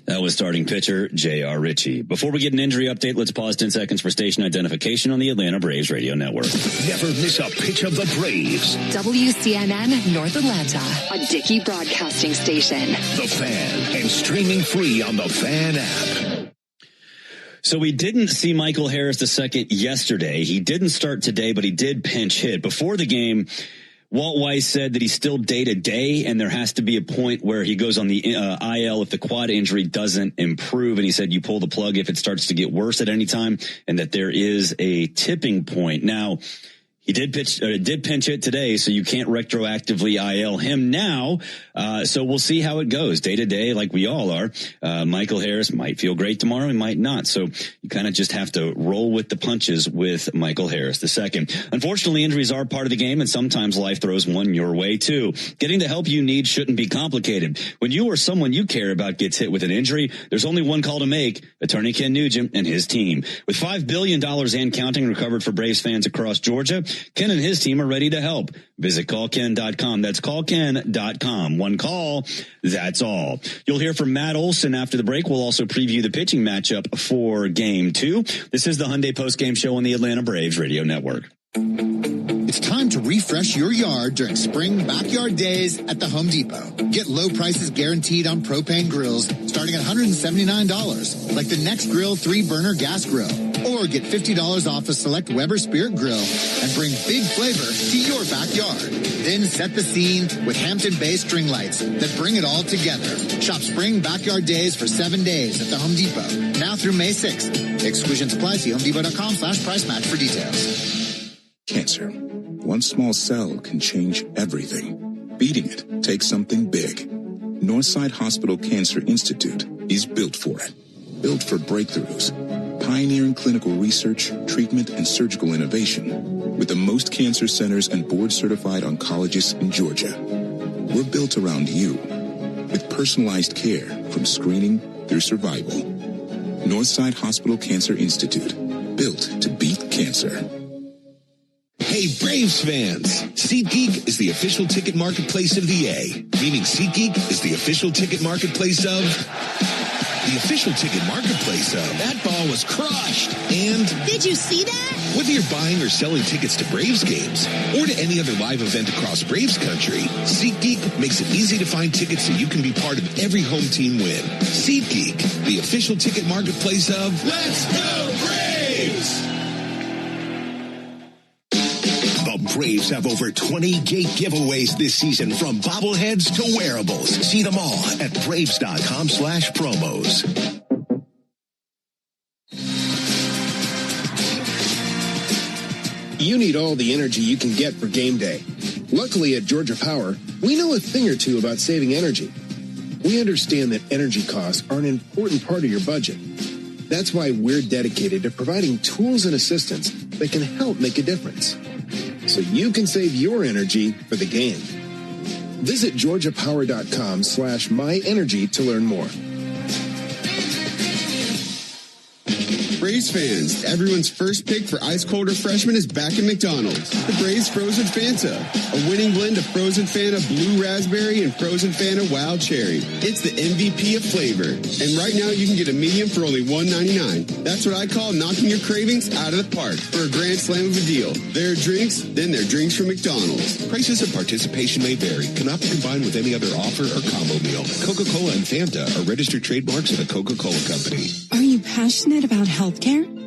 That was starting pitcher J.R. Ritchie. Before we get an injury update, let's pause 10 seconds for station identification on the Atlanta Braves radio network. Never miss a pitch of the Braves. WCNN North Atlanta, a Dickey broadcasting station. The Fan, and streaming free on the Fan app. So we didn't see Michael Harris II yesterday. He didn't start today, but he did pinch hit. Before the game, Walt Weiss said that he's still day-to-day, and there has to be a point where he goes on the IL if the quad injury doesn't improve. And he said you pull the plug if it starts to get worse at any time, and that there is a tipping point. Now, he did pinch hit today, so you can't retroactively IL him now. So we'll see how it goes day to day, like we all are. Michael Harris might feel great tomorrow, he might not. So you kind of just have to roll with the punches with Michael Harris II. Unfortunately, injuries are part of the game, and sometimes life throws one your way too. Getting the help you need shouldn't be complicated. When you or someone you care about gets hit with an injury, there's only one call to make: Attorney Ken Nugent and his team. With $5 billion and counting recovered for Braves fans across Georgia, Ken and his team are ready to help. Visit callken.com. That's callken.com. One call, that's all. You'll hear from Matt Olson after the break. We'll also preview the pitching matchup for Game 2. This is the Hyundai Postgame Show on the Atlanta Braves Radio Network. It's time to refresh your yard during spring backyard days at the Home Depot. Get low prices guaranteed on propane grills starting at $179, like the Next Grill 3-burner gas grill. Or get $50 off a select Weber Spirit grill and bring big flavor to your backyard. Then set the scene with Hampton-based string lights that bring it all together. Shop spring backyard days for 7 days at the Home Depot, now through May 6th. Exclusions apply. See homedepot.com/price match for details. Cancer. One small cell can change everything. Beating it takes something big. Northside Hospital Cancer Institute is built for it. Built for breakthroughs. Pioneering clinical research, treatment, and surgical innovation. With the most cancer centers and board-certified oncologists in Georgia. We're built around you. With personalized care from screening through survival. Northside Hospital Cancer Institute. Built to beat cancer. Hey, Braves fans! SeatGeek is the official ticket marketplace of the A, meaning SeatGeek is the official ticket marketplace of... the official ticket marketplace of... That ball was crushed! And... Did you see that? Whether you're buying or selling tickets to Braves games or to any other live event across Braves country, SeatGeek makes it easy to find tickets so you can be part of every home team win. SeatGeek, the official ticket marketplace of... Let's go Braves! The Braves have over 20 gate giveaways this season, from bobbleheads to wearables. See them all at Braves.com/promos. You need all the energy you can get for game day. Luckily at Georgia Power, we know a thing or two about saving energy. We understand that energy costs are an important part of your budget. That's why we're dedicated to providing tools and assistance that can help make a difference, so you can save your energy for the game. Visit georgiapower.com/myenergy to learn more. Braves fans, everyone's first pick for ice cold refreshment is back at McDonald's. The Braves Frozen Fanta, a winning blend of frozen Fanta Blue Raspberry and frozen Fanta Wild Cherry. It's the MVP of flavor. And right now you can get a medium for only $1.99. That's what I call knocking your cravings out of the park for a grand slam of a deal. There are drinks, then there are drinks from McDonald's. Prices and participation may vary. Cannot be combined with any other offer or combo meal. Coca-Cola and Fanta are registered trademarks of the Coca-Cola Company. Are you passionate about healthcare?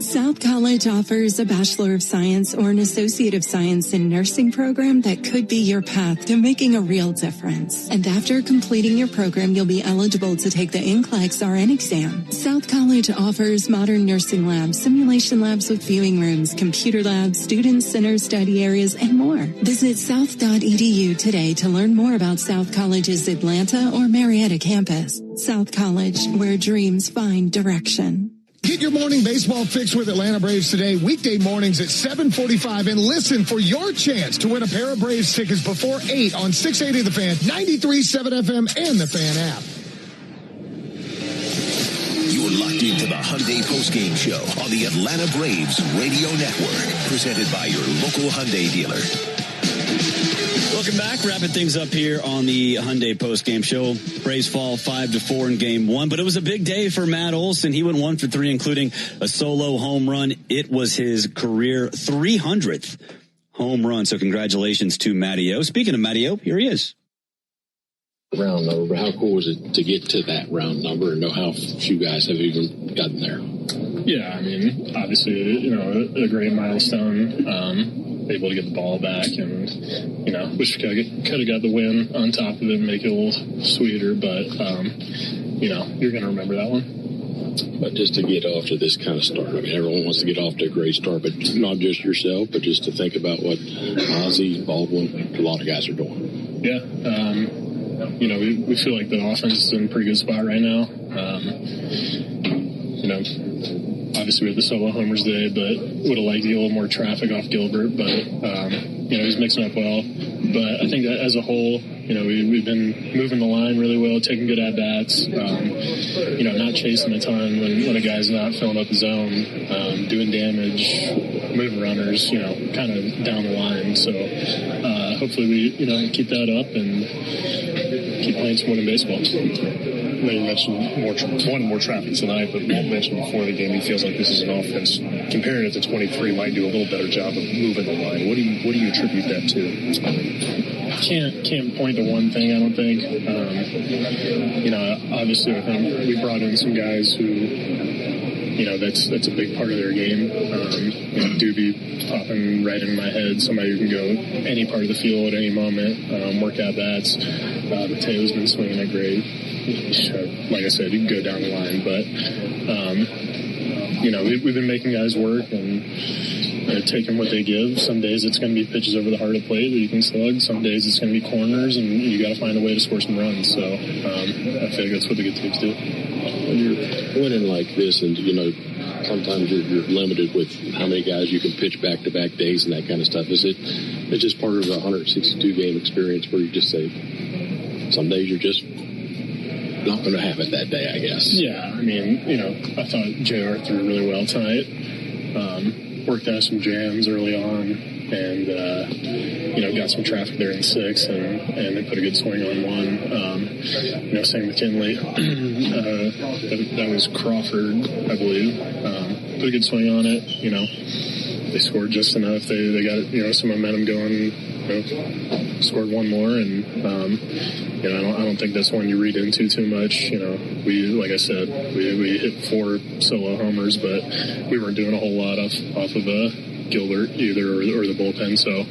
South College offers a Bachelor of Science or an Associate of Science in Nursing program that could be your path to making a real difference. And after completing your program, you'll be eligible to take the NCLEX RN exam. South College offers modern nursing labs, simulation labs with viewing rooms, computer labs, student center study areas, and more. Visit south.edu today to learn more about South College's Atlanta or Marietta campus. South College, where dreams find direction. Get your morning baseball fix with Atlanta Braves today, weekday mornings at 7:45, and listen for your chance to win a pair of Braves tickets before 8 on 680 The Fan, 93.7 FM, and the Fan app. You're locked into the Hyundai Postgame Show on the Atlanta Braves Radio Network, presented by your local Hyundai dealer. Welcome back. Wrapping things up here on the Hyundai Postgame Show. Braves fall 5-4 in Game 1, but it was a big day for Matt Olson. He went 1 for 3, including a solo home run. It was his career 300th home run. So congratulations to Matty-O. Speaking of Matty-O, here he is. Round number, but how cool was it to get to that round number and know how few guys have even gotten there? Yeah, I mean, obviously, a great milestone. Able to get the ball back, and wish we could have got the win on top of it and make it a little sweeter. But you're going to remember that one. But just to get off to this kind of start, I mean, everyone wants to get off to a great start, but not just yourself, but just to think about what Ozzie, Baldwin, a lot of guys are doing. Yeah, we feel like the offense is in a pretty good spot right now. Obviously we had the solo homers today, but would have liked to get a little more traffic off Gilbert, but he's mixing up well. But I think that as a whole, we've been moving the line really well, taking good at bats, not chasing a ton when a guy's not filling up the zone, doing damage, moving runners, kind of down the line. So hopefully we keep that up and keep playing some winning baseball. You mentioned more traffic tonight, but Walt mentioned before the game he feels like this is an offense, comparing it to 23, might do a little better job of moving the line. What do you attribute that to? Can't point to one thing, I don't think. Obviously I think we brought in some guys who, that's a big part of their game. Doobie popping right in my head, somebody who can go any part of the field at any moment, work at bats. Mateo's been swinging it great. Like I said, you can go down the line, but we've been making guys work and taking what they give. Some days it's going to be pitches over the heart of the plate that you can slug. Some days it's going to be corners, and you got to find a way to score some runs. So I feel like that's what the good teams do. When you're winning like this, and sometimes you're limited with how many guys you can pitch back-to-back days and that kind of stuff. It's just part of the 162 game experience where you just say some days you're just not going to have it that day, I guess. Yeah, I mean, I thought JR threw really well tonight. Worked out some jams early on, and got some traffic there in 6, and they put a good swing on 1. Sam McKinley, that was Crawford, I believe. Put a good swing on it. They scored just enough. They got some momentum going. Scored 1 more, and I don't think that's one you read into too much. Like I said, we hit 4 solo homers, but we weren't doing a whole lot off of Gilbert either or the bullpen. So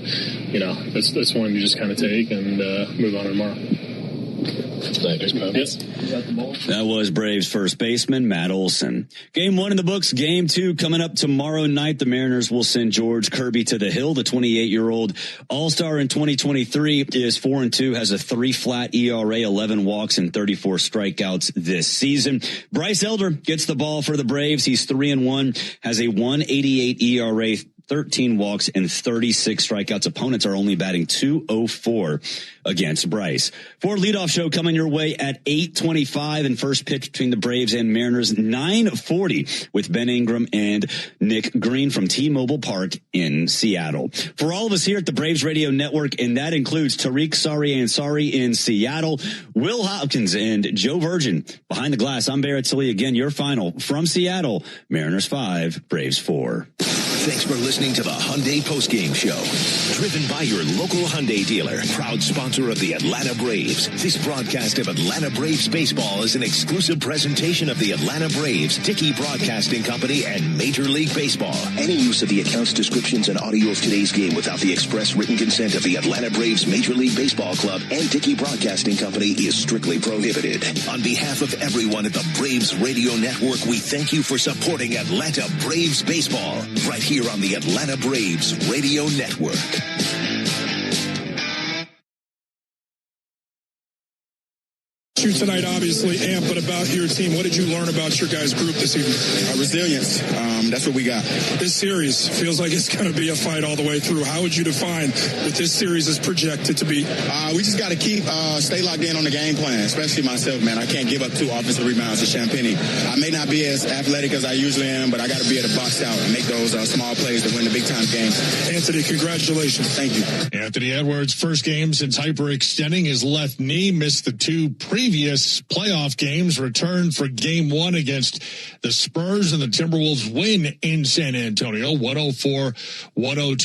that's one you just kind of take and move on tomorrow. Yes. That was Braves first baseman Matt Olson. Game 1 in the books. Game 2 coming up tomorrow night. The Mariners will send George Kirby to the hill. The 28-year-old All-Star in 2023 is 4-2, has a 3 flat ERA, 11 walks, and 34 strikeouts this season. Bryce Elder gets the ball for the Braves. He's 3-1, has a 1.88 ERA, 13 walks, and 36 strikeouts. Opponents are only batting .204 against Bryce. Ford leadoff show coming your way at 8:25, and first pitch between the Braves and Mariners 9:40 with Ben Ingram and Nick Green from T-Mobile Park in Seattle. For all of us here at the Braves Radio Network, and that includes Tariq Ansari in Seattle, Will Hopkins and Joe Virgin behind the glass. I'm Barrett Tilly. Again, your final from Seattle: Mariners 5, Braves 4. Thanks for listening to the Hyundai Postgame Show. Driven by your local Hyundai dealer, proud sponsor of the Atlanta Braves. This broadcast of Atlanta Braves baseball is an exclusive presentation of the Atlanta Braves, Dickey Broadcasting Company, and Major League Baseball. Any use of the accounts, descriptions, and audio of today's game without the express written consent of the Atlanta Braves Major League Baseball Club and Dickey Broadcasting Company is strictly prohibited. On behalf of everyone at the Braves Radio Network, we thank you for supporting Atlanta Braves baseball right here on the Atlanta Braves Radio Network. you tonight, obviously, Amp, but about your team. What did you learn about your guys' group this evening? Resilience. That's what we got. This series feels like it's going to be a fight all the way through. How would you define what this series is projected to be? We just got to stay locked in on the game plan, especially myself, man. I can't give up 2 offensive rebounds to Champagne. I may not be as athletic as I usually am, but I got to be able to box out and make those small plays to win the big-time games. Anthony, congratulations. Thank you. Anthony Edwards' first game since hyperextending his left knee, missed the 2 previous playoff games, returned for game 1 against the Spurs, and the Timberwolves win in San Antonio, 104-102.